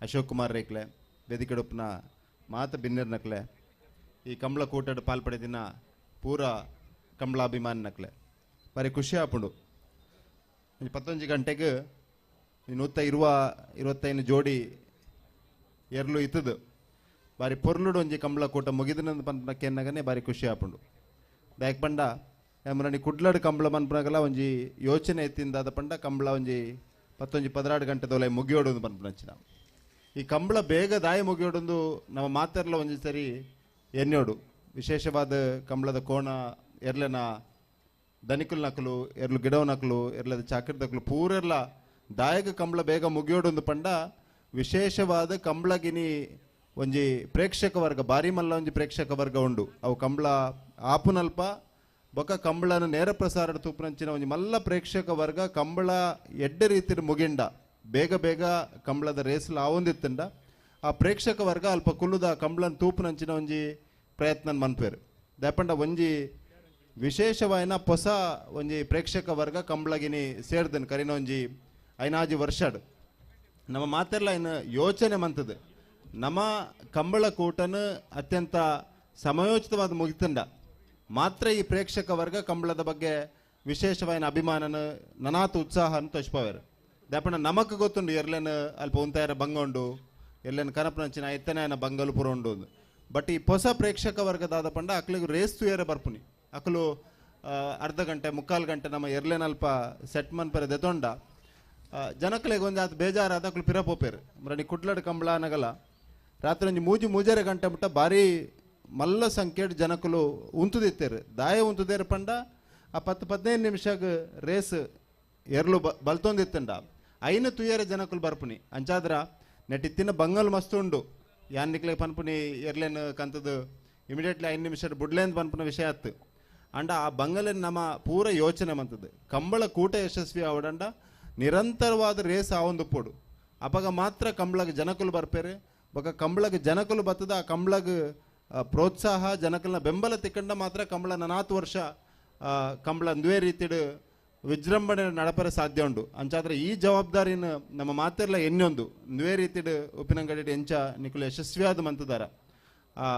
ಅಶೋಕ್ ಕುಮಾರ್ ರೇಕ್ಲೆ ವೇದಿಕೆ ಉಪ್ಪುನ ಮಾತ ಬಿನ್ನೆರ್ ನಕ್ಲೆ ಈ ಕಂಬಳ ಕೂಟಡು ಪಾಲ್ಪಡೆದಿನ ಪೂರ ಕಂಬಳಾಭಿಮಾನಿ ನಕ್ಲೆ ಬಾರಿ ಖುಷಿ ಆಪುಂಡು 11 ಗಂಟೆಗೆ 125 ಜೋಡಿ ಎರಲು ಇತ್ತದು ಬಾರಿ ಪೊರ್ಲುಡು ಒಂಜಿ ಕಂಬಳ ಕೂಟ ಮುಗಿದಿನಂದು ಪನ್ಪನಕ್ಕೆನ್ನಗನೆ ಬಾರಿ ಖುಷಿ ಆಪುಂಡು ದಾಯಕ್ ಪಂಡ ಎಮ್ಮನಿ ಕುಡ್ಲಡು ಕಂಬಳ ಮನ್ಪನಗಲ ಒಂಜಿ ಯೋಚನೆ ಎತ್ತಿಂದಾದ ಪಂಡ ಕಂಬಳ ಒಂಜಿ 16 ಗಂಟೆದೊಲೆ ಮುಗಿಯೋಡು ಪನ್ಪನಂಚಿನ ಈ ಕಂಬಳ ಬೇಗ ದಾಯಿ ಮುಗಿಯೋಡೊಂದು ನಮ್ಮ ಮಾತೆರ್ಲ ಒಂಜಿ ಸರಿ ಎನ್ನೋಡು ವಿಶೇಷವಾದ ಕಂಬಳದ ಕೋಣ ಎರ್ಲೆನ ದನಿಕುಲ್ ನಕಲು ಎರ್ಲು ಗಿಡವ ನಕಲು ಎರ್ಲದ ಚಾಕರ್ದಕ್ಲು ಪೂರೆರ್ಲ ದಾಯಕ ಕಂಬಳ ಬೇಗ ಮುಗಿಯೋಡೊಂದು ಪಂಡ ವಿಶೇಷವಾದ ಕಂಬಳಗಿನಿ ಒಂಜಿ ಪ್ರೇಕ್ಷಕ ವರ್ಗ ಬಾರಿ ಮಲ್ಲ ಒಂಜಿ ಪ್ರೇಕ್ಷಕ ವರ್ಗ ಉಂಡು ಅವು ಕಂಬಳ ಆಪುನಲ್ಪ ಬೊಕ ಕಂಬಳನ ನೇರ ಪ್ರಸಾರ ತೂಪುನಂಚಿನ ಒಂಜಿ ಮಲ್ಲ ಪ್ರೇಕ್ಷಕ ವರ್ಗ ಕಂಬಳ ಎಡ್ಡೆ ರೀತಿಡ್ ಮುಗಿಂಡ ಬೇಗ ಬೇಗ ಕಂಬಳದ ರೇಸ್ಲ ಆವೊಂದಿತ್ತಂಡ ಆ ಪ್ರೇಕ್ಷಕ ವರ್ಗ ಅಲ್ಪ ಕುಲ್ಲುದ ಕಂಬಳನ ತೂಪುನಂಚಿನ ಒಂಜಿ ಪ್ರಯತ್ನ ಮನ್ಪೇರು ದಾಪಂಡ ಒಂಜಿ ವಿಶೇಷವಾಯಿನ ಹೊಸ ಒಂಜಿ ಪ್ರೇಕ್ಷಕ ವರ್ಗ ಕಂಬಳಗಿನಿ ಸೇರ್ದನ್ ಕರಿನ ಒಂಜಿ ಐನಾಜಿ ವರ್ಷಡ್ ನಮ್ಮ ಮಾತೆಲ್ಲ ಇನ್ನು ಯೋಚನೆ ಮಂತದ್ದು ನಮ್ಮ ಕಂಬಳ ಕೂಟನ ಅತ್ಯಂತ ಸಮಯೋಚಿತವಾದ ಮುಗಿತಂಡ ಮಾತ್ರ ಈ ಪ್ರೇಕ್ಷಕ ವರ್ಗ ಕಂಬಳದ ಬಗ್ಗೆ ವಿಶೇಷವಾದ ಅಭಿಮಾನನ ನನಾತು ಉತ್ಸಾಹನ ತೋಚ್ಪವೇರು ದಾಪಣ ನಮಕ್ ಗೊತ್ತುಂಡು ಎರ್ಲೇನು ಅಲ್ಪ ಉಂತಾಯರ ಬಂಗೊಂಡು ಎಲ್ಲೇನು ಕನಪನಂಚಿನ ಎತ್ತನೆಯನ ಬಂಗಲು ಪುರ ಉಂಡು ಬಟ್ ಈ ಹೊಸ ಪ್ರೇಕ್ಷಕ ವರ್ಗದಾದ ಪಂಡ ಅಕ್ಲಿಗೆ ರೇಸ್ ತುಯರ ಬರ್ಪುನಿ ಅಕ್ಲು ಅರ್ಧ ಗಂಟೆ ಮುಕ್ಕಾಲು ಗಂಟೆ ನಮ್ಮ ಎರ್ಲೇನಲ್ಪ ಸೆಟ್ ಮನ್ಪೆರೆ ದೆತೊಂಡ ಜನಕ್ಲೆಗೆ ಒಂದು ಅದು ಬೇಜಾರಾದ ಅಕ್ಲು ಪಿರಪೋಪೇರು ಮರಣಿ ಕುಡ್ಲಡ್ ಕಂಬಳ ಅನ್ನಗಲ್ಲ ರಾತ್ರಿ ಒಂಜಿ ಮೂಜರೆ ಗಂಟೆ ಮುಟ್ಟ ಭಾರಿ ಮಲ್ಲ ಸಂಖ್ಯೆಡ್ ಜನಕುಲು ಉಂತುದಿತ್ತೇರು ದಾಯ ಉಂತುದೇರು ಪಂಡ ಆ 10-15 ನಿಮಿಷಗ್ ರೇಸ್ ಎರ್ಲು ಬಲ್ತೊಂದಿತ್ತಂಡ ಐನ ತುಯ್ಯರ ಜನಕುಲು ಬರ್ಪುನಿ ಅಂಚಾದ್ರ ನೆಟ್ಟಿತ್ತಿನ ಬಂಗಲ್ ಮಸ್ತ್ ಉಂಡು ಯಾನ್ ನಿಕ್ಲೆ ಪನ್ಪುನಿ ಎರ್ಲೇನು ಕಂತದು ಇಮಿಡಿಯೇಟ್ಲಿ 5 ನಿಮಿಷ ಬುಡ್ಲೇನ್ ಪನ್ಪುನ ವಿಷಯ ಆಯ್ತು ಅಂಡ ಆ ಬಂಗಲೇನು ನಮ್ಮ ಪೂರ ಯೋಚನೆ ಮಂತದ್ದು ಕಂಬಳ ಕೂಟ ಯಶಸ್ವಿ ಅವಡಂಡ ನಿರಂತರವಾದ ರೇಸ್ ಆವೊಂದು ಪೋಡು ಅಪಗ ಮಾತ್ರ ಕಂಬಳಗೆ ಜನಕುಲು ಬರ್ಪೇರೆ ಬೊಕ ಕಂಬಳಗೆ ಜನಕುಲು ಬತ್ತದ ಆ ಕಂಬಳಗೆ ಪ್ರೋತ್ಸಾಹ ಜನಕಲ್ನ ಬೆಂಬಲ ತಿಕ್ಕಂಡ ಮಾತ್ರ ಕಂಬಳ 4 ವರ್ಷ ಕಂಬಳ ದುವೇ ರೀತಿಡ್ ವಿಜೃಂಭಣೆ ನಡಪರೆ ಸಾಧ್ಯ ಉಂಡು ಅಂಚಾದ್ರೆ ಈ ಜವಾಬ್ದಾರಿನ ನಮ್ಮ ಮಾತೆಲ್ಲ ಎನ್ನೊಂದು ದುವೇ ರೀತಿಡ್ ಉಪ್ಪಿನಂಗಡಿ ಎಂಚ ನಿಕುಲು ಯಶಸ್ವಿಯಾದ ಮಂತದಾರ ಆ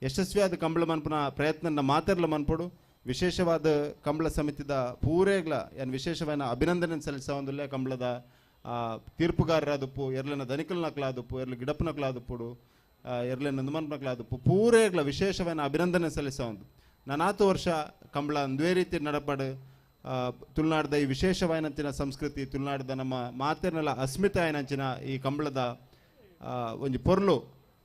ಯಶಸ್ವಿಯಾದ ಕಂಬಳ ಮನ್ಪುನ ಪ್ರಯತ್ನ ಮಾತೆರ್ಲ ಮನ್ಪೊಡು ವಿಶೇಷವಾದ ಕಂಬಳ ಸಮಿತಿದ ಪೂರೇಗ್ಲ ಏನು ವಿಶೇಷವಾದ ಅಭಿನಂದನೆ ಸಲ್ಲಿಸೊಂದಿಲ್ಲ ಕಂಬಳದ ತೀರ್ಪುಗಾರರಾದಪ್ಪು ಎರ್ಲಿನ ಧನಿಕಲ್ನಕ್ಲಾದಪ್ಪು ಎರ್ಲಿ ಗಿಡಪ್ಪನಕ್ಲಾದಪ್ಪುಡು ಎರ್ಲಿನ ನುಮನ್ಪಕ್ಲಾದಪ್ಪು ಪೂರೇಗ್ಲ ವಿಶೇಷವಾದ ಅಭಿನಂದನೆ ಸಲ್ಲಿಸೊಂದು 4 ವರ್ಷ ಕಂಬಳ ದ್ವೇ ರೀತಿ ನಡಪಡು ತುಳುನಾಡದ ಈ ವಿಶೇಷವಾಯಿನಂಚಿನ ಸಂಸ್ಕೃತಿ ತುಳುನಾಡದ ನಮ್ಮ ಮಾತೆರ್ನೆಲ್ಲ ಅಸ್ಮಿತೆ ಆಯ್ನಂಚಿನ ಈ ಕಂಬಳದ ಒಂಜಿ ಪೊರ್ಲು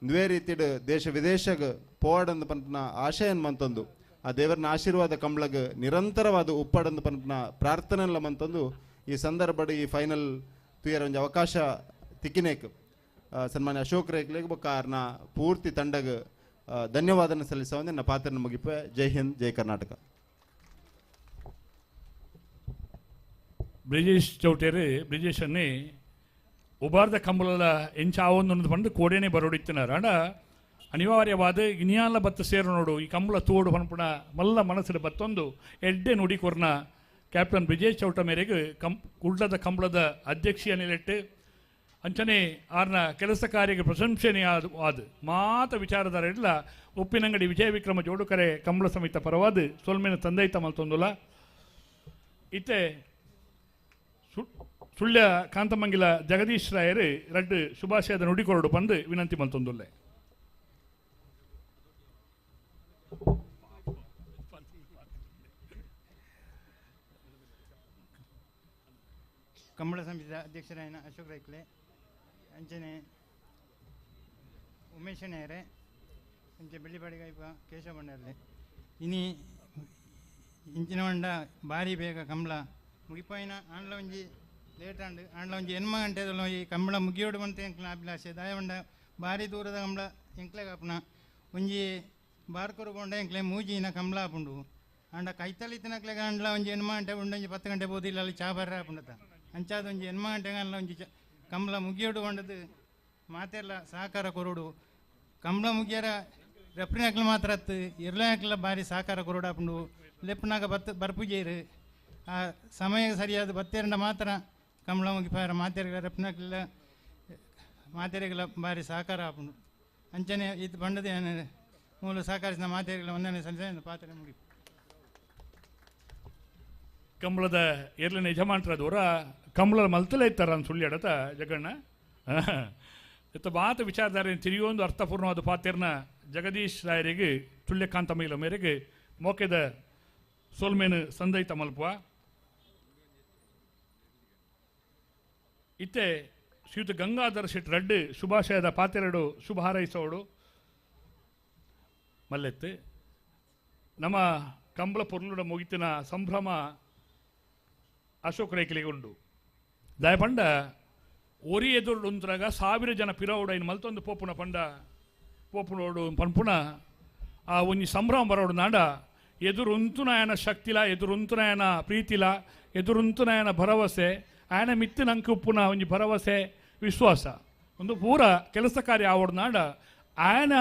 ದ್ವೇ ರೀತಿಡ್ ದೇಶ ವಿದೇಶಗ್ ಪೋವಾಡಂದು ಪನ್ಪನ ಆಶಯನ್ ಮಂತೊಂದು ಆ ದೇವರನ ಆಶೀರ್ವಾದ ಕಂಬಳಗ್ ನಿರಂತರವಾದ ಉಪ್ಪಾಡಂದು ಪನ್ಪನ ಪ್ರಾರ್ಥನೆಲ್ಲ ಮಂತೊಂದು ಈ ಸಂದರ್ಭಡ್ ಈ ಫೈನಲ್ ತುಯರ ಒಂಜಿ ಅವಕಾಶ ತಿಕ್ಕಿನೇಕ್ ಸನ್ಮಾನ್ಯ ಅಶೋಕ್ ರೇಖ್ಲೆಗ್ ಬೊಕ್ಕ ಪೂರ್ತಿ ತಂಡಗ್ ಧನ್ಯವಾದನ ಸಲ್ಲಿಸೋಂದೆ ನನ್ನ ಪಾತ್ರನ ಮುಗಿಪೆ ಜೈ ಹಿಂದ್ ಜೈ ಕರ್ನಾಟಕ ಬ್ರಿಜೇಶ್ ಚೌಟೇರು ಬ್ರಿಜೇಶನ್ನೇ ಉಬಾರ್ದ ಕಂಬಳದ ಎಂಚ ಆವೊಂದು ಪಂಡು ಕೋಡೇನೆ ಬರೋಡಿತ್ತಿನಾರ ಅಂಡ ಅನಿವಾರ್ಯವಾದ ಇನಿಯಾಲ ಬತ್ತ ಸೇರು ನೋಡು ಈ ಕಂಬಳ ತೋಡು ಪನ್ಪುಣ ಮಲ್ಲ ಮನಸ್ಸಿನ ಬತ್ತೊಂದು ಎಡ್ಡೆ ನುಡಿ ಕೊರ್ನ ಕ್ಯಾಪ್ಟನ್ ಬ್ರಿಜೇಶ್ ಚೌಟ ಮೇರೆಗೆ ಕುಡ್ಲದ ಕಂಬಳದ ಅಧ್ಯಕ್ಷಿಯನ್ನೆಟ್ಟು ಅಂಚನೆ ಆರ್ನ ಕೆಲಸ ಕಾರ್ಯಕ್ಕೆ ಪ್ರಶಂಸನೆ ಆದ ಮಾತ ವಿಚಾರದಾರೆಲ್ಲ ಉಪ್ಪಿನಂಗಡಿ ವಿಜಯ ವಿಕ್ರಮ ಜೋಡುಕರೆ ಕಂಬಳ ಸಮಿತ ಪರವಾದ ಸೊಲ್ಮೆನ ತಂದೈತ ಮಲ್ತೊಂದುಲ ಇತ್ತೆ ಸುಳ್ಯ ಕಾಂತಮಂಗಿಲ ಜಗದೀಶ್ ರಾಯರು ರಡ್ಡು ಶುಭಾಶಯದ ನುಡಿಕೊರಡು ಬಂದು ವಿನಂತಿ ಮಲ್ತೊಂದುಲ್ಲೆ ಕಂಬಳ ಸಮಿತಿಯ ಅಧ್ಯಕ್ಷರಾಯನ ಅಶೋಕ್ ರೈಕ್ಲೆ ಅಂಚನೆ ಉಮೇಶ್ ನೇರೆ ಅಂಚೆ ಬೆಳ್ಳಿಪಾಡಿಗಾಯ್ಪ ಕೇಶವ ಬಂಡರ್ಲೆ ಇನಿ ಇಂಚಿನ ಹೊಂಡ ಭಾರಿ ಬೇಗ ಕಂಬಳ ಮುಗಿಪಾಯಿನ ಆಂಡ್ಲ ಒಂಜಿ ಲೇಟ್ ಆಂಡ್ ಆಂಡ್ಲ ಒಂಜಿ 8 ಗಂಟೆದಲ್ಲ ಈ ಕಂಬಳ ಮುಗಿಯೋಡು ಬಂತ ಎಂಕ್ಲ ಅಭಿಲಾಷೆ ದಾಯ ಹೊಂಡ ಭಾರಿ ದೂರದ ಕಂಬಳ ಎಂಕ್ಲೆಗೆ ಆಪುನ ಒಂಜಿ ಬಾರ್ಕೊರು ಕೊಂಡ ಎಂಕ್ಲೆ ಮೂಜಿನ ಕಂಬಳ ಆಪುಂಡು ಆಂಡ ಕೈತಲಿತ್ತಿನಕ್ಲೆಗೆ ಆಂಡ್ಲ ಒಂಜಿ 8 ಗಂಟೆ ಉಂಡು ಒಂಜಿ 10 ಗಂಟೆ ಬೋದಿಲ್ಲ ಅಲ್ಲಿ ಚಾ ಬರ್ರ ಆಪುಂಡತ ಅಂಚಾದ ಒಂಜಿ 8 ಗಂಟೆಗೆ ಅಲ್ಲ ಒಂಜಿ ಕಂಬಳ ಮುಗಿಯೋಡು ಕೊಂಡದು ಮಾತೆಲ್ಲ ಸಹಕಾರ ಕೊರೋಡು ಕಂಬಳ ಮುಗಿಯರ ರೆಪ್ರಿನಕ್ಲು ಮಾತ್ರ ಹತ್ತು ಇರ್ಲಕ್ಲ ಭಾರಿ ಸಹಕಾರ ಕೊರೋಡು ಆಪುಂಡು ಲೆಪ್ಪನಾಗ ಬರ್ಪುಜೇರು ಆ ಸಮಯ ಸರಿಯಾದ ಬತ್ತೆರಂಡ ಮಾತ್ರ ಕಂಬಳ ಮುಗಿಪಾರ ಮಾತೆರೆಗಳ ರೆಪ್ನಕ್ಲ ಮಾತೆರೆಗಳ ಭಾರಿ ಸಹಕಾರ ಆಪುಂಡು ಅಂಚನೆ ಇದು ಬಂಡದೆ ಮೂಲ ಸಹಕರಿಸಿದ ಮಾತೆರೆಗಳ ಒಂದನೇ ಸಲ್ಲಿಸ ಪಾತ್ರೆ ಮುಗಿ ಕಂಬಳದ ಏರ್ಲಿನ ಯಜಮಾನ್ರದವರ ಕಂಬಳದ ಮಲ್ತಲೇ ಇತ್ತಾರ ಅಂತ ಸುಳ್ಳಿ ಜಗಣ್ಣ ಇತ್ತ ಮಾತ ವಿಚಾರಧಾರೆ ತಿರಿಯೊಂದು ಅರ್ಥಪೂರ್ಣವಾದ ಪಾತ್ರೆನ ಜಗದೀಶ್ ರಾಯರಿಗೆ ತುಳ್ಯಕಾಂತ ಮೈಲ ಮೇರೆಗೆ ಮೋಕೆದ ಸೋಲ್ಮೇನು ಸಂದೈತ ಮಲ್ಪುವ ಇತ್ತೆ ಶ್ರೀಯುತ ಗಂಗಾಧರ ಶೆಟ್ ರಡ್ಡು ಶುಭಾಶಯದ ಪಾತೆರಡು ಶುಭ ಹಾರೈಸೋಡು ಮಲ್ಲೆತ್ತು ನಮ್ಮ ಕಂಬಳ ಪೊರ್ಲುಡ ಮುಗಿತಿನ ಸಂಭ್ರಮ ಅಶೋಕ್ ರೈಕಲಿಗೆ ಉಂಡು ದಯಪಂಡ ಒರಿ ಎದುರುಂದ್ರಾಗ 1000 ಜನ ಪಿರವುಡ ಇನ್ನು ಮಲ್ತೊಂದು ಪೋಪುನ ಪಂಡ ಪೋಪುನೋಡು ಪನ್ಪುನ ಆ ಒಂಜಿ ಸಂಭ್ರಮ ಬರೋಡು ನಾಡ ಎದುರುಂತುನ ಆಯನ ಶಕ್ತಿಲ ಎದುರುಂತುನ ಆಯನ ಪ್ರೀತಿಲ ಎದುರುಂತುನ ಆಯನ ಭರವಸೆ ಆಯನ ಮಿತ್ತಿನ ಅಂಕ ಉಪ್ಪುನ ಒಂಜಿ ಭರವಸೆ ವಿಶ್ವಾಸ ಒಂದು ಪೂರ ಕೆಲಸ ಕಾರ್ಯ ಆವಡು ನಾಡ ಆಯನ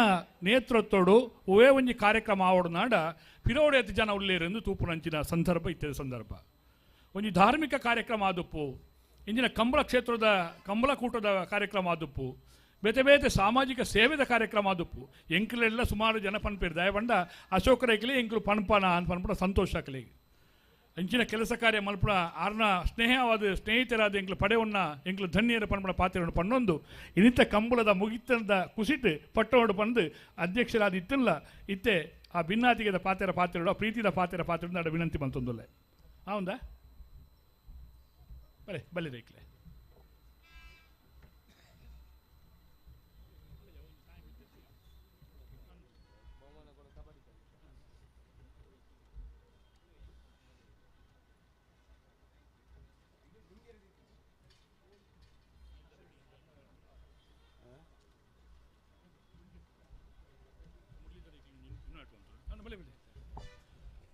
ನೇತೃತ್ವಡು ಒವೇ ಒಂಜಿ ಕಾರ್ಯಕ್ರಮ ಆವಡು ನಾಡ ಪಿರೋಡೆತ್ತು ಜನ ಉಳ್ಳೇರೆಂದು ತೂಪುನಂಚಿನ ಸಂದರ್ಭ ಇತ್ಯಾದಿ ಸಂದರ್ಭ ಒಂಜಿ ಧಾರ್ಮಿಕ ಕಾರ್ಯಕ್ರಮ ಆದುಪ್ಪು ಇಂದಿನ ಕಂಬಳ ಕ್ಷೇತ್ರದ ಕಂಬಳಕೂಟದ ಕಾರ್ಯಕ್ರಮ ಆದುಪ್ಪು ಬೇತೆ ಬೇತೆ ಸಾಮಾಜಿಕ ಸೇವೆದ ಕಾರ್ಯಕ್ರಮ ಆದುಪ್ಪು ಎಂಕ್ಲೆಲ್ಲ ಸುಮಾರು ಜನ ಪನ್ಪೇರು ದಯಪಂಡ ಅಶೋಕರೈಕಲಿ ಎಂಕ್ಲು ಪನ್ಪನ ಅಂತ ಪನ್ಪುನ ಸಂತೋಷ ಆಕಲಿಗೆ ಅಂಚಿನ ಕೆಲಸ ಕಾರ್ಯ ಮಲ್ಪುನ ಆರ್ನ ಸ್ನೇಹವಾದ ಸ್ನೇಹಿತರಾದ ಎಂಕ್ಲು ಪಡೆವನ್ನ ಎಂಕ್ಲು ಧನ್ಯರ ಪನ್ಪುನ ಪಾತ್ರವನ್ನು ಪನ್ನೊಂದು ಇನ್ನಿತ್ತ ಕಂಬಳದ ಮುಗಿತನದ ಕುಸಿಟ್ಟು ಪಟ್ಟೋಡು ಪಂದು ಅಧ್ಯಕ್ಷರಾದ ಇತ್ತಲ್ಲ ಇತ್ತೆ ಆ ಭಿನ್ನಾತಿಗೆದ ಪಾತ್ರ ಪ್ರೀತಿದ ಪಾತ್ರ ನಡ ವಿನಂತಿ ಮಂತೊಂದುಲ್ಲೆ ಹೌದಾ ಬಲೆ ಬಲೆ ರೈಕ್ಲೆ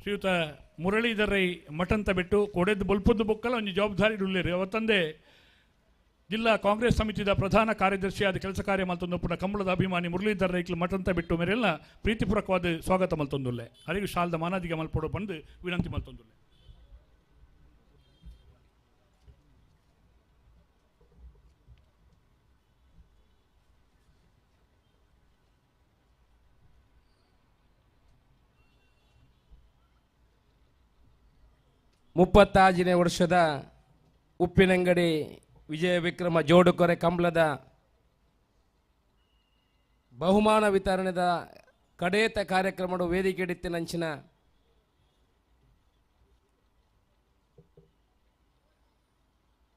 ಶ್ರೀಯುತ ಮುರಳೀಧರ್ ರೈ ಮಠಂತ ಬಿಟ್ಟು ಕೊಡೆದ್ದು ಬಲ್ಪದ್ದು ಬೊಕ್ಕಲ್ಲ ಒಂಜಿ ಜವಾಬ್ದಾರಿ ಉಳ್ಳೇರಿ ಅವತ್ತಂದೇ ಜಿಲ್ಲಾ ಕಾಂಗ್ರೆಸ್ ಸಮಿತಿದ ಪ್ರಧಾನ ಕಾರ್ಯದರ್ಶಿಯಾದ ಕೆಲಸ ಕಾರ್ಯ ಮಲ್ತೊಂದು ಪುನಃ ಕಂಬಳದ ಅಭಿಮಾನಿ ಮುರಳೀಧರ್ ರೈಕ್ಲು ಮಠಂತ ಬಿಟ್ಟು ಮೇರೆಲ್ಲ ಪ್ರೀತಿಪೂರ್ವಕವಾದ ಸ್ವಾಗತ ಮಲ್ತೊಂದುಲ್ಲೆ ಅರಿಗೂ ಶಾಲದ ಮಾನಾದಿಗೆ ಮಲ್ಪೊಡು ಬಂದು ವಿನಂತಿ ಮಲ್ತೊಂದುಲ್ಲೆ ಮುಪ್ಪತ್ತಾಜನೇ ವರ್ಷದ ಉಪ್ಪಿನಂಗಡಿ ವಿಜಯ ವಿಕ್ರಮ ಜೋಡುಕೊರೆ ಕಂಬಳದ ಬಹುಮಾನ ವಿತರಣೆದ ಕಡೇತ ಕಾರ್ಯಕ್ರಮದ ವೇದಿಕೆ ಇಡಿತ್ತಿನಂಚಿನ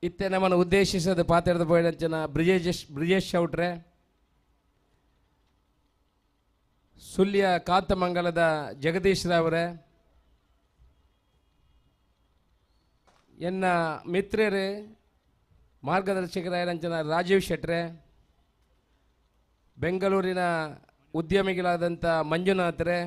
ಇತ್ತೆ ನಮ್ಮನ್ನು ಉದ್ದೇಶಿಸದ ಪಾತ್ರದ ಬೋಯಂಚಿನ ಬ್ರಿಜೇಶ್ ಚೌಟ್ರೆ ಸುಳ್ಯ ಕಾಂತಮಂಗಲದ ಜಗದೀಶ್ ರಾವ್ರೆ ಎನ್ನ ಮಿತ್ರರೇ ಮಾರ್ಗದರ್ಶಕರಾಯರಂಚನ ರಾಜೀವ್ ಶೆಟ್ರೆ ಬೆಂಗಳೂರಿನ ಉದ್ಯಮಿಗಳಾದಂಥ ಮಂಜುನಾಥ್ರೆ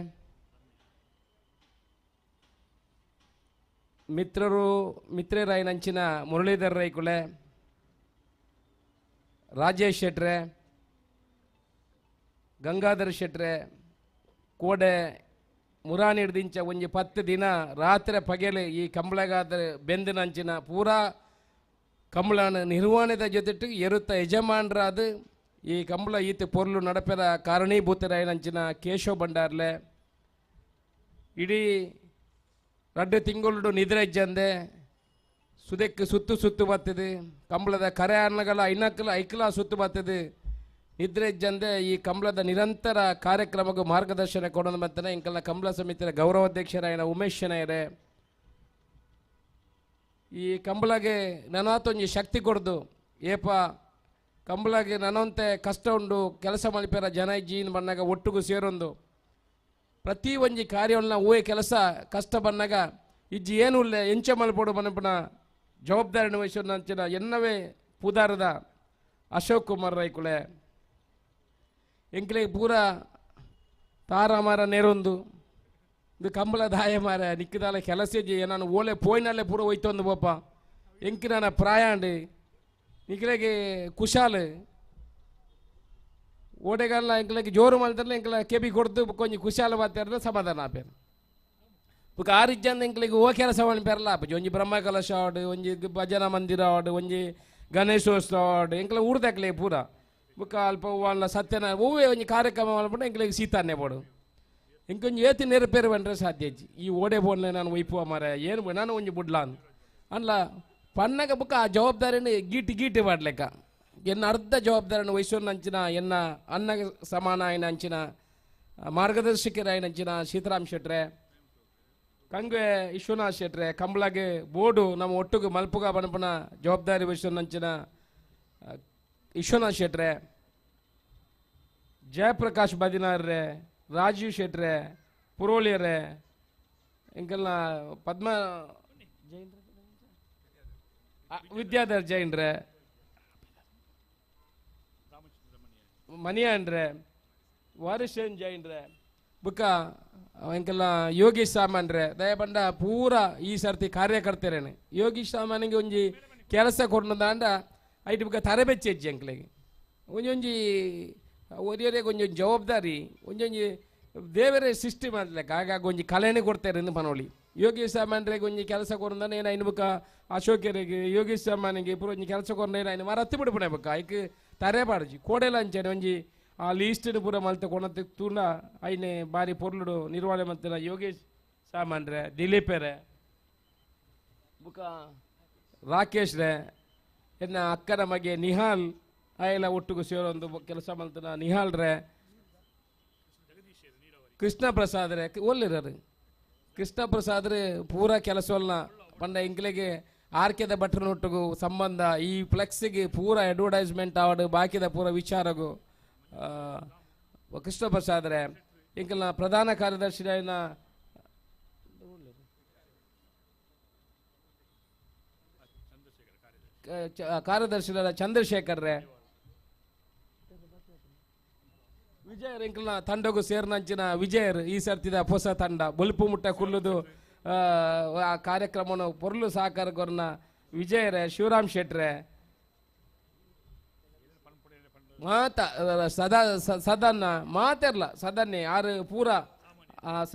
ಮಿತ್ರರಾಯನಂಚಿನ ಮುರಳೀಧರ್ ರೈಕುಲೆ ರಾಜೇಶ್ ಶೆಟ್ರೆ ಗಂಗಾಧರ್ ಶೆಟ್ರೆ ಕೋಡೆ ಮುರಾನಿ ಹಿಡ್ದಿಂಚ ಒಂಜಿ 10 ದಿನ ರಾತ್ರಿ ಪಗೆಲು ಈ ಕಂಬಳಗಾದ ಬೆಂದಿನಂಚಿನ ಪೂರಾ ಕಂಬಳನ ನಿರ್ವಹಣೆದ ಜೊತೆಟ್ಟು ಎರುತ್ತ ಯಜಮಾನರಾದ ಈ ಕಂಬಳ ಈತ ಪೊರ್ಲು ನಡಪೆರ ಕಾರಣೀಭೂತರಾಯನಂಚಿನ ಕೇಶವ ಭಂಡಾರ್ಲೆ ಇಡೀ 2 ತಿಂಗಳು ನಿದ್ರೆ ಇಜ್ಜಂದೆ ಸುದಕ್ಕೆ ಸುತ್ತು ಬರ್ತದೆ ಕಂಬಳದ ಕರೆ ಅನ್ನಗಳ ಐಕ್ಲ ಸುತ್ತು ಬರ್ತದೆ ನಿದ್ರೆ ಇಜ್ಜಂದೆ ಈ ಕಂಬಳದ ನಿರಂತರ ಕಾರ್ಯಕ್ರಮಕ್ಕೂ ಮಾರ್ಗದರ್ಶನ ಕೊಡೋದು ಮತ್ತೆ ಇಂಕಲ್ಲ ಕಂಬಳ ಸಮಿತಿಯ ಗೌರವಾಧ್ಯಕ್ಷರಾಯನ ಉಮೇಶ್ ಶೆಣೈರೆ ಈ ಕಂಬಳಗೆ ನನಾತೊಂಜಿ ಶಕ್ತಿ ಕೊಡ್ದು ಏಪ ಕಂಬಳಗೆ ನನ್ನಂತೆ ಕಷ್ಟ ಉಂಡು ಕೆಲಸ ಮಲ್ಪೇರ ಜನ ಜೀನ್ ಬಂದಾಗ ಒಟ್ಟಿಗೂ ಸೇರೊಂದು ಪ್ರತಿ ಒಂಜಿ ಕಾರ್ಯವನ್ನು ಊಹೆ ಕೆಲಸ ಕಷ್ಟ ಬಂದಾಗ ಇಜ್ಜಿ ಏನೂ ಇಲ್ಲ ಎಂಚ ಮಲ್ಪೋಡು ಮನಪನ ಜವಾಬ್ದಾರಿ ವಹಿಸೋದಂಚಿನ ಎನ್ನವೇ ಪುದಾರದ ಅಶೋಕ್ ಕುಮಾರ್ ರೈಕುಳೆ ಎಂಕ್ಲೆಗೆ ಪೂರ ತಾರ ಮಾರ ನೆರೊಂದು ಇದು ಕಂಬಳ ದಾಯ ಮಾರ ನಿಕ್ಕಿದಾಲ ಕೆಲಸ ನಾನು ಓಲೆ ಪೋಯ್ನಲ್ಲೇ ಪೂರ ಹೋಯ್ತೊಂದು ಬೋಪ ಎಂಕಿ ನಾನು ಪ್ರಾಯಾಂಡು ನಿಕ್ಲೆಗೆ ಕುಶಾಲ್ ಓಡೆಗಲ್ಲ ಎಂಕ್ಲೆಗೆ ಜೋರು ಮಾಡ್ತಾರಲ್ಲ ಎಂಕ್ಲ ಕೆಬಿ ಕೊಡ್ದು ಕೊಂಚ ಕುಶಾಲ ಬಾತಾರ ಸಮಾಧಾನ ಆಪೇರು ಬುಕ್ ಆರಿಜ್ಜಂದ ಎಂಕ್ಲೆಗೆ ಓ ಕೆಲಸ ಮಾಡ್ಪೇರಲ್ಲ ಆಪಿ ಒಂಜಿ ಬ್ರಹ್ಮ ಕಲಶ ಆಡು ಒಂಜಿ ಭಜನಾ ಮಂದಿರ ಆಡು ಒಂಜಿ ಗಣೇಶೋತ್ಸವ ಆಡು ಎಂಕ್ಲ ಊರ್ದಾಕ್ಲೆ ಪೂರ ಬುಕ್ಕ ಅಲ್ಪ వాళ్ళ ಸತ್ಯನ ಹೂವೇ ಒಂಜಿ ಕಾರ್ಯಕ್ರಮ ಮಾಡ್ಬಿಟ್ಟು ಎಂಕ್ಲೆಗೆ ಸೀತಾನೆ ಬೋಡು ಇಂಕೊಂಜಿ ಏತಿ ನೆರಪೇರು ಬಂದ್ರೆ ಸಾಧ್ಯ ಈ ಓಡೆ ಬೋಡ್ಲೆ ನಾನು ಒಯ್ಪುವ ಮರ ಏನು ನಾನು ಒಂಜಿ ಬುಡ್ಲಾನ್ ಅನ್ಲ ಪನ್ನಗ ಬುಕ್ಕ ಆ ಜವಾಬ್ದಾರಿನ ಗೀಟಿ ಮಾಡ್ಲೆಕ್ಕ ಎನ್ನ ಅರ್ಧ ಜವಾಬ್ದಾರಿನ ವಹಿಸೋನಂಚಿನ ಎನ್ನ ಅನ್ನ ಸಮಾನ ಆಯ್ನ ಅಂಚಿನ ಮಾರ್ಗದರ್ಶಕರಾಯನಂಚಿನ ಸೀತಾರಾಮ್ ಶೆಟ್ರೆ ಕಂಗೆ ವಿಶ್ವನಾಥ್ ಶೆಟ್ರೆ ಕಂಬಳಗೆ ಬೋರ್ಡು ನಮ್ಮ ಒಟ್ಟಿಗೆ ಮಲ್ಪುಗ ಬನಪನ ಜವಾಬ್ದಾರಿ ವಹಿಸೋನಂಚಿನ ವಿಶ್ವನಾಥ್ ಶೆಟ್ರೆ ಜಯಪ್ರಕಾಶ್ ಬದಿನಾರ್ರೆ ರಾಜೀವ್ ಶೆಟ್ರೆ ಪುರೋಳಿಯರೆ ಇಂಕೆಲ್ಲ ಪದ್ಮ ವಿದ್ಯಾಧರ್ ಜೈನ್ರೆ ಮನಿಯನ್ರೆ ವಾರಿಶೇನ್ ಜೈನ್ರೆ ಬುಕ್ಕ ಎಂಕೆಲ್ಲ ಯೋಗೀಶ್ ಸಾಮಾನ್ರೆ ದಯಪಂಡ ಪೂರ ಈ ಸರ್ತಿ ಕಾರ್ಯಕರ್ತರೇನೆ ಯೋಗೀಶ್ ಸಾಮಾನಿಗೆ ಒಂಜಿ ಕೆಲಸ ಕೊಡ್ನದಾಂಡ ಐಟಿ ಬುಕ್ಕ ತರಬೇತಿ ಹೆಜ್ಜೆ ಅಂಕ್ಲೆಗೆ ಒಂಜೊಂಜಿ ಒರಿಯರಿಗೆ ಒಂಜೊಂಜಿ ಜವಾಬ್ದಾರಿ ಒಂಜೊಂಜಿ ದೇವರೇ ಸೃಷ್ಟಿ ಮಾಡ್ಲಿಕ್ಕೆ ಆಗಾಗ ಒಂಜಿ ಕಲೆನೇ ಕೊಡ್ತಾರೆ ಎಂದು ಪನೋಳಿ ಯೋಗೀಶ್ ಸಾಮಾನ್ರಿಗೆ ಒಂಜಿ ಕೆಲಸ ಕೊಡ್ದಾನೆ ಏನು ಐನು ಬುಕ್ಕ ಅಶೋಕರಿಗೆ ಯೋಗೀಶ್ ಸಾಮಾನಿಗೆ ಪೂರ ಒಂಜಿ ಕೆಲಸ ಕೊಡ್ನ ಏನು ಐನು ಮರ ಹತ್ತಿ ಬಿಡ್ಬಿಡ ಬುಕ್ಕ ಐಕ್ ತರೆ ಪಾಡ್ಜಿ ಕೋಡೆಲ ಅಂಚನೆ ಒಂಜಿ ಆ ಲೀಸ್ಟಿನ ಪೂರ ಮಲ್ತೆ ಕೊಣತೆ ತೂಂಡ ಐನೆ ಬಾರಿ ಪೊರ್ಲುಡು ನಿರ್ವಹಣೆ ಮಾಡ್ತಿನ ಯೋಗೇಶ್ ಸಾಮಾನ್ರೆ ದಿಲೀಪರೇ ಬುಕ್ಕ ರಾಕೇಶ್ ರೇ ಎನ್ನ ಅಕ್ಕನ ಮಗೆ ನಿಹಾಲ್ ಆಯೆಲ್ಲ ಒಟ್ಟಿಗೆ ಸೇರೊಂದು ಕೆಲಸ ಮಾಡ್ತಾನ ನಿಹಾಲ್ ರೇ ಕೃಷ್ಣ ಪ್ರಸಾದ್ ರೇ ಒಳ್ಳೆರರು ಕೃಷ್ಣ ಪ್ರಸಾದ್ ರೇ ಪೂರ ಕೆಲಸವನ್ನ ಪಂಡ ಎಂಕ್ಲೆಗೆ ಆರ್ಕೆದ ಭಟ್ರನೊಟ್ಟಿಗೂ ಸಂಬಂಧ ಈ ಫ್ಲೆಕ್ಸಿಗೆ ಪೂರ ಅಡ್ವರ್ಟೈಸ್ಮೆಂಟ್ ಆವಡು ಬಾಕಿದ ಪೂರ ವಿಚಾರಗೂ ಕೃಷ್ಣ ಪ್ರಸಾದ್ ರೇ ಎಂಕಲ್ನ ಪ್ರಧಾನ ಕಾರ್ಯದರ್ಶಿ ಕಾರ್ಯದರ್ಶಿ ಚಂದ್ರಶೇಖರ್ ರೇ ವಿಜಯರ್ ಎಂಕಲ್ನ ತಂಡಗೂ ಸೇರ್ನಂಚಿನ ವಿಜಯರ್ ಈ ಸರ್ತಿದ ಹೊಸ ತಂಡ ಬೊಲ್ಪು ಮುಟ್ಟ ಕುಲ್ಲುದು ಆ ಕಾರ್ಯಕ್ರಮವನ್ನು ಪೊರ್ಲು ಸಹಕಾರಗೊರ್ನ ವಿಜಯರೇ ಶಿವರಾಮ್ ಶೆಟ್ರೆ ಮಾತ ಸದನ್ನ ಮಾತಿರ್ಲ ಸದನ್ನೆ ಯಾರು ಪೂರ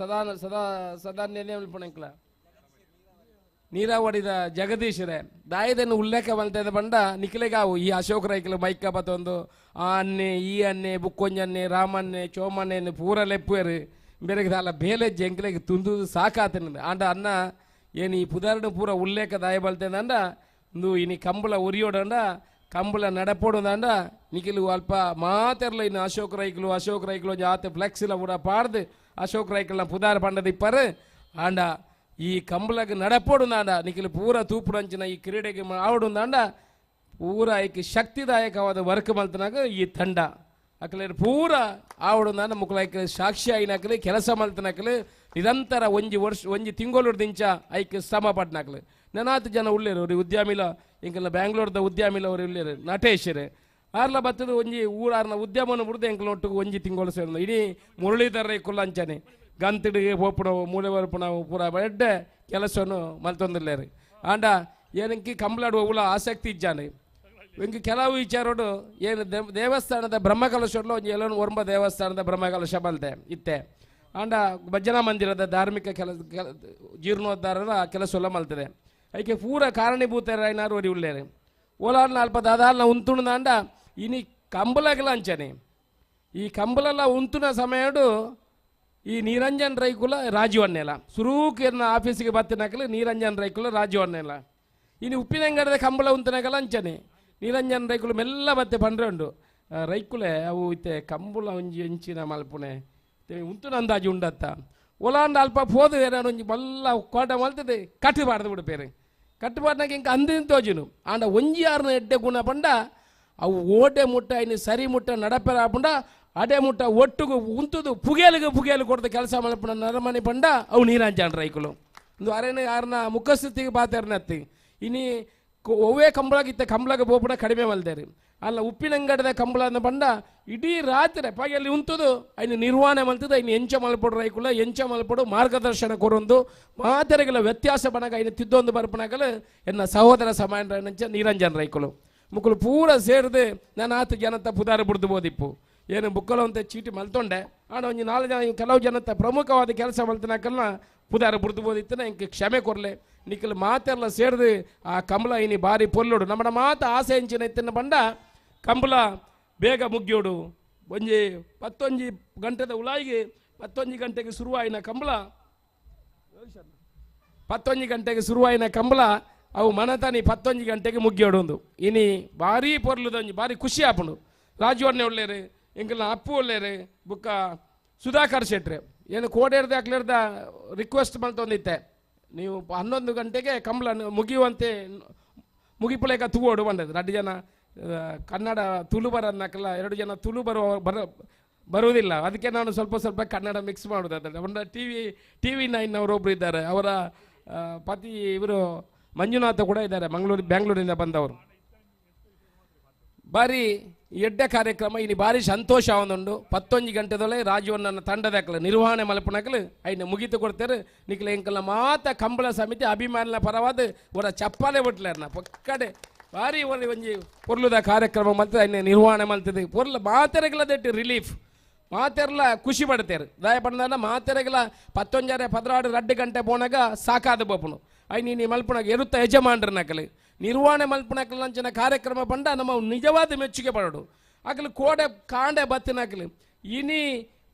ಸದಾನ್ನೇ ಪುಣಕ್ಲ ನೀರಾವಡಿದ ಜಗದೀಶರೇ ದಾಯದನ್ನು ಉಲ್ಲೇಖ ಮಾಡ್ತಾ ಬಂಡ ನಿಖಿಲೆಗಾವು ಈ ಅಶೋಕ್ ರೈಕಲ್ ಮೈಕ ಬತ್ತೊಂದು ಆ ಅನ್ನೆ ಈ ಅನ್ನೆ ಬುಕ್ಕೊಂಜನ್ನೆ ರಾಮನ್ನೆ ಚೋಮನ್ನೆ ಪೂರ ಲೆಪ್ಪುವರು ಬೇರೆಗೆ ಅಲ್ಲ ಬೇಲೆ ಜಂಕ್ಲೆಗೆ ತುಂದು ಸಾಕಾತನ ಆಂಡ ಅನ್ನ ಏನು ಈ ಪುದಾರ್ನ ಪೂರ ಉಲ್ಲೇಖ ದಾಯ ಬಲ್ತೇದಂಡ ಒಂದು ಇನಿ ಕಂಬಳ ಉರಿಯೋಡಂಡ ಕಂಬಳ ನಡಪೋಡಂಡ ನಿಖಿಲು ಅಲ್ಪ ಮಾತೆರ್ಲ ಇನ್ನು ಅಶೋಕ್ ರೈಕಲು ಜಾತೆ ಫ್ಲೆಕ್ಸ್ ಇಲ್ಲ ಪೂರ ಪಾಡ್ದು ಅಶೋಕ್ ರೈಕಲ್ನ ಪುದಾರ ಪಂಡದ ಇಪ್ಪರು ಆಂಡ ಈ ಕಂಬಳಗೆ ನಡಪೋಡುಂದಾಂಡ ನಿಖಿಲು ಪೂರ ತೂಪುಡಂಚಿನ ಈ ಕ್ರೀಡೆಗೆ ಆವಡುಂದಾಂಡ ಪೂರ ಐಕಿ ಶಕ್ತಿದಾಯಕವಾದ ವರ್ಕ್ ಮಲ್ತನಾಗ ಈ ತಂಡ ಅಕಲೆ ಪೂರ ಆವಡುಂದಾಂಡ ಮುಕ್ಕಲ ಸಾಕ್ಷಿ ಆಯ್ನಕಲಿ ಕೆಲಸ ಮಲ್ತನಕಲು ನಿರಂತರ ಒಂಜಿ ತಿಂಗಳು ದಿಂಚ ಐಕ್ ಶ್ರಮ ಪಡ್ನಕಲು ನೆನಾತು ಜನ ಉಳ್ಳೇರು ಅವ್ರಿಗೆ ಉದ್ಯಮಿಲ ಎಂಕಲ್ನ ಬ್ಯಾಂಗ್ಳೂರ್ದ ಉದ್ಯಮಿಲ ಅವ್ರು ಉಳ್ಳೇರು ನಟೇಶರೇ ಆರ್ಲ ಬತ್ತದು ಒಂಜಿ ಊರಾರ್ನ ಉದ್ಯಮನ ಬಿಡ್ದು ಎಂಕಲ್ ಒಟ್ಟಿಗೆ ಒಂಜಿ ತಿಂಗಳು ಸೇರಿದ ಇಡೀ ಮುರಳೀಧರ ಕುಲ್ಲಂಚನೆ ಗಂತಿಡಿಗೆ ಹೋಪುಣವು ಮೂಲೆ ಬರ್ಪುಣವು ಪೂರ ಬಡ್ಡ ಕೆಲಸವನ್ನು ಮಲ್ತೊಂದಿಲ್ಲೇರು ಆಂಡ ಏನಂಕಿ ಕಂಬಳಾಡುವ ಉಳ ಆಸಕ್ತಿ ಇಜ್ಜಾನೆ ಇಂಕ ಕೆಲವು ವಿಚಾರೋಡು ಏನು ದೇವಸ್ಥಾನದ ಬ್ರಹ್ಮಕಲಶೋಡ್ಲು ಒಂಜಿ ಎಲ್ಲೋ ಒರ್ಮ ದೇವಸ್ಥಾನದ ಬ್ರಹ್ಮಕಲಶ ಬಲ್ತೆ ಇತ್ತೆ ಆಂಡ ಭಜನಾ ಮಂದಿರದ ಧಾರ್ಮಿಕ ಜೀರ್ಣೋದ್ಧಾರದ ಕೆಲಸ ಮಲ್ತದೆ ಐಕೆ ಪೂರ ಕಾರಣೀಭೂತರಾಯ್ನಾರು ಒರಿ ಉಳ್ಳೇರು ಓಲಾರ್ನ ಅಲ್ಪ ದಾದಾಲ್ನ ಉಂತುಣದಾಂಡ ಇನಿ ಕಂಬಳಗಲ ಅಂಚನೆ ಈ ಕಂಬಳೆಲ್ಲ ಉಂತುನ ಸಮಯಡು ಈ ನಿರಂಜನ್ ರೈಕುಲ ರಾಜೀವನ್ನೆಲ್ಲ ಸುರೂಕಿನ ಆಫೀಸಿಗೆ ಬತ್ತಿನಕಲು ನಿರಂಜನ್ ರೈಕುಲ ರಾಜೀವನ್ನೆಲ್ಲ ಇನ್ನು ಉಪ್ಪಿನಂಗಡದ ಕಂಬಳ ಉಂತನಕಲ ಅಂಚನೆ ನಿರಂಜನ್ ರೈಕುಲು ಮೆಲ್ಲ ಬತ್ತೆ ಪಂಡ್ರೆ ಉಂಡು ರೈಕುಲೆ ಅವು ಇತ್ತೆ ಕಂಬಳ ಒಂಜಿ ಎಂಚಿನ ಮಲ್ಪುಣೆ ಉಂತುನ ಅಂದಾಜು ಉಂಡತ್ತ ಒಲಾಂಡ ಅಲ್ಪ ಪೋದು ನಾನು ಒಂಜಿ ಮಲ್ಲ ಕೋಟ ಮಲ್ತದೆ ಕಟ್ಟು ಬಾಡ್ದು ಬಿಡ್ಪೇರೆ ಕಟ್ಟು ಬಾಡ್ನಾಗ ಇಂಕ ಅಂದಿನ ತೋಜುನು ಆಂಡ ಒಂಜಿ ಆರ್ನ ಎಡ್ಡೆ ಗುಣ ಪಂಡ ಅವು ಓಟೆ ಮುಟ್ಟ ಇನ್ನು ಸರಿ ಮುಟ್ಟ ನಡಪೆರ ಪಂಡ ಅಡೆ ಮುಟ್ಟ ಒಟ್ಟಿಗೂ ಉಂತುದು ಪುಗೇಲು ಕೊಡ್ದು ಕೆಲಸ ಮಲ್ಪಣ ನರಮನೆ ಪಂಡ ಅವು ನೀರಂಜಾಣ ರೈಕುಲು ಒಂದು ಅರೇನ ಯಾರನ್ನ ಮುಖಸ್ಥಿತಿಗೆ ಬಾತೇರ್ನತ್ತಿ ಇನಿ ಒವ್ವೇ ಕಂಬಳಗಿತ್ತ ಕಂಬಳಗೆ ಬೋಪುಣ ಕಡಿಮೆ ಮಲ್ದೇರಿ ಅಲ್ಲ ಉಪ್ಪಿನಂಗಡದ ಕಂಬಳ ಅಂದ ಪಂಡ ಇಡೀ ರಾತ್ರಿ ಪಗೆಯಲ್ಲಿ ಉಂತುದು ಐನು ನಿರ್ವಹಣೆ ಮಲ್ತದ ಇನ್ನು ಎಂಚ ಮಲ್ಪಡು ರೈಕುಲ ಎಂಚ ಮಲ್ಪಡು ಮಾರ್ಗದರ್ಶನ ಕೊರೊಂದು ಮಾತೆರೆಗಳ ವ್ಯತ್ಯಾಸ ಬಣಗ ಇನ್ನು ತಿದ್ದೊಂದು ಬರ್ಪಣಗಲು ಎನ್ನ ಸಹೋದರ ಸಮಾನ ನಿರಂಜನ್ ರೈಕುಲು ಮುಕ್ಕಳು ಪೂರ ಸೇರಿದು ನಾನು ಆತು ಜನತ ಪುದಾರ ಬಿಡ್ದು ಬೋದಿಪ್ಪು ಏನು ಬುಕ್ಕಲು ಅಂತ ಚೀಟಿ ಮಲ್ತೊಂಡೆ ಆಡ ಒಂಜಿ 4 ಜನ ಕೆಲವು ಜನತ ಪ್ರಮುಖವಾದ ಕೆಲಸ ಮಲ್ತನಕಲ್ನ ಪುದಾರ ಬಿಡ್ದು ಬೋದಿತ್ತನ ಇಂಕ ಕ್ಷಮೆ ಕೊರಲೆ ನಿಕ್ಕಲು ಮಾತೆಲ್ಲ ಸೇರಿದು ಆ ಕಂಬಳ ಇನಿ ಬಾರಿ ಪೊಲ್ಲೋಡು ನಮ್ಮ ಮಾತು ಆಸೆ ಹೆಂಚಿನ ಎತ್ತಿನ ಬಂಡ ಕಂಬಳ ಬೇಗ ಮುಗ್ಯೋಡು ಒಂಜಿ 11 ಗಂಟೆದ ಉಲಾಯಿಗೆ 11 ಗಂಟೆಗೆ ಶುರುವಾಯಿನ ಕಂಬಳ 11 ಗಂಟೆಗೆ ಶುರುವಾಯಿನ ಕಂಬಳ ಅವು ಮನತಾನಿ 11 ಗಂಟೆಗೆ ಮುಗ್ಯೋಡು ಇನಿ ಭಾರಿ ಪೊರ್ಲುದೊಂಜಿ ಭಾರಿ ಖುಷಿ ಆಪುಂಡು ರಾಜವನ್ನೇ ಒಳ್ಳೆಯರು ಎಂಕಲ್ನ ಅಪ್ಪು ಒಳ್ಳೆಯರು ಬುಕ್ಕ ಸುಧಾಕರ್ ಶೆಟ್ರೆ ಏನು ಕೋಡೇರ್ದ ಅಕ್ಲೇರ್ದ ರಿಕ್ವೆಸ್ಟ್ ಮಲ್ತೊಂದಿತ್ತೆ ನೀವು 11 ಗಂಟೆಗೆ ಕಂಬಳ ಮುಗಿಯುವಂತೆ ಮುಗಿಪಲೇಕ ತೂಗೋಡು ಬಂದದ್ದು 2 ಜನ ಕನ್ನಡ ತುಳು ಬರೋನ್ನಕ್ಕಲ್ಲ 2 ಜನ ತುಳು ಬರುವುದಿಲ್ಲ ಅದಕ್ಕೆ ನಾನು ಸ್ವಲ್ಪ ಕನ್ನಡ ಮಿಕ್ಸ್ ಮಾಡೋದು ಅದರಲ್ಲಿ ಒಂದು ಟಿ ವಿ 9 ಒಬ್ಬರು ಇದ್ದಾರೆ ಅವರ ಪತಿ ಇವರು ಮಂಜುನಾಥ ಕೂಡ ಇದ್ದಾರೆ ಬ್ಯಾಂಗ್ಳೂರಿಂದ ಬಂದವರು ಬಾರಿ ಎಡ್ಡೆ ಕಾರ್ಯಕ್ರಮ ಇನ್ನು ಭಾರಿ ಸಂತೋಷ ಆವೊಂದುಂಡು 11 ಗಂಟೆದೊಳೆ ರಾಜವನ್ನ ತಂಡದಕ್ಕಲು ನಿರ್ವಹಣೆ ಮಲ್ಪನಕಲು ಐನ ಮುಗಿತು ಕೊಡ್ತಾರೆ ನಿಕ್ಲೆ ಎಂಕಲ್ನ ಮಾತ ಕಂಬಳ ಸಮಿತಿ ಅಭಿಮಾನಿನ ಪರವಾದ ಒರ ಚಪ್ಪಾಲೆ ಬಿಟ್ಲೇರ್ನ ಪಕ್ಕಡೆ ಭಾರಿ ಒಂಜಿ ಪೊರ್ಲುದ ಕಾರ್ಯಕ್ರಮ ಮಲ್ತದೆ ಐನ ನಿರ್ವಹಣೆ ಮಲ್ತದೆ ಪೊರ್ಲ ಮಾತೆರೆಗಳದಟ್ಟು ರಿಲೀಫ್ ಮಾತೆರ್ಲ ಖುಷಿ ಪಡ್ತೇರು ದಯ ಪಂಡ ಮಾತೆರೆಗಳ 11:16 ಗಂಟೆ ಪೋನಾಗ ಸಾಕಾದ ಬೋಪುನು ಐ ನೀನು ಮಲ್ಪನಾಗ ಎರುತ್ತ ಯಜಮಾನ್ರನಕಲು ನಿರ್ವಹಣೆ ಮಲ್ಪನಕಲು ಅಂಚಿನ ಕಾರ್ಯಕ್ರಮ ಪಂಡ ನಮ್ಮ ನಿಜವಾದ ಮೆಚ್ಚುಗೆ ಪಡೋಡು ಅಕಲು ಕೋಡೆ ಕಾಂಡೆ ಬತ್ತಿನಕಲು ಇನಿ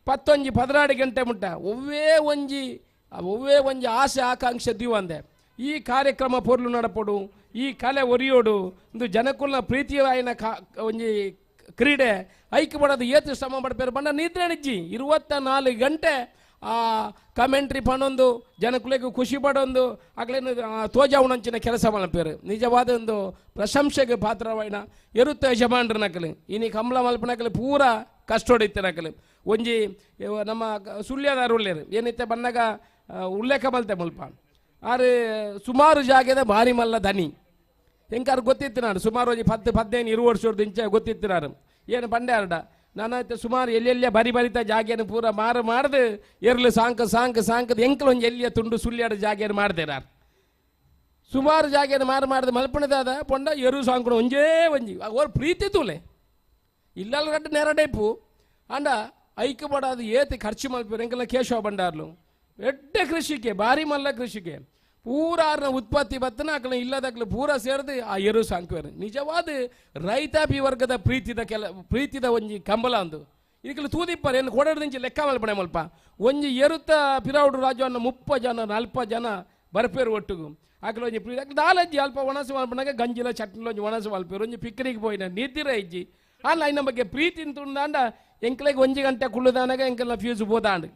11-16 ಗಂಟೆ ಮುಟ್ಟ ಒವ್ವೇ ಒಂಜಿ ಆಸೆ ಆಕಾಂಕ್ಷೆ ದೀವಂದೆ ಈ ಕಾರ್ಯಕ್ರಮ ಪೊರ್ಲು ನಡಪಡು ಈ ಕಲೆ ಒರಿಯೋಡು ಒಂದು ಜನಕುಲ್ನ ಪ್ರೀತಿಯ ಆಯ್ನ ಒಂಜಿ ಕ್ರೀಡೆ ಐಕ್ಯ ಪಡೋದು ಏತು ಶ್ರಮ ಪಡ್ಪೇರು ಬಂಡ ನಿದ್ರೆ ನಿಜ್ಜಿ 24 ಗಂಟೆ ಆ ಕಮೆಂಟ್ರಿ ಪಣೊಂದು ಜನಕುಲೆಗೂ ಖುಷಿ ಪಡೊಂದು ಆಗ್ಲೇನು ತೋಜಾವಣಂಚಿನ ಕೆಲಸ ಮಲ್ಪೇರು ನಿಜವಾದ ಒಂದು ಪ್ರಶಂಸೆಗೆ ಪಾತ್ರವಾಯಿನ ಎರುತ್ತ ಯಜಮಾನ್ರ ನಕಲು ಇನಿ ಕಂಬಳ ಮಲ್ಪನಕಲು ಪೂರ ಕಷ್ಟ ಹೊಡಿತಿರಕಲು ಒಂಜಿ ನಮ್ಮ ಸುಳ್ಯದಾರು ಉಳ್ಳೇರು ಏನಿತ್ತೆ ಬಂದಾಗ ಉಲ್ಲೇಖ ಮಲ್ತೆ ಮುಲ್ಪ ಆರು ಸುಮಾರು ಜಾಗದ ಭಾರಿ ಮಲ್ಲ ದನಿ ಹೆಂಗಾರು ಗೊತ್ತಿತ್ತು ನಾನು ಸುಮಾರು ಒಂದು 10-15-20 ವರ್ಷದ ಇಂಚೆ ಗೊತ್ತಿತ್ತು ನಾನು ಏನು ಬಂಡೆ ಅರ್ಡ ನಾನಾಯ್ತು ಸುಮಾರು ಎಲ್ಲೆಲ್ಲೇ ಬರಿತಾ ಜಾಗೇನು ಪೂರ ಮಾಡ್ದು ಎರ್ಲು ಸಾಂಕದ ಎಂಕಲು ಒಂದು ಎಲ್ಲಿಯ ತುಂಡು ಸುಳ್ಳ್ಯಾಡ ಜಾಗೇನು ಮಾಡ್ದೇರ ಸುಮಾರು ಜಾಗೇನು ಮಾಡ್ದು ಮಲ್ಪಣದಾದ ಪೊಂಡ ಎರು ಸಾಂಕಣ ಒಂಜಿ ಅವ್ರ ಪ್ರೀತಿ ತೂಲೆ ಇಲ್ಲಲ್ಲ ಗಡ್ಡ ನೆರಡೇಪು ಅಂಡ ಐಕ್ಯ ಪಡೋದು ಏತಿ ಖರ್ಚು ಮಲ್ಪೇರು ಎಂಕಲ್ಲ ಕೇಶವ ಬಂಡಾರ್ಲು ಎಡ್ಡೆ ಕೃಷಿಗೆ ಭಾರಿ ಮಲ್ಲ ಕೃಷಿಗೆ ಪೂರಾರ್ನ ಉತ್ಪತ್ತಿ ಬತ್ತನ ಅಕಲ ಇಲ್ಲದಕ್ಲು ಪೂರ ಸೇರಿದು ಆ ಎರು ಸಾಂಕ್ವೇರು ನಿಜವಾದ ರೈತಾಪಿ ವರ್ಗದ ಪ್ರೀತಿದ ಒಂಜಿ ಕಂಬಲ ಅಂದು ಇದಕ್ಕೆ ತೂದಿಪ್ಪರು ಏನು ಕೊಡೋದಿಂಚಿ ಲೆಕ್ಕ ಮಲ್ಪಣೆ ಮಲ್ಪ ಒಂಜಿ ಎರುತ್ತ ಪಿರಾವುಡು ರಾಜವನ್ನ 30 ಜನ 40 ಜನ ಬರ್ಪೇರು ಒಟ್ಟಿಗೂ ಅಕಲ ಒಂಜಿ ಪ್ರೀತಿ ದಾಲಜ್ಜಿ ಅಲ್ಪ ಒಣಸು ಮಲ್ಪನಾಗ ಗಂಜಿಲ ಚಟ್ನಿಲ ಒಂಜಿ ಒಣಸು ಮಲ್ಪೇರು ಒಂಜಿ ಪಿಕ್ನಿಕ್ ಪೋಯಿನ ನಿದ್ದಿರ ಇಜ್ಜಿ ಅಲ್ಲ ಇನ್ನ ಬಗ್ಗೆ ಪ್ರೀತಿ ತುಂಡಾಂಡ ಎಂಕ್ಲೆಗೆ 1 ಗಂಟೆ ಕುಳ್ಳುದಾನಾಗ ಎಂಕೆಲ್ಲ ಫ್ಯೂಸ್ ಬೋದಾಂಡು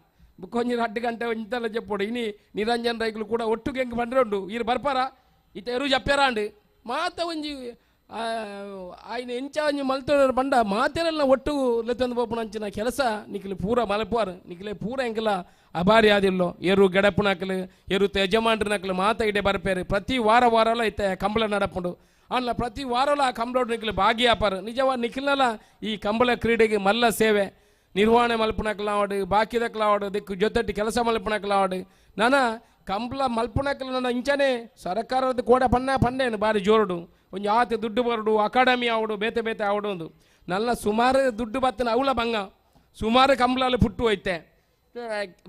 ಕೊಂಚ 2 ಗಂಟೆ ಇಂತೆಲ್ಲ చెప్పೋಡು ಇನಿ ನಿರಂಜನ್ ರೈಗಳು ಕೂಡ ಒಟ್ಟಿಗೆ ಹೆಂಗೆ ಬಂದ್ರಂಡು ಇರು ಬರ್ಪಾರ ಇತ್ತ ಎರು ಜಪ್ಪ್ಯಾರಾಂಡು ಮಾತ ಒಂಜಿ ಆಯ್ನ ಎಂಚ ಒಂಜಿ ಮಲ್ತೋರು ಬಂಡ ಮಾತೆರೆಲ್ಲ ಒಟ್ಟು ಲೆತ್ತಂದು ಬೋಪುನ ಅಂಚಿನ ಕೆಲಸ ನಿಕ್ಲಿ ಪೂರ ಮಲ್ಪಾರು ನಿಕ್ಲೆ ಪೂರ ಎಂಕಲ ಅಭಾರಿ ಆದಿಲ್ಲೋ ಎರು ಗಡಪುನಕಲು ಎರು ಯಜಮಾನ್ರನಕಲು ಮಾತ ಇಡೆ ಬರ್ಪೇರು ಪ್ರತಿ ವಾರಲ ಇತ್ತ ಕಂಬಳ ನಡಪುಂಡು ಅಲ್ಲ ಪ್ರತಿ ವಾರಲ ಆ ಕಂಬಳ ನಿಕ್ಲು ಭಾಗಿಯಾಪಾರು ನಿಜವಾದ ನಿಖಿಲ್ನಲ್ಲ ಈ ಕಂಬಳ ಕ್ರೀಡೆಗೆ ಮಲ್ಲ ಸೇವೆ ನಿರ್ವಹಣೆ ಮಲ್ಪನಕಲಾವಡು ಬಾಕಿದಕ್ಲಾವಡು ದಿಕ್ಕು ಜೊತೆಟ್ಟು ಕೆಲಸ ಮಲ್ಪನಕಲಾವಡು ನಾನು ಕಂಬಳ ಮಲ್ಪನಕಲು ನನ್ನ ಇಂಚನೆ ಸರ್ಕಾರದ ಕೂಡ ಪಂಡೇನು ಭಾರಿ ಜೋರುಡು ಒಂಜಿ ಆತ ದುಡ್ಡು ಬರಡು ಅಕಾಡೆಮಿ ಆವಡು ಬೇತೆ ಆವಡು ಒಂದು ನಲ್ಲ ಸುಮಾರು ದುಡ್ಡು ಬತ್ತನ ಅವಳ ಬಂಗ ಸುಮಾರು ಕಂಬಳಲು ಪುಟ್ಟು ಹೋಯ್ತೆ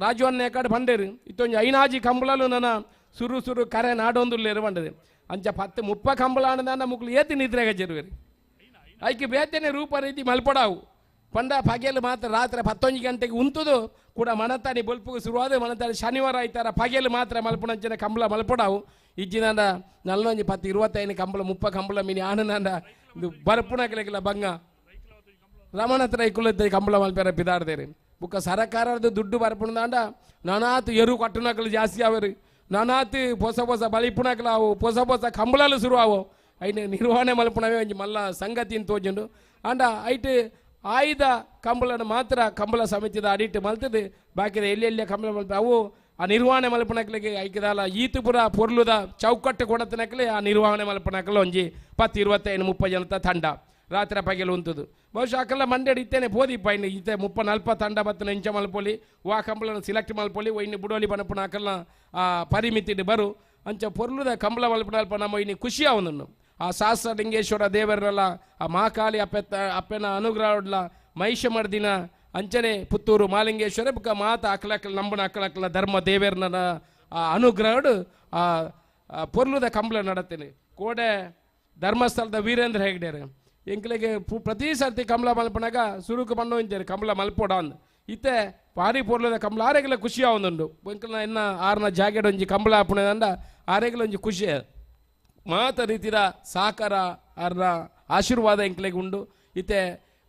ರಾಜವನ್ನ ಕಡೆ ಪಂಡೇರು ಇತ್ತೊಂಜಿ ಐನಾಜಿ ಕಂಬಳಲು ನನ್ನ ಸುರು ಕರೆ ನಾಡೊಂದುಲ್ಲೇರು ಬಂಡದೆ ಅಂಚ 10-30 ಕಂಬಳ ನನ್ನ ಮುಕ್ಳು ಏತಿ ನಿದ್ರೆಗೆ ಜರುವೇರಿ ಐಕೆ ಬೇತೆನೆ ರೂಪ ರೀತಿ ಮಲ್ಪಡಾವು ಪಂಡ ಪಗೆಲು ಮಾತ್ರ ರಾತ್ರಿ 11 ಗಂಟೆಗೆ ಉಂತುದು ಕೂಡ ಮನತಾನಿ ಬಲ್ಪುಗೆ ಶುರುವಾದ ಮನತಾನಿ ಶನಿವಾರ ಆಯ್ತಾರ ಪಗೆಲು ಮಾತ್ರ ಮಲ್ಪಣಂಚಿನ ಕಂಬಳ ಮಲ್ಪಡಾವು ಇಜ್ಜಿನ ನಲ್ಲೊಂಜಿ 10-25 ಕಂಬಳ 30 ಕಂಬಳ ಮಿನಿ ಆನಂದ ಬರ್ಪುಣಕ್ಲೆಲ್ಲ ಬಂಗ ರಮಣತ್ರ ಐಕುಲದ ಕಂಬಳ ಮಲ್ಪೇರ ಪಿದಾಡ್ದೇರಿ ಬುಕ್ಕ ಸರಕಾರದ ದುಡ್ಡು ಬರ್ಪುಣದಾಂಡ ನಾನಾತು ಎರು ಕಟ್ಟುನಕಲು ಜಾಸ್ತಿ ಆವರು ನಾನಾತು ಹೊಸ ಬಲಿಪುಣಕಲು ಅವು ಹೊಸ ಕಂಬಳಲು ಶುರು ಆವು ಐನ ನಿರ್ವಹಣೆ ಮಲ್ಪಣವೇ ಒಂಜಿ ಮಲ್ಲ ಸಂಗತಿ ತೋಜುಂಡು ಅಂಡ ಐಟ್ ಆಯ್ದ ಕಂಬಳನ ಮಾತ್ರ ಕಂಬಳ ಸಮಿತಿದ ಅಡಿಟ್ಟು ಮಲ್ತದೆ ಬಾಕಿದ ಎಲ್ಲೆಲ್ಲ ಕಂಬಳ ಮಲ್ಪ ಅವು ಆ ನಿರ್ವಹಣೆ ಮಲ್ಪನಕ್ಲಿಗೆ ಐಕಿದಲ್ಲ ಈತುಪುರ ಪೊರ್ಲುದ ಚೌಕಟ್ಟು ಕೊಡತನಕ್ಲೆ ಆ ನಿರ್ವಹಣೆ ಮಲ್ಪನಕ್ಲು ಒಂಜಿ 10-25-30 ಜನತ ತಂಡ ರಾತ್ರಿ ಪಗೆಲು ಉಂತದು ಬಹುಶಃ ಅಕಲ್ಲ ಮಂಡ್ಯಡ್ ಇತ್ತೇನೆ ಬೋದಿಪ್ಪ ಇನ್ನು ಇತ್ತೆ 30-40 ತಂಡ ಬತ್ತನ ಇಂಚ ಮಲ್ಪೊಲಿ ವಾ ಕಂಬಳನ ಸಿಲೆಕ್ಟ್ ಮಲ್ಪೊಲಿ ಇನ್ನು ಬುಡೋಲಿ ಬನಪುನ ಅಕಲ್ನ ಆ ಪರಿಮಿತಿಡ್ ಬರು ಅಂಚ ಪೊರ್ಲುದ ಕಂಬಳ ಮಲ್ಪನಲ್ಪ ನಮ್ಮ ಇನ್ನು ಖುಷಿ ಅವನನ್ನು ಆ ಸಹಸ್ರಲಿಂಗೇಶ್ವರ ದೇವರಲ್ಲ ಆ ಮಹಾಕಾಳಿ ಅಪ್ಪನ ಅನುಗ್ರಹಡ್ಲ ಮಹಿಷ ಮರ್ದಿನ ಅಂಚನೆ ಪುತ್ತೂರು ಮಾಲಿಂಗೇಶ್ವರ ಬುಕ್ಕ ಮಾತ ಅಕ್ಕಲಕ್ಕಲ ನಂಬನ ಅಕ್ಕಲಕ್ಕಲ ಧರ್ಮ ದೇವೇರ್ನ ಆ ಅನುಗ್ರಹಡು ಆ ಪೊರ್ಲುದ ಕಂಬಳ ನಡತ್ತೇನೆ ಕೋಡೆ ಧರ್ಮಸ್ಥಳದ ವೀರೇಂದ್ರ ಹೆಗ್ಡೇರು ಎಂಕ್ಲೆಗೆ ಪ್ರತಿ ಸರ್ತಿ ಕಂಬಳ ಮಲ್ಪನಾಗ ಸುರುಕು ಬಂದು ಇಂಚೇರಿ ಕಂಬಳ ಮಲ್ಪೋಡ ಅಂದ್ ಇತ್ತೆ ಭಾರಿ ಪೊರ್ಲುದ ಕಂಬಳ ಆರೆಗಲ ಖುಷಿ ಆವೊಂದುಂಡು ಎಂಕಲ್ನ ಇನ್ನ ಆರ್ನ ಜಾಗೆಡ್ ಒಂಜಿ ಕಂಬಳ ಹಾಪುಣದಂಡ ಆರೆಗಲ ಒಂಜಿ ಖುಷಿ ಮಾತ ರೀತಿಯ ಸಹಕಾರ ಅರ್ನ ಆಶೀರ್ವಾದ ಎಂಕ್ಲೆಗೆ ಉಂಡು ಇತ್ತೆ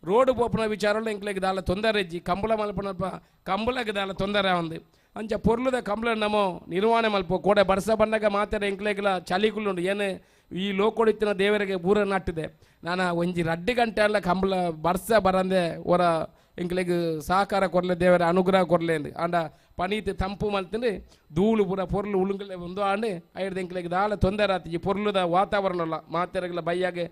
ರೋಡ್ ಪೋಪನ ವಿಚಾರಗಳು ಎಂಕ್ಲೆಗೆ ದಾಲ ತೊಂದರೆ ಇಜ್ಜಿ ಕಂಬಳ ಮಲ್ಪನಪ್ಪ ಕಂಬಳಗೆ ದಾಲ ತೊಂದರೆ ಒಂದು ಅಂಚ ಪೊರ್ಲುದ ಕಂಬಳ ನಮೋ ನಿರ್ವಹಣೆ ಮಲ್ಪ ಕೋಡೆ ಬರ್ಸ ಬಂದಾಗ ಮಾತಾಡ ಎಂಕ್ಲೆಗ್ಲ ಚಳಿಗುಳ್ಳುಂಡು ಏನು ಈ ಲೋಕೊಡಿತ್ತಿನ ದೇವರಿಗೆ ಬೂರ ನಾಟಿದೆ ನಾನು ಒಂಜಿ 2 ಗಂಟೆ ಅಲ್ಲ ಕಂಬಳ ಬರ್ಸ ಬರಂದೆ ಹೊರ ಎಂಕ್ಲೆಗೆ ಸಹಕಾರ ಕೊರಲೆ ದೇವರ ಅನುಗ್ರಹ ಕೊರಲೆ ಅಂದ ಪನೀತು ತಂಪು ಮಲ್ತಂದು ಧೂಳು ಪೂರ ಪೊರ್ಲು ಉಳುಂಗಲೆ ಒಂದು ಆಂಡು ಐದು ಎಂಕ್ಲೆಗೆ ದಾಲ ತೊಂದರೆ ಆತಿಜಿ ಪೊರ್ಲುದ ವಾತಾವರಣ ಮಾತೆರಗಳ ಬೈಯಾಗೆ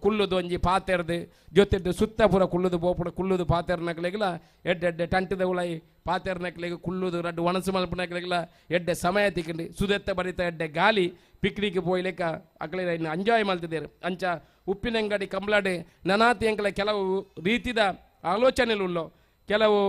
ಕುಲ್ಲುದು ಒಂಜಿ ಪಾತೆರ್ದು ಜೊತೆದ್ದು ಸುತ್ತ ಪೂರ ಕುಲ್ಲುದು ಬೋಪುಡ ಕುಲ್ಲುದು ಪಾತೆರ್ನಕ್ಲೆಗಿಲ್ಲ ಎಡ್ಡೆ ಟಂಟದ ಉಳೈ ಪಾತೆರ್ನಕ್ಲೆಗೆ ಕುಲ್ಲುದು ರಡ್ಡು ಒಣಸು ಮಲ್ಪನಕ್ಲೆಗಿಲ್ಲ ಎಡ್ಡೆ ಸಮಯ ತಿಕ್ಕಂಡು ಸುದೆತ್ತ ಬರಿತ ಎಡ್ಡೆ ಗಾಲಿ ಪಿಕ್ನಿಕ್ ಪೋಯ್ಲೆಕ್ಕ ಅಕಲೆ ಇನ್ನು ಎಂಜಾಯ್ ಮಲ್ತಿದ್ದೇರು ಅಂಚ ಉಪ್ಪಿನಂಗಡಿ ಕಂಬ್ಲಾಡು ನನಾತಿ ಎಂಕಲ ಕೆಲವು ರೀತಿದ ಆಲೋಚನೆಲು ಕೆಲವು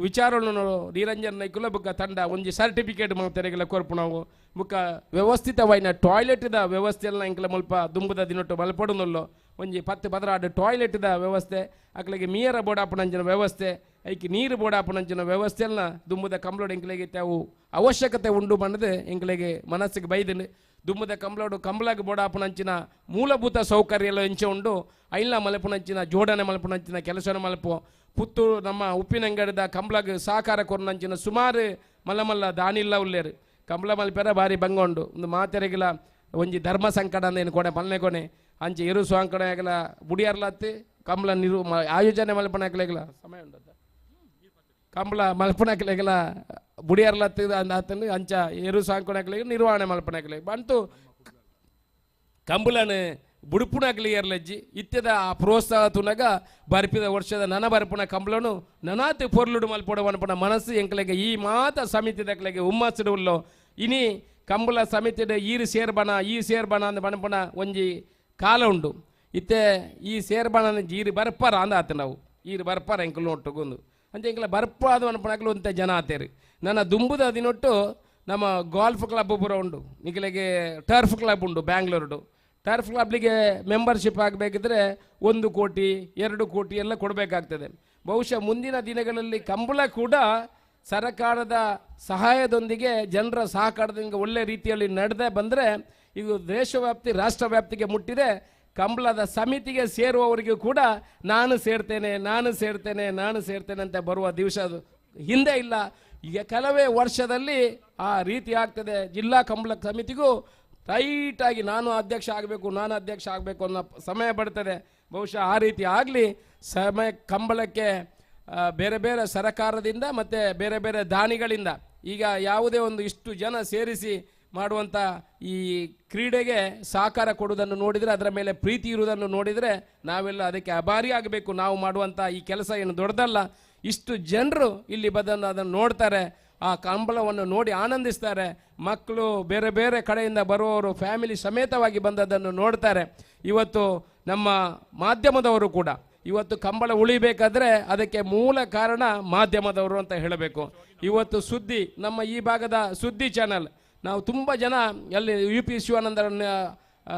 ವಿಚಾರಗಳನ್ನು ನಿರಂಜನ ನೈಕುಲ ಬುಕ್ಕ ತಂಡ ಒಂಜಿ ಸರ್ಟಿಫಿಕೇಟ್ ಮಾತೆರೆಗೆಲ್ಲ ಕೊರ್ಪು ನಾವು ಬುಕ್ಕ ವ್ಯವಸ್ಥಿತವಾಯಿನ ಟಾಯ್ಲೆಟ್ದ ವ್ಯವಸ್ಥೆಲ್ಲ ಎಂಕಲ ಮುಲ್ಪ ದುಂಬುದ ದಿನೊಟ್ಟು ಮಲ್ಪಡುನಲ್ಲೋ ಒಂಜಿ 10-15 ಟಾಯ್ಲೆಟ್ದ ವ್ಯವಸ್ಥೆ ಅಕ್ಲೆಗೆ ಮೀಯರ ಬೋಡಾಪನಂಚಿನ ವ್ಯವಸ್ಥೆ ಐಕಿ ನೀರು ಬೋಡಾಪನಂಚಿನ ವ್ಯವಸ್ಥೆಲ್ಲ ದುಂಬುದ ಕಂಬ್ಳೋಡು ಎಂಕಲೆಗೆ ತಾವು ಅವಶ್ಯಕತೆ ಉಂಡು ಬಂದದು ಎಂಕಲೆಗೆ ಮನಸ್ಸಿಗೆ ಬೈದನು ದುಮ್ಮದ ಕಂಬ್ಳೋಡು ಕಂಬ್ಳಾಗ ಬೋಡಾಪನಂಚಿನ ಮೂಲಭೂತ ಸೌಕರ್ಯ ಎಲ್ಲ ಎಂಚ ಉಂಡು ಐಲ್ಲ ಮಲ್ಪನಂಚಿನ ಜೋಡಣೆ ಮಲ್ಪನಂಚಿನ ಕೆಲಸನ ಮಲ್ಪು ಪುತ್ತೂರು ನಮ್ಮ ಉಪ್ಪಿನಂಗಡಿದ ಕಂಬ್ಳಾಗ ಸಹಕಾರ ಕೊರ್ನಂಚಿನ ಸುಮಾರು ಮಲ್ಲ ದಾನಿಲ್ಲ ಉಲ್ಲೇರು ಕಂಬ್ಳ ಮಲ್ಪೆರ ಭಾರಿ ಬಂಗೊಂಡು ಒಂದು ಮಾತೆರೆಗಿಲ ಒಂಜಿ ಧರ್ಮ ಸಂಕಟ ಅಂದೇನು ಕೊನೆ ಪಲ್ಲೆ ಕೊನೆ ಅಂಚೆ ಇರು ಸ್ವಾಂಕಡೆಗಲ ಬುಡಿಯರ್ಲತ್ತಿ ಕಂಬ್ಳ ಆಯೋಜನೆ ಮಲ್ಪನಾಕಲೆಗಲ ಸಮಯ ಉಂಟು ಕಂಬ್ಳ ಮಲ್ಪನಾಕಲೆಗಲ ಬುಡಿಯರ್ಲತ್ತಿ ಅಂದ ಅಂಚ ಎರು ಸಾಂಕೊಣಕ್ಲೆಗೆ ನಿರ್ವಹಣೆ ಮಲ್ಪನಾಕಲೆ ಬಂತು ಕಂಬಳನು ಬುಡುಪುಣಕ್ಲಿ ಏರ್ಲಜ್ಜಿ ಇತ್ಯದ ಆ ಪ್ರೋತ್ಸಾಹ ತುನಗ ಬರ್ಪಿದ ವರ್ಷದ ನನ ಬರ್ಪುಣ ಕಂಬಳನು ನನಾತಿ ಪೊರ್ಲುಡು ಮಲ್ಪೊಡ ಮನ್ಪುಣ ಮನಸ್ಸು ಎಂಕಲೆಗೆ ಈ ಮಾತ ಸಮಿತಿದಕ್ಲೆಗೆ ಹುಮ್ಮಸ್ಸಿಡು ಉಲ್ಲೋ ಇನಿ ಕಂಬಳ ಸಮಿತಿದ ಈ ಸೇರ್ಬಣ ಅಂದ ಮನ್ಪುಣ ಒಂಜಿ ಕಾಲ ಉಂಡು ಇತ್ತೆ ಈ ಸೇರ್ಬಣ ಈರು ಬರ್ಪಾರ ಅಂದ ಆತ ನಾವು ಈರು ಬರ್ಪಾರ ಎಂಕಲು ಒಟ್ಟುಗೊಂದು ಅಂಚೆ ಎಂಕಲ ಬರ್ಪಾದ ಮನ್ಪುಣಕ್ಲು ಒಂತೆ ಜನ ಆತೇರು ನನ್ನ ದುಂಬುದ ದಿನೊಟ್ಟು ನಮ್ಮ ಗಾಲ್ಫ್ ಕ್ಲಬ್ ಪೂರ ಉಂಡು ನಿಖಲೆಗೆ ಟರ್ಫ್ ಕ್ಲಬ್ ಉಂಡು ಬ್ಯಾಂಗ್ಳೂರ್ಡು ಟರ್ಫ್ ಕ್ಲಬ್ಲಿಗೆ ಮೆಂಬರ್ಶಿಪ್ ಆಗಬೇಕಿದ್ರೆ 1 ಕೋಟಿ 2 ಕೋಟಿ ಎಲ್ಲ ಕೊಡಬೇಕಾಗ್ತದೆ ಬಹುಶಃ ಮುಂದಿನ ದಿನಗಳಲ್ಲಿ ಕಂಬಳ ಕೂಡ ಸರ್ಕಾರದ ಸಹಾಯದೊಂದಿಗೆ ಜನರ ಸಹಕಾರದಿಂದ ಒಳ್ಳೆ ರೀತಿಯಲ್ಲಿ ನಡೆದೇ ಬಂದರೆ ಇದು ದೇಶವ್ಯಾಪ್ತಿ ರಾಷ್ಟ್ರವ್ಯಾಪ್ತಿಗೆ ಮುಟ್ಟಿದೆ ಕಂಬಳದ ಸಮಿತಿಗೆ ಸೇರುವವರಿಗೂ ಕೂಡ ನಾನು ಸೇರ್ತೇನೆ ಅಂತ ಬರುವ ದಿವಸ ಹಿಂದೆ ಇಲ್ಲ ಈಗ ಕೆಲವೇ ವರ್ಷದಲ್ಲಿ ಆ ರೀತಿ ಆಗ್ತದೆ ಜಿಲ್ಲಾ ಕಂಬಳ ಸಮಿತಿಗೂ ಟೈಟಾಗಿ ನಾನು ಅಧ್ಯಕ್ಷ ಆಗಬೇಕು ಅನ್ನೋ ಸಮಯ ಬರ್ತದೆ ಬಹುಶಃ ಆ ರೀತಿ ಆಗಲಿ ಸಮಯ ಕಂಬಳಕ್ಕೆ ಬೇರೆ ಬೇರೆ ಸರಕಾರದಿಂದ ಮತ್ತು ಬೇರೆ ಬೇರೆ ದಾನಿಗಳಿಂದ ಈಗ ಯಾವುದೇ ಒಂದು ಇಷ್ಟು ಜನ ಸೇರಿಸಿ ಮಾಡುವಂಥ ಈ ಕ್ರೀಡೆಗೆ ಸಹಕಾರ ಕೊಡುವುದನ್ನು ನೋಡಿದರೆ ಅದರ ಮೇಲೆ ಪ್ರೀತಿ ಇರುವುದನ್ನು ನೋಡಿದರೆ ನಾವೆಲ್ಲ ಅದಕ್ಕೆ ಆಭಾರಿ ಆಗಬೇಕು ನಾವು ಮಾಡುವಂಥ ಈ ಕೆಲಸ ಏನು ದೊಡ್ಡದಲ್ಲ ಇಷ್ಟು ಜನರು ಇಲ್ಲಿ ಬಂದು ಅದನ್ನು ನೋಡ್ತಾರೆ ಆ ಕಂಬಳವನ್ನು ನೋಡಿ ಆನಂದಿಸ್ತಾರೆ ಮಕ್ಕಳು ಬೇರೆ ಬೇರೆ ಕಡೆಯಿಂದ ಬರುವವರು ಫ್ಯಾಮಿಲಿ ಸಮೇತವಾಗಿ ಬಂದದ್ದನ್ನು ನೋಡ್ತಾರೆ ಇವತ್ತು ನಮ್ಮ ಮಾಧ್ಯಮದವರು ಕೂಡ ಇವತ್ತು ಕಂಬಳ ಉಳಿಬೇಕಾದ್ರೆ ಅದಕ್ಕೆ ಮೂಲ ಕಾರಣ ಮಾಧ್ಯಮದವರು ಅಂತ ಹೇಳಬೇಕು ಇವತ್ತು ಸುದ್ದಿ ನಮ್ಮ ಈ ಭಾಗದ ಸುದ್ದಿ ಚಾನಲ್ ನಾವು ತುಂಬ ಜನ ಅಲ್ಲಿ UP ಶಿವಾನಂದರ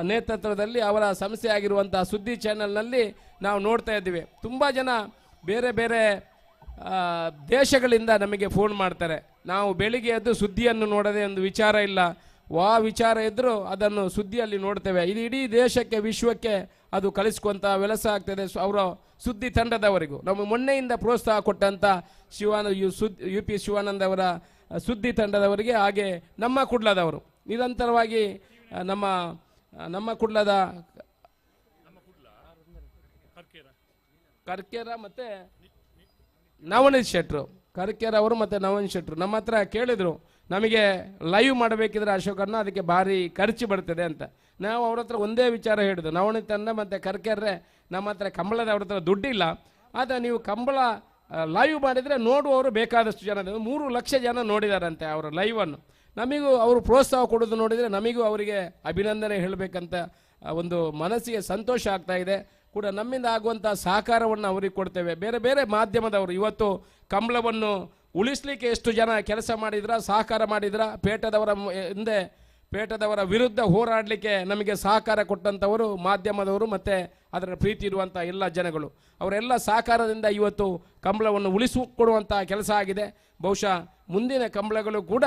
ನೇತೃತ್ವದಲ್ಲಿ ಅವರ ಸಂಸ್ಥೆ ಆಗಿರುವಂಥ ಸುದ್ದಿ ಚಾನಲ್ನಲ್ಲಿ ನಾವು ನೋಡ್ತಾ ಇದ್ದೀವಿ ತುಂಬ ಜನ ಬೇರೆ ಬೇರೆ ದೇಶಗಳಿಂದ ನಮಗೆ ಫೋನ್ ಮಾಡ್ತಾರೆ ನಾವು ಬೆಳಿಗ್ಗೆ ಎದ್ದು ಸುದ್ದಿಯನ್ನು ನೋಡೋದೇ ಒಂದು ವಿಚಾರ ಇಲ್ಲ ವಿಚಾರ ಇದ್ದರೂ ಅದನ್ನು ಸುದ್ದಿಯಲ್ಲಿ ನೋಡ್ತೇವೆ ಇದು ಇಡೀ ದೇಶಕ್ಕೆ ವಿಶ್ವಕ್ಕೆ ಅದು ಕಳಿಸ್ಕೊಂತ ಕೆಲಸ ಆಗ್ತದೆ ಅವರ ಸುದ್ದಿ ತಂಡದವರಿಗೂ ನಮ್ಮ ಮೊನ್ನೆಯಿಂದ ಪ್ರೋತ್ಸಾಹ ಕೊಟ್ಟಂಥ UP ಶಿವಾನಂದ ಅವರ ಸುದ್ದಿ ತಂಡದವರಿಗೆ ಹಾಗೆ ನಮ್ಮ ಕುಡ್ಲದವರು ನಿರಂತರವಾಗಿ ನಮ್ಮ ಕುಡ್ಲದ ಕರ್ಕೇರ ಮತ್ತು ನವನೀತ್ ಶೆಟ್ರು ಕರ್ಕೇರ ಅವರು ಮತ್ತು ನವನೀತ್ ಶೆಟ್ರು ನಮ್ಮ ಹತ್ರ ಕೇಳಿದರು ನಮಗೆ ಲೈವ್ ಮಾಡಬೇಕಿದ್ರೆ ಅಶೋಕನ್ನ ಅದಕ್ಕೆ ಭಾರಿ ಖರ್ಚು ಬರ್ತದೆ ಅಂತ ನಾವು ಅವ್ರ ಹತ್ರ ಒಂದೇ ವಿಚಾರ ಹೇಳಿದ್ರು ನವನೀತ್ ಅನ್ನ ಮತ್ತು ಕರ್ಕೇರ್ರೆ ನಮ್ಮ ಹತ್ರ ಕಂಬಳದ ಅವ್ರ ಹತ್ರ ದುಡ್ಡಿಲ್ಲ ಆದರೆ ನೀವು ಕಂಬಳ ಲೈವ್ ಮಾಡಿದರೆ ನೋಡುವವರು ಬೇಕಾದಷ್ಟು ಜನ 3 ಲಕ್ಷ ಜನ ನೋಡಿದಾರಂತೆ ಅವರ ಲೈವನ್ನು ನಮಗೂ ಅವರು ಪ್ರೋತ್ಸಾಹ ಕೊಡೋದು ನೋಡಿದರೆ ನಮಗೂ ಅವರಿಗೆ ಅಭಿನಂದನೆ ಹೇಳಬೇಕಂತ ಒಂದು ಮನಸ್ಸಿಗೆ ಸಂತೋಷ ಆಗ್ತಾ ಇದೆ ಕೂಡ ನಮ್ಮಿಂದ ಆಗುವಂಥ ಸಹಕಾರವನ್ನು ಅವರಿಗೆ ಕೊಡ್ತೇವೆ ಬೇರೆ ಬೇರೆ ಮಾಧ್ಯಮದವರು ಇವತ್ತು ಕಂಬಳವನ್ನು ಉಳಿಸ್ಲಿಕ್ಕೆ ಎಷ್ಟು ಜನ ಕೆಲಸ ಮಾಡಿದ್ರ ಸಹಕಾರ ಮಾಡಿದ್ರ ಪೇಟದವರ ವಿರುದ್ಧ ಹೋರಾಡಲಿಕ್ಕೆ ನಮಗೆ ಸಹಕಾರ ಕೊಟ್ಟಂಥವರು ಮಾಧ್ಯಮದವರು ಮತ್ತು ಅದರ ಪ್ರೀತಿ ಇರುವಂಥ ಎಲ್ಲ ಜನಗಳು ಅವರೆಲ್ಲ ಸಹಕಾರದಿಂದ ಇವತ್ತು ಕಂಬಳವನ್ನು ಉಳಿಸಿಕೊಡುವಂಥ ಕೆಲಸ ಆಗಿದೆ ಬಹುಶಃ ಮುಂದಿನ ಕಂಬಳಗಳು ಕೂಡ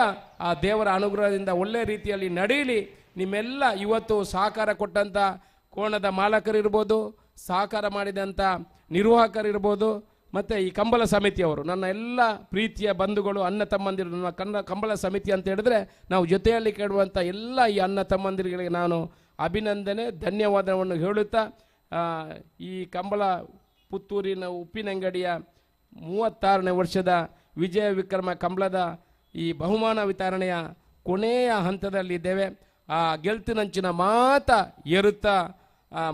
ಆ ದೇವರ ಅನುಗ್ರಹದಿಂದ ಒಳ್ಳೆ ರೀತಿಯಲ್ಲಿ ನಡೆಯಲಿ ನಿಮ್ಮೆಲ್ಲ ಇವತ್ತು ಸಹಕಾರ ಕೊಟ್ಟಂಥ ಕೋಣದ ಮಾಲಕರಿರ್ಬೋದು ಸಹಕಾರ ಮಾಡಿದಂಥ ನಿರ್ವಾಹಕರಿರ್ಬೋದು ಮತ್ತು ಈ ಕಂಬಳ ಸಮಿತಿಯವರು ನನ್ನ ಎಲ್ಲ ಪ್ರೀತಿಯ ಬಂಧುಗಳು ಅಣ್ಣ ತಮ್ಮಂದಿರು ನನ್ನ ಕಂಬಳ ಸಮಿತಿ ಅಂತ ಹೇಳಿದ್ರೆ ನಾವು ಜೊತೆಯಲ್ಲಿ ಕೇಳುವಂಥ ಎಲ್ಲ ಈ ಅಣ್ಣ ತಮ್ಮಂದಿರಿಗೆ ನಾನು ಅಭಿನಂದನೆ ಧನ್ಯವಾದವನ್ನು ಹೇಳುತ್ತಾ ಈ ಕಂಬಳ ಪುತ್ತೂರಿನ ಉಪ್ಪಿನಂಗಡಿಯ 36ನೇ ವರ್ಷದ ವಿಜಯ ವಿಕ್ರಮ ಕಂಬಳದ ಈ ಬಹುಮಾನ ವಿತರಣೆಯ ಕೊನೆಯ ಹಂತದಲ್ಲಿದ್ದೇವೆ. ಆ ಗೆಲ್ತಿನಂಚಿನ ಮಾತ ಎರುತ್ತಾ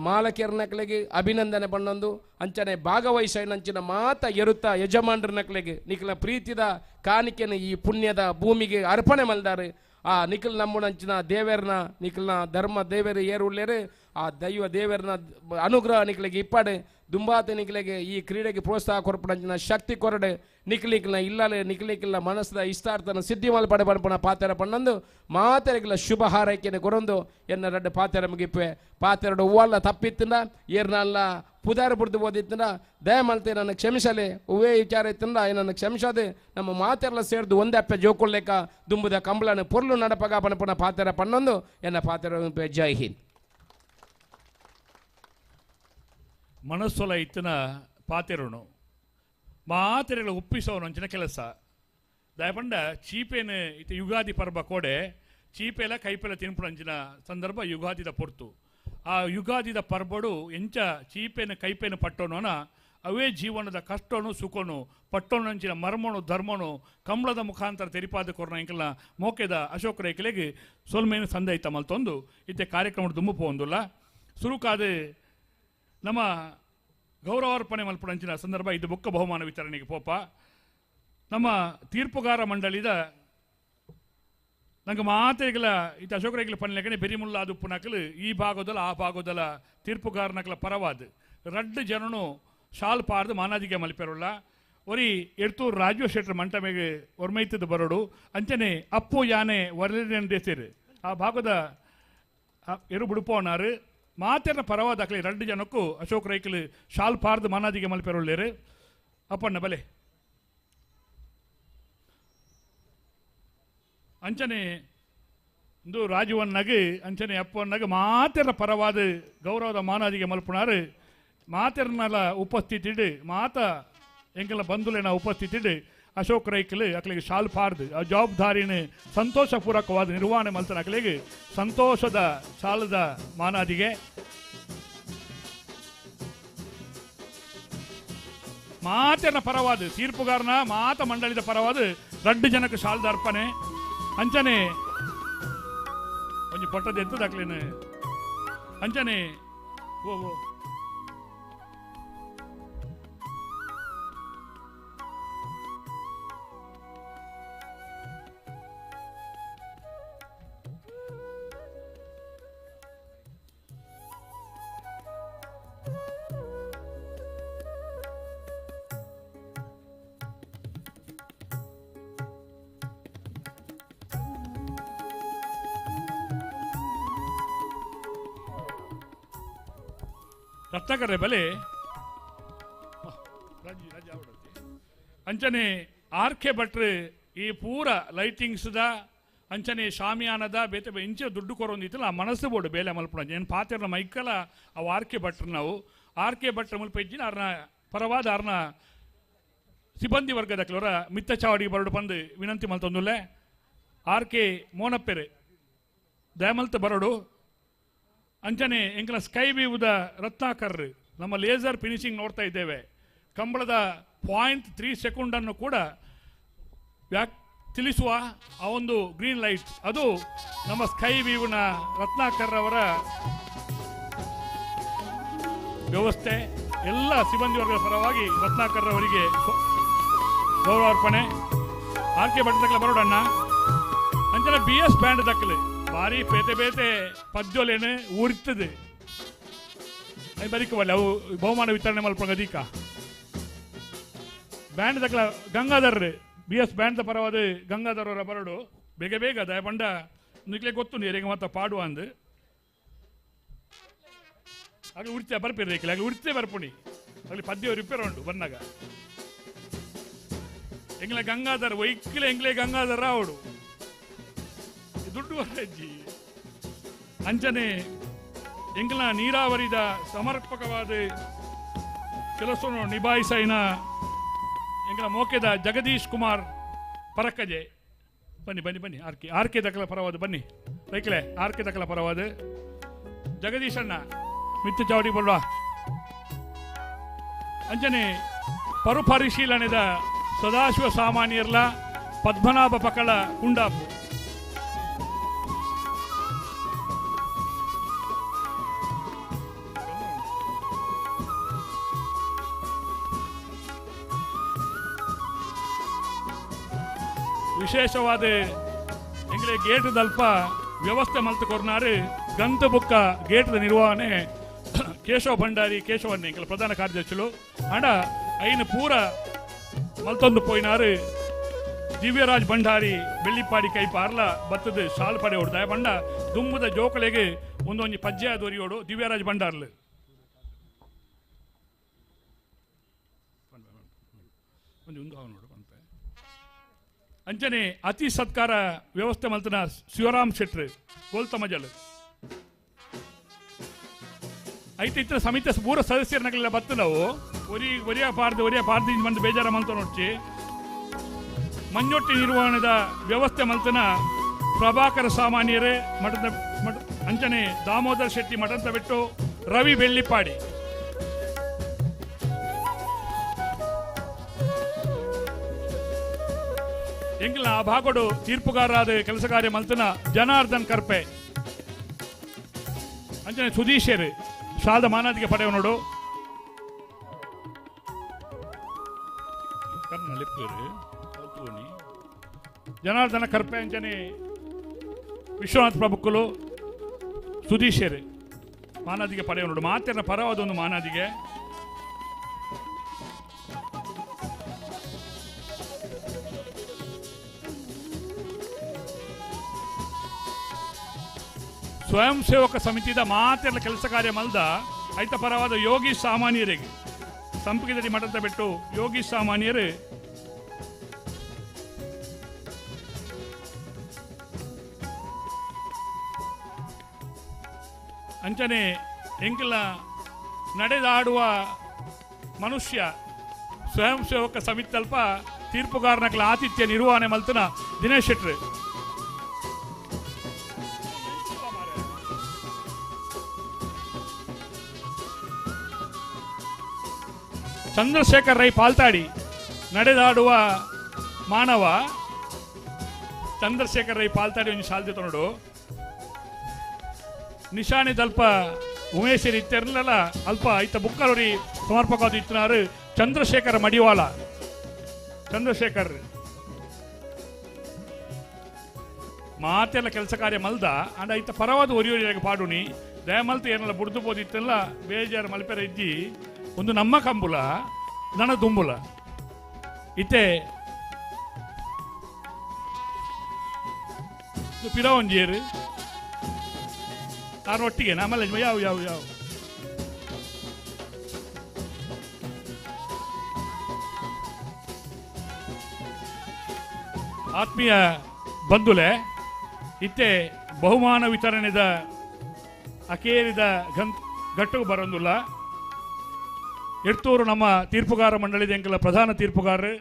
ಮಾಲಕಿಯರ್ನಕ್ಲೆಗೆ ಅಭಿನಂದನೆ ಪಣ್ಣೊಂದು ಅಂಚನೆ ಭಾಗವಹಿಸನಂಚಿನ ಮಾತ ಎರುತ್ತಾ ಯಜಮಾನ್ರನಕ್ಲೆಗೆ ನಿಖಲ ಪ್ರೀತಿದ ಕಾಣಿಕೆನ ಈ ಪುಣ್ಯದ ಭೂಮಿಗೆ ಅರ್ಪಣೆ ಮಲ್ದಾರೆ. ಆ ನಿಖಲ್ ನಮ್ಮನಂಚಿನ ದೇವರನ ನಿಖಲ್ನ ಧರ್ಮ ದೇವರು ಏರುಳ್ಳೇರು ಆ ದೈವ ದೇವರನ ಅನುಗ್ರಹ ನಿಖಲಿಗೆ ಇಪ್ಪಡೆ ದುಂಬಾತ ನಿಖಲಿಗೆ ಈ ಕ್ರೀಡೆಗೆ ಪ್ರೋತ್ಸಾಹ ಕೊರಪಡಂಚಿನ ಶಕ್ತಿ ಕೊರಡೆ ನಿಖಲಿಕ್ಕಿಲ್ಲ ಇಲ್ಲಲೇ ನಿಖಲಿಕ್ಕಿಲ್ಲ ಮನಸ್ಸದ ಇಷ್ಟಾರ್ಥನ ಸಿದ್ಧಿ ಮಲ್ಪಡೆ ಪಣಪಣ ಪಾತೆರ ಪಣ್ಣಂದು ಮಾತೆರೆಗಿಲ್ಲ ಶುಭ ಹಾರೈಕೆನೆ ಕೊರೊಂದು ಎನ್ನ ರಡ್ಡು ಪಾತೆರ ಮುಗಿಪ್ಪೆ ಪಾತೆರಡು ಹೂವಲ್ಲ ತಪ್ಪಿತ್ತಿಂದ ಏರ್ನಲ್ಲ ಪುದಾರ ಬುಡ್ದು ಓದಿತ್ತಿಂದ ದಯಮಲ್ತೆ ನನ್ನ ಕ್ಷಮಿಸಲೆ ಹೂವೇ ವಿಚಾರ ಇತ್ತಿಂದ ನನ್ನ ಕ್ಷಮಿಸದೆ ನಮ್ಮ ಮಾತೆರಲ್ಲ ಸೇರ್ದು ಒಂದೇ ಅಪ್ಪೆ ಜೋಕೊಳ್ಳೇಕ ದುಂಬುದ ಕಂಬಳನ ಪೊರ್ಲು ನಡಪಗ ಪಣಪಣ ಪಾತೆರ ಪಣ್ಣೊಂದು ಎನ್ನ ಪಾತೆರ ಜೈ ಹಿಂದ್. ಮನಸ್ಸೊಲ ಇತ್ತಿನ ಪಾತೆರನು ಮಾತೆರೆಗಳ ಒಪ್ಪಿಸೋನು ಅಂಚಿನ ಕೆಲಸ ದಯಪಂಡ ಚೀಪೇನು ಇತ್ತು ಯುಗಾದಿ ಪರ್ಬ ಕೋಡೆ ಚೀಪೆಲ ಕೈಪೆಲ ತಿನ್ಪುಡು ಅಂಚಿನ ಸಂದರ್ಭ ಯುಗಾದಿದ ಪೊರ್ತು ಆ ಯುಗಾದಿದ ಪರ್ಬಡು ಎಂಚ ಚೀಪೇನು ಕೈಪೇನು ಪಟ್ಟೋನೋನ ಅವೇ ಜೀವನದ ಕಷ್ಟನು ಸುಖನು ಪಟ್ಟೋನು ಅಂಚಿನ ಮರ್ಮನು ಧರ್ಮನು ಕಂಬಳದ ಮುಖಾಂತರ ತೆರಿಪಾದ ಕೊರೋನ ಇಂಕಲ್ನ ಮೋಕೆದ ಅಶೋಕ ರೈಕಲೆಗೆ ಸೊಲ್ಮೇನು ಸಂದೈತ ಮಲ್ತೊಂದು ಇತ್ತೆ ಕಾರ್ಯಕ್ರಮ ದುಮ್ಮು ಪೋಂದುಲ್ಲ ಸುರುಕಾದ ನಮ್ಮ ಗೌರವಾರ್ಪಣೆ ಮಲ್ಪಡಂಚಿನ ಸಂದರ್ಭ ಇದು ಬುಕ್ಕ ಬಹುಮಾನ ವಿತರಣೆಗೆ ಪೋಪ ನಮ್ಮ ತೀರ್ಪುಗಾರ ಮಂಡಳಿದ ನಂಗೆ ಮಾತೆಗಳ ಇದು ಅಶೋಕರೆಗಳ ಪನ್ಲೆಗನೆ ಬೆರಿಮುಲ್ಲ ಅದು ಪುನಕಲು ಈ ಭಾಗದಲ್ಲ ಆ ಭಾಗದಲ್ಲ ತೀರ್ಪುಗಾರನಕಲ ಪರವಾದ ರಡ್ಡು ಜನನು ಶಾಲ್ ಪಾರ್ದು ಮಾನಾದಿಗೆ ಮಲ್ಪೆರುಳ್ಳ ಒರಿ ಎಡ್ತೂರು ರಾಜೀವ್ ಶೆಟ್ಟರ್ ಮಂಟಮೆಗೆ ಒರ್ಮೈತದ ಬರೋಡು ಅಂಚನೆ ಅಪ್ಪು ಯಾನೆ ವರದೇರು ಆ ಭಾಗದ ಎರು ಬಿಡುಪೋನಾರು ಮಾತೆರ ಪರವಾದಾಗಲಿ ರಡ್ಡು ಜನಕ್ಕೂ ಅಶೋಕ್ ರೈಕಲು ಶಾಲ್ ಪಾರ್ದು ಮಾನಾದಿಗೆ ಮಲ್ಪೆರುಳ್ಳೇರು ಅಪ್ಪಣ್ಣ ಬಲೆ ಅಂಚನೆ ಇಂದು ರಾಜವನ್ನಾಗಿ ಅಂಚನೆ ಅಪ್ಪನ್ನಾಗ ಮಾತೆರ ಪರವಾದ ಗೌರವದ ಮಾನಾದಿಗೆ ಮಲ್ಪುನಾರು ಮಾತೆರನಲ ಉಪಸ್ಥಿತಿಡು ಮಾತ ಎಂಕಲ ಬಂಧುಲೇನ ಉಪಸ್ಥಿತಿಡು ಅಶೋಕ್ ರೈಕಲು ಅಕ್ಲಿಗೆ ಶಾಲ್ ಪಾರ್ದು ಆ ಜವಾಬ್ದಾರಿನ ಸಂತೋಷಪೂರ್ವಕವಾದ ನಿರ್ವಹಣೆ ಮಲ್ತನ ಅಕ್ಲಿಗೆ ಸಂತೋಷದ ಶಾಲದ ಮಾನಾದಿಗೆ ಮಾತೆನ ಪರವಾದ ತೀರ್ಪುಗಾರನ ಮಾತ ಮಂಡಳಿದ ಪರವಾದ ರಡ್ಡು ಜನಕ್ಕೆ ಶಾಲ್ದ ಅರ್ಪಣೆ ಅಂಚನೆ ಒಂಜಿ ಪಟ್ಟದ ಎತ್ತದಾಕ್ಲೇನು ಅಂಚನೆ ಓ ರತ್ನಾಕರ್ರೆ ಬಲೆ ಅಂಚನೆ ಆರ್ಕೆ ಭಟ್ರು ಈ ಪೂರ ಲೈಟಿಂಗ್ಸ್ದ ಅಂಚನೆ ಶಾಮಿಯಾನದ ಬೇತೆ ಇಂಚೆ ದುಡ್ಡು ಕೊರೊಂದಿತ್ತಲ್ಲ ಆ ಮನಸ್ಸು ಬೋಡು ಬೇಲೆ ಮಲ್ಪಡ ಏನು ಪಾತೆರ್ನ ಮೈಕಲ ಅವು ಆರ್ಕೆ ಭಟ್ರು ನಾವು ಆರ್ಕೆ ಭಟ್ರ ಮುಲ್ಪ ಇಜ್ಜಿನ ಅವ್ರನ್ನ ಪರವಾದ ಅವ್ರನ್ನ ಸಿಬ್ಬಂದಿ ವರ್ಗದ ಕೆಲವರ ಮಿತ್ತ ಚಾವಡಿಗೆ ಬರಡು ಬಂದು ವಿನಂತಿ ಮಲ್ತೊಂದುಲ್ಲೆ ಆರ್ಕೆ ಮೋನಪ್ಪೆರೆ ದಯಮಲ್ತ ಬರಡು ಅಂಚನೆ ಎಂಕಲ ಸ್ಕೈ ವ್ಯೂದ ರತ್ನಾಕರ್ ನಮ್ಮ ಲೇಸರ್ ಫಿನಿಶಿಂಗ್ ನೋಡ್ತಾ ಇದ್ದೇವೆ ಕಂಬಳದ 0.3 ಸೆಕೆಂಡನ್ನು ಕೂಡ ತಿಳಿಸುವ ಆ ಒಂದು ಗ್ರೀನ್ ಲೈಟ್ ಅದು ನಮ್ಮ ಸ್ಕೈ ವ್ಯೂನ ರತ್ನಾಕರ್ ಅವರ ವ್ಯವಸ್ಥೆ ಎಲ್ಲ ಸಿಬ್ಬಂದಿ ವರ್ಗದ ಪರವಾಗಿ ರತ್ನಾಕರ್ ಅವರಿಗೆ ಗೌರವಾರ್ಪಣೆ ಆರ್ಕೆ ಭಟ್ಟ ಬರೋಡಣ್ಣ ಅಂಚನೆ BS ಬ್ಯಾಂಡ್ ದಕ್ಕಲೆ ಭಾರಿ ಪೇತೆ ಬೇತೆ ಪದ್ಯೋಲೇನು ಊರ್ತದೆ ಬರೀಕವಲ್ಲ ಅವು ಬಹುಮಾನ ವಿತರಣೆ ಮಲ್ಪಂಗ ಅದೀಕ ಬ್ಯಾಂಡ್ ದಕ್ಕಲ ಗಂಗಾಧರ್ BS ಬ್ಯಾಂಡ್ ಪರವಾದ ಗಂಗಾಧರ್ ಅವರ ಬರಡು ಬೇಗ ಬೇಗ ದಯಪಂಡ ನಿಕ್ಲೆ ಗೊತ್ತು ನೀರಿಗೆ ಮತ್ತೆ ಪಾಡುವ ಅಂದು ಆಗಲಿ ಉಡ್ತೆ ಬರ್ಪಿರ್ಬೇಕಿಲ್ಲ ಆಗಲಿ ಉಡ್ತೆ ಬರ್ಪುಣಿ ಆಗಲಿ ಪದ್ಯ ರಿಪೇರ್ ಉಂಟು ಬಂದಾಗ ಎಂಗ್ಲೆ ಗಂಗಾಧರ್ ವೈಕ್ಕಿಲೆ ಎಂಗ್ಲೆ ಗಂಗಾಧರ ಅವಡು ದುಡ್ಡು ಅಜ್ಜಿ ಅಂಚನೆ ಎಂಗ್ಲ ನೀರಾವರಿದ ಸಮರ್ಪಕವಾದ ಕೆಲಸವನ್ನು ನಿಭಾಯಿಸೈನ ಎಂಗ್ಲ ಮೋಕೆದ ಜಗದೀಶ್ ಕುಮಾರ್ ಪರಕಜೆ ಬನ್ನಿ ಬನ್ನಿ ಬನ್ನಿ ಆರ್ಕೆ ದಕ್ಕಲ ಪರವಾದ ಬನ್ನಿ ರೈಕಲೆ ಆರ್ಕೆ ದಕ್ಕಲ ಪರವಾದ ಜಗದೀಶ್ ಅಣ್ಣ ಮಿತ್ತು ಚಾವಡಿ ಬಲ್ವಾ ಅಂಚನೆ ಪರುಪರಿಶೀಲನೆದ ಸದಾಶಿವ ಸಾಮಾನ್ಯರ್ಲ ಪದ್ಮನಾಭ ಪಕಳ ಕುಂಡಾಪು. ವಿಶೇಷವಾದ ಎಂಗ್ಲೆ ಗೇಟ್ ದಲ್ಪ ವ್ಯವಸ್ಥೆ ಮಲ್ತು ಕೊರ್ನಾರು ಗಂತ ಬುಕ್ಕ ಗೇಟ್ ನಿರ್ವಹಣೆ ಕೇಶವ ಭಂಡಾರಿ ಕೇಶವನ್ನ ಎಂಗ್ಲ ಪ್ರಧಾನ ಕಾರ್ಯದರ್ಶಿಗಳು ಆಂಡ ಐನ ಪೂರ ಮಲ್ತೊಂದು ಪೋಯಿನಾರು ದಿವ್ಯರಾಜ್ ಭಂಡಾರಿ ಬೆಳ್ಳಿಪಾಡಿ ಕೈ ಪಾರ್ಲ ಬತ್ತದ ಶಾಲ್ ಪಡೆ ಹೊಡ್ದ ಬಂಡ ದುಂಬದ ಜೋಕಳೆಗೆ ಒಂದೊಂದು ಪಜ್ಜೆ ದೊರಿಯೋಡು ದಿವ್ಯರಾಜ್ ಭಂಡಾರ್ಲು ಅಂಚನೆ ಅತಿ ಸತ್ಕಾರ ವ್ಯವಸ್ಥೆ ಮಲ್ತನ ಶಿವರಾಮ್ ಶೆಟ್ರ್ ಗೋಲ್ತ ಮಜಲ್ ಐತೆ ಇತರ ಸಮಿತಿ ಪೂರ ಸದಸ್ಯರನ್ನೆಲ್ಲ ಬತ್ತು ನಾವು ಒರಿಯ ಪಾರ್ದು ಬಂದು ಬೇಜಾರ ಮಲ್ತ ನೋಡ್ಚಿ ಮಂಜೊಟ್ಟಿ ನಿರ್ವಹಣೆದ ವ್ಯವಸ್ಥೆ ಮಲ್ತನ ಪ್ರಭಾಕರ ಸಾಮಾನ್ಯರೇ ಮಠದ ಅಂಚನೆ ದಾಮೋದರ್ ಶೆಟ್ಟಿ ಮಠದ ಬಿಟ್ಟು ರವಿ ಬೆಳ್ಳಿಪಾಡಿ ಎಂಗಿಲ ಆ ಭಾಗಡು ತೀರ್ಪುಗಾರರಾದ ಕೆಲಸ ಕಾರ್ಯ ಮಲ್ತನ ಜನಾರ್ದನ್ ಕರ್ಪೆ ಅಂಚನೆ ಸುದೀಶರ್ ಶಾಲದ ಮಾನಾದಿಗೆ ಪಡೆಯ ನೋಡು ಜನಾರ್ದನ ಕರ್ಪೆ ಅಂಚನೆ ವಿಶ್ವನಾಥ್ ಪ್ರಭುಕ್ಕಲು ಸುದೀಶರ್ ಮಾನಾದಿಗೆ ಪಡೆಯ ನೋಡು ಮಾತೆರ ಪರವಾದ ಒಂದು ಮಾನಾದಿಗೆ ಸ್ವಯಂ ಸೇವಕ ಸಮಿತಿದ ಮಾತೆಲ್ಲ ಕೆಲಸ ಕಾರ್ಯ ಮಲ್ದ ಐತ ಪರವಾದ ಯೋಗಿ ಸಾಮಾನ್ಯರಿಗೆ ಸಂಪುಟದಲ್ಲಿ ಮಠದ ಬಿಟ್ಟು ಯೋಗಿ ಸಾಮಾನ್ಯರು ಅಂಚನೆ ಎಂಕಲ ನಡೆದಾಡುವ ಮನುಷ್ಯ ಸ್ವಯಂ ಸೇವಕ ಸಮಿತಿ ಅಲ್ಪ ತೀರ್ಪುಗಾರನಕಲ ಆತಿಥ್ಯ ನಿರ್ವಹಣೆ ಮಲ್ತನ ದಿನೇಶ್ ಶೆಟ್ರ್ ಚಂದ್ರಶೇಖರ್ ರೈ ಪಾಲ್ತಾಡಿ ನಡೆದಾಡುವ ಮಾನವ ಚಂದ್ರಶೇಖರ್ ರೈ ಪಾಲ್ತಾಡಿ ಒಂದು ಶಾಲ್ತಿ ನೋಡು ನಿಶಾನಿ ದಲ್ಪ ಉಮೇಶರಿ ಇತ್ತೆರ್ಲಲ್ಲ ಅಲ್ಪ ಐತ ಬುಕ್ಕಲೋರಿ ಸಮರ್ಪಕವಾದ ಇತ್ತನಾರು ಚಂದ್ರಶೇಖರ್ ಮಡಿವಾಳ ಚಂದ್ರಶೇಖರ್ ಮಾತೆಲ್ಲ ಕೆಲಸ ಕಾರ್ಯ ಮಲ್ದ ಅಂಡ ಐತ ಪರವಾದ ಒರಿಯೋರಿಯಾಗಿ ಪಾಡುನಿ ದಯಮಲ್ತು ಏನೆಲ್ಲ ಬುಡ್ದು ಬೋದಿತ್ತಲ್ಲ ಬೇಜಾರು ಮಲ್ಪೆರ ಇದ್ದಿ ಒಂದು ನಮ್ಮ ಕಂಬುಲ ನನ ದುಂಬುಲ ಇತ್ತೆ ಪಿರವಂಜೇರು ನಾನು ಒಟ್ಟಿಗೆ ನಮ್ಮಲ್ಲ ಯಾವ ಯಾವ ಯಾವ ಆತ್ಮೀಯ ಬಂಧುಲೆ ಇತ್ತೆ ಬಹುಮಾನ ವಿತರಣೆದ ಅಕೇರಿದ ಗಟ್ಟುಗೆ ಬರೋದಿಲ್ಲ ಎಡ್ತೂರು ನಮ್ಮ ತೀರ್ಪುಗಾರ ಮಂಡಳಿದ ಎಂಕಲ ಪ್ರಧಾನ ತೀರ್ಪುಗಾರರು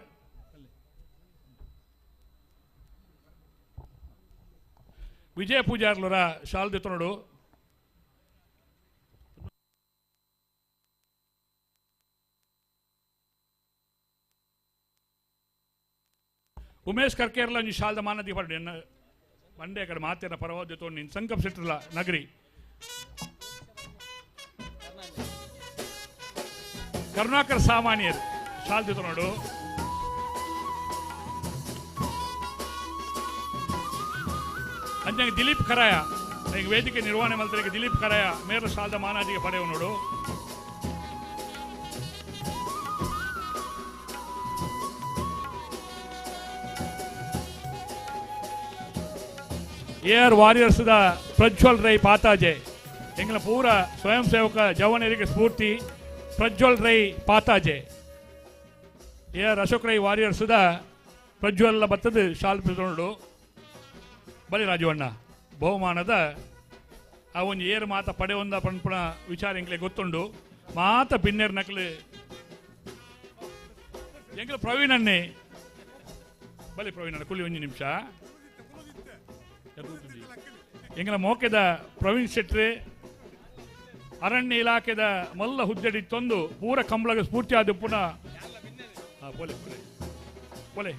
ವಿಜಯ ಪೂಜಾರ್ಲರ ಶಾಲ್ದಿತ್ತು ನೋಡು ಉಮೇಶ್ ಕರ್ಕೇರ್ಲ ನೀವು ಶಾಲ್ದ ಮಾನದಿ ಪಡ್ಡಿ ಎನ್ನ ಮಂಡೆ ಕಡೆ ಮಾತೇನ ಪರವಾದ್ಯ ತೋಡಿ ನೀನು ಸಂಕಪ್ ಸಿಟ್ಟಿರಲ್ಲ ನಗರಿ ಕರುಣಾಕರ್ ಸಾಮಾನ್ಯರು ಶಾಲ್ದಿತ್ತು ನೋಡು ಅಂಜಂಗೆ ದಿಲೀಪ್ ಕರಾಯ ಈಗ ವೇದಿಕೆ ನಿರ್ವಹಣೆ ಮಂತ್ರಿಗೆ ದಿಲೀಪ್ ಕರಾಯ ಮೇರು ಶಾಲ್ದ ಮಾನಾದಿಗೆ ಪಡೆಯುವ ನೋಡು ಏರ್ ವಾರಿಯರ್ಸ್ ದ ಪ್ರಜ್ವಲ್ ರೈ ಪಾತಾಜೆ ಎಂಗ್ಲ ಪೂರ ಸ್ವಯಂ ಸೇವಕ ಜವನರಿಗೆ ಸ್ಫೂರ್ತಿ ಪ್ರಜ್ವಲ್ ರೈ ಪಾತಾಜೆ ಏರ್ ಅಶೋಕ್ ರೈ ವಾರಿಯರ್ಸ್ ದ ಪ್ರಜ್ವಲ್ ಬತ್ತದ ಶಾಲ್ ನೋಡು ಬಲಿ ರಾಜವಣ್ಣ ಬಹುಮಾನದ ಆ ಒಂದು ಏರ್ ಮಾತ ಪಡೆಯೊಂದ ಪಣಪಣ ವಿಚಾರ ಎಂಗ್ಲೆ ಗೊತ್ತುಂಡು ಮಾತ ಪಿನ್ನೇರ್ ನಕಲು ಎಂಗ್ಲ ಪ್ರವೀಣನ್ನೇ ಬಲಿ ಪ್ರವೀಣ ಕುಲಿ ಒಂದು ನಿಮಿಷ ಎಂಗಲ ಮೋಕೆದ ಪ್ರವೀಣ್ ಶೆಟ್ಟಿ ಅರಣ್ಯ ಇಲಾಖೆದ ಮಲ್ಲ ಹುದ್ದೆಡಿ ತಂದು ಪೂರ ಕಂಬಳಗ ಸ್ಫೂರ್ತಿ ಆದ ಪುನಃ ಒಲೆ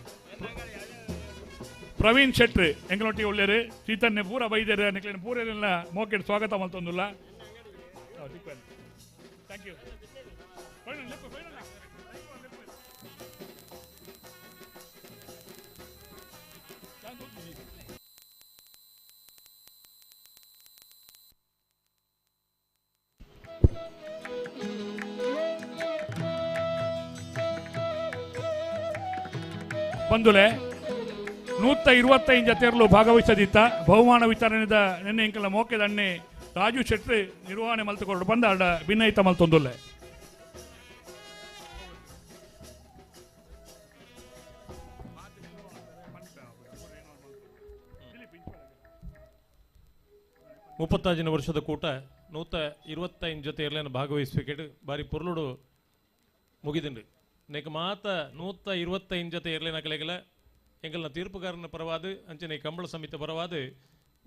ಪ್ರವೀಣ್ ಶೆಟ್ರ್ ಎಂಗಳೊಟ್ಟಿಗೆ ಒಳ್ಳೆಯರು ಚೈತನ್ಯ ಪೂರ ಬೈದ್ಯರು ನಿಕ್ಲಿನ ಪೂರೆಲ್ಲ ಮೋಕೆಟ್ ಸ್ವಾಗತ ಮಲ್ತೊಂದುಲ್ಲ ಥ್ಯಾಂಕ್ ಯು. ಬಂಧುಲೆ 125 ಜತೆಯರಲು ಭಾಗವಹಿಸದಿತ್ತ ಬಹುಮಾನ ವಿತರಣೆದ ನಿನ್ನೆ ಇಂಕಲ ಮೋಕೆದಣ್ಣೆ ರಾಜು ಶೆಟ್ಟಿ ನಿರ್ವಹಣೆ ಮಲ್ತುಕೊಂಡು ಬಂದ ಅಡ ಭಿನ್ನೈತ ಮಲ್ತೊಂದುಲ್ಲೆ. ಮುಪ್ಪತ್ತಾಜಿನ ವರ್ಷದ ಕೂಟ 125 ಜೊತೆ ಇರಲೇನು ಭಾಗವಹಿಸಬೇಕಿಟ್ಟು ಬಾರಿ ಪೊರ್ಲುಡು ಮುಗಿದಿಂಡು ನೆಕ್ ಮಾತ 125 ಜೊತೆ ಇರಲೇನ ಕಲೆಗಲ ಎಂಗಲ್ನ ತೀರ್ಪುಗಾರನ ಪರವಾದ ಅಂಚನೆ ಕಂಬಳ ಸಮಿತಿ ಪರವಾದ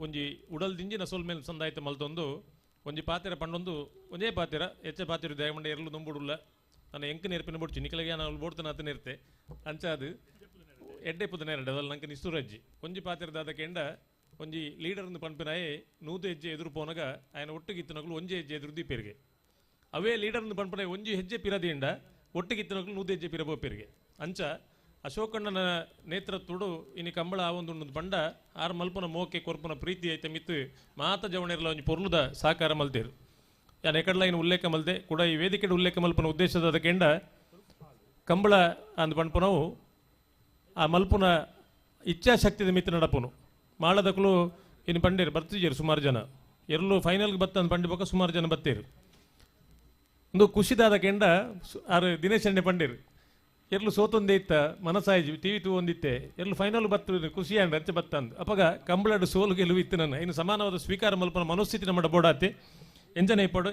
ಒಂಜಿ ಉಡಲ್ ದಿಂಜಿನ ಸೋಲ್ ಮೇಲೆ ಸಂದಾಯಿತ ಮಲ್ತೊಂದು ಒಂಜಿ ಪಾತಿರ ಪಂಡೊಂದು ಒಂದೇ ಪಾತಿರ ಹೆಚ್ಚೆ ಪಾತಿರು ದಯಮಂಡ ಎರಲು ನುಂಬುಡುಲ್ಲ ನಾನು ಎಂಕ ನೆರಪಿನ ಬಿಡ್ಚಿ ನಿಕಲಿಗೆ ನಾನು ಬೋಡ್ತಾನೆ ಆತ ನೆರ್ತೆ ಅಂಚಾದು ಎಡ್ಡೆ ಪುದ ನೆರಡು ಅದಲ್ಲಿ ನಂಗೆ ನಿಸ್ತುರಜ್ಜಿ ಒಂಜಿ ಪಾತಿರದ ಕೆಂಡ ಒಂಜಿ ಲೀಡರ್ನ ಪಂಪಿನಾಯೇ 100 ಹೆಜ್ಜೆ ಎದುರು ಪೋನಾಗ ఆయన ಒಟ್ಟಿಗಿತ್ತನಗಳು ಒಂಜಿ ಹೆಜ್ಜೆ ಎದುರು ದೀಪೇರಿಗೆ ಅವೇ ಲೀಡರ್ನ ಪಂಪನಾಯ ಒಂಜಿ ಹೆಜ್ಜೆ ಪಿರದಿಯಿಂದ ಒಟ್ಟಿಗಿತ್ತನಗಳು 100 ಹೆಜ್ಜೆ ಪಿರಬೋಪೇರಿಗೆ ಅಂಚ ಅಶೋಕಣ್ಣನ ನೇತೃತ್ವಡು ಇನಿ ಕಂಬಳ ಆ ಒಂದು ಬಂಡ ಆರು ಮಲ್ಪನ ಮೋಕೆ ಕೊರ್ಪನ ಪ್ರೀತಿ ಐತೆ ಮಿತ್ತು ಮಾತ ಜವಣಿರಲ್ಲ ಒಂಜಿ ಪೊರ್ಲುದ ಸಾಕಾರ ಮಲ್ತೇರು ಯಾನ್ ಎಕಡ್ಲ ಇನ್ನು ಉಲ್ಲೇಖ ಮಲ್ದೆ ಕೂಡ ಈ ವೇದಿಕೆ ಉಲ್ಲೇಖ ಮಲ್ಪನ ಉದ್ದೇಶದ ಕೆಂಡ ಕಂಬಳ ಅಂದ್ ಪಂಪನವು ಆ ಮಲ್ಪುನ ಇಚ್ಛಾಶಕ್ತಿದ ಮಿತ್ತು ನಡಪುನು ಮಾಳದಕ್ಕಲು ಇನ್ನು ಪಂಡೇರು ಬರ್ತಿದ್ದೀರು ಸುಮಾರು ಜನ ಎರಲು ಫೈನಲ್ಗೆ ಬತ್ತಂದು ಪಂಡಿಬೋಕ ಸುಮಾರು ಜನ ಬತ್ತೇರು ಒಂದು ಖುಷಿದಾದ ಕೆಂಡ ಆರು ದಿನೇಶ್ ಅಣ್ಣೆ ಪಂಡೇರು ಎರಲು ಸೋತೊಂದೇ ಇತ್ತ ಮನಸಾಯಿಜಿ TV 2 ಒಂದಿತ್ತೆ ಎರಲು ಫೈನಲ್ ಬತ್ತು ಖುಷಿ ಅಂಡ್ ಅಂಚೆ ಬತ್ತಂದು ಅಪ್ಪಗ ಕಂಬಳಡು ಸೋಲು ಗೆಲುವು ಇತ್ತು ನನ್ನ ಇನ್ನು ಸಮಾನವಾದ ಸ್ವೀಕಾರ ಮಲ್ಪನ ಮನಸ್ಥಿತಿ ನಮ್ಮ ಬೋಡಾತೆ ಎಂಜನೆ ಇಪ್ಪಡು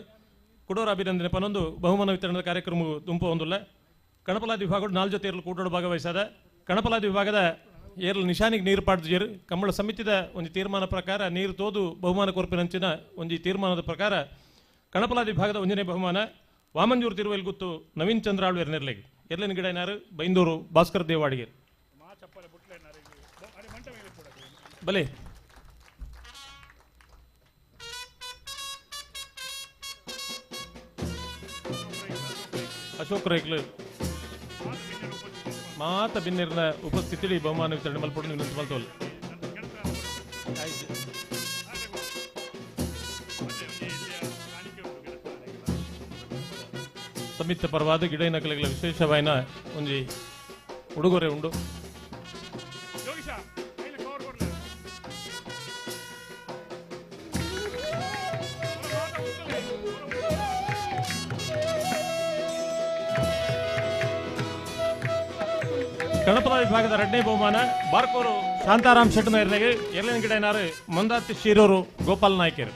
ಕುಡೋರ ಅಭಿನಂದನೆ ಪನೊಂದು ಬಹುಮಾನ ವಿತರಣದ ಕಾರ್ಯಕ್ರಮ ತುಂಬ ಒಂದಿಲ್ಲ ಕಣಪಲಾದಿ ವಿಭಾಗದ 4 ಜೊತೆ ಎರಲು ಕೂಟೋಡು ಭಾಗವಹಿಸದ ಕಣಪಲಾದಿ ವಿಭಾಗದ ಏರ್ಲು ನಿಶಾನಿಗೆ ನೀರು ಪಾಡ್ದಿರು ಕಂಬಳ ಸಮಿತಿದ ಒಂದು ತೀರ್ಮಾನ ಪ್ರಕಾರ ನೀರು ತೋದು ಬಹುಮಾನ ಕೊರಪಿನಂಚಿನ ಒಂದು ತೀರ್ಮಾನದ ಪ್ರಕಾರ ಕಣಪಲಾದಿ ವಿಭಾಗದ ಒಂದನೇ ಬಹುಮಾನ ವಾಮಂಜೂರು ತಿರುವೆಲ್ಗುತ್ತು ನವೀನ್ ಚಂದ್ರಾಳು ಎರನೆರ್ಲೆಗೆ ಎರಲಿನ ಗಿಡ ಏನಾರು ಬೈಂದೂರು ಭಾಸ್ಕರ್ ದೇವಾಡಿಗೆ ಬಲೆ ಅಶೋಕ್ ರೈಕ್ಲು ಮಾತ ಬಿನ್ನಿರ್ನ ಉಪಸ್ಥಿತಿ ಬಹುಮಾನ ವಿತರಣೆ ಮಲ್ಪಡು ನಿಂತು ಮಲ್ತೋಲ್ ಸಮಿತ ಪರವಾದ ಗಿಡ ನಕಲೆಗಳ ವಿಶೇಷವಾಯಿನ ಒಂಜಿ ಉಡುಗೊರೆ ಉಂಡು ಗಣಪತ ವಿಭಾಗದ 2ನೇ ಬಹುಮಾನ ಬಾರ್ಕೋರು ಶಾಂತಾರಾಮ್ ಶೆಟ್ಟನ ಎರನೆಗೆ ಎರಲಿನ ಗಿಡ ಏನಾರು ಮಂದಾತಿ ಶೀರೂರು ಗೋಪಾಲ್ ನಾಯ್ಕರು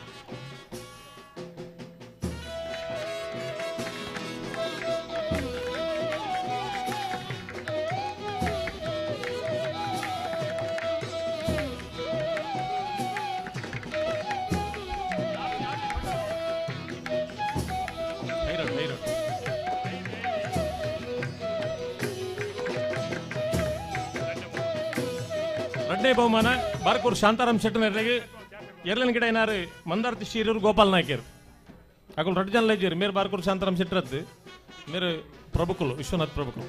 ಎರಡನೇ ಬಹುಮಾನ ಬಾರ್ಕೂರು ಶಾಂತಾರಾಮ್ ಶೆಟ್ಟನ ಎರಲಿನ ಗಿಡ ಏನಾರು ಮಂದಾರ್ತಿ ಶೀರೂರು ಗೋಪಾಲ್ ನಾಯ್ಕರು ಅಕಲ್ ರಡ್ ಜನ ಲೈಜರು ಮೇರೆ ಬಾರ್ಕೂರು ಶಾಂತಾರಾಮ್ ಶೆಟ್ಟರದ್ದು ಮೇರೆ ಪ್ರಭುಕುಲು ವಿಶ್ವನಾಥ್ ಪ್ರಭುಕುಲು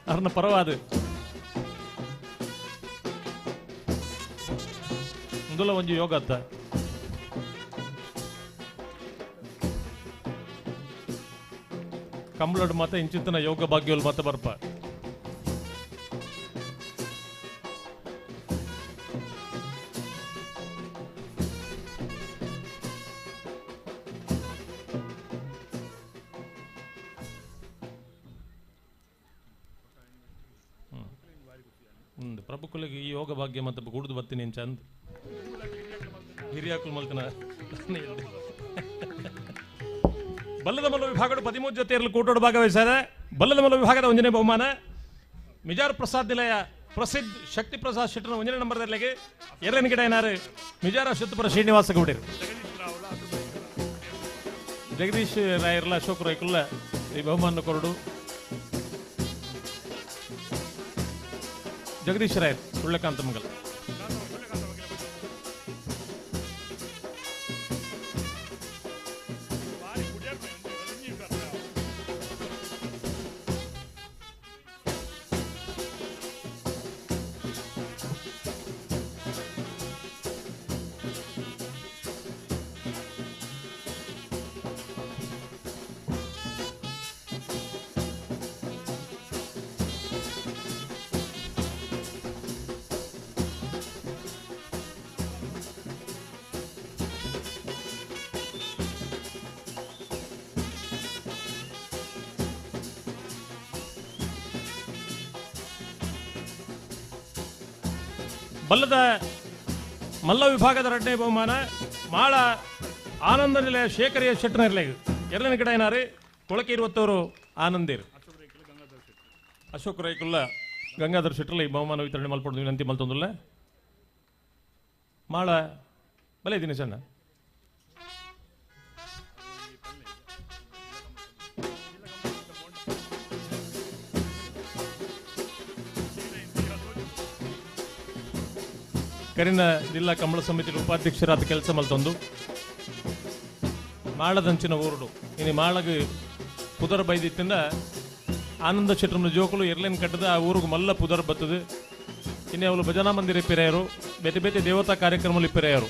ಅವ್ರನ್ನ ಪರವಾದ ಮುಂದುಲ ಒಂಜಿ ಯೋಗ ಅತ್ತ ಕಂಬಳಡು ಮಾತ ಇಂಚಿತ್ತನ ಯೋಗ ಭಾಗ್ಯೋಲ್ ಮಾತ ಬರ್ಪ ಪ್ರಭುಕುಲಿಗೆ ಈ ಯೋಗ ಭಾಗ್ಯ ಮತ್ತೆ ಕುಡಿದು ಬರ್ತೀನಿ ಚಂದ ಹಿರಿಯಾಕುಲ್ ಮಲ್ಕನ ಬಲ್ಲದ ಮಲ್ಲ ವಿಭಾಗದ 13 ಜೊತೆಯಲ್ಲಿ ಕೂಟೋಡು ಭಾಗವಹಿಸಿದ ಬಲ್ಲದ ಮಲ್ಲ ವಿಭಾಗದ 1ನೇ ಬಹುಮಾನ ಮಿಜಾರ್ ಪ್ರಸಾದ್ ನಿಲಯ ಪ್ರಸಿದ್ಧ ಶಕ್ತಿ ಪ್ರಸಾದ್ ಶೆಟ್ಟರ್ 1ನೇ ನಂಬರ್ದಲ್ಲಿಗೆ ಎರಲಿನ ಗಿಡ ಏನಾರು ಮಿಜಾರ ಶುತ್ತಪುರ ಶ್ರೀನಿವಾಸ ಗೌಡರು ಜಗದೀಶ್ ರಾಯರ್ಲ ಅಶೋಕ್ ರೈಕುಲ್ಲ ಈ ಬಹುಮಾನ ಕೊರಡು ಜಗದೀಶ್ ರಾಯರ್ ಉಳ್ಳೆಕಾಂತಮಂಗಲ್. ಬಲ್ಲದ ಮಲ್ಲ ವಿಭಾಗದ 2ನೇ ಬಹುಮಾನ ಮಾಳ ಆನಂದ ನಿಲಯ ಶೇಖರಿಯ ಶೆಟ್ಟನರ್ಲೆ ಎರಡನೇ ಕಡೆ ಏನಾರು ಕೊಳಕೆ 20 ಆನಂದೀರ್ ಅಶೋಕ್ ರೈಕುಲ್ಲ ಗಂಗಾಧರ್ ಶೆಟ್ಟರ್ಲೆ ಈ ಬಹುಮಾನ ವಿತರಣೆ ಮಲ್ಪಡ್ದು ವಿನಂತಿ ಮಲ್ತೊಂದುಲ್ಲ ಮಾಳ ಬಲೆ ದಿನೇಶ್ ಅಣ್ಣ. ಕರಿನ ಜಿಲ್ಲಾ ಕಂಬಳ ಸಮಿತಿ ಉಪಾಧ್ಯಕ್ಷರಾದ ಕೆಲಸ ಮಲ್ತೊಂದು ಮಾಳದಂಚಿನ ಊರುಡು ಇನ್ನು ಮಾಳಗ ಪುದರ ಬೈದಿತ್ತಿಂದ ಆನಂದ ಶೆಟ್ಟರ್ನ ಜೋಕುಲು ಎರ್ಲೇನ್ ಕಟ್ಟದ ಆ ಊರಿಗೆ ಮಲ್ಲ ಪುದರ್ ಬತ್ತದು. ಇನ್ನು ಅವಳು ಭಜನಾ ಮಂದಿರ ಇಪ್ಪಿರೆಯರು ಬೇತೆ ಬೇತೆ ದೇವತಾ ಕಾರ್ಯಕ್ರಮಗಳು ಇಪ್ಪಿರೆಯರು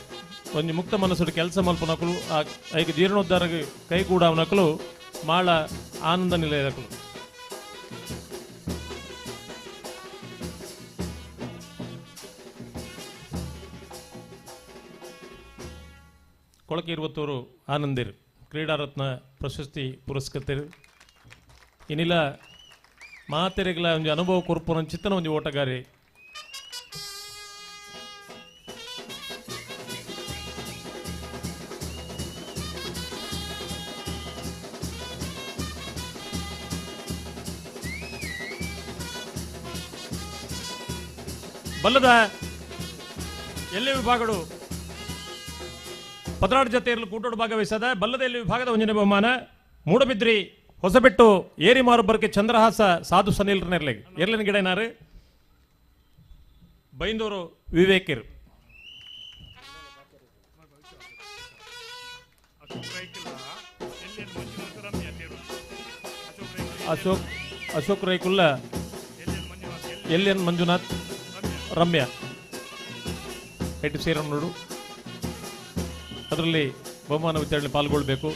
ಒಂದು ಮುಕ್ತ ಮನಸ್ಸು ಕೆಲಸ ಮಲ್ಪನಕಲು ಐಕ ಜೀರ್ಣೋದ್ಧಾರಕ್ಕೆ ಕೈಗೂಡವನಕಲು ಮಾಳ ಆನಂದ ನಿಲಯದಕಲು. ಕೊಳಕೆ 20 ಆನಂದಿರ್ ಕ್ರೀಡಾರತ್ನ ಪ್ರಶಸ್ತಿ ಪುರಸ್ಕೃತರು ಇನ್ನಿಲ್ಲ ಮಾತೆರೆಗಳ ಒಂದು ಅನುಭವ ಕೊರ್ಪುನ ಚಿತ್ತನ ಒಂದು ಓಟಗಾರಿ ಬಲ್ಲದ ಎಲ್ಲೇ ವಿಭಾಗಗಳು 16 ಜತೆಯಲ್ಲಿ ಕೂಟೋಡು ಭಾಗವಹಿಸದ ಬಲ್ಲದ ಎಲ್ಲಿ ವಿಭಾಗದ 1ನೇ ಬಹುಮಾನ ಮೂಡಬಿದ್ರಿ ಹೊಸಬೆಟ್ಟು ಏರಿ ಮಾರುಬರ್ಕೆ ಚಂದ್ರಹಾಸ ಸಾಧು ಸನಿಲ್ರನೆರ್ಲೆ ಎರ್ಲಿನ ಗಿಡ ಏನಾರು ಬೈಂದೂರು ವಿವೇಕಿರ್ ಅಶೋಕ್ ರೈಕುಲ್ಲ ಎಲ್ಎನ್ ಮಂಜುನಾಥ್ ರಮ್ಯಾ ಹೆಟ್ಟು ಸೇರನ್ನೋಡು ಅದರಲ್ಲಿ ಬಹುಮಾನ ವಿತರಣೆ ಪಾಲ್ಗೊಳ್ಳಬೇಕು.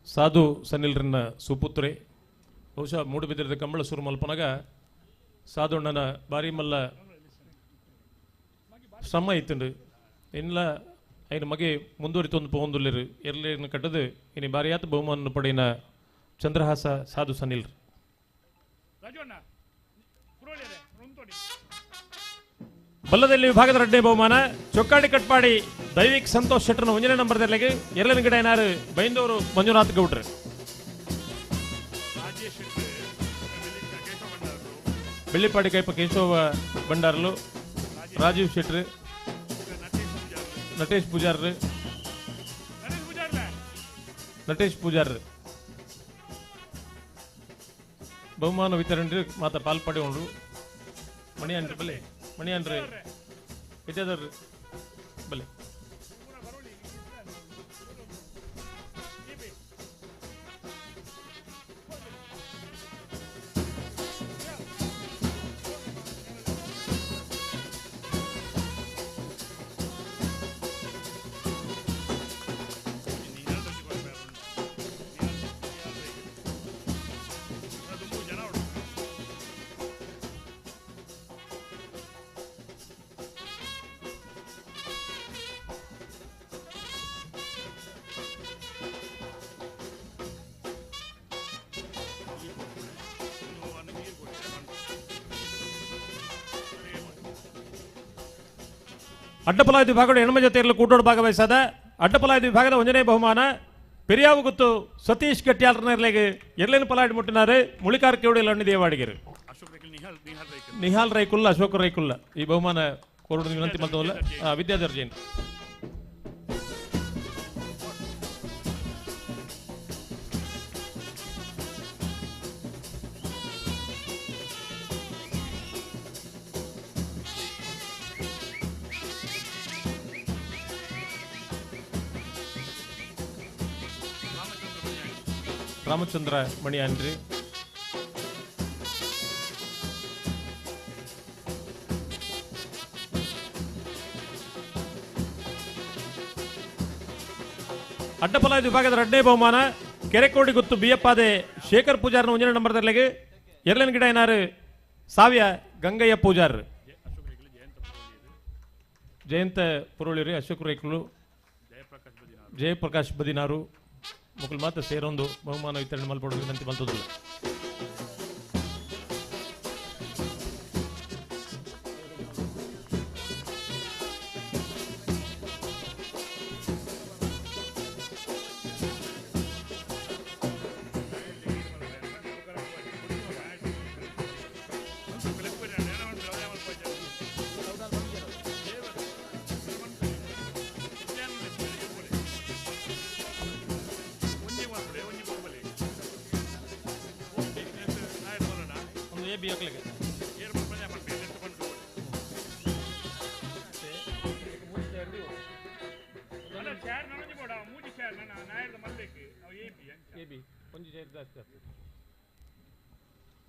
ಸಾಧು ಸನಿಲ್ರನ್ನ ಸುಪುತ್ರೆ ಬಹುಶಃ ಮೂಡುಬಿದಿರದ ಕಂಬಳ ಸುರು ಮಲ್ಪನಾಗ ಸಾಧುಣ್ಣನ ಬಾರಿ ಮಲ್ಲ ಶ್ರಮ ಇತ್ತುಂಡು ಇಲ್ಲ ಐನ ಮಗೆ ಮುಂದುವರಿತೊಂದು ಪೋಂದುಲ್ಲಿರು ಎರ್ಲೇನು ಕಟ್ಟದು ಇನ್ನು ಬಾರಿಯಾತ ಬಹುಮಾನ ಪಡೆಯಿನ ಚಂದ್ರಹಾಸ ಸಾಧು ಸನಿಲ್. ಬಲ್ಲದಲ್ಲಿ ವಿಭಾಗದ 2ನೇ ಬಹುಮಾನ ಚೊಕ್ಕಾಡಿ ಕಟ್ಪಾಡಿ ದೈವಿಕ್ ಸಂತೋಷ್ ಶೆಟ್ಟರ್ನ 1ನೇ ನಂಬರ್ದಲ್ಲಿಗೆ ಎರಲಿನ ಗಿಡ ಏನಾರು ಬೈಂದೂರು ಮಂಜುನಾಥ್ ಗೌಡ್ರು ಬೆಳ್ಳಿಪಾಡಿ ಕೈಪ ಕೇಶವ ಭಂಡಾರಲು ರಾಜೀವ್ ಶೆಟ್ರು ನಟೇಶ್ ಪೂಜಾರ್ ಬಹುಮಾನ ವಿತರಣೆ ಮಾತ್ರ ಪಾಲ್ಪಡಿ ಉಂಡ್ರು ಮಣಿಯನ್ರಿ ಬಲೆ ಮಣಿಯನ್ರಿ ವಿದ್ಯಾಧರ್ ಬಲೆ ಅಡ್ಡಪಲಾಯದ ವಿಭಾಗದ ಹೆಣ್ಮ ಜೊತೆಯಲ್ಲಿ ಕೂಟೋಡು ಭಾಗವಹಿಸದ ಅಡ್ಡಪಲಾಯದ ವಿಭಾಗದ 1ನೇ ಬಹುಮಾನ ಪೆರಿಯಾವು ಗೊತ್ತು ಸತೀಶ್ ಗಟ್ಟಿಯಾಲ್ರನೇರ್ಲೆಗೆ ಎರ್ಲೇನು ಪಲಾಡಿ ಮುಟ್ಟಿನಾರು ಮುಳಿಕಾರ್ ಕೇವಡಿಯಲ್ಲಿ ಹಣ್ಣು ದೇವಾಡಿಗೆರು ನಿಹಾಲ್ ರೈಕುಲ್ಲ ಅಶೋಕ್ ರೈಕುಲ್ಲ ಈ ಬಹುಮಾನ ಕೋರುಡು ವಿನಂತಿ ಮಾಡ್ತವಲ್ಲ ವಿದ್ಯಾಧರ್ ಜೈನ್. ರಾಮಚಂದ್ರ ಮಣಿಯಾನ್ರಿ. ಅಡ್ಡಪಲಾದ ವಿಭಾಗದ 2ನೇ ಬಹುಮಾನ ಕೆರೆಕೋಡಿ ಗೊತ್ತು ಬಿಯಪ್ಪಾದೆ ಶೇಖರ್ ಪೂಜಾರ್ನ 1ನೇ ನಂಬರ್ದಲ್ಲಿಗೆ ಎರಲನ್ ಗಿಡ ಏನಾರು ಸಾವ್ಯ ಗಂಗಯ್ಯ ಪೂಜಾರ್ ಜಯಂತ ಪುರೋಳಿರಿ ಅಶೋಕ್ ರೈಕುಲು ಜಯಪ್ರಕಾಶ್ ಬದಿನಾರು ಮುಕುಲ್ ಮಾತ್ರ ಸೇರೊಂದು ಬಹುಮಾನ ವಿತರಣೆ ಮಲ್ಪಡುವ ವಿನಂತಿ ಮಲ್ತದಿಲ್ಲ.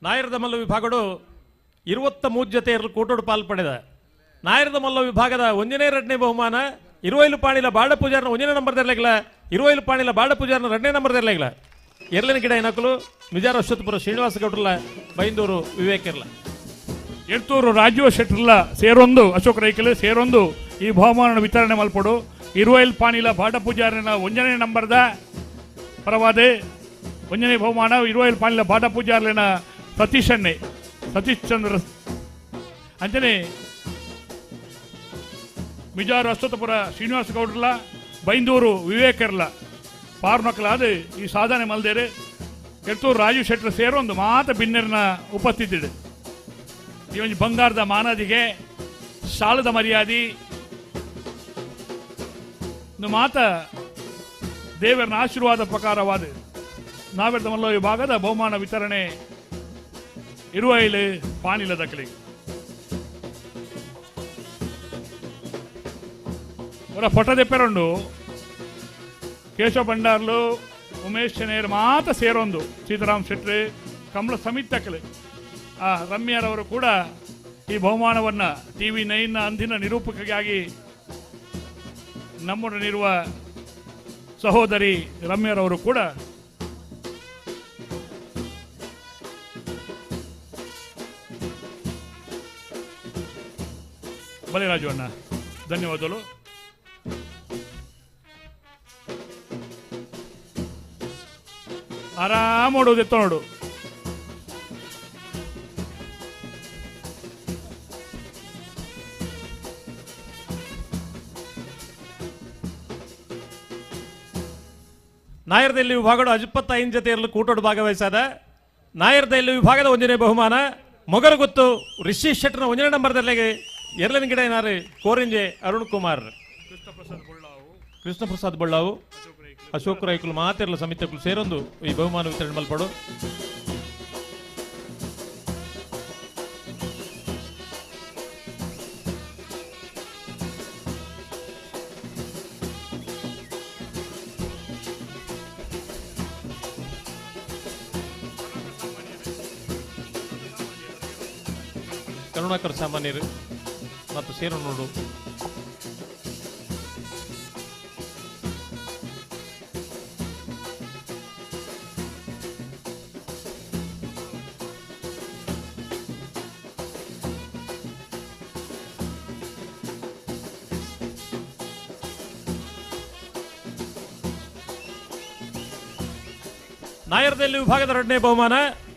ನಾಯರದ ಮಲ್ಲ ವಿಭಾಗಡು 23 ಜೊತೆ ಕೂಟೋಡು ಪಾಲ್ಪಡೆದ. ನಾಯರದ ಮಲ್ಲ ವಿಭಾಗದ 1ನೇ 2ನೇ ಬಹುಮಾನ 20 ಪಾಣಿಲ ಬಾಡ ಪೂಜಾರ್ನ 1ನೇ ನಂಬರ್ದರ್ಲೆಗ್ಲ 20 ಪಾಣಿಲ ಬಾಡ ಪೂಜಾರ್ನ 2ನೇ ನಂಬರ್ದರ್ಲೆಗ್ಲ ಎರಲಿನ ಗಿಡ ಏನಕಲು ಮಿಜಾರ ಅಶ್ವತ್ಪುರ ಶ್ರೀನಿವಾಸ ಗೌಡ್ರಲ್ಲ ಬೈಂದೂರು ವಿವೇಕ್ ಇರ್ಲ ಎಡ್ತೂರು ರಾಜೀವ ಶೆಟ್ರಲ್ಲ ಸೇರೊಂದು ಅಶೋಕ್ ರೈಕಲ್ ಸೇರೊಂದು ಈ ಬಹುಮಾನ ವಿತರಣೆ ಮಲ್ಪಡು 20 ಪಾಣಿಲ ಬಾಡ ಪೂಜಾರನ 1ನೇ ನಂಬರ್ದ ಪರವಾದೆ 1ನೇ ಬಹುಮಾನ 20 ಪಾಣಿಲ ಬಾಡ ಪೂಜಾರ್ಲಿನ ಸತೀಶ್ ಚಂದ್ರ ಅಂಚನೆ ಮಿಜಾರು ಅಶ್ವತ್ಪುರ ಶ್ರೀನಿವಾಸ ಗೌಡ್ರಲ್ಲ ಬೈಂದೂರು ವಿವೇಕರ್ಲ ಪಾರ್ನಕಲಾದ ಈ ಸಾಧನೆ ಮಲ್ದೇರೆ ಎಡ್ತೂರು ರಾಜೀವ್ ಶೆಟ್ರ್ ಸೇರೊಂದು ಮಾತ ಬಿನ್ನೆರ್ನ ಉಪಸ್ಥಿತಿಡು ಈ ಒಂದು ಬಂಗಾರದ ಮಾನದಿಗೆ ಸಾಲದ ಮರ್ಯಾದಿ ಮಾತ ದೇವರನ ಆಶೀರ್ವಾದ ಪ್ರಕಾರವಾದ ನಾವೆಡ್ದ ಮಲ್ಲ ವಿಭಾಗದ ಬಹುಮಾನ ವಿತರಣೆ 20 ಪಾನಿಲ ದಕ್ಕಲಿಗೆ ಅವರ ಫೋಟೋದೆ ಪೆರಂಡು ಕೇಶವ ಭಂಡಾರ್ಲು ಉಮೇಶ್ ಶನೇರ್ ಮಾತ ಸೇರೊಂದು ಸೀತಾರಾಮ್ ಶೆಟ್ಟಿ ಕಮಲ ಸಮಿತ್ ತಕ್ಕಲೆ ಆ ರಮ್ಯಾರವರು ಕೂಡ ಈ ಬಹುಮಾನವನ್ನು TV9 ಅಂದಿನ ನಿರೂಪಕಿಯಾಗಿ ನಮ್ಮೊಡನಿರುವ ಸಹೋದರಿ ರಮ್ಯಾರವರು ಕೂಡ ಬಲಿರಾಜು ಅಣ್ಣ ಧನ್ಯವಾದಗಳು. ಆರಾಮ ನೋಡುವುದೆತ್ತ ನೋಡು. ನಾಯರ್ದಲ್ಲಿ ವಿಭಾಗದ 25 ಜೊತೆಯಲ್ಲಿ ಕೂಟೋಡು ಭಾಗವಹಿಸಾದ ನಾಯರ್ದಲ್ಲಿ ವಿಭಾಗದ 1ನೇ ಬಹುಮಾನ ಮೊಗರು ಗೊತ್ತು ರಿಷಿ ಶೆಟ್ರ್ನ 1ನೇ ನಂಬರ್ದಲ್ಲಿಗೆ ಎರಲಿನ ಗಿಡ ಏನಾರು ಕೋರಿಂಜೆ ಅರುಣ್ ಕುಮಾರ್ ಕೃಷ್ಣ ಪ್ರಸಾದ್ ಬಳ್ಳಾವು ಅಶೋಕ್ ರೈಕುಲು ಮಾತೆರಲ ಸಮಿತಿಗಳು ಸೇರೊಂದು ಈ ಬಹುಮಾನ ವಿತರಣೆ ಮಲ್ಪಡು. ಕರುಣಾಕರ್ ಸಾಮಾನ್ಯರು ಮತ್ತು ಸೇರು ನೋಡು ನಾಯರ್ದಲ್ಲಿ ವಿಭಾಗದ 2ನೇ ಬಹುಮಾನ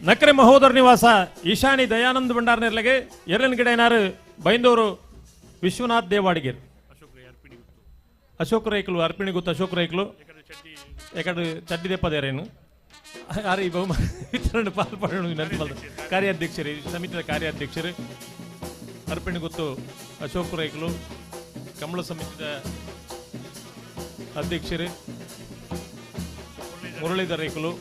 ನಕ್ರೆ ಮಹೋದರ್ ನಿವಾಸ ಈಶಾನಿ ದಯಾನಂದ ಭಂಡಾರನೆರ್ಲೆಗೆ ಎರಲಿನ ಗಿಡ ಏನಾರು ಬೈಂದೂರು ವಿಶ್ವನಾಥ್ ದೇವಾಡಿಗೇರ್ ಅಶೋಕ್ ರೈಕಲು ಅರ್ಪಿಣಿ ಗೊತ್ತು ಅಶೋಕ್ ರೈಕಲು ಯಾಕಂದ್ರೆ ಚಡ್ಡಿ ದೆಪ್ಪದೇರೇನು ಯಾರು ಈ ಬಹುಮಾನ ವಿತರಣೆ ಪಾಲ್ಪಡೋಣ ನೆನಪಲ್ಲ ಕಾರ್ಯಾಧ್ಯಕ್ಷರು ಸಮಿತಿಯ ಕಾರ್ಯಾಧ್ಯಕ್ಷರು ಅರ್ಪಣೆ ಗೊತ್ತು ಅಶೋಕ್ ರೈಕಲು ಕಮಲ ಸಮಿತಿಯ ಅಧ್ಯಕ್ಷರು ಮುರಳೀಧರ್ ರೈಕಲು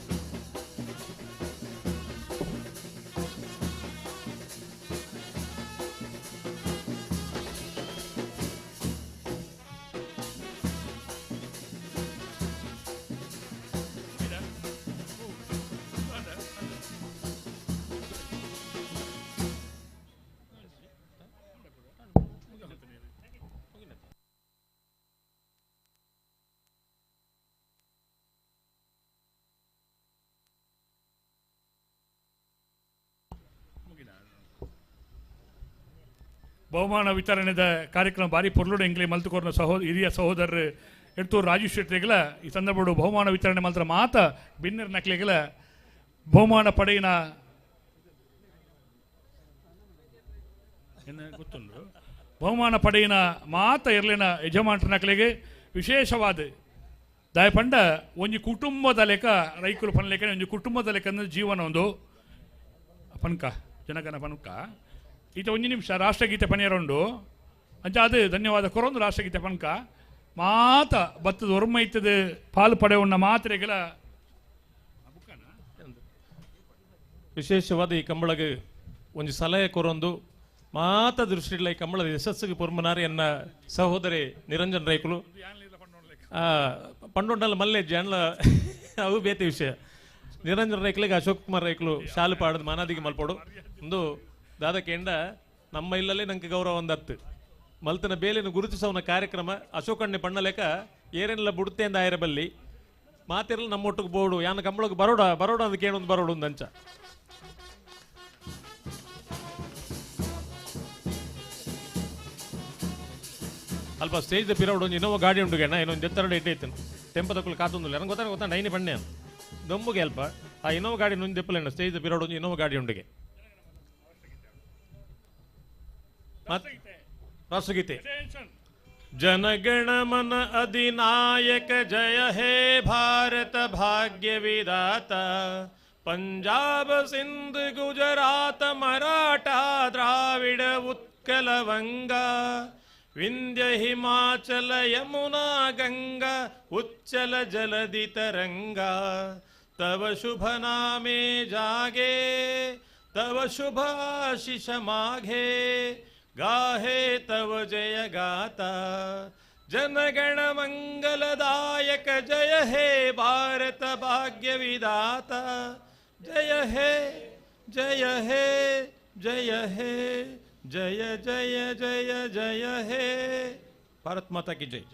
ಬಹುಮಾನ ವಿತರಣೆದ ಕಾರ್ಯಕ್ರಮ ಬಾರಿ ಪೊರ್ಲುಡು ಎಂಗ್ಲಿ ಮಲ್ತುಕೋರ್ನ ಹಿರಿಯ ಸಹೋದರರು ಎಡ್ತೂರು ರಾಜು ಶೆಟ್ಟಿಗಳ ಈ ಸಂದರ್ಭಡು ಬಹುಮಾನ ವಿತರಣೆ ಮಾತ್ರ ಮಾತ ಬಿನ್ನರ್ ನಕ್ಲಿಗಳ ಬಹುಮಾನ ಪಡೆಯಿನ ಗೊತ್ತುಂಡು ಬಹುಮಾನ ಪಡೆಯಿನ ಮಾತ ಇರ್ಲಿನ ಯಜಮಾನ್ರ ನಕ್ಲಿಗೆ ವಿಶೇಷವಾದ ದಾಯ ಪಂಡ ಒಂಜಿ ಕುಟುಂಬದ ಲೆಕ್ಕ ರೈಕರು ಪನ ಲೆಕ್ಕ ಒಂಜಿ ಕುಟುಂಬದ ಲೆಕ್ಕ ಜೀವನ ಒಂದು ಪನ್ಕ ಜನಗಣ ಪನ್ಕ ಈತ ಒಂಜಿ ನಿಮಿಷ ರಾಷ್ಟ್ರಗೀತೆ ಪನಿಯರುಂಡು ಅಂಚ ಅದು ಧನ್ಯವಾದ ಕೊರೊಂದು ರಾಷ್ಟ್ರಗೀತೆ ಪನ್ಕ ಮಾತ ಬತ್ತದ ಒರ್ಮೈತದ ಪಾಲು ಪಡೆಯುಣ್ಣ ಮಾತ್ರೆಗಳ ವಿಶೇಷವಾದ ಈ ಕಂಬಳಗೆ ಒಂದು ಸಲಹೆ ಕೊರೊಂದು ಮಾತ ದೃಷ್ಟಿಡ್ಲ ಈ ಕಂಬಳದ ಯಶಸ್ಸಿಗೆ ಪೊರ್ಮನಾರಿ ಎನ್ನ ಸಹೋದರಿ ನಿರಂಜನ್ ರೈಕುಲು ಪಂಡೊಂಡಲ್ಲ ಮಲ್ಲೆ ಜನಲ ಅವು ಬೇತೆ ವಿಷಯ ನಿರಂಜನ್ ರೈಕಲಿಗೆ ಅಶೋಕ್ ಕುಮಾರ್ ರೈಕಲು ಶಾಲು ಪಾಡದು ಮಾನಾದಿಗೆ ಮಲ್ಪೋಡು ಒಂದು ದಾದಕೆಂಡ ನಮ್ಮ ಇಲ್ಲಲ್ಲೇ ನಂಗೆ ಗೌರವ ಒಂದತ್ತು ಮಲ್ತನ ಬೇಲಿನ ಗುರುತಿಸೋನ ಕಾರ್ಯಕ್ರಮ ಅಶೋಕಣ್ಣೆ ಪಣ್ಣಲೆಕ ಏರೆಲ್ಲ ಬುಡುತ್ತೆ ಅಂದ ಆಯ್ರಬಲ್ಲಿ ಮಾತಿರಲ್ಲ ನಮ್ಮೊಟ್ಟಿಗೆ ಬೋಡು ಯಾನ ಕಂಬಳಕ್ಕೆ ಬರೋಡ ಅಂತ ಕೇಳೊಂದು ಬರೋಡು ಒಂದು ಅಂಚ ಅಲ್ಪ ಸ್ಟೇಜ್ ಪಿರೌಡ್ ಒಂದು ಇನ್ನೋವ ಗಾಡಿ ಉಂಟು ಗೆಣ್ಣ ಇನ್ನೊಂದು ಎತ್ತರಡು ಇಟ್ಟೈತೇನು ಟೆಂಪ ತಗೊಳ್ಳಿ ಕಾತೊಂದಿಲ್ಲ ನಂಗೆ ಗೊತ್ತಾ ನೈನಿ ಬಣ್ಣೆ ಅಂತ ದೊಂಬುಗೆ ಅಲ್ಪ ಆ ಇನ್ನೋವ ಗಾಡಿ ನುಂದು ದೆಪ್ಪಲೇನ ಸ್ಟೇಜ್ ಪಿರೌಡ್ ಒಂದು ಇನ್ನೋವ ಗಾಡಿ ಉಂಟಿಗೆ ರಾಷ್ಟ್ರಗೀತೆ ಜನಗಣ ಮನ ಅಧಿನಾಯಕ ಜಯ ಹೇ ಭಾರತ ಭಾಗ್ಯ ವಿಧಾತ ಪಂಜಾಬ ಸಿಂಧ್ ಗುಜರಾತ ಮರಾಠ ದ್ರಾವಿಡ ಉತ್ಕಲ ವಂಗ ವಿಂಧ್ಯ ಹಿಮಾಚಲ ಯಮುನಾ ಗಂಗಾ ಉಚ್ಚಲ ಜಲಧಿ ತರಂಗ ತವ ಶುಭ ನಾಮೇ ಜಾಗೆ ತವ ಶುಭ ಆಶಿಷ ಮಾಘೆ गाहे तव जय गाता जनगण मंगलदायक जय हे भारत भाग्य विधाता जय हे जय हे जय हे जय जय जय जय हे भारत माता की जय।